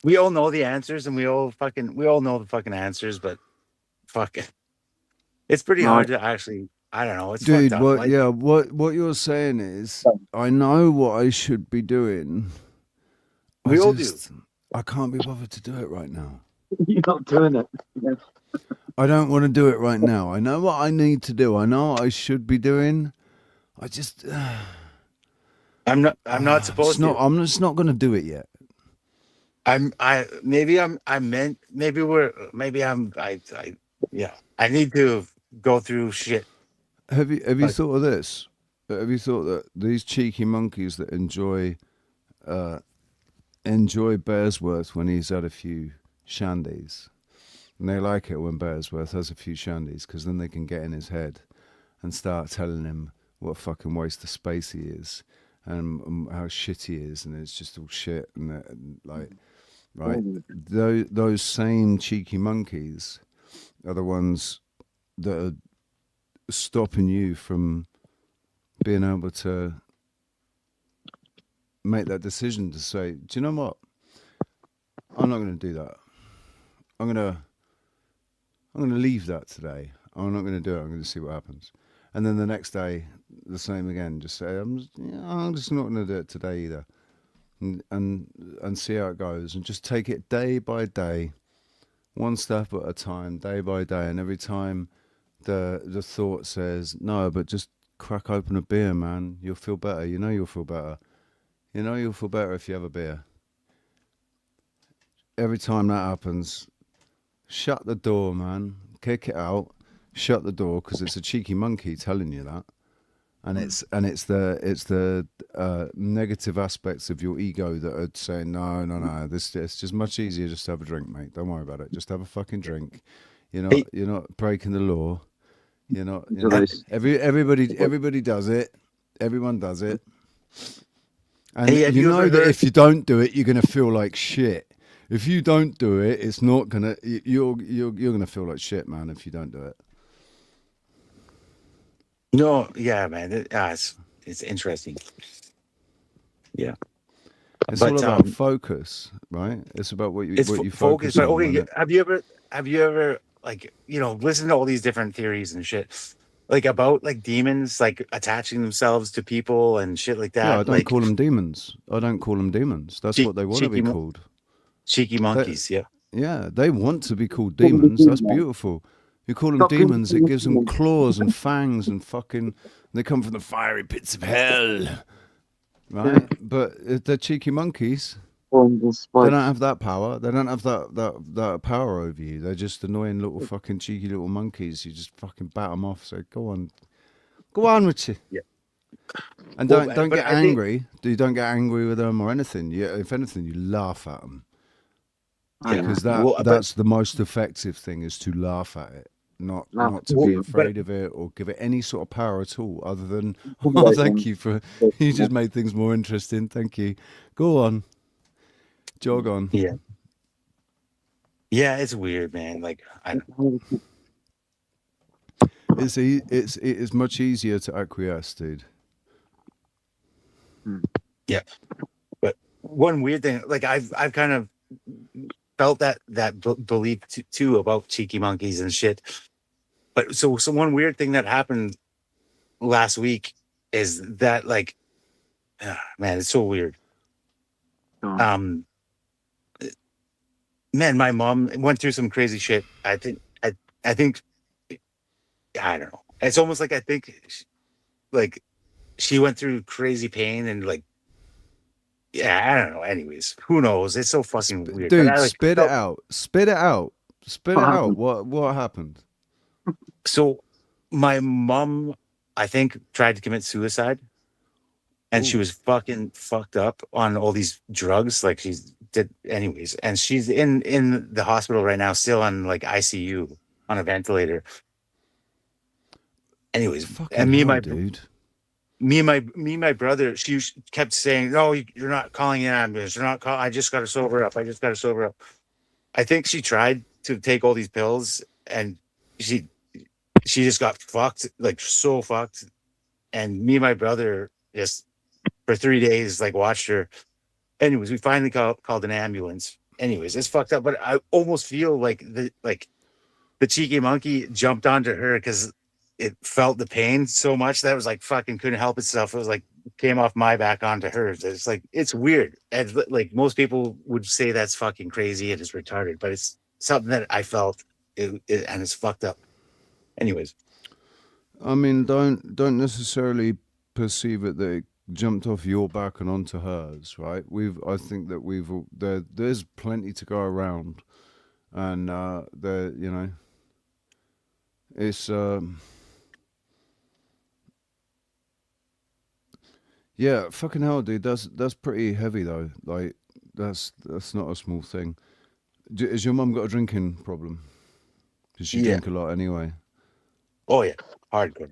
we all know the answers and we all know the fucking answers, but fuck it. It's pretty hard to actually, I don't know. It's Dude, fucked up. what you're saying is, I know what I should be doing. We all do. I can't be bothered to do it right now. You're not doing it. I don't want to do it right now. I know what I need to do. I know what I should be doing. I just. I'm not supposed to. I'm just not going to do it yet. I need to go through shit. Have you thought of this? Have you thought that these cheeky monkeys that enjoy Bearsworth when he's had a few shandies, and they like it when Bearsworth has a few shandies because then they can get in his head and start telling him what a fucking waste of space he is and how shit he is, and it's just all shit and like, right? Those same cheeky monkeys are the ones that are stopping you from being able to make that decision to say, do you know what? I'm not going to do that. I'm going to leave that today. I'm not going to do it. I'm going to see what happens. And then the next day, the same again. Just say, I'm just not going to do it today either. And see how it goes. And just take it day by day, one step at a time, day by day. And every time the thought says, no, but just crack open a beer, man. You'll feel better. You know you'll feel better. You know you'll feel better if you have a beer. Every time that happens, shut the door, man. Kick it out. Shut the door, because it's a cheeky monkey telling you that, and it's the negative aspects of your ego that are saying no. It's just much easier just to have a drink, mate. Don't worry about it. Just have a fucking drink. You're not breaking the law. You're not. Everybody does it. Everyone does it. And Hey, have you you know ever that heard- if you don't do it, you're gonna feel like shit. If you don't do it, it's not gonna. You're gonna feel like shit, man. If you don't do it. No, yeah, man. It's interesting. Yeah. It's But all about focus, right? It's about what you it's what you focus. focus But on. okay, when it- have you ever like listen to all these different theories and shit, like about like demons like attaching themselves to people and shit like that? Yeah, I don't like call them demons. I don't call them demons. That's what they want to be called. Cheeky monkeys. Yeah. Yeah, they want to be called demons. That's beautiful. You call them demons, it gives them claws and fangs and fucking. They come from the fiery pits of hell, right? But if they're cheeky monkeys. They don't have that power. They don't have that power over you. They're just annoying little fucking cheeky little monkeys. You just fucking bat them off. Say, go on, Richie. Yeah. And Well, don't but get I think- angry. You don't get angry with them or anything. If anything, you laugh at them. Yeah. Because Well, that's the most effective thing is to laugh at it, not to be afraid of it or give it any sort of power at all, other than thank you for you just made things more interesting. Thank you. Go on, jog on. Yeah. Yeah, it's weird, man. Like I don't It is much easier to acquiesce, dude. Yeah. But one weird thing, like I've kind of felt that belief too about cheeky monkeys and shit. But so one weird thing that happened last week is that like, man, it's so weird. Man, my mom went through some crazy shit. I think I don't know. It's almost like I think like she went through crazy pain and like, yeah, I don't know. Anyways, who knows? It's so fucking weird. Dude, But I, like, spit felt- it out. Spit it out. Spit it out. What happened? So my mom, I think, tried to commit suicide, and she was fucking fucked up on all these drugs. Like she's did, anyways, and she's in the hospital right now, still on like ICU on a ventilator. Anyways, and me and my dude. Me and my brother, she kept saying, "No, you're not calling an ambulance. You're not calling. I just got to sober up. I just got to sober up." I think she tried to take all these pills, and she just got fucked, like so fucked. And me and my brother just for 3 days, like watched her. Anyways, we finally called an ambulance. Anyways, it's fucked up, but I almost feel like the cheeky monkey jumped onto her because it felt the pain so much that it was like fucking couldn't help itself. It was like came off my back onto hers. It's like it's weird. And like most people would say that's fucking crazy. It is retarded, but it's something that I felt and it's fucked up. Anyways, I mean, don't necessarily perceive it that it jumped off your back and onto hers, right? I think that there's plenty to go around, and it's yeah, fucking hell, dude. That's pretty heavy though. Like that's not a small thing. Has your mum got a drinking problem? Does she drink a lot anyway? Oh yeah, hardcore.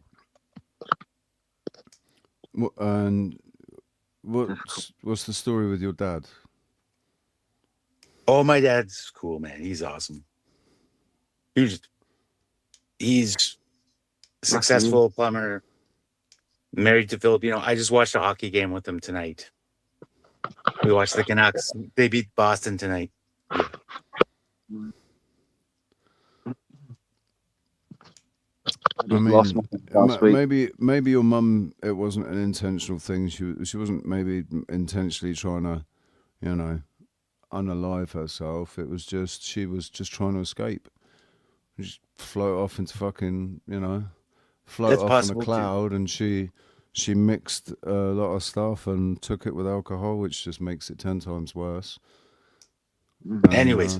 And what's the story with your dad? Oh, my dad's cool, man. He's awesome. He's a successful plumber, married to Filipino. I just watched a hockey game with him tonight. We watched the Canucks. They beat Boston tonight. I mean, maybe your mum. It wasn't an intentional thing. She wasn't maybe intentionally trying to, unalive herself. It was just she was just trying to escape. Just float off into fucking, float That's off possible, on a cloud, and she mixed a lot of stuff and took it with alcohol, which just makes it 10 times worse. And, Anyways.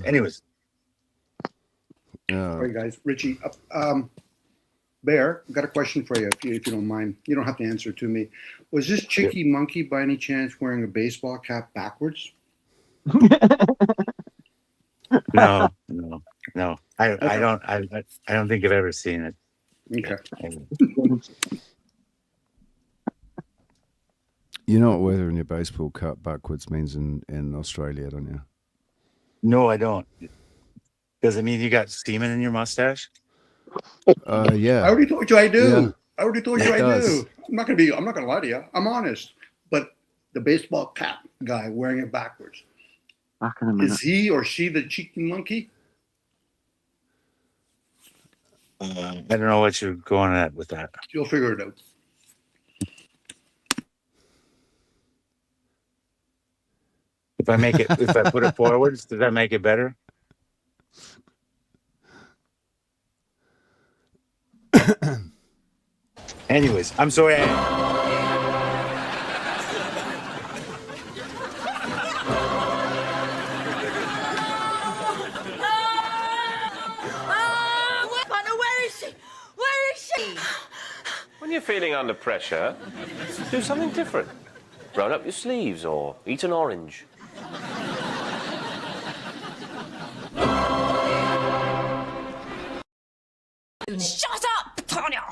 Yeah. All right, guys. Richie, Bear, I've got a question for you, if you don't mind. You don't have to answer to me. Was this cheeky monkey by any chance wearing a baseball cap backwards? No. I don't think I've ever seen it. Okay. You know what wearing your baseball cap backwards means in Australia, don't you? No, I don't. Does it mean you got semen in your mustache? Yeah. I already told you I do. Yeah. I already told you I do. I'm not gonna lie to you. I'm honest. But the baseball cap guy wearing it backwards. Back in a minute. Is he or she the cheeky monkey? I don't know what you're going at with that. You'll figure it out. If I put it forwards, does that make it better? Anyways, I'm sorry. Where is she? Where is she? When you're feeling under pressure, do something different. Roll up your sleeves or eat an orange. Shut up, Tanya!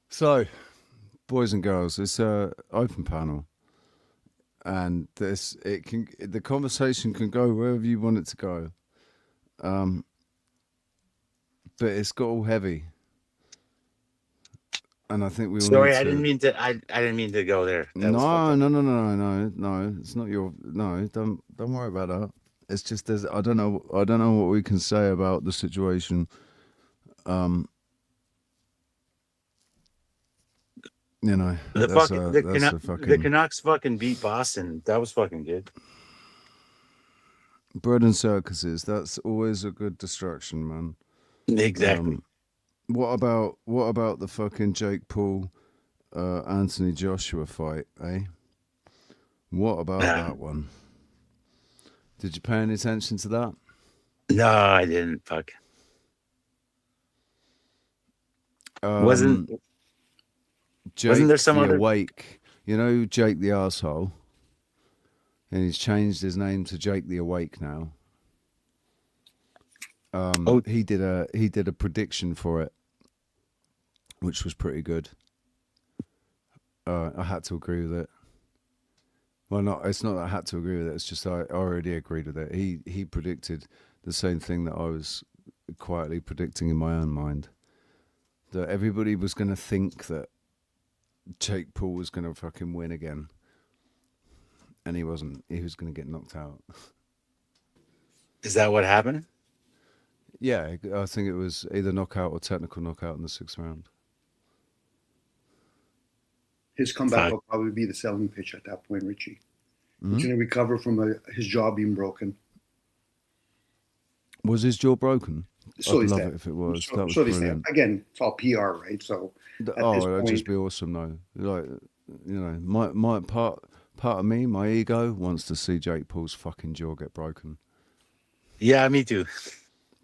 So, boys and girls, it's a open panel, and the conversation can go wherever you want it to go. But it's got all heavy, and I think we all. Sorry, need I to... didn't mean to. I didn't mean to go there. No. It's not your. No, don't worry about that. It's just I don't know what we can say about the situation. You know, the Canucks fucking beat Boston. That was fucking good. Bread and circuses. That's always a good distraction, man. Exactly. What about the fucking Jake Paul, Anthony Joshua fight, eh? What about that one? Did you pay any attention to that? No, I didn't. Fuck. Wasn't there some other Awake? You know Jake the arsehole? And he's changed his name to Jake the Awake now. He did a prediction for it, which was pretty good. I had to agree with it. Well, it's not that I had to agree with it. It's just I already agreed with it. He predicted the same thing that I was quietly predicting in my own mind. That everybody was going to think that Jake Paul was going to fucking win again. And he wasn't. He was going to get knocked out. Is that what happened? Yeah, I think it was either knockout or technical knockout in the 6th round. His comeback will probably be the selling pitch at that point, Richie. He's going to recover from his jaw being broken. Was his jaw broken? So I'd love it if it was. That was brilliant. Again, it's all PR, right? So it'd just be awesome, though. Like, you know, my part of me, my ego, wants to see Jake Paul's fucking jaw get broken. Yeah, me too.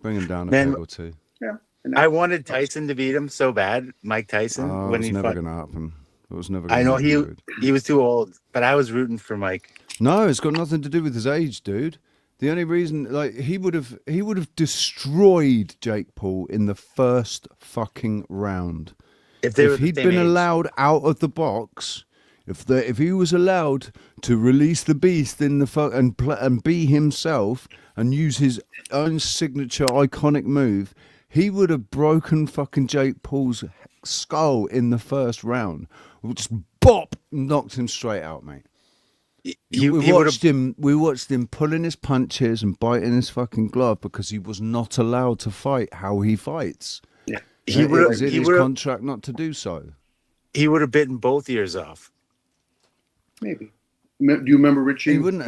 Bring him down a peg or two. Yeah. I wanted Tyson to beat him so bad, Mike Tyson. When it's never going to happen. It was never. I know he was too old, but I was rooting for Mike. No, it's got nothing to do with his age, dude. The only reason, like, he would have destroyed Jake Paul in the first fucking round if he'd been allowed out of the box. If he was allowed to release the beast in the and be himself and use his own signature iconic move, he would have broken fucking Jake Paul's skull in the first round. Just bop, knocked him straight out, mate. We watched him pulling his punches and biting his fucking glove because he was not allowed to fight how he fights. Yeah, it was in his contract not to do so. He would have bitten both ears off. Maybe. Do you remember, Richie? He wouldn't.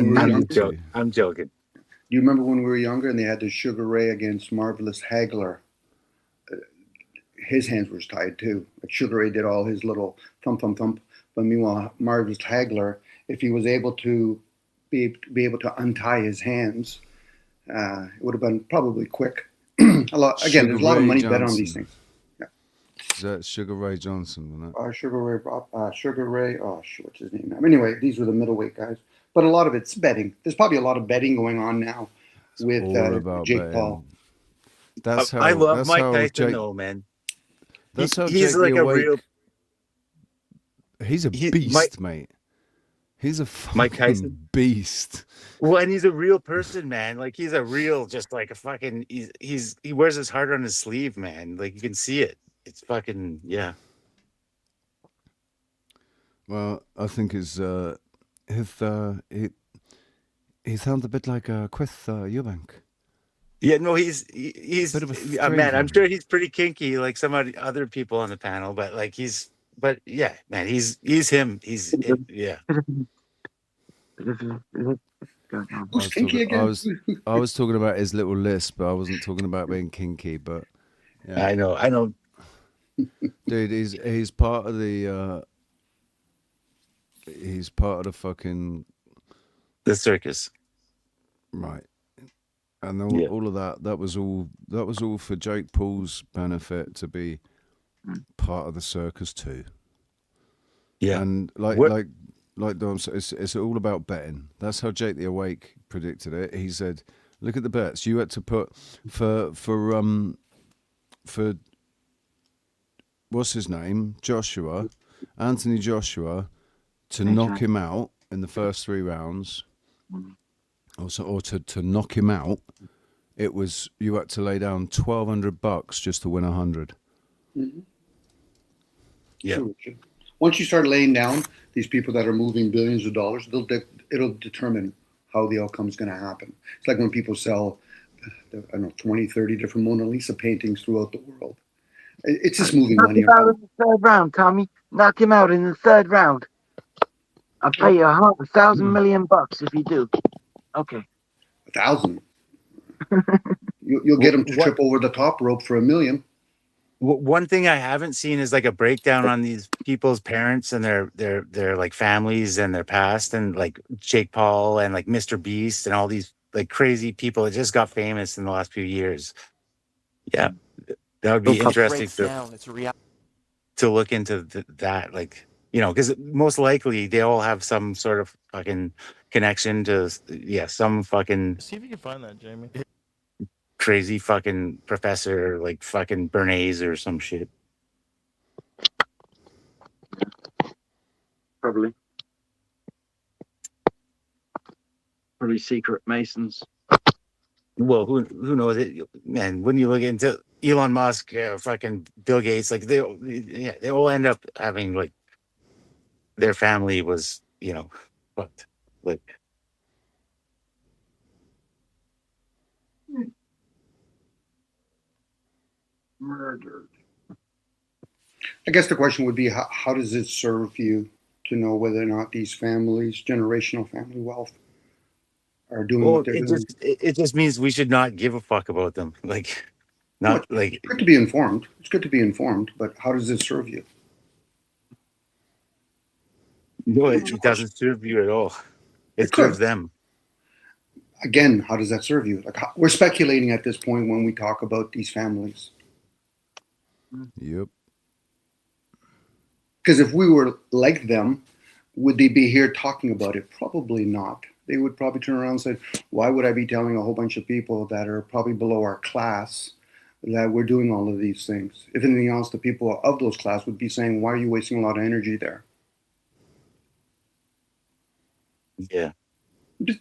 I'm joking. Do you remember when we were younger and they had the Sugar Ray against Marvelous Hagler? His hands were tied too. Like Sugar Ray did all his little thump, thump, thump. But meanwhile, Marvelous Hagler, if he was able to be able to untie his hands, it would have been probably quick. There's a lot of money bet on these things. Yeah. Is that Sugar Ray Johnson, wasn't it? Sugar Ray. Oh, what's his name? Anyway, these were the middleweight guys. But a lot of it's betting. There's probably a lot of betting going on now with Jake Paul. I love Mike Tyson, though, man. That's how he's Jake the like a Awake. real. He's a beast, mate. He's a Mike Tyson. fucking beast. Well, and he's a real person, man. Like he's a real, just like a fucking. He wears his heart on his sleeve, man. Like you can see it. It's fucking yeah. Well, I think he sounds a bit like Chris Eubank. Yeah, no, he's Bit of a man. strange I'm one. sure he's pretty kinky, like some other people on the panel. But like but yeah, man, he's him. He's it, yeah. Who's kinky again? I was talking about his little list, but I wasn't talking about being kinky. But yeah, I know. Dude, he's part of the fucking the circus, right? And all of that was all for Jake Paul's benefit to be part of the circus too. Yeah, and like Dom said, it's all about betting. That's how Jake the Awake predicted it. He said, "Look at the bets you had to put for what's his name, Anthony Joshua, to knock him out in the first 3 rounds, or to knock him out. It was you had to lay down $1,200 just to win 100." Mm-hmm. Yeah. True. Once you start laying down these people that are moving billions of dollars, it'll determine how the outcome is going to happen. It's like when people sell, I don't know, 20, 30 different Mona Lisa paintings throughout the world. It's just moving Knock money him out around. in the third round, Tommy. Knock him out in the third round. I'll pay you $1,000 million if you do. Okay. 1,000. You'll get them to trip over the top rope for $1 million. One thing I haven't seen is like a breakdown on these people's parents and their like families and their past, and like Jake Paul and like Mr. Beast and all these like crazy people that just got famous in the last few years. Yeah, that would be interesting to look into that, like, you know, because most likely they all have some sort of fucking connection to some fucking See if you can find that, Jamie. crazy fucking professor like fucking Bernays or some shit. Probably secret Masons. Well, who knows it, man? When you look into Elon Musk, fucking Bill Gates, like they all end up having like their family was, you know, fucked. Like Murdered. I guess the question would be, how does it serve you to know whether or not these families, generational family wealth, are doing what they're doing? It just means we should not give a fuck about them. Like, not like. It's good to be informed. It's good to be informed, but how does it serve you? No, it doesn't serve you at all. It serves them. Again, how does that serve you? Like, we're speculating at this point when we talk about these families. Yep. Because if we were like them, would they be here talking about it? Probably not. They would probably turn around and say, why would I be telling a whole bunch of people that are probably below our class that we're doing all of these things? If anything else, the people of those class would be saying, why are you wasting a lot of energy there? Yeah.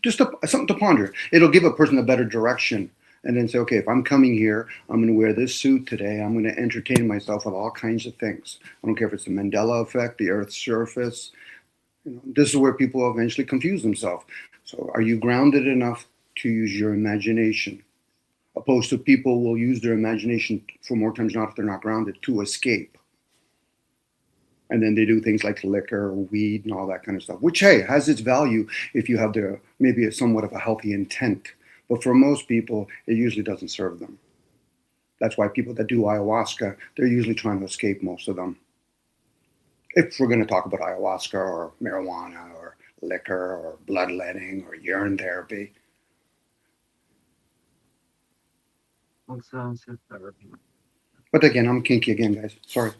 Just something to ponder. It'll give a person a better direction. And then say, okay, if I'm coming here, I'm going to wear this suit today. I'm going to entertain myself with all kinds of things. I don't care if it's the Mandela effect, the Earth's surface. You know, this is where people eventually confuse themselves. So are you grounded enough to use your imagination? Opposed to people will use their imagination for more times not if they're not grounded to escape. And then they do things like liquor or weed and all that kind of stuff, which, hey, has its value if you have maybe somewhat of a healthy intent. But for most people, it usually doesn't serve them. That's why people that do ayahuasca, they're usually trying to escape, most of them. If we're going to talk about ayahuasca or marijuana or liquor or bloodletting or urine therapy. But again, I'm kinky again, guys. Sorry.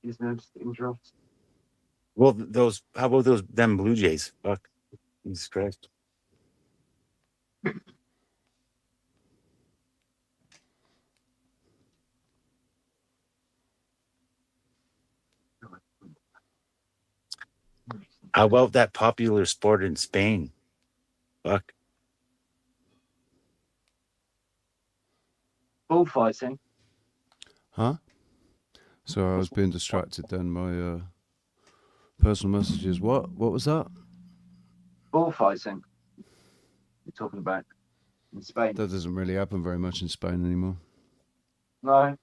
His name's dangerous. Well, those. How about those them Blue Jays? Fuck, Jesus Christ. How about that popular sport in Spain? Fuck. Bullfighting. Huh? So I was being distracted then by personal messages. What? What was that? Bullfighting. You're talking about in Spain. That doesn't really happen very much in Spain anymore. No.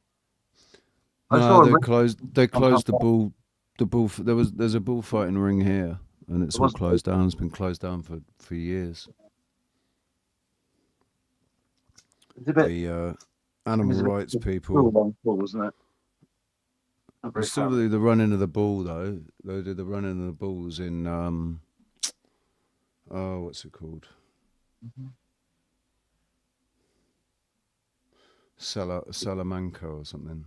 No, they closed. They closed the bull. The bull. There's a bullfighting ring here, and it's all closed down. It's been closed down for years. It's a bit. The animal rights people. Long ball, wasn't it? They still do the running of the bull though. They do the running of the bulls in oh, what's it called? Salamanca or something.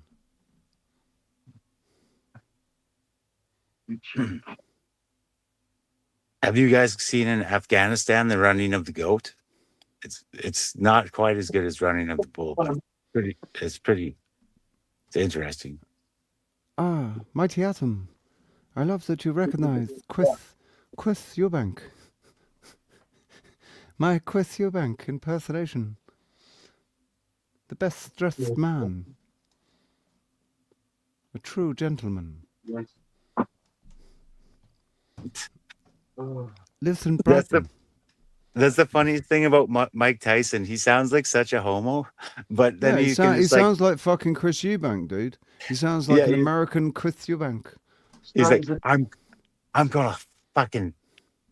Have you guys seen in Afghanistan the running of the goat? It's not quite as good as running of the bull, but it's interesting. Ah, mighty atom. I love that you recognize Quith Eubank. My Quith Eubank impersonation. The best dressed man. A true gentleman. Yes. Lives in Brighton. That's the funniest thing about Mike Tyson. He sounds like such a homo, but then he sounds like fucking Chris Eubank, dude. He sounds like an American Chris Eubank. He's like, I'm gonna fucking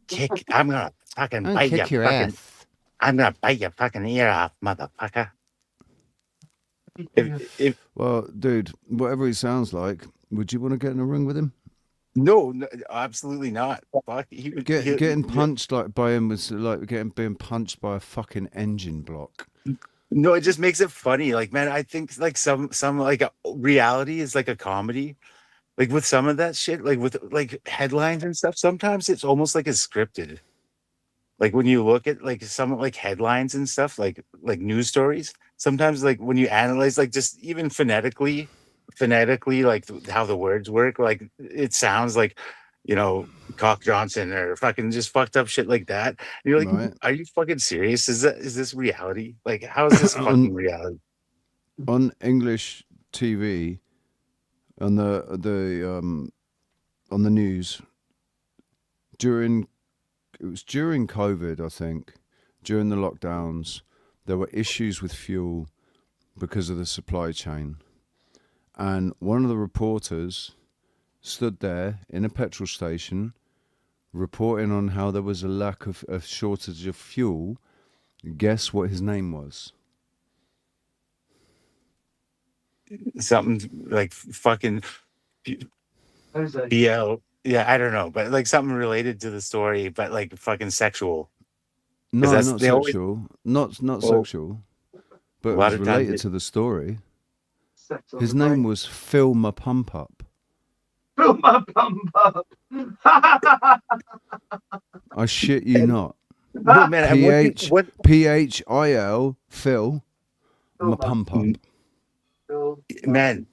kick. I'm gonna fucking bite your fucking ass. I'm gonna bite your fucking ear off, motherfucker. Well, dude, whatever he sounds like, would you want to get in a ring with him? No, absolutely not. Fuck, getting punched like by him was like being punched by a fucking engine block. No, it just makes it funny. Like, man, I think like some like reality is like a comedy. Like with some of that shit, like with like headlines and stuff, sometimes it's almost like it's scripted. Like when you look at like some like headlines and stuff, like news stories, sometimes like when you analyze like just even phonetically like how the words work, like it sounds like, you know, Cock Johnson or fucking just fucked up shit like that. And you're like, Right. Are you fucking serious? Is this reality? Like, how is this fucking reality? On English TV, on the news during COVID, I think, during the lockdowns, there were issues with fuel because of the supply chain. And one of the reporters stood there in a petrol station reporting on how there was a shortage of fuel. Guess what his name was? Something like fucking BL. Yeah, I don't know, but like something related to the story, but like fucking sexual. No, not sexual. Not sexual. But it was related to the story. His name was Phil My Pump Up. Phil My Pump Up. I shit you not. No, man, PHIL Phil My Pump Up. Man,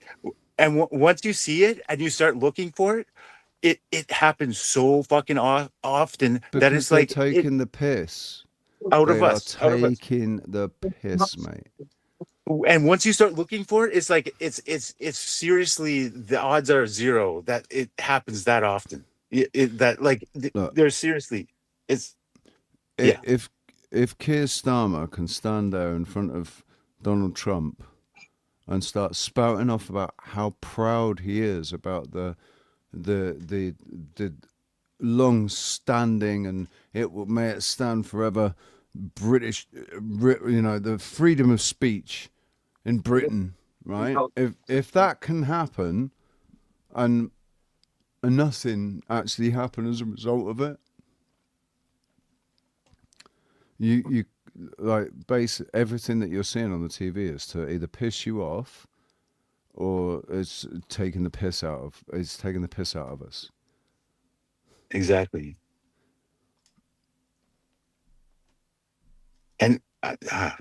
and once you see it and you start looking for it, it happens so fucking often that it's like taking the piss out of us. Taking the piss, mate. And once you start looking for it, it's like it's seriously, the odds are zero that it happens that often. There's seriously, it's If Keir Starmer can stand there in front of Donald Trump and start spouting off about how proud he is about the long-standing, and may it stand forever, British, the freedom of speech in Britain, right? If that can happen, and nothing actually happen as a result of it, you like base everything that you're seeing on the TV is to either piss you off, or it's taking the piss out of us. Exactly. And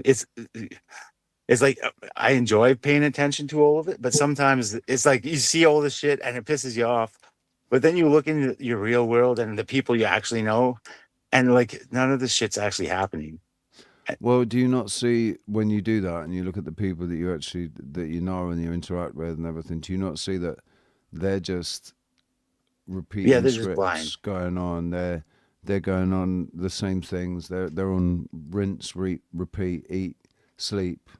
it's like I enjoy paying attention to all of it, but sometimes it's like you see all this shit and it pisses you off. But then you look into your real world and the people you actually know, and like none of this shit's actually happening. Well, do you not see when you do that and you look at the people that you know and you interact with and everything? Do you not see that they're just repeating Yeah, they're just scripts blind. going on? They're going on the same things. They're on rinse, repeat, eat, sleep,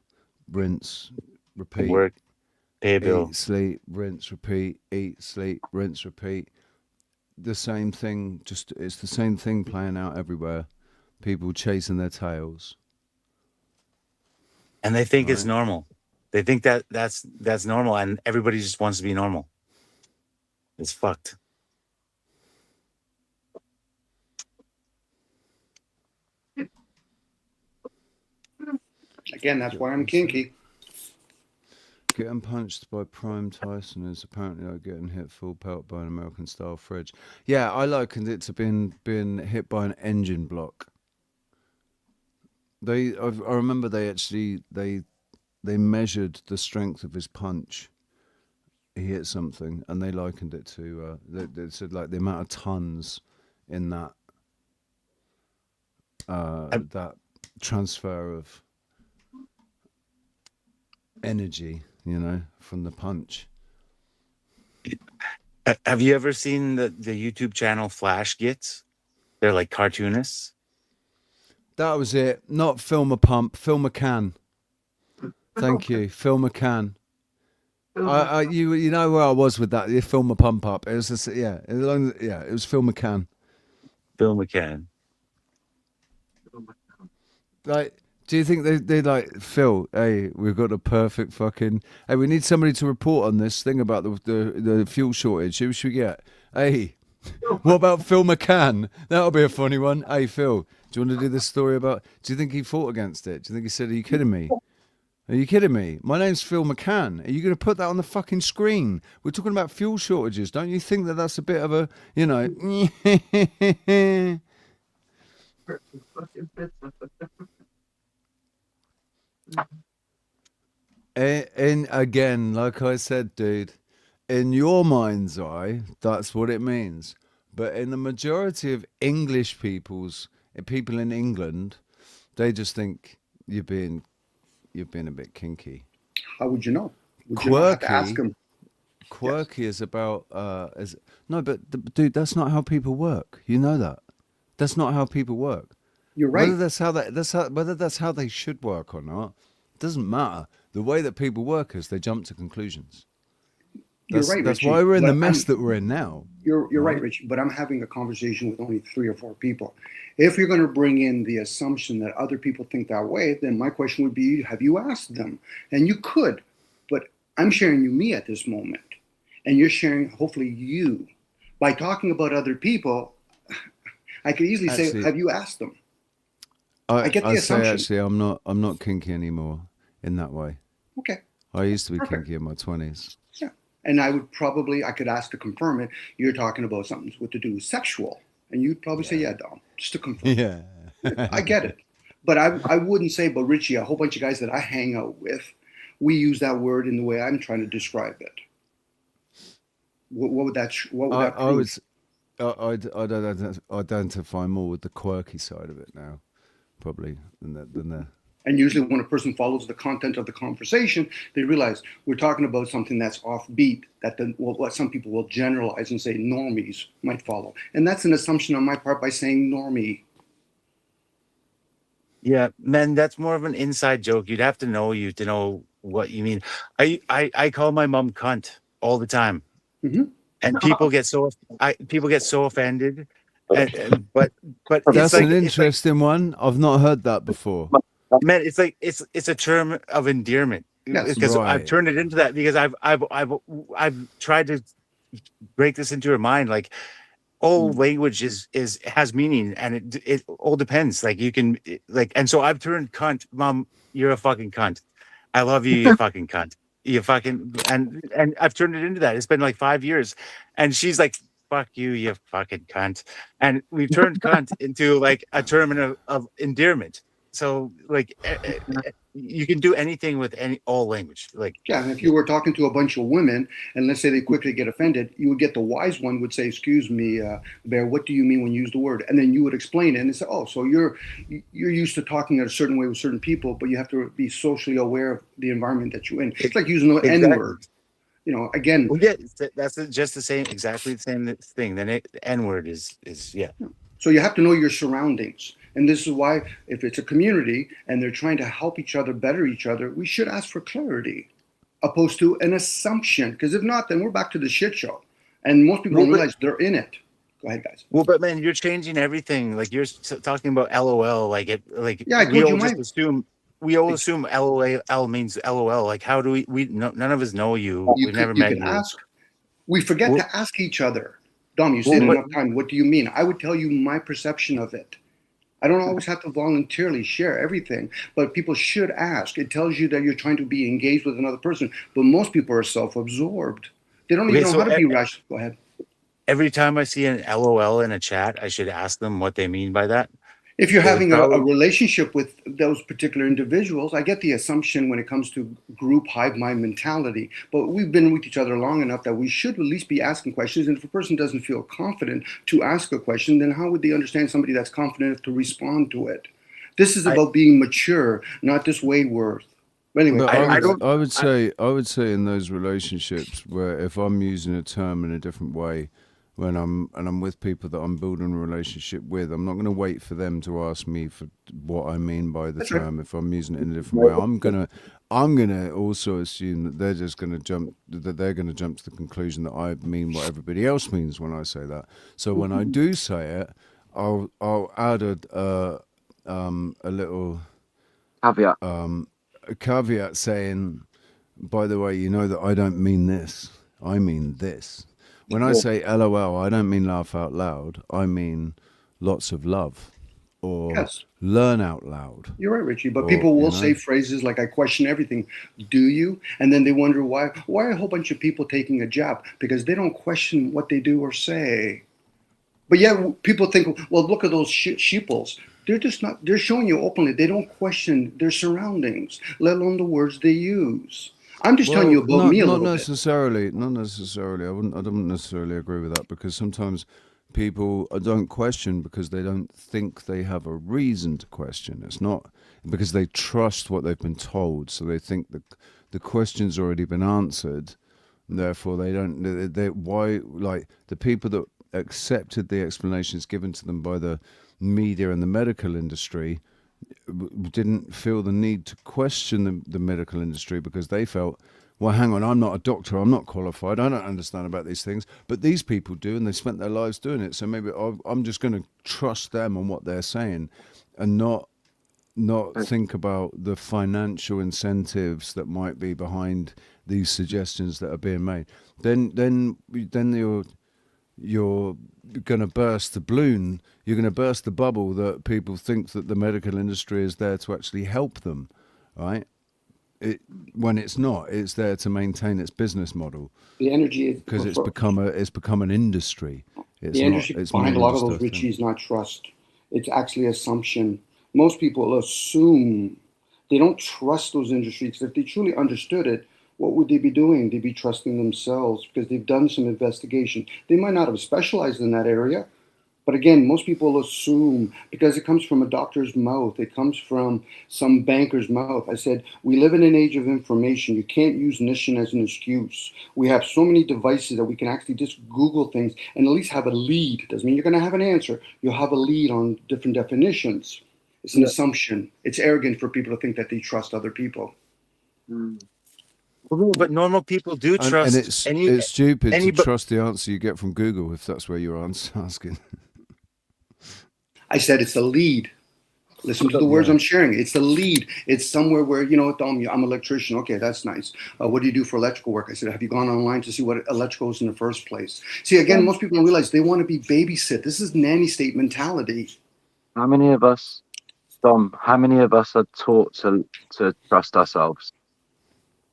rinse, repeat, Work, pay a bill. eat, sleep, rinse, repeat, eat, sleep, rinse, repeat. The same thing. Just it's the same thing playing out everywhere. People chasing their tails. And they think it's Right. normal. They think that that's normal, and everybody just wants to be normal. It's fucked. Again, that's why I'm kinky. Getting punched by Prime Tyson is apparently like getting hit full pelt by an American style fridge. Yeah, I likened it to being hit by an engine block. I remember they measured the strength of his punch. He hit something, and they likened it to they said like the amount of tons in that that transfer of energy, from the punch. Have you ever seen the YouTube channel Flash Gits? They're like cartoonists. That was it. Not Phil Pump, Phil McCann. Thank you, Phil McCann. You know where I was with that. You film a pump up. It was just, it was Phil McCann. Phil McCann. Like, do you think they like Phil? Hey, we've got a perfect fucking. Hey, we need somebody to report on this thing about the fuel shortage. Who should we get? Hey, what about Phil McCann? That'll be a funny one. Hey, Phil, do you want to do this story about? Do you think he fought against it? Do you think he said, "Are you kidding me? Are you kidding me? My name's Phil McCann. Are you going to put that on the fucking screen? We're talking about fuel shortages. Don't you think that that's a bit of a, And again, like I said, dude, in your mind's eye, that's what it means. But in the majority of English people in England, they just think you're being a bit kinky. How would you know? Would you not have to ask them? Quirky is about dude, that's not how people work. You know that. That's not how people work. You're right. Whether that's how they should work or not, doesn't matter. The way that people work is they jump to conclusions. You're right, That's Richie, why we're in the but mess that we're in now. You're right, Richie, but I'm having a conversation with only 3 or 4 people. If you're going to bring in the assumption that other people think that way, then my question would be, have you asked them? And you could, but I'm sharing me at this moment, and you're sharing, hopefully, you. By talking about other people, I could easily say, have you asked them? I get the assumption. Actually, I'm not kinky anymore in that way. Okay. I used to be Perfect. kinky in my 20s. Yeah. And I could ask to confirm it. You're talking about something with to do with sexual. And you'd probably say, yeah, Dom, just to confirm. Yeah. I get it. But I wouldn't say, but Richie, a whole bunch of guys that I hang out with, we use that word in the way I'm trying to describe it. What would that prove? I'd identify more with the quirky side of it now, probably, than the And usually when a person follows the content of the conversation, they realize we're talking about something that's offbeat, that what some people will generalize and say normies might follow. And that's an assumption on my part by saying normie. Yeah, man, that's more of an inside joke. You'd have to know you to know what you mean. I call my mom cunt all the time, and people get so offended. But that's it's an interesting one. I've not heard that before. Man, it's like it's a term of endearment. Yes. Because Right. I've turned it into that because I've tried to break this into her mind. Like all language has meaning, and it all depends. Like you can and so I've turned cunt. Mom, you're a fucking cunt. I love you, you fucking cunt. You fucking and I've turned it into that. It's been like 5 years, and she's like fuck you, you fucking cunt. And we've turned cunt into like a term of endearment. So like you can do anything with all language. Like Yeah, and if you were talking to a bunch of women, and let's say they quickly get offended, you would get the wise one would say, "Excuse me, Bear, what do you mean when you use the word?" And then you would explain it and say, "Oh, so you're used to talking a certain way with certain people, but you have to be socially aware of the environment that you're in." It's like using the N word. You know, again. Well, yeah, that's just the same, exactly the same thing. The N word is yeah. So you have to know your surroundings. And this is why, if it's a community and they're trying to help each other, better each other, we should ask for clarity, opposed to an assumption. Because if not, then we're back to the shit show. And most people don't realize they're in it. Go ahead, guys. Well, but man, you're changing everything. Like you're talking about LOL, yeah, we all just assume. We all assume LOL means LOL. Like, how do we none of us know you. We've never met you. Ask. We forget to ask each other. Dom, you said enough time. What do you mean? I would tell you my perception of it. I don't always have to voluntarily share everything, but people should ask. It tells you that you're trying to be engaged with another person, but most people are self-absorbed. They don't even know how to be rational. Go ahead. Every time I see an LOL in a chat, I should ask them what they mean by that. If you're having a relationship with those particular individuals, I get the assumption when it comes to group hive mind mentality, but we've been with each other long enough that we should at least be asking questions. And if a person doesn't feel confident to ask a question, then how would they understand somebody that's confident to respond to it? This is about being mature, not this wayward. But anyway, I would say in those relationships where if I'm using a term in a different way, when I'm with people that I'm building a relationship with, I'm not going to wait for them to ask me for what I mean by the term. If I'm using it in a different way, I'm gonna also assume that they're going to jump to the conclusion that I mean what everybody else means when I say that. So when I do say it, I'll add a little caveat. A caveat saying, by the way, you know that I don't mean this. I mean this. When I say LOL, I don't mean laugh out loud. I mean lots of love or learn out loud. You're right, Richie. But people will say phrases like, "I question everything." Do you? And then they wonder why a whole bunch of people taking a jab? Because they don't question what they do or say. But yeah, people think, well, look at those sheeples. They're just not, they're showing you openly. They don't question their surroundings, let alone the words they use. I'm just telling you about me a little bit. Not necessarily. I don't necessarily agree with that, because sometimes people don't question because they don't think they have a reason to question. It's not because they trust what they've been told, so they think that the question's already been answered. Therefore, they don't. Why, like the people that accepted the explanations given to them by the media and the medical industry didn't feel the need to question the medical industry, because they felt, well, hang on, I'm not a doctor, I'm not qualified, I don't understand about these things, but these people do, and they spent their lives doing it, so maybe I'm just going to trust them on what they're saying and not think about the financial incentives that might be behind these suggestions that are being made. Then you're going to burst the balloon. You're going to burst the bubble that people think that the medical industry is there to actually help them, right? When it's not, it's there to maintain its business model. The energy is because it's become an industry. The energy behind a lot of those, Richie, is not trust. It's actually assumption. Most people assume. They don't trust those industries. If they truly understood it, what would they be doing? They'd be trusting themselves because they've done some investigation. They might not have specialized in that area, but again, most people assume because it comes from a doctor's mouth. It comes from some banker's mouth. I said, we live in an age of information. You can't use Nishan as an excuse. We have so many devices that we can actually just Google things and at least have a lead. Doesn't mean you're going to have an answer. You'll have a lead on different definitions. It's an assumption. It's arrogant for people to think that they trust other people. But normal people do trust. And it's stupid to trust the answer you get from Google if that's where you're asking. I said it's a lead. Listen to the words I'm sharing. It's a lead. It's somewhere where, I'm an electrician. Okay, that's nice. What do you do for electrical work? I said, have you gone online to see what electrical is in the first place? See, again, most people don't realize they want to be babysit. This is nanny state mentality. How many of us, Dom, are taught to trust ourselves?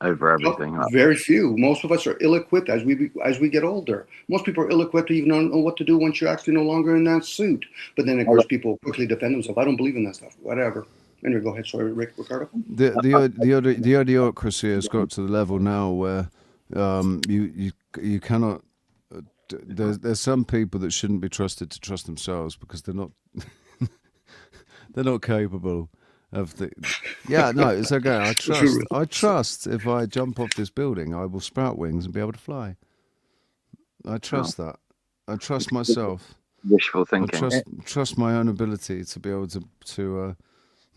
over everything. Very few. Most of us are ill-equipped as we get older. Most people are ill-equipped to even know what to do once you're actually no longer in that suit. But then, of course, people quickly defend themselves. I don't believe in that stuff. Whatever. Anyway, go ahead. Sorry, Ricardo. The idiocracy has got to the level now where you cannot. There's some people that shouldn't be trusted to trust themselves because they're not capable of the. Yeah, no, it's okay. I trust if I jump off this building, I will sprout wings and be able to fly. I trust that. I trust myself. Wishful thinking. I trust my own ability to be able to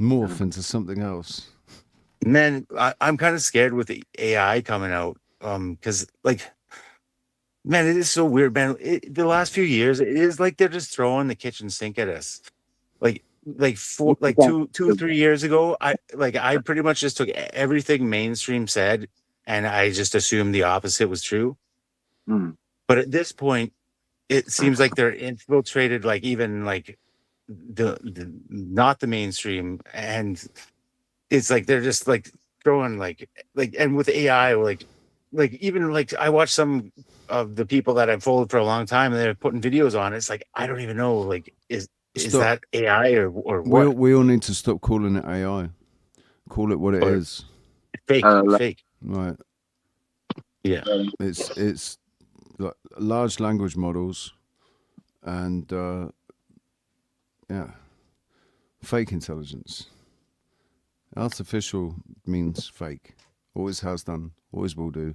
morph into something else. Man, I'm kind of scared with the AI coming out. Because man, it is so weird, man. The last few years, it is like they're just throwing the kitchen sink at us. Like 2-3 years ago, I pretty much just took everything mainstream said, and I just assumed the opposite was true. But at this point, it seems like they're infiltrated, like even like the not the mainstream, and it's like they're just like throwing like and with AI like even like I watched some of the people that I've followed for a long time and they're putting videos on. It's like I don't even know like is that AI or what? We all need to stop calling it AI. Call it what it is. Fake. Right. Yeah. It's like large language models and fake intelligence. Artificial means fake. Always has done. Always will do.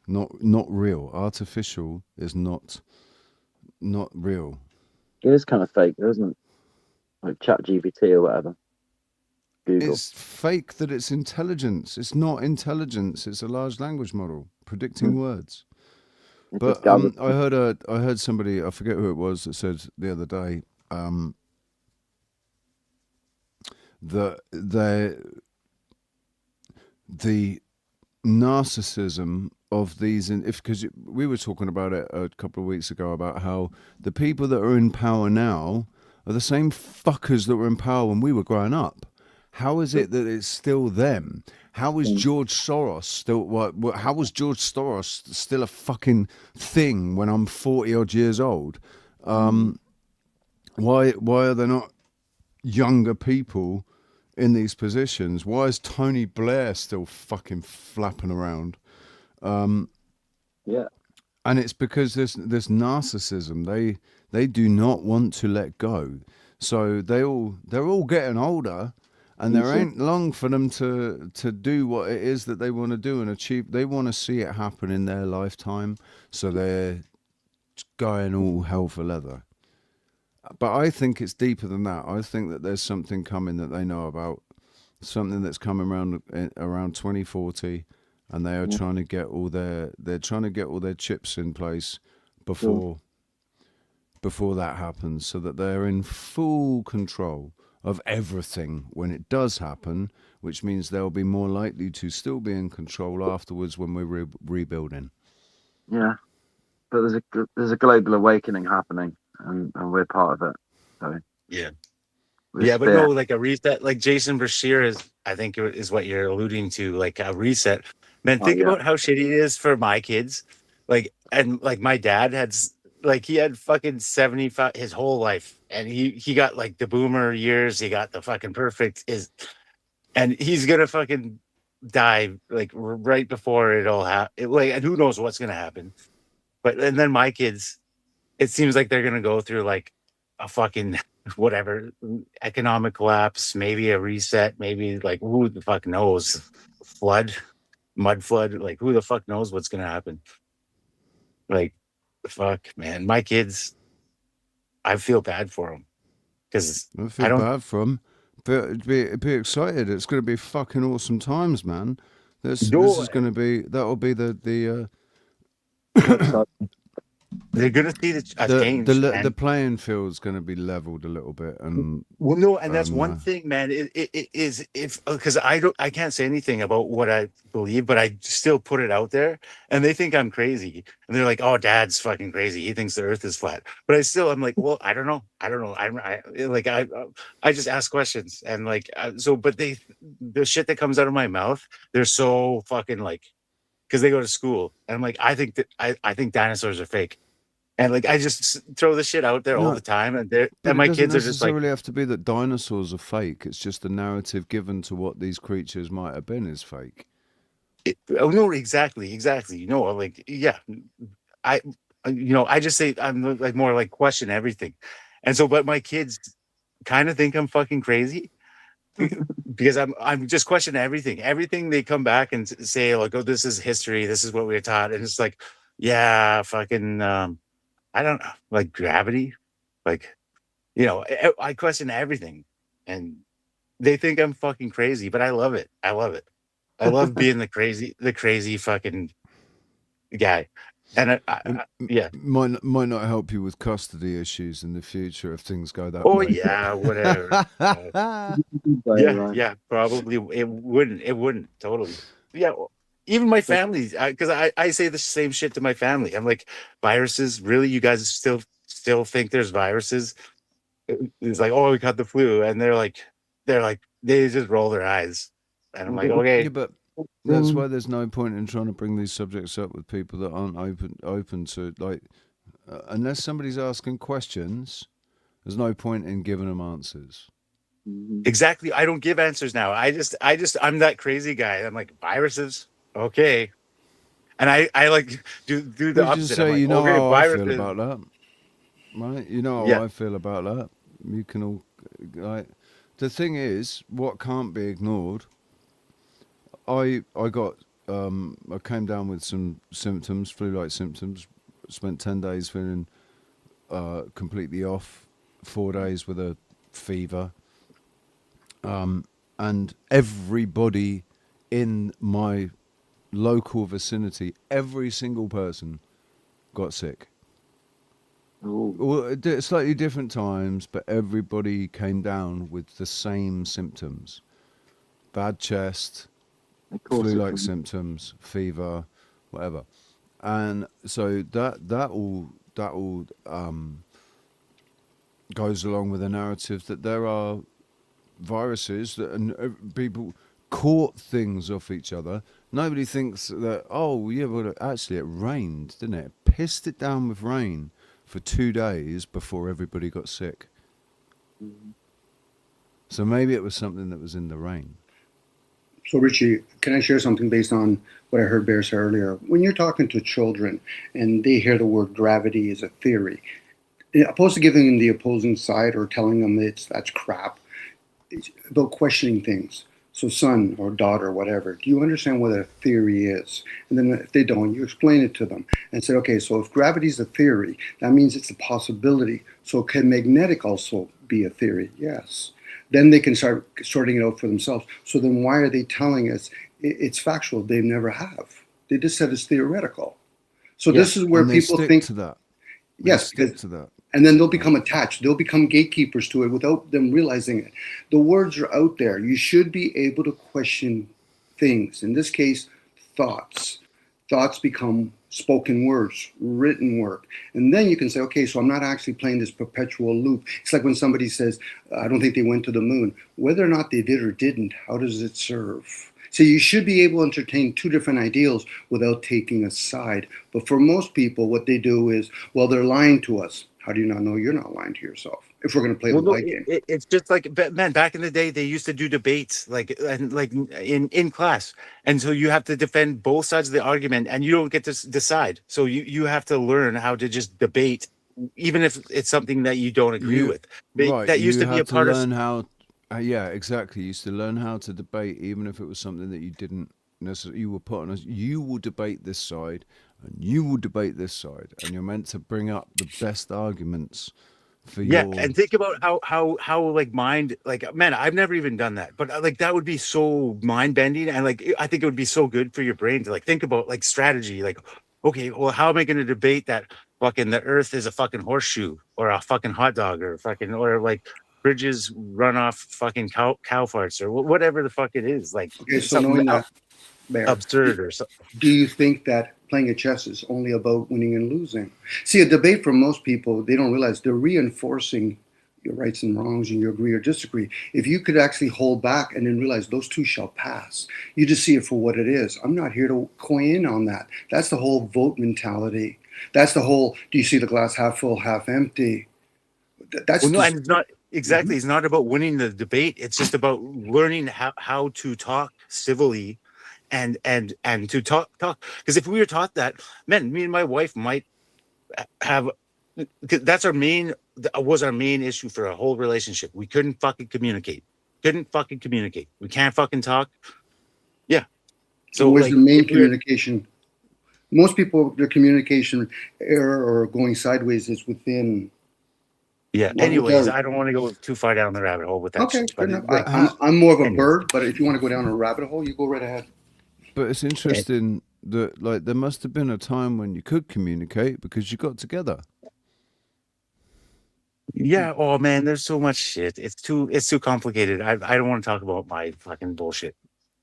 Not real. Artificial is not real. It is kind of fake, isn't it? Like ChatGPT or whatever. Google. It's fake that it's intelligence. It's not intelligence. It's a large language model predicting words. But I heard somebody, I forget who it was, that said the other day that the narcissism of these, because we were talking about it a couple of weeks ago about how the people that are in power now are the same fuckers that were in power when we were growing up. How is it that it's still them? How is George Soros still? How was George Soros still a fucking thing when I'm 40 odd years old? Why are there not younger people in these positions? Why is Tony Blair still fucking flapping around? Yeah, and it's because this narcissism. They do not want to let go. So they're all getting older. And there ain't long for them to do what it is that they want to do and achieve. They want to see it happen in their lifetime. So they're going all hell for leather. But I think it's deeper than that. I think that there's something coming that they know about. Something that's coming around 2040. And they are trying to get all their chips in place before that happens. So that they're in full control of everything when it does happen, which means they'll be more likely to still be in control afterwards when we're rebuilding. Yeah, but there's a global awakening happening, and we're part of it. So yeah, but no, like a reset, like Jason Brashear is, I think is what you're alluding to, like a reset. Man, think about how shitty it is for my kids. Like, and like my dad had. Like he had fucking 75 his whole life, and he got like the boomer years. He got the fucking perfect and he's gonna fucking die like right before it all happen. Like, and who knows what's gonna happen? And then my kids, it seems like they're gonna go through like a fucking whatever economic collapse, maybe a reset, maybe like who the fuck knows, mud flood. Like who the fuck knows what's gonna happen? Like. Fuck, man, my kids, I feel bad for them because I feel bad for them, but be excited. It's going to be fucking awesome times, man. This is going to be, that'll be the They're gonna see a change. The playing field's going to be leveled a little bit, and well, no, and that's one thing, man. It is if because I can't say anything about what I believe, but I still put it out there, and they think I'm crazy, and they're like, "Oh, Dad's fucking crazy. He thinks the Earth is flat." But I'm like, well, I don't know. I just ask questions, and but the shit that comes out of my mouth, they're so fucking like, because they go to school, and I'm like, I think dinosaurs are fake. And I just throw the shit out there all the time, and my kids are just like, necessarily have to be that dinosaurs are fake. It's just the narrative given to what these creatures might have been is fake. No, exactly. Yeah, I just say I'm like more like question everything, and so, but my kids kind of think I'm fucking crazy because I'm just questioning everything they come back and say like, oh, this is history, this is what we were taught, and it's like, yeah, fucking. I don't know, like gravity, I question everything, and they think I'm fucking crazy, but I love it. I love being the crazy fucking guy. And yeah, might not help you with custody issues in the future if things go that way. Oh yeah, whatever. Yeah, probably it wouldn't totally. Yeah. Even my family, because I say the same shit to my family. I'm like, viruses? Really? You guys still think there's viruses? It's like, oh, we caught the flu, and they just roll their eyes, and I'm like, okay. Yeah, but that's why there's no point in trying to bring these subjects up with people that aren't open to unless somebody's asking questions. There's no point in giving them answers. Exactly. I don't give answers now. I'm that crazy guy. I'm like, viruses. Okay, and I like do the opposite. Just say, like, you know how I feel viruses. about that, right? You know how I feel about that. You can all the thing is, what can't be ignored. I came down with some symptoms, flu-like symptoms. Spent 10 days feeling completely off. 4 days with a fever. And everybody in my local vicinity, every single person got sick. Well, at slightly different times, but everybody came down with the same symptoms: bad chest, flu-like symptoms, fever, whatever. And so that all goes along with the narrative that there are viruses and people caught things off each other. Nobody thinks that, oh yeah, but actually it rained, didn't it? Pissed it down with rain for 2 days before everybody got sick. So maybe it was something that was in the rain. So Richie, can I share something based on what I heard Bear say earlier? When you're talking to children and they hear the word gravity is a theory, opposed to giving them the opposing side or telling them that's crap, it's about questioning things. So son or daughter, whatever, do you understand what a theory is? And then if they don't, you explain it to them and say, okay, so if gravity is a theory, that means it's a possibility. So can magnetic also be a theory? Yes. Then they can start sorting it out for themselves. So then why are they telling us it's factual? They never have. They just said it's theoretical. So this is where people think to that. Yes, stick to that. And then they'll become attached. They'll become gatekeepers to it without them realizing it. The words are out there. You should be able to question things. In this case, thoughts. Thoughts become spoken words, written work. And then you can say, okay, so I'm not actually playing this perpetual loop. It's like when somebody says, I don't think they went to the moon. Whether or not they did or didn't, how does it serve? So you should be able to entertain two different ideals without taking a side. But for most people, what they do is, well, they're lying to us. How do you not know you're not lying to yourself? If we're going to play the light game. It's just like, man, back in the day, they used to do debates in class. And so you have to defend both sides of the argument and you don't get to decide. So you have to learn how to just debate, even if it's something that you don't agree with. Right. That used to be a part of... yeah, exactly. You used to learn how to debate, even if it was something that you didn't necessarily, you were put on as, you will debate this side and you will debate this side. And you're meant to bring up the best arguments for and think about how like mind, like, man, I've never even done that, but like that would be so mind bending, and like I think it would be so good for your brain to like think about like strategy, like, okay, well, how am I going to debate that fucking the earth is a fucking horseshoe or a fucking hot dog or fucking, or like bridges run off fucking cow farts or whatever the fuck it is. Like Okay, so something knowing that, Bear, absurd or something. do you think that playing a chess is only about winning and losing? See, a debate for most people, they don't realize they're reinforcing your rights and wrongs and you agree or disagree. If you could actually hold back and then realize those two shall pass, you just see it for what it is. I'm not here to coin in on that. That's the whole vote mentality. That's the whole, do you see the glass half full, half empty? That's well, no, just, and it's not exactly. It's not about winning the debate. It's just about learning how to talk civilly, and to talk. Because if we were taught that, man, me and my wife might have. That's our main. Was our main issue for a whole relationship. We couldn't fucking communicate. We can't fucking talk. Yeah. so where's the main communication? Most people, their communication error or going sideways is within. Yeah. Anyways, I don't want to go too far down the rabbit hole with that. Okay, shit, good enough. but I'm more of a bird, but if you want to go down a rabbit hole, you go right ahead. But it's interesting that like there must have been a time when you could communicate because you got together. Yeah. Oh man, there's so much shit. It's too complicated. I don't want to talk about my fucking bullshit.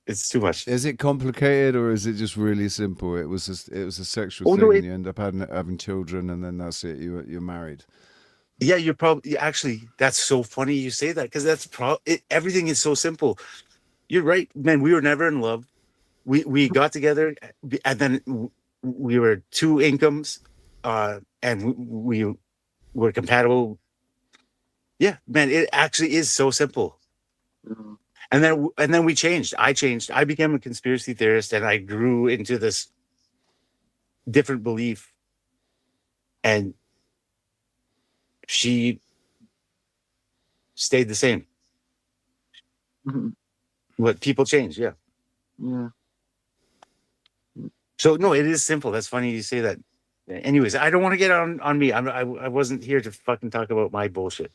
It's too much. Is it complicated or is it just really simple? It was a sexual thing, and you end up having children, and then that's it. You're married. Yeah, you're probably actually. That's so funny you say that because that's everything is so simple. You're right, man. We were never in love. We got together, and then we were two incomes, and we were compatible. Yeah, man, it actually is so simple. Mm-hmm. And then we changed. I changed. I became a conspiracy theorist, and I grew into this different belief. And she stayed the same. Mm-hmm. What people change, yeah. Yeah. So no, it is simple. That's funny you say that. Anyways, I don't want to get on me. I wasn't here to fucking talk about my bullshit.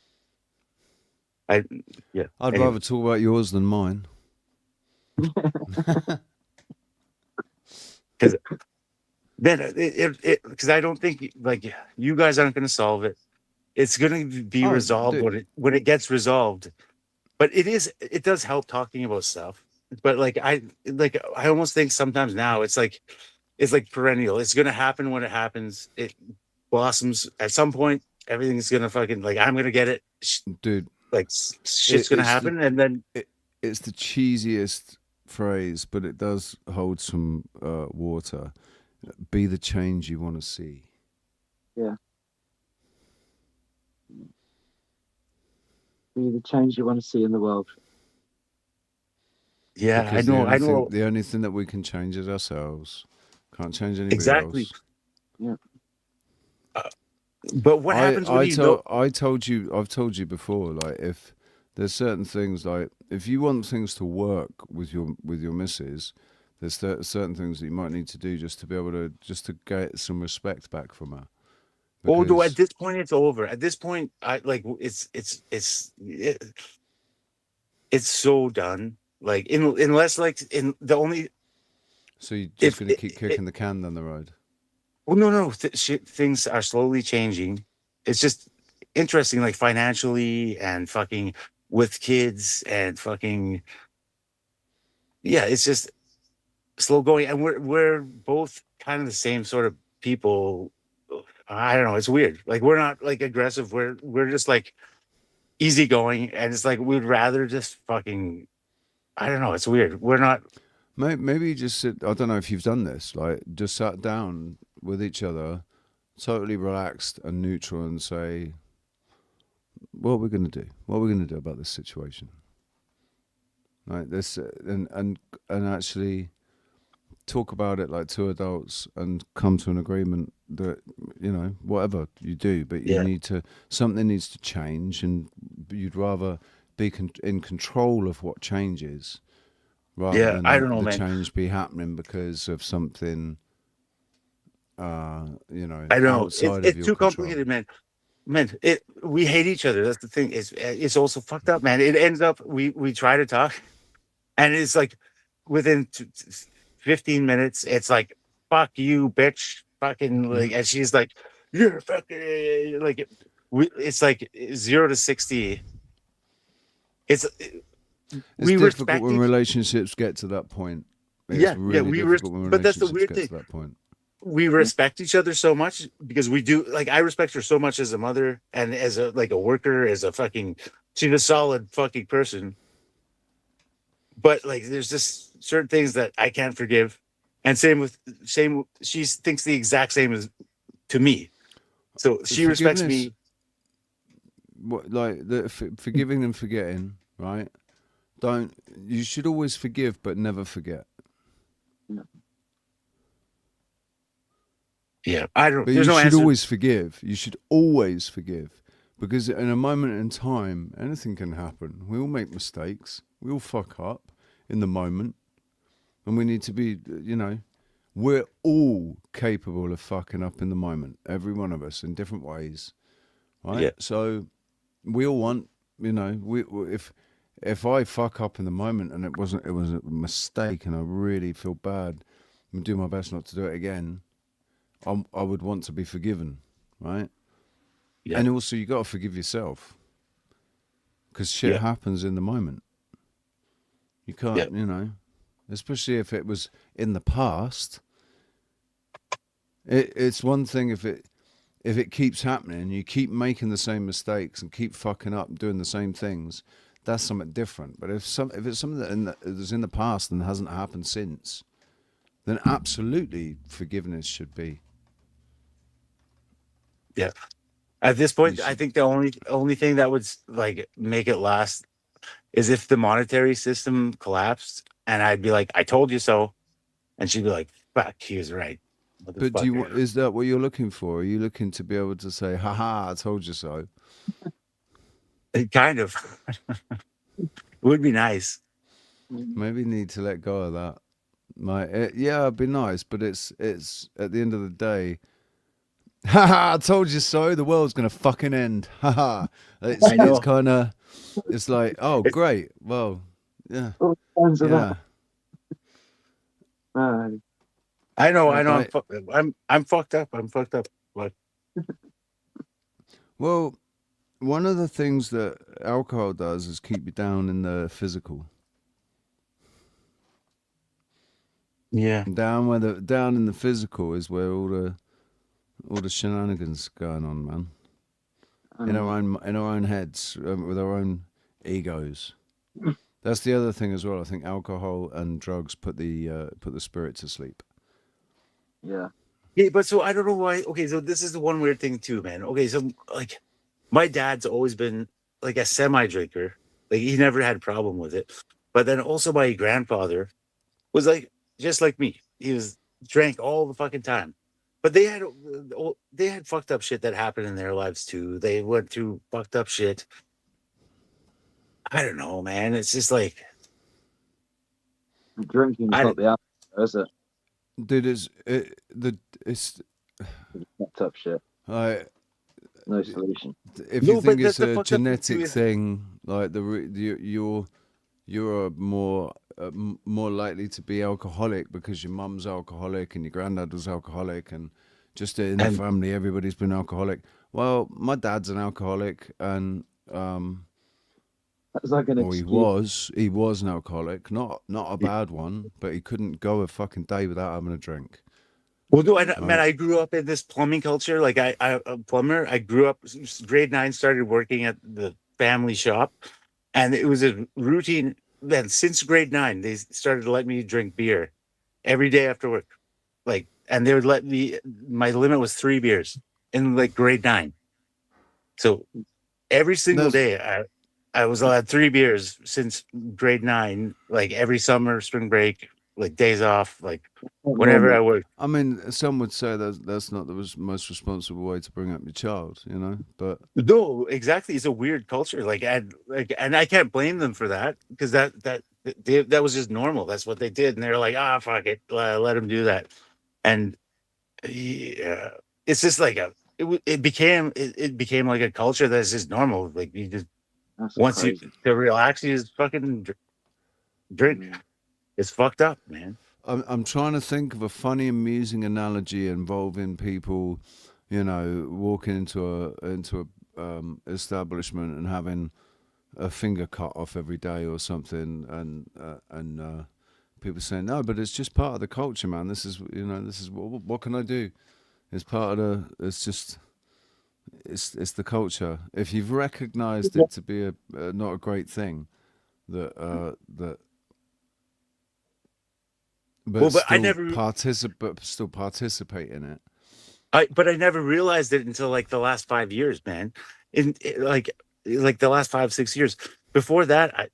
I'd rather talk about yours than mine. Because then because I don't think like you guys aren't going to solve it. It's going to be resolved when it gets resolved. But it does help talking about stuff. But I almost think sometimes now it's like perennial. It's going to happen when it happens. It blossoms at some point. Everything's going to fucking I'm going to get it, dude. Like shit's going to happen, and then it's the cheesiest phrase, but it does hold some water. Be the change you want to see. Yeah. Be the change you want to see in the world. Yeah, Because I know. The only thing that we can change is ourselves. Can't change anybody else. Yeah. But what happens when I've told you before, like if there's certain things, like if you want things to work with your missus, there's certain things that you might need to do just to be able to get some respect back from her. Oh no! At this point, it's over. At this point, it's so done. Like unless in the only. So you're just going to keep kicking the can down the road. Well, no. Things are slowly changing. It's just interesting, like financially and fucking with kids and fucking. Yeah, it's just slow going, and we're both kind of the same sort of people. I don't know. It's weird. Like we're not like aggressive. We're just like easygoing, and it's like we'd rather just fucking. I don't know. It's weird. We're not. Maybe you just sit. I don't know if you've done this. Like just sat down with each other, totally relaxed and neutral, and say, "What are we going to do? What are we going to do about this situation?" Like this, and actually talk about it like two adults and come to an agreement that whatever you do, but something needs to change, and you'd rather be in control of what changes rather than I don't know, the man. change be happening because of something I know outside of it's your too control. complicated, man. We hate each other. That's the thing. It's also fucked up, man. It ends up we try to talk, and it's like within 15 minutes, it's like fuck you, bitch, fucking like, and she's like, you're fucking like it's like 0 to 60. It's It's we difficult respect when each. relationships get to that point. It's Yeah, really difficult when but that's the relationships weird get thing. to that point. We respect each other so much because we do. Like I respect her so much as a mother and as a like a worker, as a fucking. She's a solid fucking person. But like, there's just certain things that I can't forgive, and same. She thinks the exact same as to me, so she respects Forgiveness, me. what like the forgiving and forgetting, right? You should always forgive but never forget. Yeah, I don't. But There's you no should answer. always forgive. You should always forgive. Because in a moment in time, anything can happen. We all make mistakes. We all fuck up in the moment. And we need to be, we're all capable of fucking up in the moment. Every one of us in different ways. Right? Yeah. So we all want, if I fuck up in the moment and it was a mistake and I really feel bad and do my best not to do it again, I would want to be forgiven, right? Yeah. And also, you got to forgive yourself because shit happens in the moment. You can't, especially if it was in the past. It's one thing if it keeps happening, you keep making the same mistakes and keep fucking up, doing the same things. That's something different. But if it's something that is in the past and hasn't happened since, then absolutely forgiveness should be. Yeah. At this point, I think the only thing that would like make it last is if the monetary system collapsed, and I'd be like, "I told you so," and she'd be like, "Fuck, he was right." But is that what you're looking for? Are you looking to be able to say, "Ha, I told you so"? Kind of. Would be nice. Maybe need to let go of that. Yeah, it'd be nice, but it's at the end of the day. Haha, I told you so. The world's gonna fucking end. Haha. It's kind of. It's like, oh, great. Well, yeah, yeah. I know. I'm fucked up. I'm fucked up. But well, one of the things that alcohol does is keep you down in the physical. Yeah. Down in the physical is where all the shenanigans going on, man. In our own heads, with our own egos. That's the other thing as well. I think alcohol and drugs put the spirit to sleep. Yeah. Yeah, but so I don't know why. Okay, so this is the one weird thing too, man. Okay, so like my dad's always been like a semi-drinker. Like he never had a problem with it. But then also my grandfather was like just like me. He was drank all the fucking time. But they had fucked up shit that happened in their lives too. They went through fucked up shit. I don't know, man. It's just like drinking's not the answer, is it? Dude, it's tough shit. No solution. If you think it's a genetic thing, like you're more likely to be alcoholic because your mum's alcoholic and your granddad was alcoholic, and just in the family everybody's been alcoholic. Well, my dad's an alcoholic, and that's like an excuse. he was an alcoholic, not a bad one, but he couldn't go a fucking day without having a drink. Well, no, man, I grew up in this plumbing culture. Like I'm a plumber. I grew up grade 9, started working at the family shop, and it was a routine. Then since grade 9, they started to let me drink beer every day after work. Like, and they would let me. My limit was 3 beers in like grade 9. So every single day, I was allowed 3 beers since grade 9. Like every summer, spring break, like days off, like whenever I worked. I mean, some would say that's not the most responsible way to bring up your child, but no, exactly. It's a weird culture, and I can't blame them for that because that was just normal. That's what they did, and they're like, fuck it, let them do that, and it's just like it became like a culture that's just normal. Like you just once you to relax, you just fucking drink. It's fucked up, man. I'm trying to think of a funny, amusing analogy involving people you know, walking into a establishment and having a finger cut off every day or something, and people saying no, but it's just part of the culture, man. This is, you know, this is what can I do? It's part of the. It's just. It's the culture. If you've recognised it to be a not a great thing, that but Well, but I still never, still participate in it. but I never realized it until like the last 5 years, man. Like the last 5, 6 years. Before that,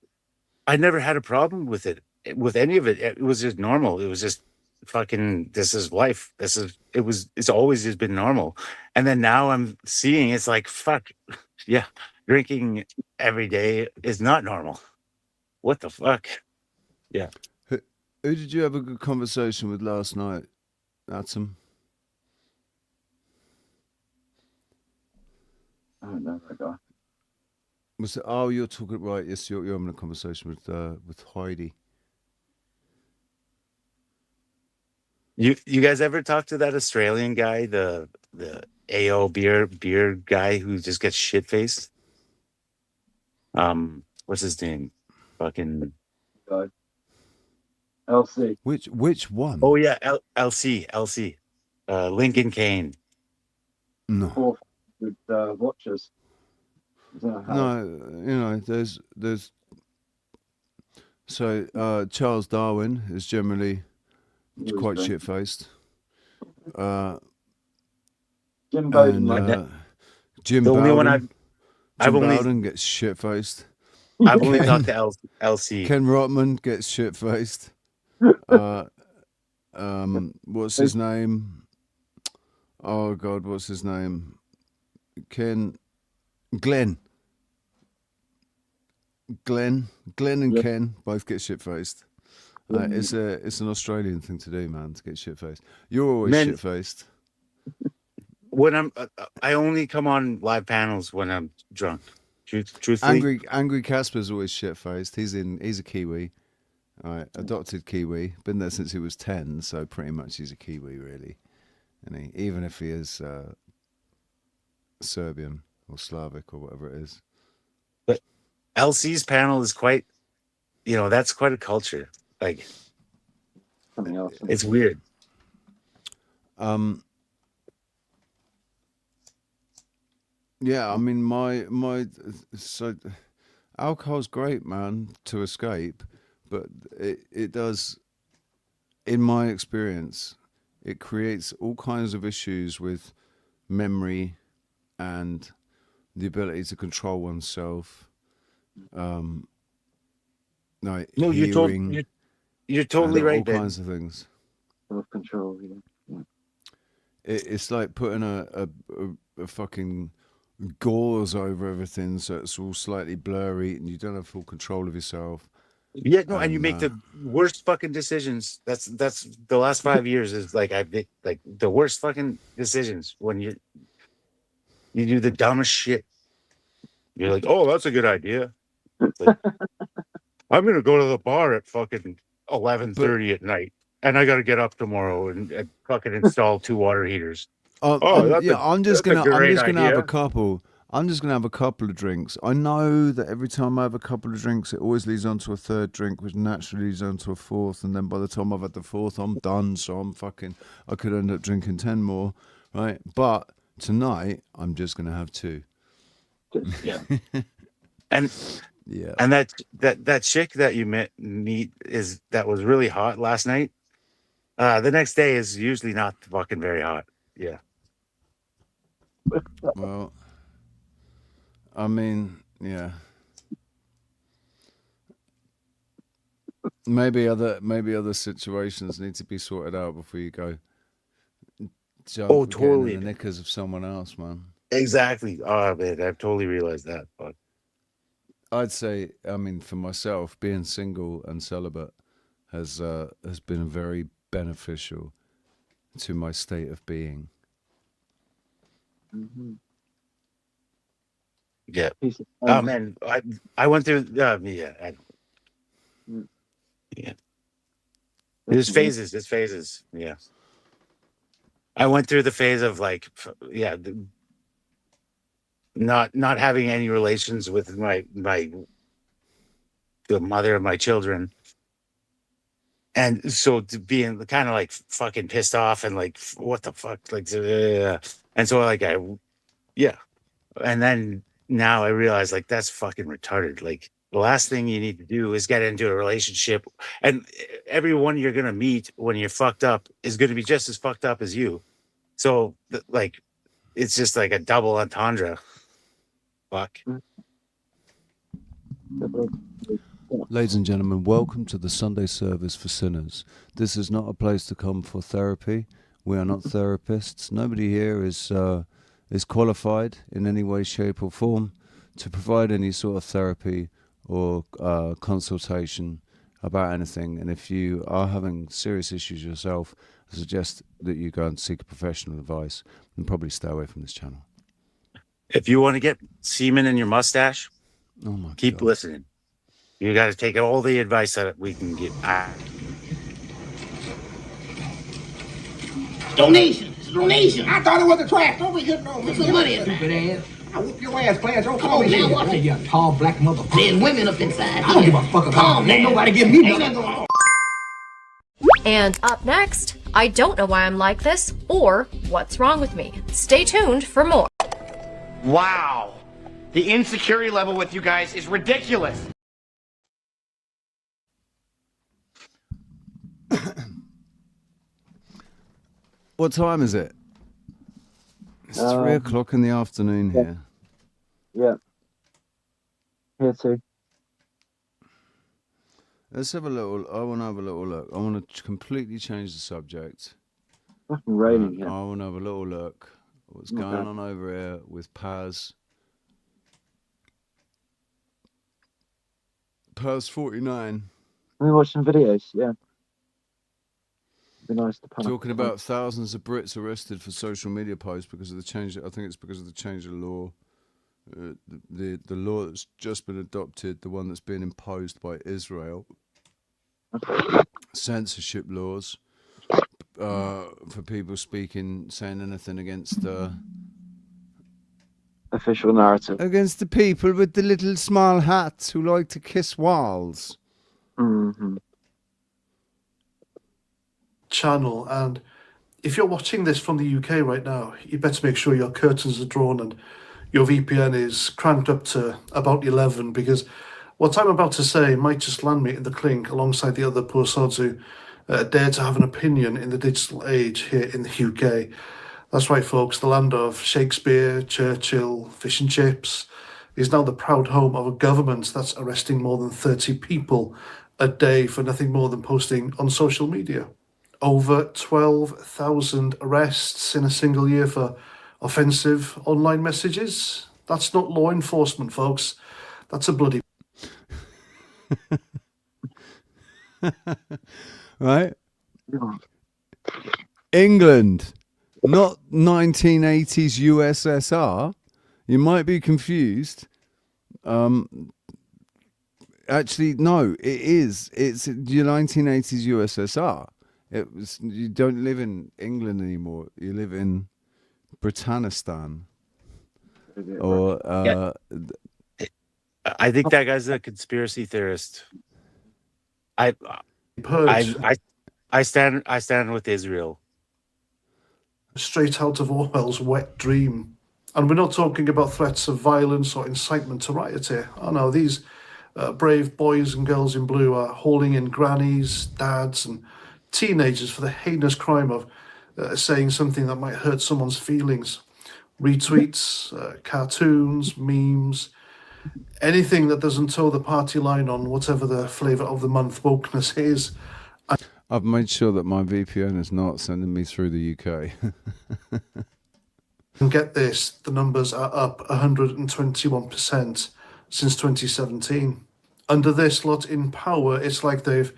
I never had a problem with it, with any of it. It was just normal. It was just fucking, this is life. It's always just been normal. And then now I'm seeing it's like, fuck, yeah, drinking every day is not normal. What the fuck? Yeah. Who did you have a good conversation with last night, Atom? I don't know that guy. Was it? Oh, you're talking right. Yes, you're having a conversation with Heidi. You guys ever talk to that Australian guy, the AO beer guy who just gets shit faced? What's his name? Fucking Guy. LC. Which one? Oh yeah, LC. Lincoln Kane. No. Fourth with watchers. No, you know, there's so Charles Darwin is generally quite shit faced. Jim Bowden, Jim the only one Bowden. I've Jim only Bowden gets shit faced. I've only talked to LC. Ken Rotman gets shit faced. What's his name? Oh God, what's his name? Glenn and Ken both get shit faced. It's an Australian thing to do, man, to get shit faced. You're always shit faced. When I only come on live panels when I'm drunk. Truthfully, Angry Casper's always shit faced. He's a Kiwi, adopted Kiwi. Been there since he was 10, so pretty much he's a Kiwi, really. And even if he is Serbian or Slavic or whatever it is. but LC's panel is quite, that's quite a culture. Like, something else. It's weird. Yeah, I mean, so alcohol's great, man, to escape, but it does, in my experience, it creates all kinds of issues with memory and the ability to control oneself. Like hearing, you're totally right. All kinds of things. Self-control. Yeah. It's like putting a fucking gauze over everything, so it's all slightly blurry, and you don't have full control of yourself. Yeah, no, and you make the worst fucking decisions. That's the last 5 years is like I've made like the worst fucking decisions when you do the dumbest shit. You're like, oh, that's a good idea. Like, I'm gonna go to the bar at fucking 11:30 at night, and I gotta get up tomorrow and fucking install 2 water heaters. I'm just gonna have a idea. couple. I'm just gonna have a couple of drinks. I know that every time I have a couple of drinks, it always leads on to a third drink, which naturally leads on to a fourth, and then by the time I've had the fourth, I'm done. So I could end up drinking 10 more, right? But tonight, I'm just gonna have 2. Yeah. And yeah, and that chick that you meet that was really hot last night. The next day is usually not fucking very hot. Yeah. Well, I mean, yeah. Maybe other situations need to be sorted out before you go. Oh, totally. In the knickers of someone else, man. Exactly. Oh man, I've totally realized that. But I'd say, I mean, for myself, being single and celibate has been very beneficial to my state of being. Mm-hmm. Yeah. Oh man, I went through. Yeah. Yeah. There's phases. Yeah. I went through the phase of like, not having any relations with the mother of my children. And so being kind of like fucking pissed off and like, what the fuck? Like, and so like, and then now I realize like, that's fucking retarded. Like the last thing you need to do is get into a relationship, and everyone you're going to meet when you're fucked up is going to be just as fucked up as you. So like, it's just like a double entendre. Fuck. Ladies and gentlemen, welcome to the Sunday service for sinners. This is not a place to come for therapy. We are not therapists. Nobody here is qualified in any way, shape or form to provide any sort of therapy or consultation about anything. And if you are having serious issues yourself, I suggest that you go and seek professional advice and probably stay away from this channel. If you want to get semen in your mustache, keep listening. You got to take all the advice that we can get. Donation. It's a donation. I thought it was a trap. Don't be getting on me. Put money in there. I whoop your ass, Clarence. Don't call me now. Watch it, you tall black motherfucker. There's women up inside. I don't give a fuck about them. Ain't nobody give me nothing. And up next, I don't know why I'm like this or what's wrong with me. Stay tuned for more. Wow. The insecurity level with you guys is ridiculous. What time is it? It's 3 o'clock in the afternoon here. Yeah. Here too. Let's have a little. I want to have a little look. I want to completely change the subject. Fucking raining here. I want to have a little look. What's going on over here with Paz? Paz 49. We watch some videos. Yeah. Be nice to Talking about thousands of Brits arrested for social media posts because of the change. I think it's because of the change of law. The law that's just been adopted, the one that's been imposed by Israel. Censorship laws for people saying anything against official narrative. Against the people with the little small hats who like to kiss walls. Mm-hmm. Channel, and if you're watching this from the UK right now, you better make sure your curtains are drawn and your VPN is cranked up to about 11, because what I'm about to say might just land me in the clink alongside the other poor sods who dare to have an opinion in the digital age here in the UK. That's right, folks, the land of Shakespeare, Churchill, fish and chips is now the proud home of a government that's arresting more than 30 people a day for nothing more than posting on social media. Over 12,000 arrests in a single year for offensive online messages. That's not law enforcement, folks. That's a bloody... Right? England, not 1980s USSR. You might be confused. Actually, no, it is. It's the 1980s USSR. It was. You don't live in England anymore. You live in Britannistan. Or I think that guy's a conspiracy theorist. I stand with Israel. Straight out of Orwell's wet dream. And we're not talking about threats of violence or incitement to riot here. Oh no, these brave boys and girls in blue are hauling in grannies, dads and teenagers for the heinous crime of saying something that might hurt someone's feelings. Retweets, cartoons, memes, anything that doesn't toe the party line on whatever the flavour of the month wokeness is. I've made sure that my VPN is not sending me through the UK. And get this, the numbers are up 121% since 2017. Under this lot in power, it's like they've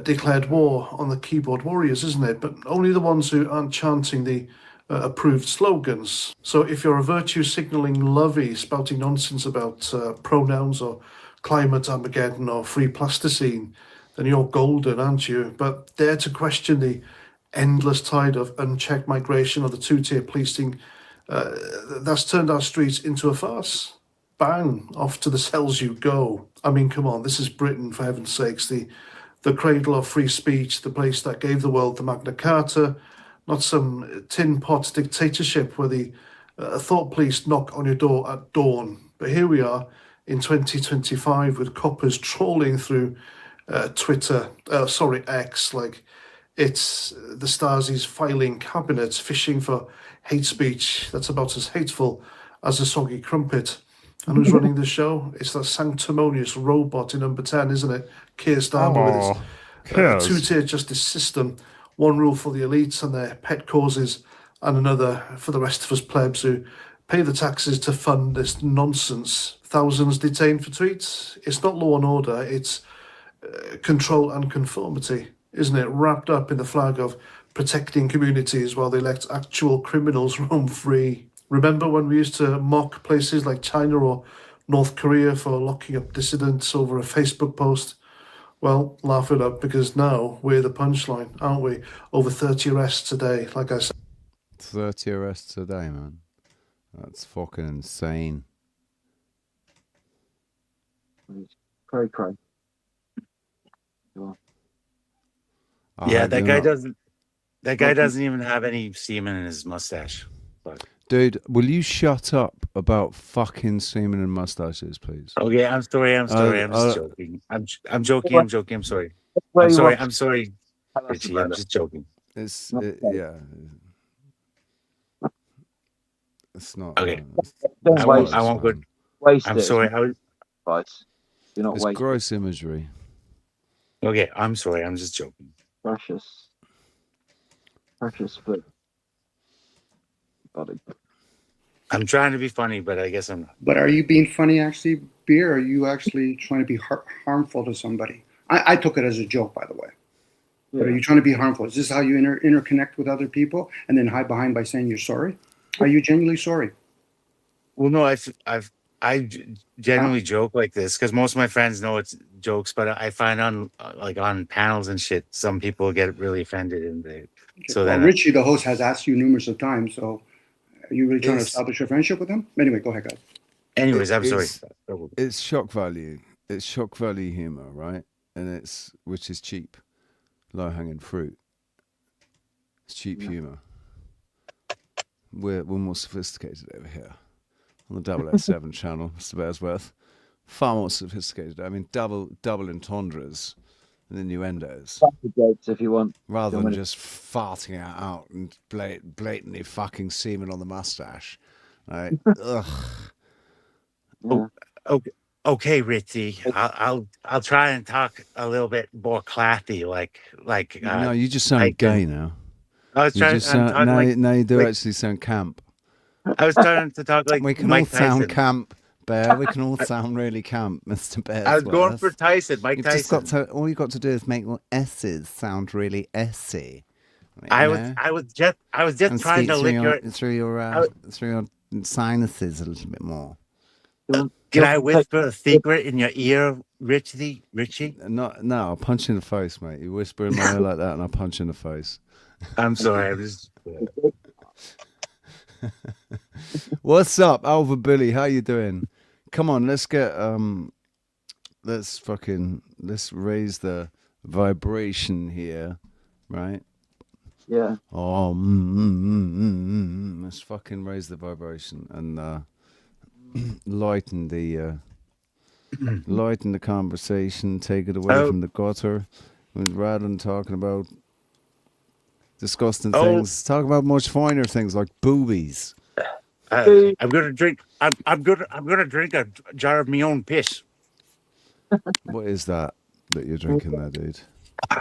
declared war on the keyboard warriors, isn't it? But only the ones who aren't chanting the approved slogans. So if you're a virtue signalling lovey spouting nonsense about pronouns or climate Armageddon or free plasticine, then you're golden, aren't you? But dare to question the endless tide of unchecked migration or the two-tier policing that's turned our streets into a farce. Bang, off to the cells you go. I mean, come on, this is Britain, for heaven's sakes, the cradle of free speech, the place that gave the world the Magna Carta, not some tin pot dictatorship where the thought police knock on your door at dawn. But here we are in 2025 with coppers trawling through X, like it's the Stasi's filing cabinets, fishing for hate speech that's about as hateful as a soggy crumpet. And who's running the show? It's that sanctimonious robot in number 10, isn't it? Keir Starmer with its two-tier justice system. One rule for the elites and their pet causes, and another for the rest of us plebs who pay the taxes to fund this nonsense. Thousands detained for tweets. It's not law and order, it's control and conformity, isn't it? Wrapped up in the flag of protecting communities while they let actual criminals roam free. Remember when we used to mock places like China or North Korea for locking up dissidents over a Facebook post? Well, laugh it up, because now we're the punchline, aren't we? Over 30 arrests today, like I said. 30 arrests a day, man. That's fucking insane. Cray cray. Yeah, that guy doesn't. That guy doesn't even have any semen in his mustache. But. Dude, will you shut up about fucking semen and mustaches, please? Okay, I'm sorry. I'm just joking. I'm joking. I'm sorry. I'm sorry. Richie, I'm just joking. Yeah. It's not. Okay. I won't go. I'm sorry. You're not it's wasting. Gross imagery. Okay, I'm sorry. I'm just joking. Precious food. Body. I'm trying to be funny, but I guess I'm not. But are you being funny, actually, Beer? Are you actually trying to be harmful to somebody? I took it as a joke, by the way. Yeah. But are you trying to be harmful? Is this how you interconnect with other people and then hide behind by saying you're sorry? Are you genuinely sorry? Well, no, I genuinely joke like this because most of my friends know it's jokes, but I find on panels and shit, some people get really offended and they. Okay. So well, then Richie, the host, has asked you numerous of times. So, are you really trying to establish a friendship with him? Anyway, go ahead, guys. Anyways, I'm sorry. It's shock value. It's shock value humor, right? And which is cheap, low hanging fruit. It's cheap humor. We're more sophisticated over here on the 007 channel, Mr. Bearsworth. Far more sophisticated. I mean, double entendres and innuendos. Jokes if you want. Rather than just farting it out and blatantly fucking semen on the mustache. Right? Ugh. Yeah. Okay, Richie. I'll try and talk a little bit more classy, like. No, you just sound gay now. I was trying. Now you do actually sound camp. I was trying to talk like we can Mike all sound Tyson. Camp, Bear. We can all sound really camp, Mr. Bear. I was going for Tyson, Mike Tyson. All you got to do is make your S's sound really S-y. I was just trying to lick through your sinuses a little bit more. Can I whisper a secret in your ear, Richie? No, I'll punch you in the face, mate. You whisper in my ear like that, and I'll punch you in the face. I'm sorry. I was. What's up, Alva Billy? How you doing? Come on, let's get let's raise the vibration here, right? Yeah. Oh, let's fucking raise the vibration and lighten the conversation. Take it away from the gutter, rather than talking about disgusting things. Talk about much finer things like boobies. I'm gonna drink. I'm gonna drink a jar of my own piss. What is that you're drinking there, dude?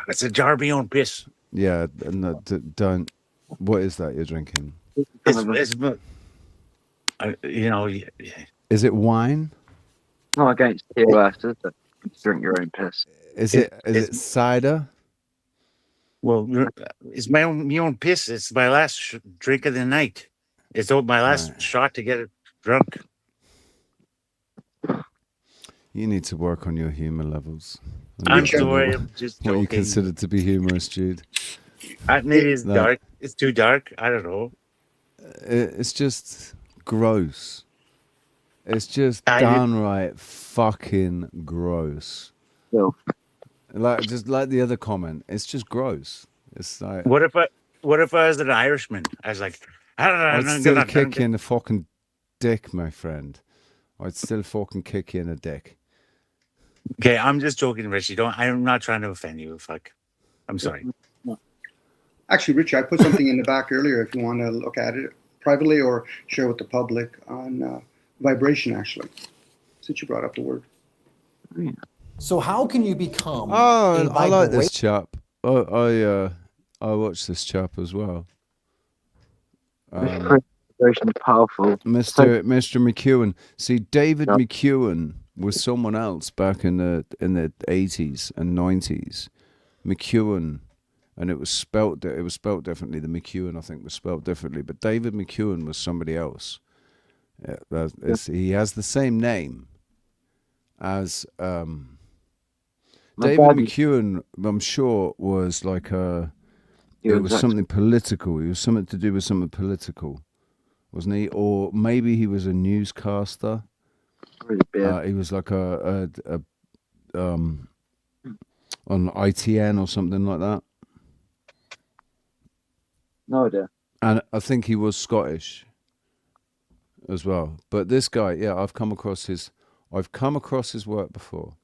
It's a jar of my own piss. Yeah, no, don't. What is that you're drinking? It's Is it wine? Not against TOS, is it? Drink your own piss. Is it cider? Well, it's my own piss. It's my last drink of the night. It's my last shot to get it drunk. You need to work on your humor levels. I'm sorry, I'm just joking. What you consider to be humorous, Jude. Maybe it's Like, dark. It's too dark. I don't know. it's just gross. It's just I did. downright fucking gross. No. Like just like the other comment, it's just gross. It's like What if I was an Irishman? I was like, I'd still kick you in the fucking dick, my friend. I'd still fucking kick you in the dick. Okay, I'm just joking, Richie. I'm not trying to offend you. Fuck. I'm sorry. Actually, Richie, I put something in the back earlier if you want to look at it privately or share with the public on vibration, actually, since you brought up the word. So how can you become Oh, a I like this chap. I watched this chap as well. Vibration powerful. Mr. McEwen. See, David McEwen was someone else back in the 80s and 90s. McEwen, and it was spelt differently. The McEwen, I think, was spelt differently, but David McEwen was somebody else. He has the same name as David McEwen. I'm sure was like it was something political. He was something to do with something political, wasn't he? Or maybe he was a newscaster. He was like on ITN or something like that. No idea. And I think he was Scottish as well. But this guy, yeah, I've come across his work before.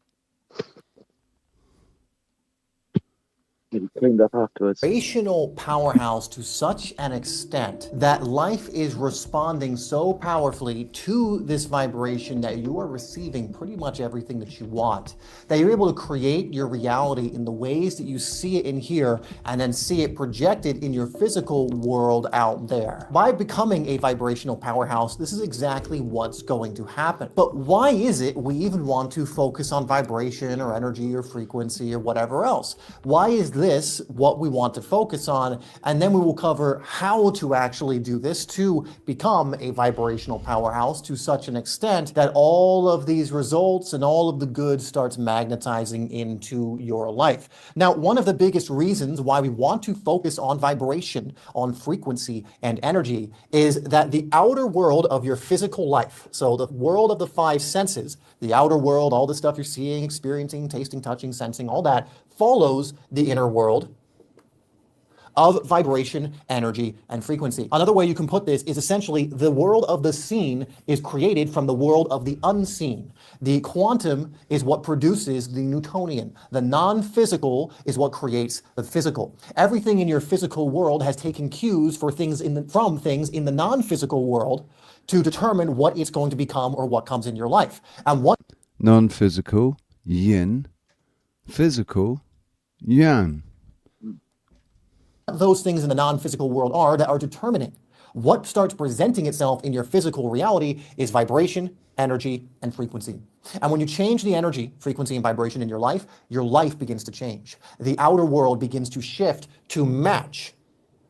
Cleaned up afterwards. Vibrational powerhouse to such an extent that life is responding so powerfully to this vibration that you are receiving pretty much everything that you want. That you're able to create your reality in the ways that you see it in here and then see it projected in your physical world out there. By becoming a vibrational powerhouse, this is exactly what's going to happen. But why is it we even want to focus on vibration or energy or frequency or whatever else? Why is this what we want to focus on? And then we will cover how to actually do this to become a vibrational powerhouse to such an extent that all of these results and all of the good starts magnetizing into your life. Now, one of the biggest reasons why we want to focus on vibration, on frequency and energy is that the outer world of your physical life, so the world of the five senses, the outer world, all the stuff you're seeing, experiencing, tasting, touching, sensing, all that follows the inner world of vibration, energy, and frequency. Another way you can put this is essentially the world of the seen is created from the world of the unseen. The quantum is what produces the Newtonian. The non-physical is what creates the physical. Everything in your physical world has taken cues from things in the non-physical world to determine what it's going to become or what comes in your life. And what non-physical, yin, physical, yang. Those things in the non-physical world are that are determining what starts presenting itself in your physical reality is vibration, energy, and frequency. And when you change the energy, frequency, and vibration in your life begins to change. The outer world begins to shift to match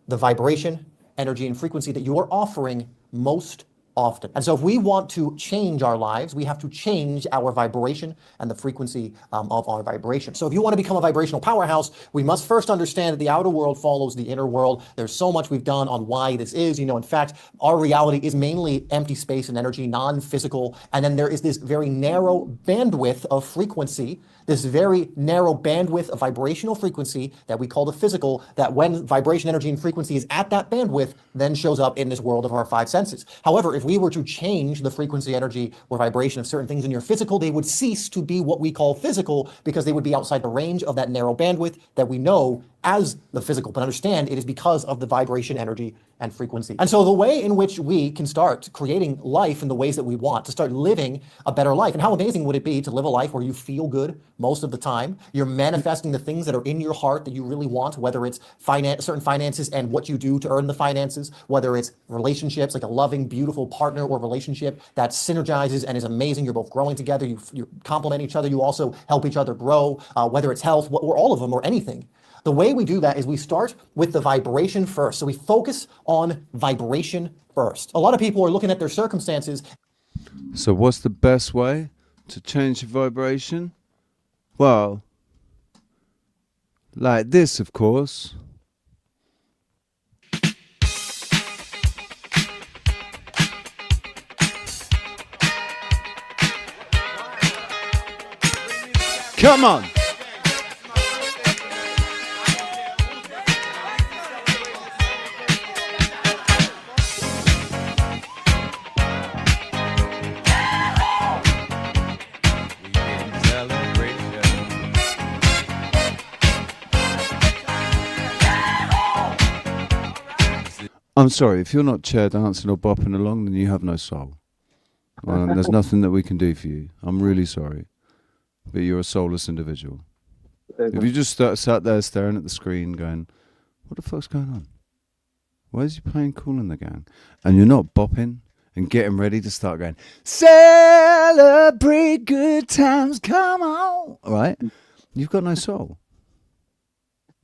the vibration, energy, and frequency that you are offering most often. And so if we want to change our lives, we have to change our vibration and the frequency of our vibration. So if you want to become a vibrational powerhouse, we must first understand that the outer world follows the inner world. There's so much we've done on why this is. In fact, our reality is mainly empty space and energy, non-physical. And then there is this very narrow bandwidth of frequency, this very narrow bandwidth of vibrational frequency that we call the physical, that when vibration, energy, and frequency is at that bandwidth, then shows up in this world of our five senses. However, if we were to change the frequency, energy, or vibration of certain things in your physical, they would cease to be what we call physical because they would be outside the range of that narrow bandwidth that we know as the physical. But understand, it is because of the vibration, energy, and frequency. And so the way in which we can start creating life in the ways that we want, to start living a better life. And how amazing would it be to live a life where you feel good most of the time? You're manifesting the things that are in your heart that you really want, whether it's certain finances and what you do to earn the finances, whether it's relationships, like a loving, beautiful partner or relationship that synergizes and is amazing. You're both growing together. You complement each other. You also help each other grow, whether it's health or all of them or anything. The way we do that is we start with the vibration first. So we focus on vibration first. A lot of people are looking at their circumstances. So what's the best way to change your vibration? Well, like this, of course. Come on. I'm sorry, if you're not chair dancing or bopping along, then you have no soul. There's nothing that we can do for you. I'm really sorry. But you're a soulless individual. If you just sat there staring at the screen going, what the fuck's going on? Why is he playing Cool in the Gang? And you're not bopping and getting ready to start going, celebrate good times, come on. All right? You've got no soul.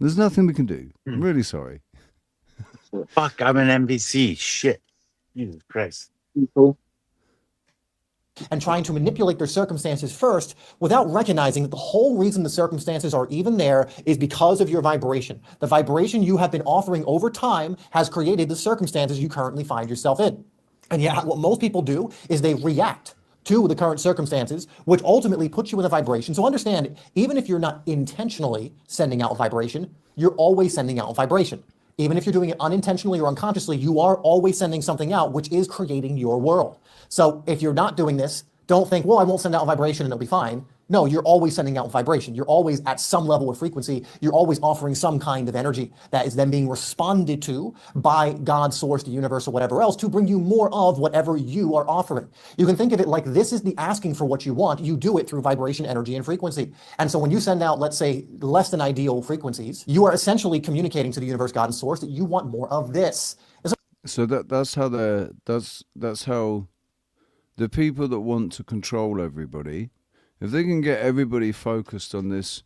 There's nothing we can do. I'm really sorry. Fuck, I'm an MVC. Shit. Jesus Christ. And trying to manipulate their circumstances first without recognizing that the whole reason the circumstances are even there is because of your vibration. The vibration you have been offering over time has created the circumstances you currently find yourself in. And yet, what most people do is they react to the current circumstances, which ultimately puts you in a vibration. So understand, even if you're not intentionally sending out vibration, you're always sending out vibration. Even if you're doing it unintentionally or unconsciously, you are always sending something out, which is creating your world. So if you're not doing this, don't think, well, I won't send out vibration and it'll be fine. No, you're always sending out vibration. You're always at some level of frequency. You're always offering some kind of energy that is then being responded to by God, source, the universe, or whatever else to bring you more of whatever you are offering. You can think of it like this is the asking for what you want. You do it through vibration, energy, and frequency. And so when you send out, let's say, less than ideal frequencies, you are essentially communicating to the universe, God, and source that you want more of this. So that's how the people that want to control everybody, if they can get everybody focused on this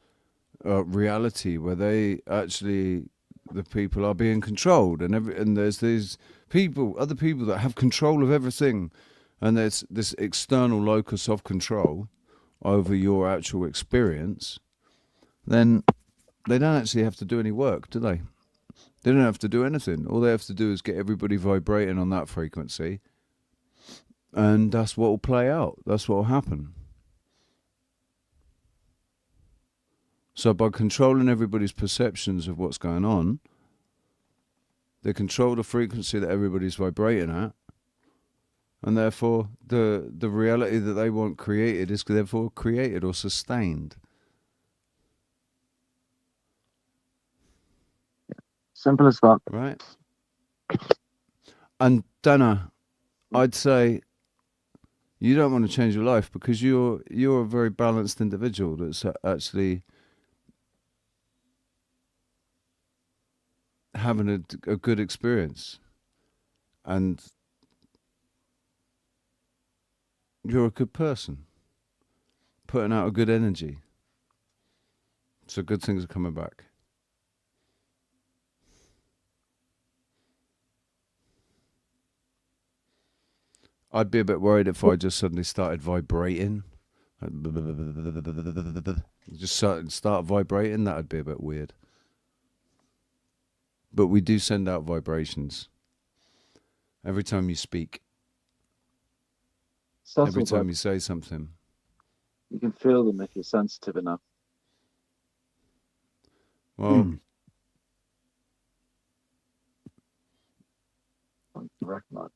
reality where they actually, the people are being controlled, and there's these other people that have control of everything, and there's this external locus of control over your actual experience, then they don't actually have to do any work, do they? They don't have to do anything. All they have to do is get everybody vibrating on that frequency, and that's what will play out. That's what will happen. So by controlling everybody's perceptions of what's going on, they control the frequency that everybody's vibrating at, and therefore the reality that they want created is therefore created or sustained. Simple as that. Right. And Dana, I'd say you don't want to change your life because you're a very balanced individual that's actually having a good experience, and you're a good person, putting out a good energy. So good things are coming back. I'd be a bit worried if I just suddenly started vibrating. Just start vibrating, that would be a bit weird. But we do send out vibrations every time you speak. Every time you say something. You can feel them if you're sensitive enough. Well,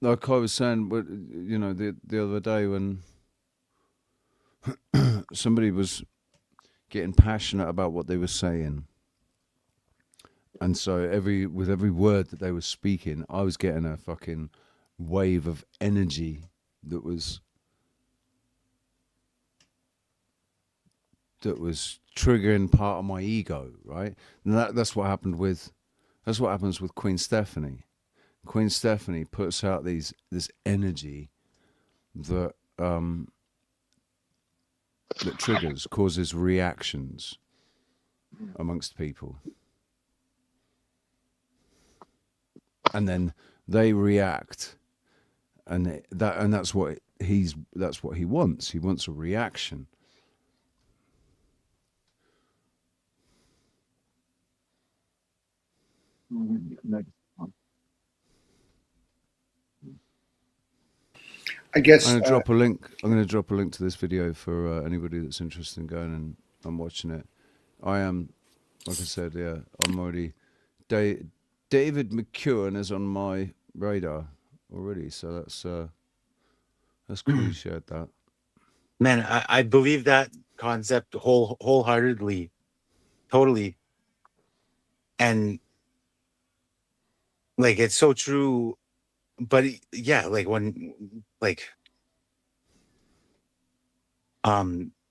like I was saying, you know, the other day when somebody was getting passionate about what they were saying, and so with every word that they were speaking, I was getting a fucking wave of energy that was triggering part of my ego, right? And that's what happens with Queen Stephanie. Queen Stephanie puts out this energy that causes reactions amongst people, and then they react, and that's what he wants. He wants a reaction. I guess I'm going to drop a link to this video for anybody that's interested in going and I'm watching it. I am, like I said, yeah, I'm already. David McEwen is on my radar already, so that's cool you shared that. Man, I believe that concept wholeheartedly, totally, and like it's so true. But yeah, like when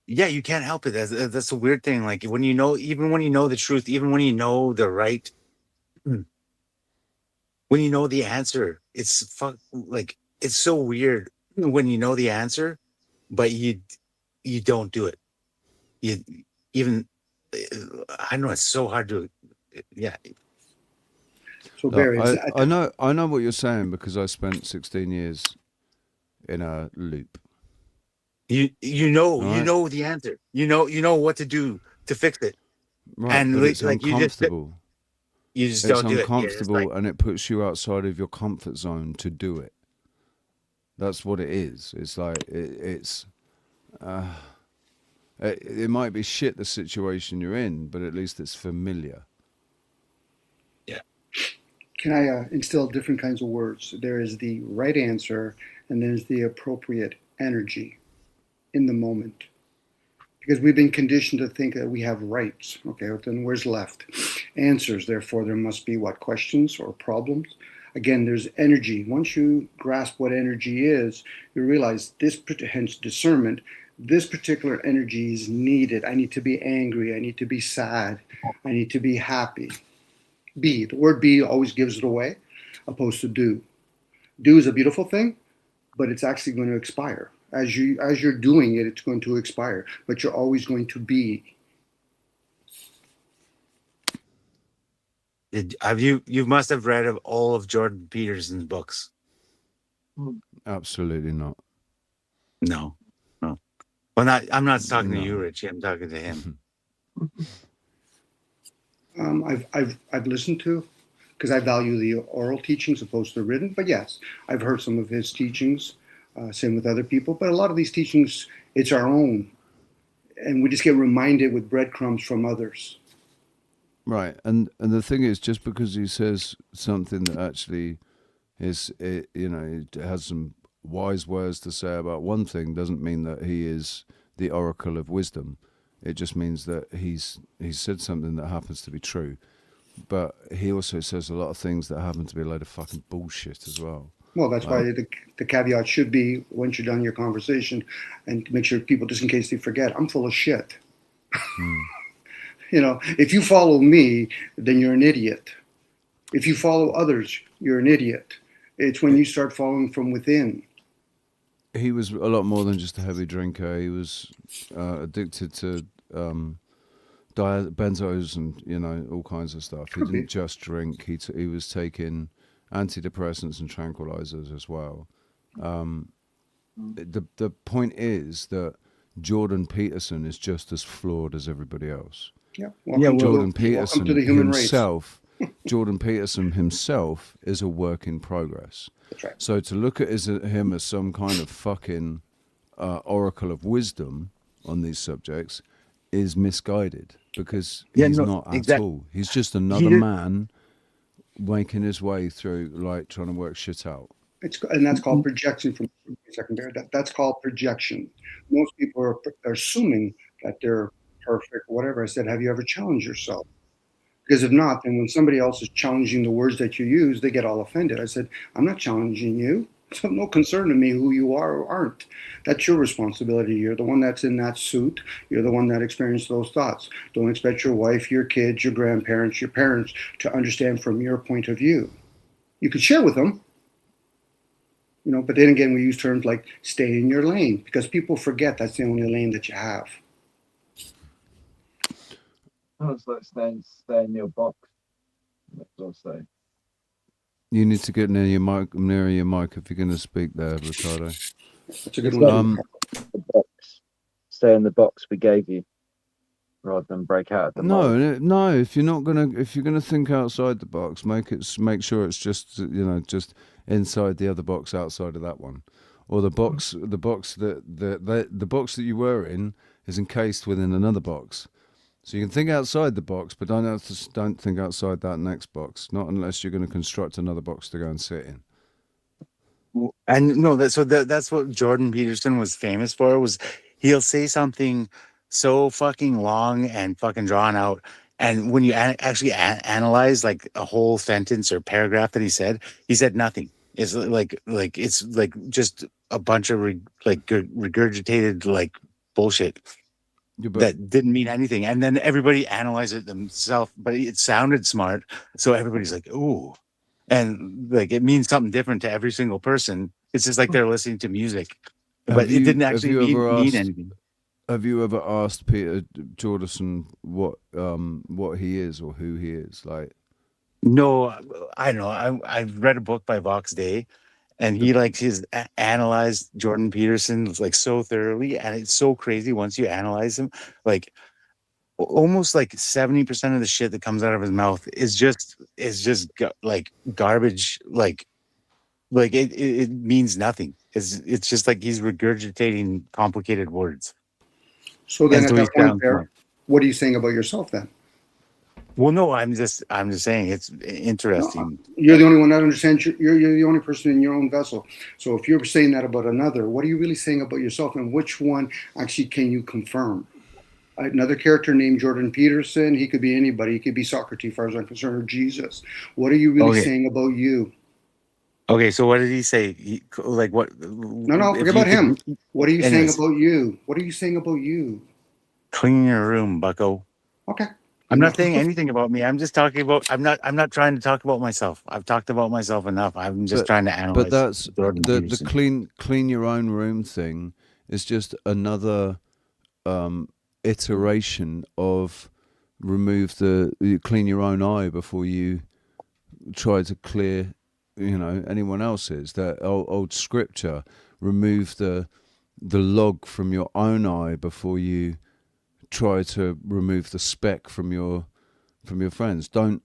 yeah, you can't help it. That's a weird thing. Like when you know, even when you know the truth, even when you know the right, when you know the answer, like it's so weird when you know the answer, but you don't do it. You even I know it's so hard to yeah. So Look, Barry, I know what you're saying because I spent 16 years in a loop. You know Right? the answer. You know what to do to fix it. Right, And but it's like uncomfortable. you just It's don't do it. You're just like, uncomfortable and it puts you outside of your comfort zone to do it. That's what it is. It's like it might be shit the situation you're in, but at least it's familiar. Yeah. can I instill different kinds of words? There is the right answer, and there's the appropriate energy in the moment. Because we've been conditioned to think that we have rights. Okay, well, then where's left? Answers. Therefore, there must be what? Questions or problems? Again, there's energy. Once you grasp what energy is, you realize this, hence discernment, this particular energy is needed. I need to be angry. I need to be sad. I need to be happy. Be. The word be always gives it away, opposed to do. Do is a beautiful thing, but it's actually going to expire. As you're doing it, it's going to expire, but you're always going to be. You must have read of all of Jordan Peterson's books. Absolutely not. No. Well, I'm not talking to you, Richie. I'm talking to him. I've listened to, because I value the oral teachings opposed to the written. But yes, I've heard some of his teachings. Same with other people. But a lot of these teachings, it's our own, and we just get reminded with breadcrumbs from others. Right, and the thing is, just because he says something that actually is, it has some wise words to say about one thing, doesn't mean that he is the oracle of wisdom. It just means that he's said something that happens to be true, but he also says a lot of things that happen to be a load of fucking bullshit as well. Well, that's why the caveat should be, once you're done your conversation, and make sure people, just in case they forget, I'm full of shit. If you follow me, then you're an idiot. If you follow others, you're an idiot. It's when you start following from within. He was a lot more than just a heavy drinker. He was addicted to benzos and all kinds of stuff. He didn't just drink. He was taking antidepressants and tranquilizers as well. The point is that Jordan Peterson is just as flawed as everybody else. Yeah. Jordan Peterson to the human himself. Jordan Peterson himself is a work in progress. That's right. So to look at him as some kind of fucking oracle of wisdom on these subjects is misguided, because he's not at all. He's just another man making his way through, like, trying to work shit out. And that's called projection. From secondary, that's called projection. Most people are assuming that they're perfect, whatever. I said, have you ever challenged yourself? Because if not, then when somebody else is challenging the words that you use, they get all offended. I said, I'm not challenging you. It's of no concern to me who you are or aren't. That's your responsibility. You're the one that's in that suit. You're the one that experienced those thoughts. Don't expect your wife, your kids, your grandparents, your parents to understand from your point of view. You could share with them, but then again, we use terms like stay in your lane, because people forget that's the only lane that you have. It's like stay in your box. That's what I say. You need to get near your mic if you're going to speak there, Ricardo. That's a good one. The box. Stay in the box we gave you, rather than break out of the mold. No. If you're gonna think outside the box, make sure it's just inside the other box outside of that one, or the box that you were in is encased within another box. So you can think outside the box, but don't think outside that next box. Not unless you're going to construct another box to go and sit in. And no, that's what Jordan Peterson was famous for. Was he'll say something so fucking long and fucking drawn out, and when you actually analyze like a whole sentence or paragraph that he said nothing. It's like it's like just a bunch of regurgitated like bullshit that didn't mean anything. And then everybody analyzed it themselves, but it sounded smart, so everybody's like, "Ooh." And like it means something different to every single person. It's just like they're listening to music, but it didn't actually mean anything. Have you ever asked Peter Jordison what he is or who he is? Like, no, I don't know. I've read a book by Vox Day, and he he's analyzed Jordan Peterson like so thoroughly, and it's so crazy once you analyze him. Like almost like 70% of the shit that comes out of his mouth is just like garbage. Like it means nothing. It's just like he's regurgitating complicated words. So then at that point there, what are you saying about yourself then? Well, no, I'm just saying it's interesting. No, you're the only one that understands. You're the only person in your own vessel. So if you're saying that about another, what are you really saying about yourself, and which one actually can you confirm? Another character named Jordan Peterson, he could be anybody. He could be Socrates, as far as I'm concerned, or Jesus. What are you really saying about you? Okay, so what did he say? What? No, forget about him. What are you saying about you? What are you saying about you? Clean your room, bucko. Okay. I'm not saying anything about me. I'm just talking about. I'm not trying to talk about myself. I've talked about myself enough. I'm just trying to analyze. But that's the clean your own room thing is just another iteration of clean your own eye before you try to clear anyone else's. That old scripture, remove the log from your own eye before you try to remove the speck from your friends. Don't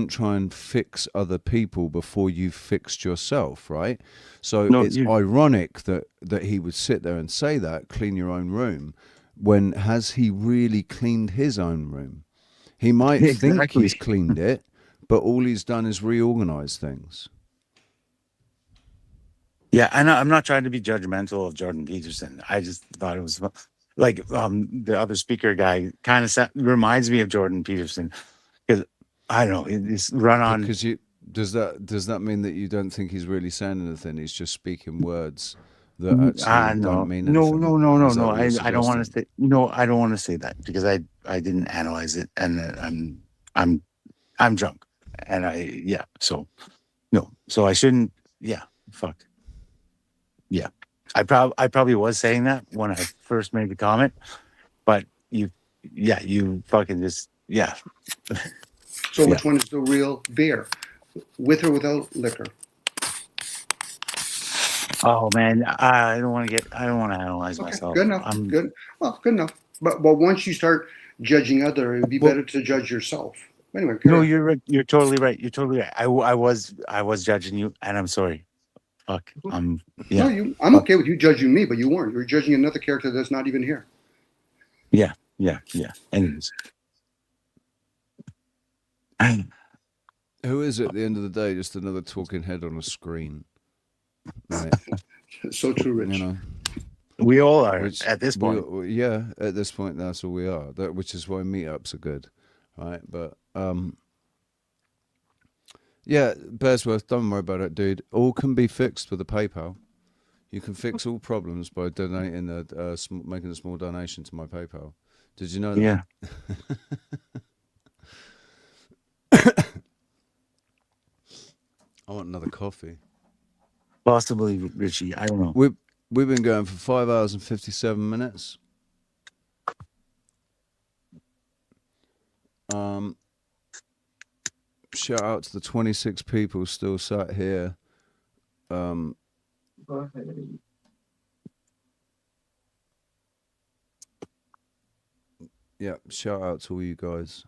try and fix other people before you've fixed yourself, right? So it's ironic that he would sit there and say that, clean your own room, when has he really cleaned his own room? He might think he's cleaned it, but all he's done is reorganize things. Yeah, I'm not trying to be judgmental of Jordan Peterson. I just thought it was like the other speaker guy kind of reminds me of Jordan Peterson because I don't know, it's run on. Because does that mean that you don't think he's really saying anything? He's just speaking words that actually don't mean anything. No. I don't want to say I don't want to say that because I didn't analyze it, and I'm drunk, and so I shouldn't. Fuck. Yeah, I probably was saying that when I first made the comment, but you fucking just So which one is the real beer, with or without liquor? Oh man, I don't want to analyze myself. Good enough. Good enough. But once you start judging other, it'd be better to judge yourself. Anyway. No, you're right. You're totally right. I was judging you, and I'm sorry. Fuck. No, I'm okay with you judging me, but you weren't. You were judging another character that's not even here. Yeah. Anyways. Who is it at the end of the day? Just another talking head on a screen. Right. So true, Rich. We all are at this point. At this point, that's all we are. Which is why meetups are good, right? But Bearsworth, don't worry about it, dude. All can be fixed with a PayPal. You can fix all problems by donating making a small donation to my PayPal. Did you know that? Yeah. I want another coffee. Possibly, Richie. I don't know. We've been going for 5 hours and 57 minutes. Shout out to the 26 people still sat here. Yeah, shout out to all you guys.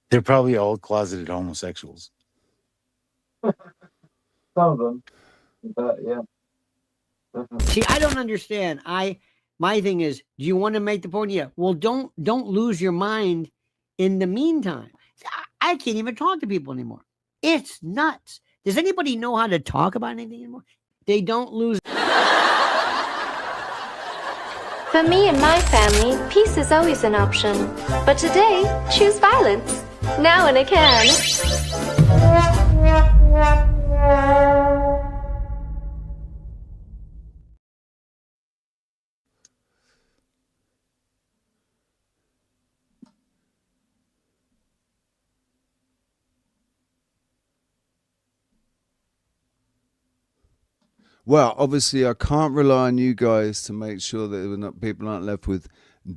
They're probably all closeted homosexuals. Some of them, but yeah. See, I don't understand. My thing is, do you want to make the point? Yeah. Well, don't lose your mind in the meantime. I can't even talk to people anymore. It's nuts. Does anybody know how to talk about anything anymore? They don't lose. For me and my family, peace is always an option. But today, choose violence. Now in a can. Well, obviously, I can't rely on you guys to make sure that people aren't left with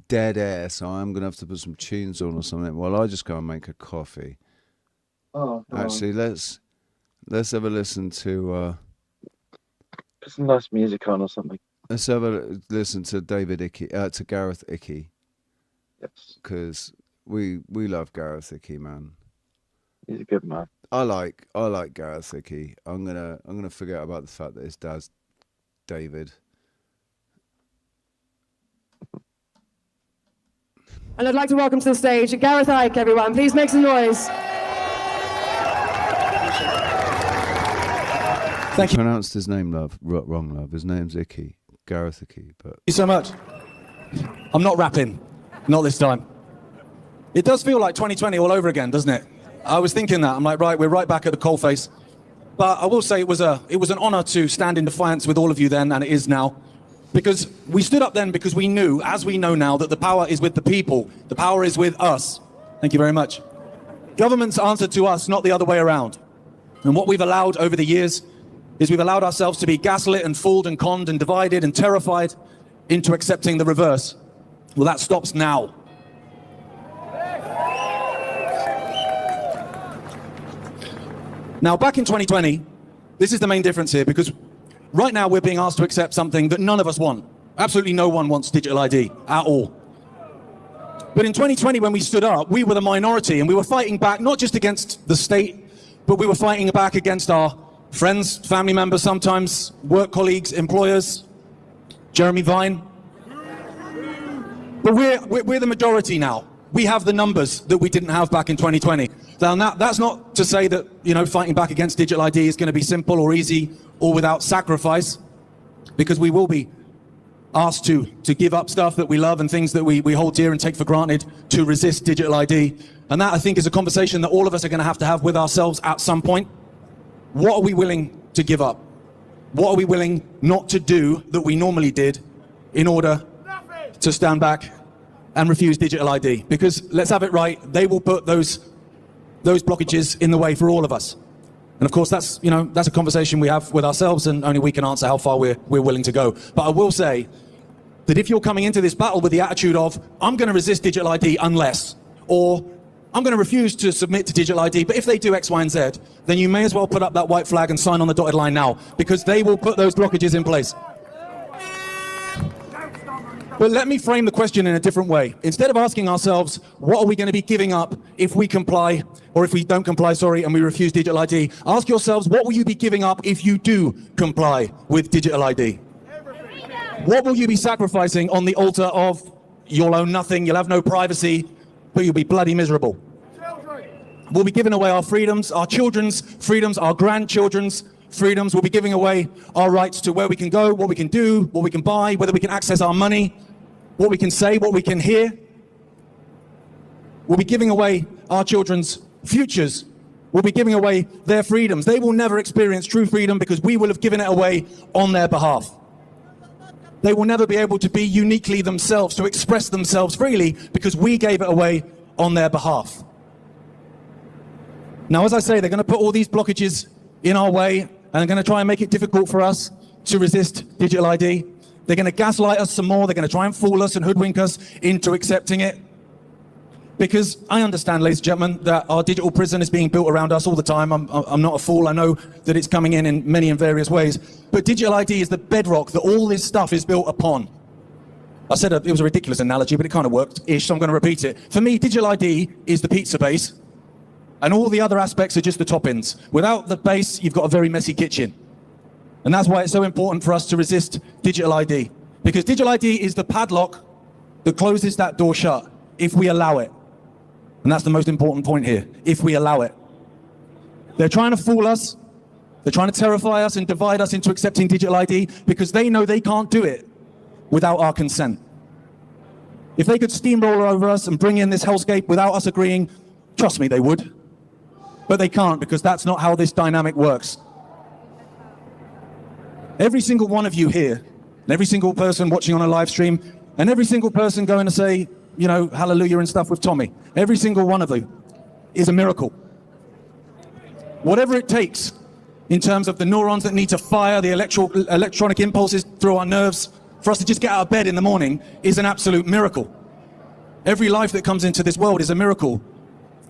dead air. So I'm going to have to put some tunes on or something while I just go and make a coffee. Oh, actually, let's have a listen to. Put some nice music on or something. Let's have a listen to David Icke, to Gareth Icke. Yes. Because we love Gareth Icke, man. He's a good man. I like Gareth Icke. I'm gonna forget about the fact that his dad's David. And I'd like to welcome to the stage Gareth Icke, everyone. Please make some noise. Thank you. Pronounced his name wrong, love. His name's Icke. Gareth Icke. But Thank you so much. I'm not rapping. Not this time. It does feel like 2020 all over again, doesn't it? I was thinking that. I'm like, right, we're right back at the coalface. But I will say it was an honor to stand in defiance with all of you then, and it is now. Because we stood up then because we knew, as we know now, that the power is with the people. The power is with us. Thank you very much. Governments answer to us, not the other way around. And what we've allowed over the years is we've allowed ourselves to be gaslit and fooled and conned and divided and terrified into accepting the reverse. Well, that stops now. Now, back in 2020, this is the main difference here, because right now we're being asked to accept something that none of us want. Absolutely no one wants digital ID at all. But in 2020, when we stood up, we were the minority, and we were fighting back not just against the state, but we were fighting back against our friends, family members sometimes, work colleagues, employers, Jeremy Vine. But we're the majority now. We have the numbers that we didn't have back in 2020. Now, that's not to say that, fighting back against digital ID is going to be simple or easy or without sacrifice, because we will be asked to give up stuff that we love and things that we hold dear and take for granted to resist digital ID. And that, I think, is a conversation that all of us are going to have with ourselves at some point. What are we willing to give up? What are we willing not to do that we normally did in order to stand back and refuse digital ID? Because let's have it right, they will put those blockages in the way for all of us. And of course, that's a conversation we have with ourselves, and only we can answer how far we're willing to go. But I will say that if you're coming into this battle with the attitude of, I'm going to resist digital ID unless, or I'm going to refuse to submit to digital ID, but if they do X, Y, and Z, then you may as well put up that white flag and sign on the dotted line now, because they will put those blockages in place. But let me frame the question in a different way. Instead of asking ourselves, what are we going to be giving up if we comply, or if we don't comply, and we refuse digital ID, ask yourselves, what will you be giving up if you do comply with digital ID? What will you be sacrificing on the altar of you'll own nothing, you'll have no privacy, but you'll be bloody miserable? We'll be giving away our freedoms, our children's freedoms, our grandchildren's freedoms. We'll be giving away our rights to where we can go, what we can do, what we can buy, whether we can access our money, what we can say, what we can hear. We'll be giving away our children's futures. We'll be giving away their freedoms. They will never experience true freedom because we will have given it away on their behalf. They will never be able to be uniquely themselves, to express themselves freely, because we gave it away on their behalf. Now, as I say, they're going to put all these blockages in our way, and they're going to try and make it difficult for us to resist digital ID. They're going to gaslight us some more. They're going to try and fool us and hoodwink us into accepting it. Because I understand, ladies and gentlemen, that our digital prison is being built around us all the time. I'm not a fool. I know that it's coming in many and various ways. But digital ID is the bedrock that all this stuff is built upon. I said it was a ridiculous analogy, but it kind of worked-ish, so I'm going to repeat it. For me, digital ID is the pizza base, and all the other aspects are just the toppings. Without the base, you've got a very messy kitchen. And that's why it's so important for us to resist digital ID. Because digital ID is the padlock that closes that door shut if we allow it. And that's the most important point here, if we allow it. They're trying to fool us. They're trying to terrify us and divide us into accepting digital ID because they know they can't do it without our consent. If they could steamroller over us and bring in this hellscape without us agreeing, trust me, they would. But they can't, because that's not how this dynamic works. Every single one of you here, and every single person watching on a live stream, and every single person going to say, you know, hallelujah and stuff with Tommy, every single one of you is a miracle. Whatever it takes in terms of the neurons that need to fire, the electronic impulses through our nerves, for us to just get out of bed in the morning is an absolute miracle. Every life that comes into this world is a miracle.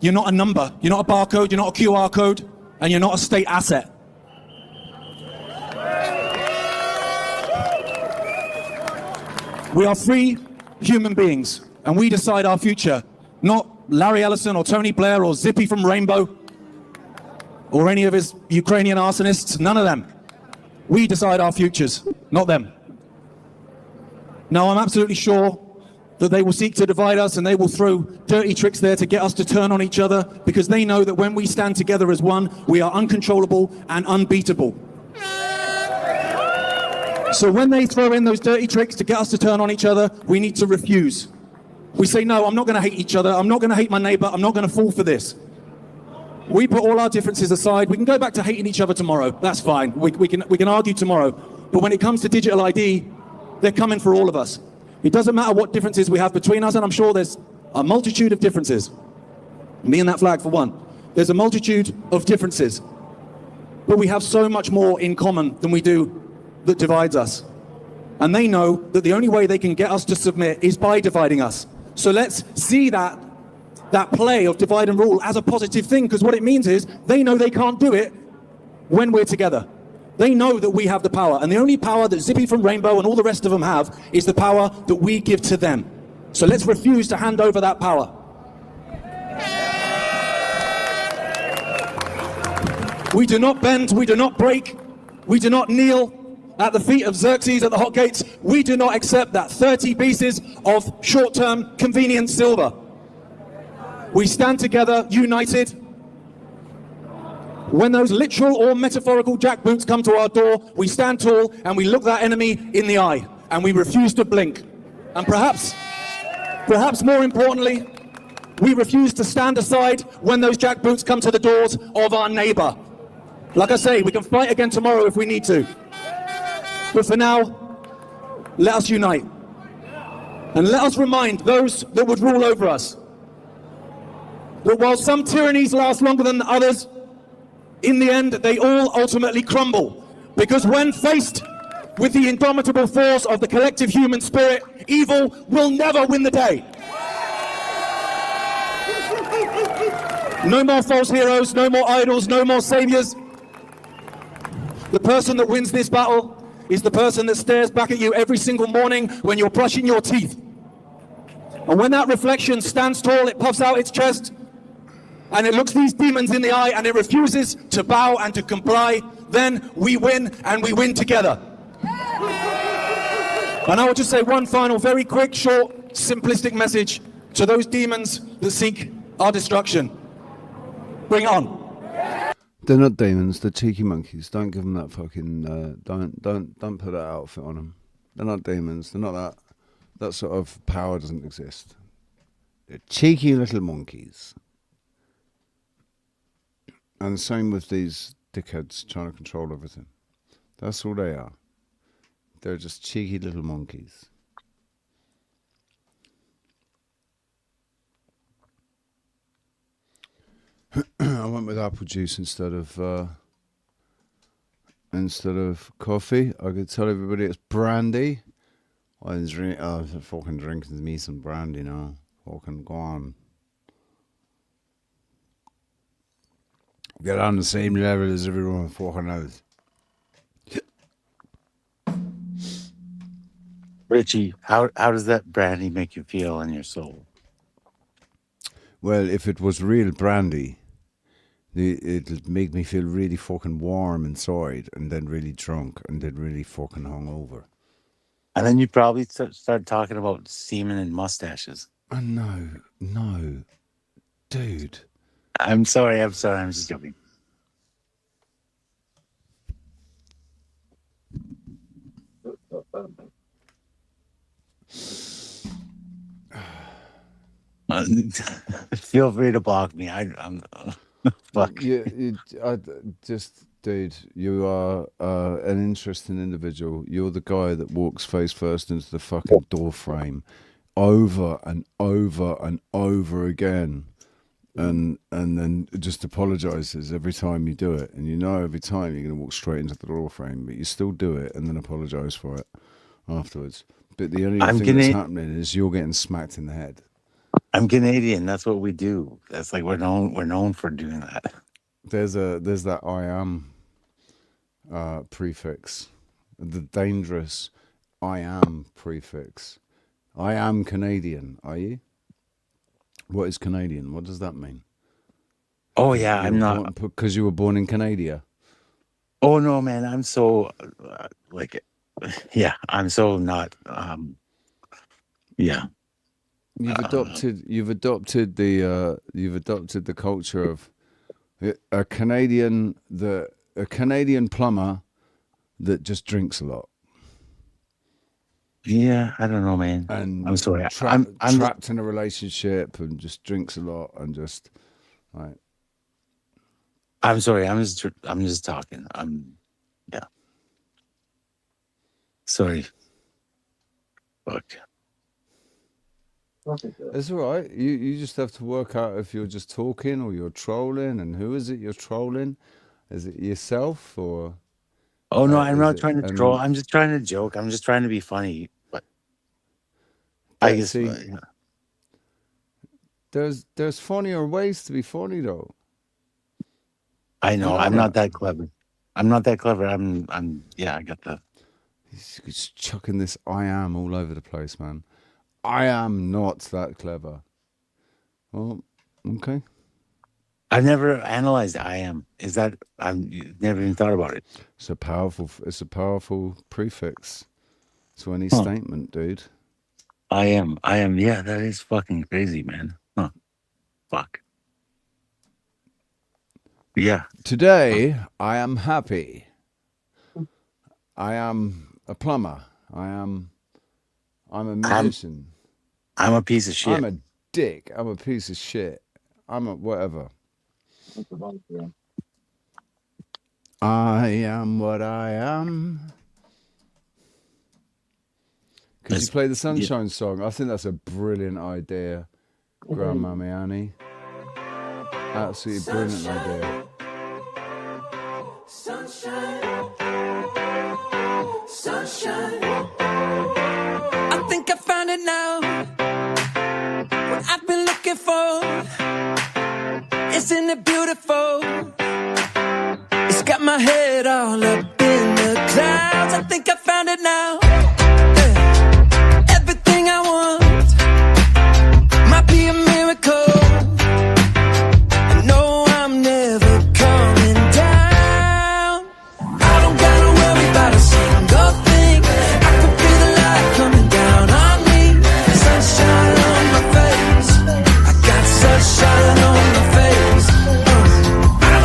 You're not a number, you're not a barcode, you're not a QR code, and you're not a state asset. We are free human beings, and we decide our future, not Larry Ellison or Tony Blair or Zippy from Rainbow, or any of his Ukrainian arsonists, none of them. We decide our futures, not them. Now, I'm absolutely sure that they will seek to divide us, and they will throw dirty tricks there to get us to turn on each other, because they know that when we stand together as one, we are uncontrollable and unbeatable. So when they throw in those dirty tricks to get us to turn on each other, we need to refuse. We say, no, I'm not going to hate each other. I'm not going to hate my neighbor. I'm not going to fall for this. We put all our differences aside. We can go back to hating each other tomorrow. That's fine. We can argue tomorrow. But when it comes to digital ID, they're coming for all of us. It doesn't matter what differences we have between us, and I'm sure there's a multitude of differences. Me and that flag for one. There's a multitude of differences. But we have so much more in common than we do that divides us. And they know that the only way they can get us to submit is by dividing us. So let's see that play of divide and rule as a positive thing, because what it means is they know they can't do it when we're together. They know that we have the power, and the only power that Zippy from Rainbow and all the rest of them have is the power that we give to them. So let's refuse to hand over that power. We do not bend, we do not break, we do not kneel at the feet of Xerxes at the hot gates. We do not accept that 30 pieces of short-term convenient silver. We stand together, united. When those literal or metaphorical jackboots come to our door, we stand tall and we look that enemy in the eye, and we refuse to blink. And perhaps more importantly, we refuse to stand aside when those jackboots come to the doors of our neighbor. Like I say, we can fight again tomorrow if we need to. But for now, let us unite. And let us remind those that would rule over us that while some tyrannies last longer than others, in the end, they all ultimately crumble. Because when faced with the indomitable force of the collective human spirit, evil will never win the day. No more false heroes, no more idols, no more saviors. The person that wins this battle is the person that stares back at you every single morning when you're brushing your teeth. And when that reflection stands tall, it puffs out its chest, and it looks these demons in the eye, and it refuses to bow and to comply, then we win, and we win together. And I will just say one final, very quick, short, simplistic message to those demons that seek our destruction. Bring it on. They're not demons, they're cheeky monkeys. Don't give them that fucking, don't put that outfit on them. They're not demons, they're not that sort of power doesn't exist. They're cheeky little monkeys. And the same with these dickheads trying to control everything. That's all they are. They're just cheeky little monkeys. I went with apple juice instead of coffee. I could tell everybody it's brandy. I'm fucking drinking me some brandy now. Fucking go on. Get on the same level as everyone fucking else. Richie, how does that brandy make you feel in your soul? Well, if it was real brandy, It'll make me feel really fucking warm inside, and then really drunk, and then really fucking hungover. And then you probably start talking about semen and mustaches. No, dude. I'm sorry. I'm just joking. Feel free to block me. I'm fuck. Dude, you are an interesting individual. You're the guy that walks face first into the fucking door frame over and over and over again, and then just apologizes every time you do it. And you know every time you're going to walk straight into the door frame, but you still do it and then apologize for it afterwards. But the only thing that's happening is you're getting smacked in the head. I'm Canadian. That's what we do. That's like we're known for doing that. There's that I am prefix, the dangerous I am prefix. I am Canadian. Are you? What is Canadian? What does that mean? Oh yeah, I'm not because you were born in Canada. Oh no, man, I'm so I'm so not. Yeah. You've adopted the culture of a Canadian plumber that just drinks a lot. Yeah, I don't know, man. And I'm sorry. I'm trapped in a relationship and just drinks a lot and just like. I'm sorry. I'm just talking. Yeah. Sorry. Fuck. It's all right. You just have to work out if you're just talking or you're trolling, and who is it you're trolling? Is it yourself or? Oh no, I'm not trying to troll. I'm just trying to joke. I'm just trying to be funny. But I guess there's funnier ways to be funny though. I know. I'm not that clever. I'm not that clever. I'm I got the. He's chucking this I am all over the place, man. I am not that clever. Well, okay. I've never analyzed I am. Is that I've never even thought about it. It's a powerful prefix to any statement, dude. I am. Yeah, that is fucking crazy, man. Huh. Fuck. Yeah. Today, I am happy. I am a plumber. I'm a musician. I'm a piece of shit. I'm a dick. I'm a piece of shit. I'm a whatever. I am what I am. Could you play the Sunshine song? I think that's a brilliant idea, Grandmammy Annie. Absolutely brilliant idea. Sunshine. I think I found it now. What I've been looking for. Isn't it beautiful? It's got my head all up in the clouds. I think I found it now. Everything I want might be a miracle. I know I'm never coming down. I don't gotta worry about a single thing. I could feel the light coming down on me. Sunshine on my face. I got sunshine on my face. I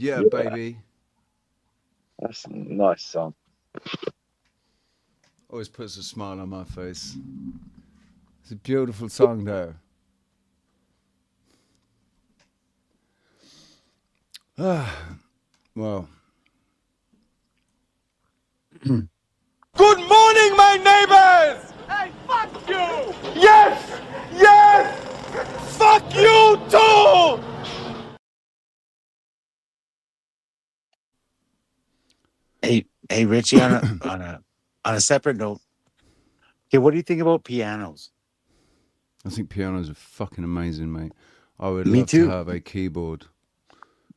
Yeah, baby. That's a nice song. Always puts a smile on my face. It's a beautiful song, though. Well. Good morning, my neighbors! Hey, fuck you! Yes! Yes! Fuck you too! Hey, Richie. On a separate note, okay, what do you think about pianos? I think pianos are fucking amazing, mate. I would Me love to too. have a keyboard.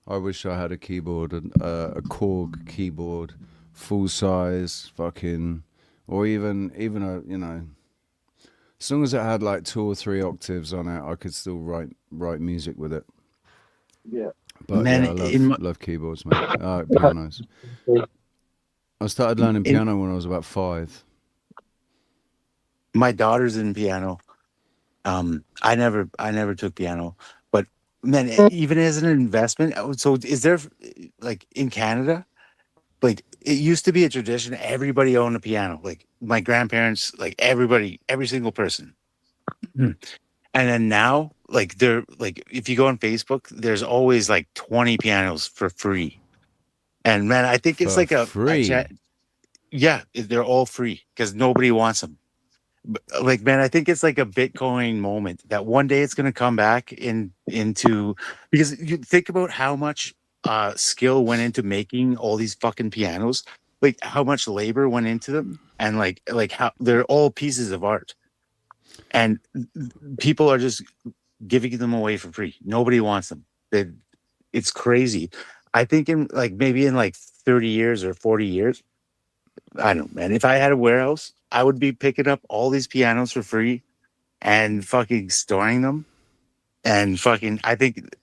I wish I had a keyboard, a Korg keyboard, full size, fucking, or even a, as long as it had like 2 or 3 octaves on it, I could still write music with it. Yeah. But Man, yeah, I love keyboards, mate. I like pianos. I started learning piano when I was about 5. My daughter's in piano. I never took piano, but man, even as an investment. So is there, like, in Canada, like, it used to be a tradition, everybody owned a piano, like my grandparents, like everybody, every single person. And then now, like, if you go on Facebook, there's always like 20 pianos for free. And man, I think it's For like free. yeah, they're all free because nobody wants them. Like, man, I think it's like a Bitcoin moment that one day it's going to come back into, because you think about how much skill went into making all these fucking pianos, like how much labor went into them, and like how they're all pieces of art, and people are just giving them away for free. Nobody wants them. It's crazy. I think in like maybe in like 30 years or 40 years, I don't know, man. If I had a warehouse, I would be picking up all these pianos for free and fucking storing them. And fucking, I think,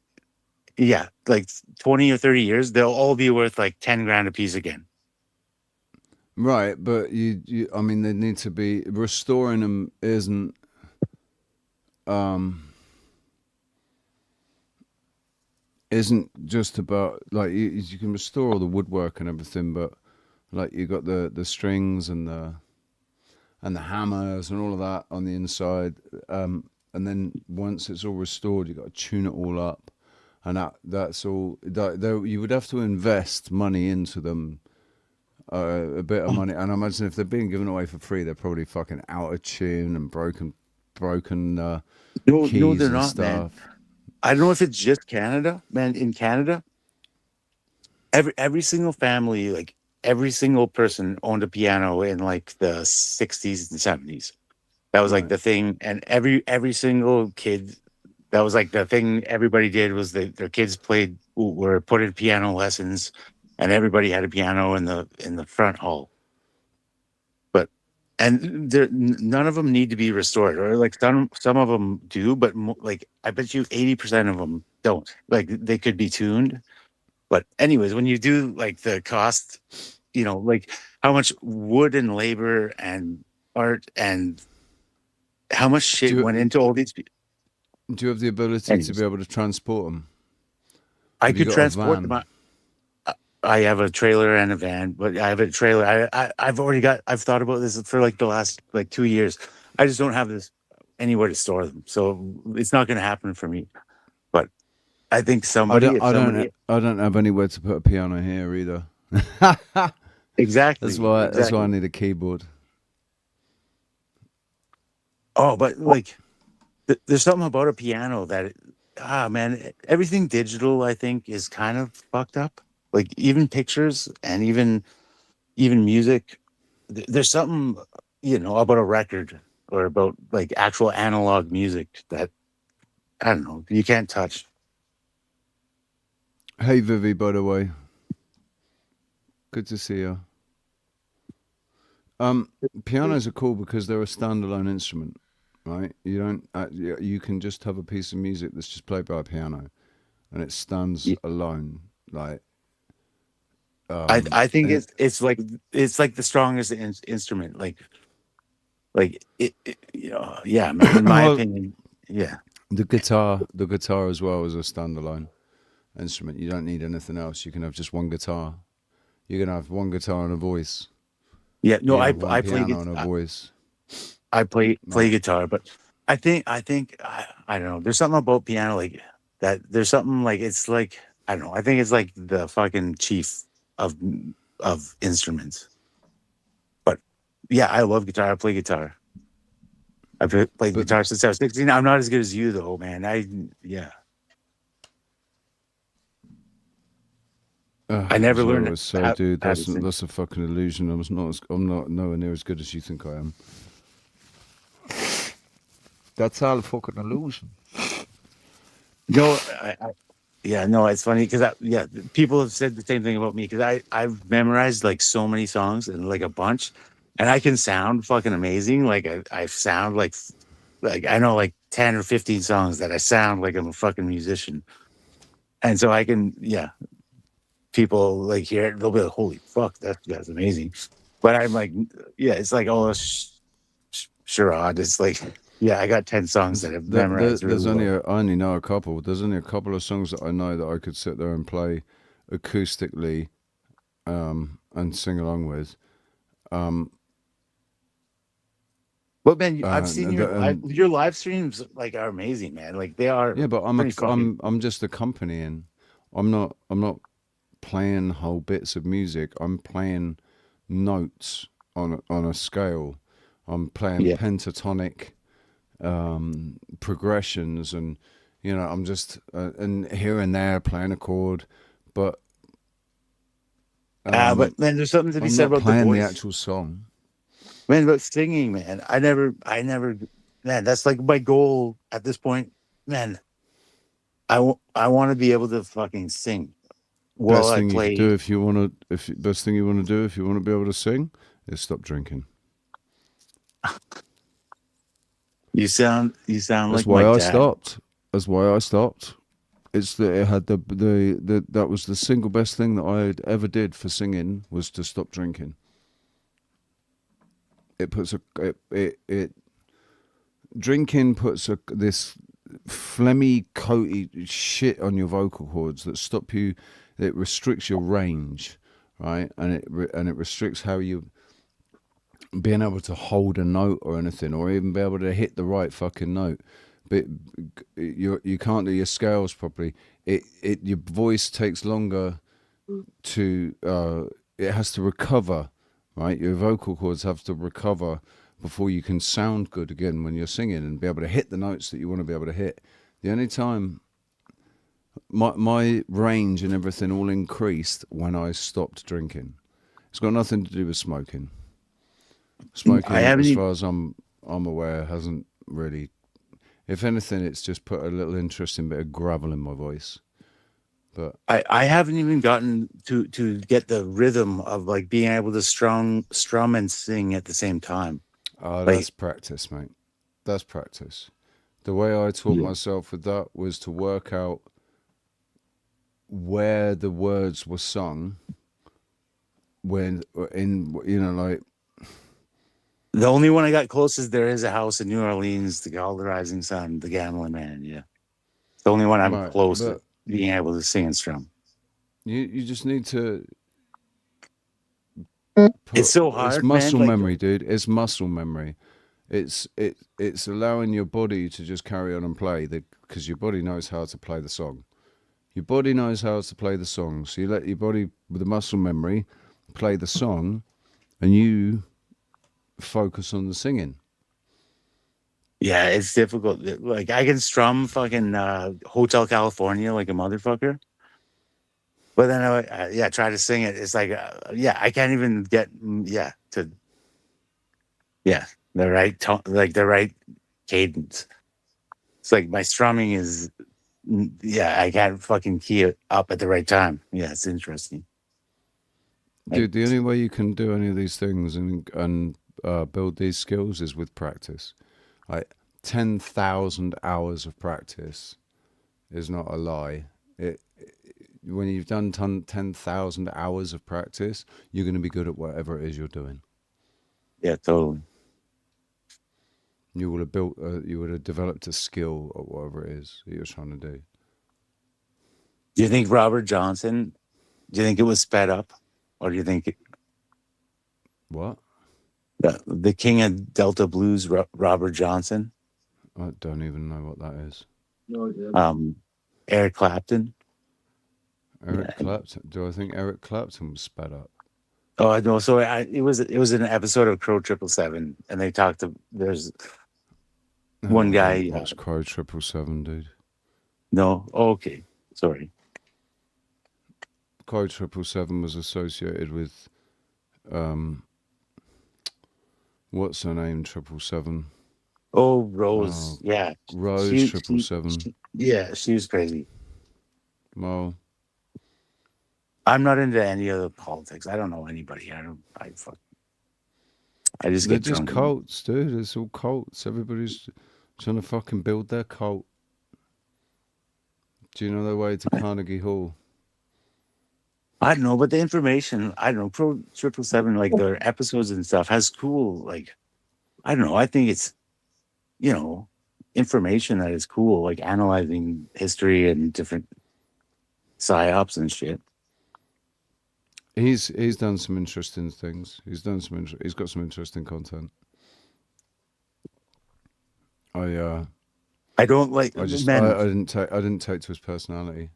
yeah, like 20 or 30 years, they'll all be worth like 10 grand a piece again. Right, but I mean, they need to be restoring them. Isn't just about like you can restore all the woodwork and everything, but like you got the strings and the hammers and all of that on the inside, and then once it's all restored, you got to tune it all up, and that's all. You would have to invest money into them, a bit of money, and I imagine if they're being given away for free, they're probably fucking out of tune and broken No, keys they're and not, stuff. man. I don't know if it's just Canada, man. In Canada, every single family, like every single person owned a piano in like the 60s and 70s. That was like Right. the thing, and every single kid, that was like the thing everybody did was their kids were put in piano lessons, and everybody had a piano in the front hall. But and none of them need to be restored, or like some of them do, but like I bet you 80% of them don't. Like they could be tuned, but anyways, when you do like the cost, like how much wood and labor and art and how much shit went into all these people. Do you have the ability to be able to transport them? I Have you could got a transport van? them. I have a trailer and a van, but I have a trailer. I've thought about this for like the last like 2 years. I just don't have this anywhere to store them, so it's not going to happen for me. But I think if somebody, I don't have anywhere to put a piano here either. exactly, That's why exactly. I need a keyboard. Oh, but like, there's something about a piano that, man, everything digital I think is kind of fucked up. Like even pictures and even music. There's something, about a record or about like actual analog music that I don't know, you can't touch. Hey Vivi, by the way, good to see you. Pianos are cool because they're a standalone instrument, right? You don't. You can just have a piece of music that's just played by a piano, and it stands alone. Like, I think it's like the strongest instrument. Like yeah, man. In my Well, opinion, yeah. the guitar as well is a standalone. instrument. You don't need anything else. You can have just one guitar. You can have one guitar and a voice. Yeah, no, You I can have one I play piano and a guitar. voice. I play Right. guitar, but I don't know. There's something about piano like that. There's something like it's like I don't know. I think it's like the fucking chief of instruments. But yeah, I love guitar. I play guitar. I've played But guitar since I was 16. I'm not as good as you though, man. I never as I learned always say, dude, how to sing. that's a fucking illusion. I'm not nowhere near as good as you think I am. That's all a fucking illusion. No, yeah, no, it's funny because yeah, people have said the same thing about me because I've memorized like so many songs and like a bunch, and I can sound fucking amazing. Like I sound like I know like 10 or 15 songs that I sound like I'm a fucking musician, and so I can people like hear it, they'll be like, holy fuck, that's amazing. But I'm like, yeah, it's like, oh, charade. It's like, yeah, I got 10 songs that I've memorized There's really only well. I only know a couple. There's only a couple of songs that I know that I could sit there and play acoustically, and sing along with. But man, I've seen And your live streams like are amazing, man. Like they are yeah, but pretty fucking. I'm just accompanying. I'm not playing whole bits of music. I'm playing notes on a scale. I'm playing Yeah. pentatonic progressions, and I'm just and here and there playing a chord, but But man, there's something to be I'm said not about the playing the voice. actual song. Man, but singing, man, I never, man, that's like my goal at this point, man. I want to be able to fucking sing while Best I thing you could play. do if you want to, if best thing you want to do if you want to be able to sing is stop drinking. You sound That's like why my I dad. stopped. That's why I stopped. It's that it had the that was the single best thing that I ever did for singing was to stop drinking. It puts it drinking puts this phlegmy, coaty shit on your vocal cords that stop you. It restricts your range, right? And it restricts how you being able to hold a note or anything, or even be able to hit the right fucking note. But you can't do your scales properly. Your voice takes longer to it has to recover, right? Your vocal cords have to recover before you can sound good again when you're singing and be able to hit the notes that you want to be able to hit. The only time my range and everything all increased when I stopped drinking. It's got nothing to do with smoking. Smoking, I haven't as even, far as I'm aware, hasn't really. If anything, it's just put a little interesting bit of gravel in my voice. But I haven't even gotten to get the rhythm of like being able to strum and sing at the same time. That's practice, mate. That's practice. The way I taught myself with that was to work out where the words were sung when like the only one I got close is There Is a House in New Orleans, The Call the Rising Sun, The Gambling Man. Yeah. It's the only one I'm right, close but to being able to sing and strum. you just need to It's so hard, it's muscle man. Like, memory, dude. It's muscle memory. It's allowing your body to just carry on and play because your body knows how to play the song. Your body knows how to play the song, so you let your body with the muscle memory play the song, and you focus on the singing. yeah, it's difficult. Like I can strum fucking Hotel California like a motherfucker. But then I try to sing it. It's like, I can't even get, the right tone, like the right cadence. It's like my strumming is, I can't fucking key it up at the right time. Yeah, it's interesting. Dude, the only way you can do any of these things and build these skills is with practice. Like 10,000 hours of practice is not a lie. When you've done 10,000 hours of practice, you're going to be good at whatever it is you're doing. Yeah, totally. You would have you would have developed a skill at whatever it is that you're trying to do. Do you think Robert Johnson? Do you think it was sped up, or do you think What? the king of Delta Blues, Robert Johnson? I don't even know what that is. Eric Clapton. Eric Clapton. Do I think Eric Clapton was sped up? Oh, I know. So it was an episode of Crow 777, and they talked to there's one guy. Watch Crow 777, dude. No, okay, sorry. Crow 777 was associated with, what's her name? 777. Oh, Rose. Yeah, Rose 777. Yeah, she was crazy. Well, I'm not into any other politics. I don't know anybody. I just they're get just drunk. cults, dude. It's all cults. Everybody's trying to fucking build their cult. Do you know their way to Carnegie Hall? I don't know, but the information, I don't know, Pro 777, like their episodes and stuff has cool, like, I don't know. I think it's, information that is cool, like analyzing history and different psyops and shit. He's done some interesting things. He's got some interesting content. I don't like. I didn't take to his personality.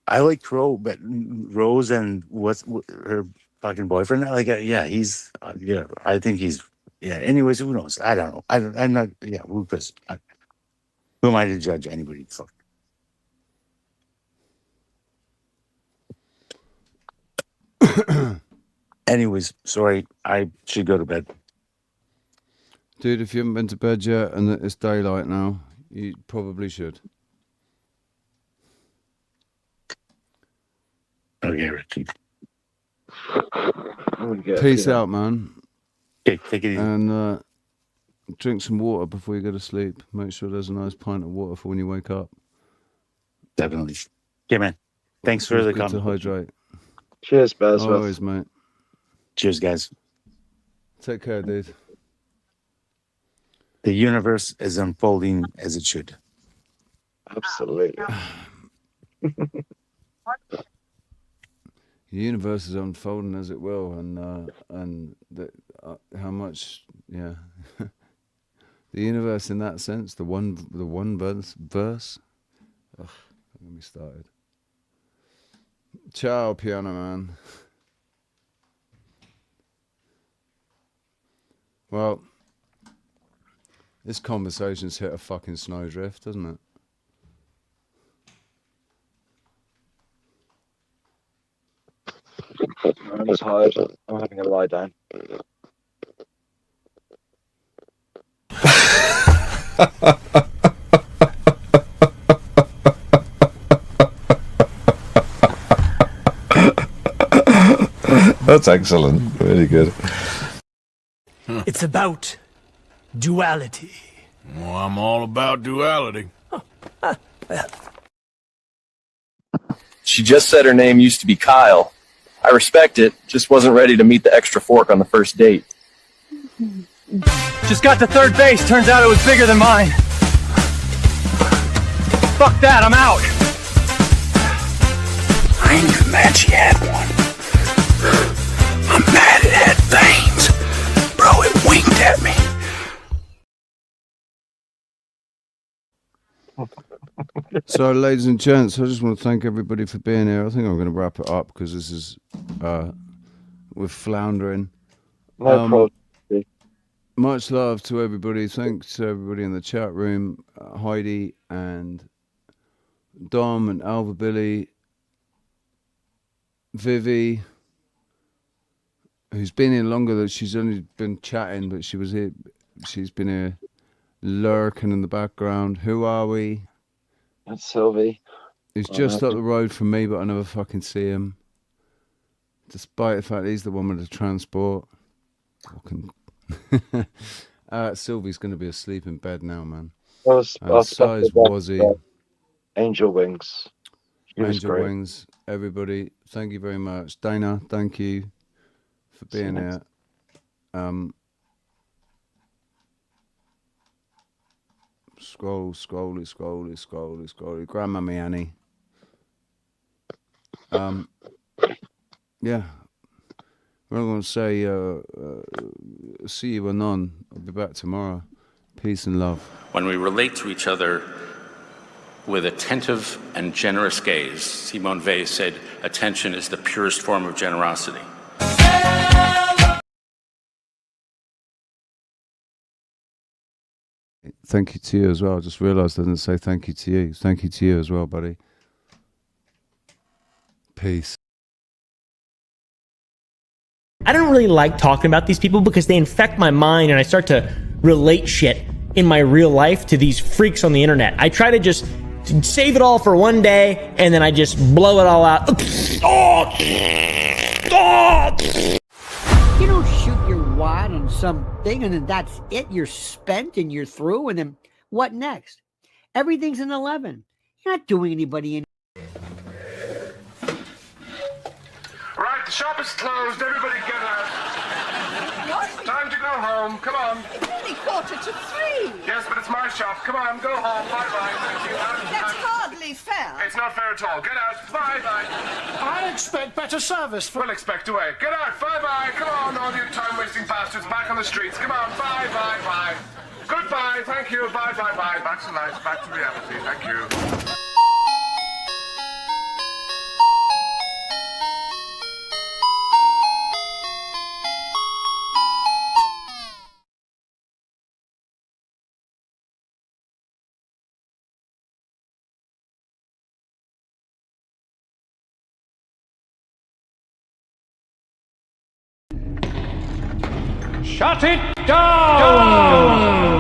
I like Crow, but Rose and what's her fucking boyfriend? Like, he's, I think he's, anyways, who knows? I don't know. I'm not, who am I to judge anybody? Fuck. Anyways, sorry, I should go to bed. Dude, if you haven't been to bed yet and it's daylight now, you probably should. Okay, Richie. Peace out, man. Okay, take it easy. And drink some water before you go to sleep. Make sure there's a nice pint of water for when you wake up. Definitely. Okay, man. Thanks for the good to conversation. hydrate. Cheers, Bears. Always, mate. Cheers, guys. Take care, dude. The universe is unfolding as it should. Absolutely. The universe is unfolding as it will, and how much, the universe in that sense, the one verse. Ugh, let me started. Ciao, piano man. Well, this conversation's hit a fucking snowdrift, doesn't it? I'm just tired. I'm having a lie down. That's excellent. Really good. It's about duality. Well, I'm all about duality. She just said her name used to be Kyle. I respect it, just wasn't ready to meet the extra fork on the first date. Just got to third base, turns out it was bigger than mine. Fuck that, I'm out. I ain't even mad she had one. I'm mad it had veins. Bro, it winked at me. So, ladies and gents, I just want to thank everybody for being here. I think I'm going to wrap it up because this is we're floundering. No problem. Much love to everybody. Thanks to everybody in the chat room, Heidi and Dom and Alva Billy, Vivi, who's been here longer than she's only been chatting, but she was here. She's been here lurking in the background. Who are we? That's Sylvie. He's just up the road from me, but I never fucking see him. Despite the fact he's the one with the transport. Fucking Sylvie's going to be asleep in bed now, man. Size Wazzy. Angel Wings. Angel Wings. Everybody, thank you very much. Dana, thank you for being here. Scrolly. Grandmammy Annie. Yeah. We're going to say, see you anon. I'll be back tomorrow. Peace and love. When we relate to each other with attentive and generous gaze, Simone Weil said, attention is the purest form of generosity. Thank you to you as well. I just realised I didn't say thank you to you. Thank you to you as well, buddy. Peace. I don't really like talking about these people because they infect my mind and I start to relate shit in my real life to these freaks on the internet. I try to just save it all for one day and then I just blow it all out. You don't shoot your wad on something and then that's it. You're spent and you're through. And then what next? Everything's an 11. You're not doing anybody any. Right, the shop is closed. Everybody get out. What? Time to go home. Come on. It's only 3:15. Yes, but it's my shop. Come on, go home. Bye-bye. Thank you. That's hardly fair. It's not fair at all. Get out. Bye-bye. I expect better service. We'll expect away. Get out. Bye-bye. Come on, all you time-wasting bastards. Back on the streets. Come on. Bye-bye. Bye. Goodbye. Thank you. Bye-bye-bye. Back to life. Back to reality. Thank you. Shut it down!